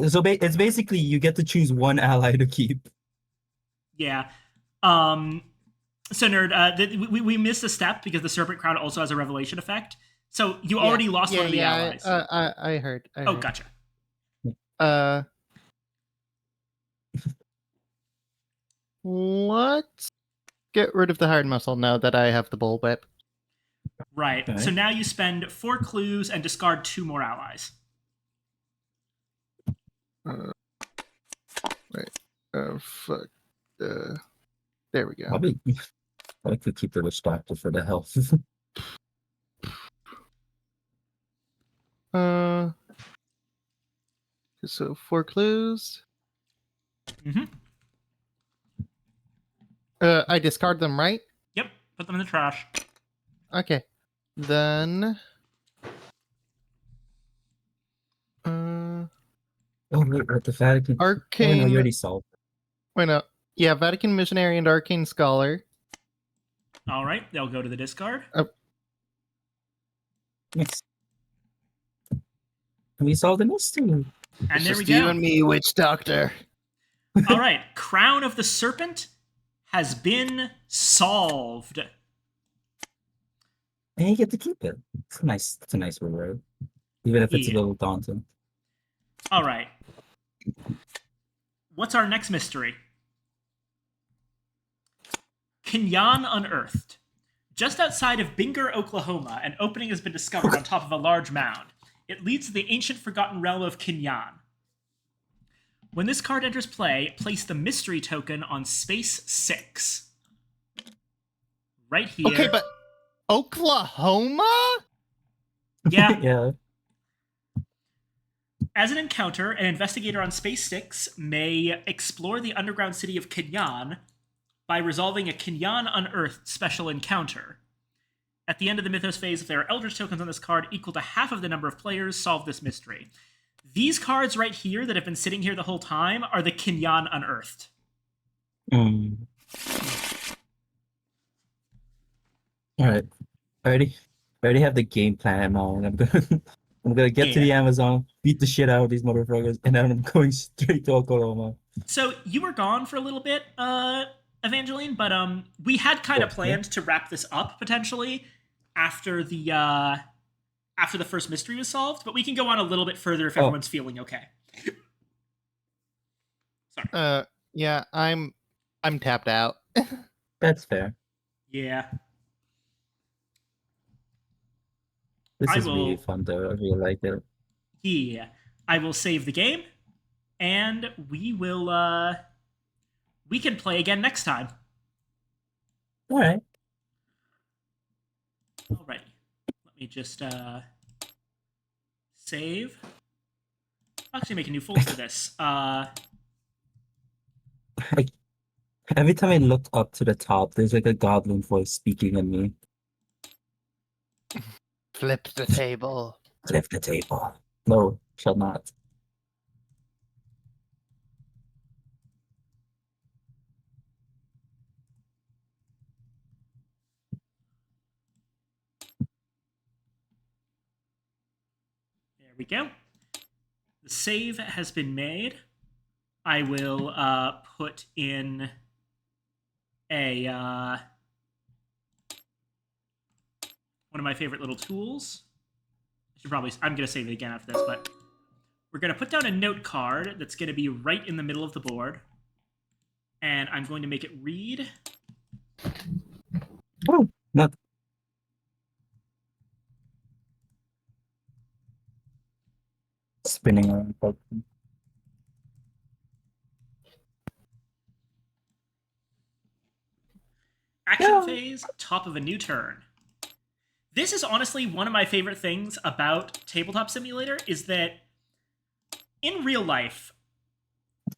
So it's basically you get to choose one ally to keep. Yeah. So nerd, we missed a step because the serpent crown also has a revelation effect. So you already lost one of the allies. I heard. Oh, gotcha. Let's get rid of the hard muscle now that I have the bullwhip. Right. Okay. So now you spend 4 clues and discard 2 more allies. Fuck. There we go. Probably I could keep the witch doctor for the health. So 4 clues. Mm-hmm. I discard them, right? Yep. Put them in the trash. Okay. Then. Oh, wait, the Vatican. Oh, no, Arcane. you already solved. Wait, no. Yeah, Vatican Missionary and Arcane Scholar. All right. They'll go to the discard. Yes. We solved the mystery. And there we You go. and me, Witch Doctor. All right. Crown of the Serpent has been solved. And you get to keep it. It's nice. It's a nice reward, even if it's a Yeah. little daunting. All right. What's our next mystery? Kinyan Unearthed. Just outside of Binger, Oklahoma, an opening has been discovered on top of a large mound. It leads to the ancient forgotten realm of Kinyan. When this card enters play, place the mystery token on space 6. Right here. Okay, but Oklahoma? Yeah. Yeah. As an encounter, an investigator on space 6 may explore the underground city of Kinyan by resolving a Kinyan Unearthed special encounter. At the end of the Mythos phase, if there are Eldritch tokens on this card equal to half of the number of players, solve this mystery. These cards right here that have been sitting here the whole time are the Kinyan Unearthed. Mm. All right. I already have the game plan in mind. I'm gonna get to the Amazon, beat the shit out of these motherfuckers, and then I'm going straight to Oklahoma. So you were gone for a little bit, Evangeline, but we had kind of planned to wrap this up potentially after the first mystery was solved, but we can go on a little bit further if everyone's feeling okay. Sorry. Yeah, I'm tapped out. That's fair. Yeah. This is really fun though. I really like it. Yeah. I will save the game, and we will we can play again next time. All right. Alrighty. Let me just save. I'll actually make a new folder for this. Every time I look up to the top, there's like a goblin voice speaking in me. Flip the table. Flip the table. No, shall not. There we go. The save has been made. I will put in a one of my favorite little tools. I'm going to save it again after this, but we're going to put down a note card that's going to be right in the middle of the board. And I'm going to make it read. Oh, not. Spinning around. Action phase, top of a new turn. This is honestly one of my favorite things about Tabletop Simulator is that in real life,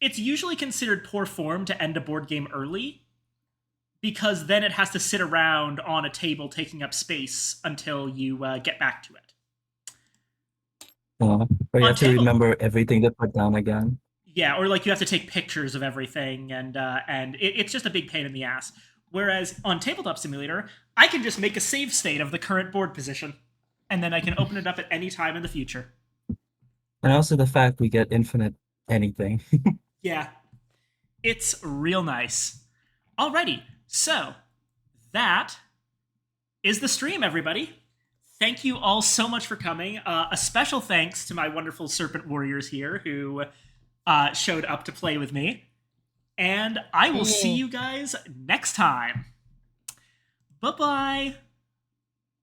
it's usually considered poor form to end a board game early because then it has to sit around on a table taking up space until you get back to it. Or you have to remember everything to put down again. Yeah, or like you have to take pictures of everything, and it's just a big pain in the ass. Whereas on Tabletop Simulator, I can just make a save state of the current board position, and then I can open it up at any time in the future. And also the fact we get infinite anything. Yeah, it's real nice. Alrighty, so that is the stream, everybody. Thank you all so much for coming. A special thanks to my wonderful Serpent Warriors here who showed up to play with me. And I will see you guys next time. Bye-bye.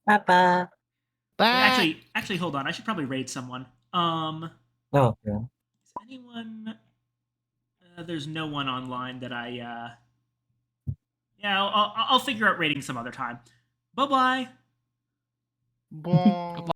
Bye-bye. Bye. Actually, hold on. I should probably raid someone. Oh, yeah. Is anyone... there's no one online that I... Yeah, I'll figure out raiding some other time. Bye-bye. Bon.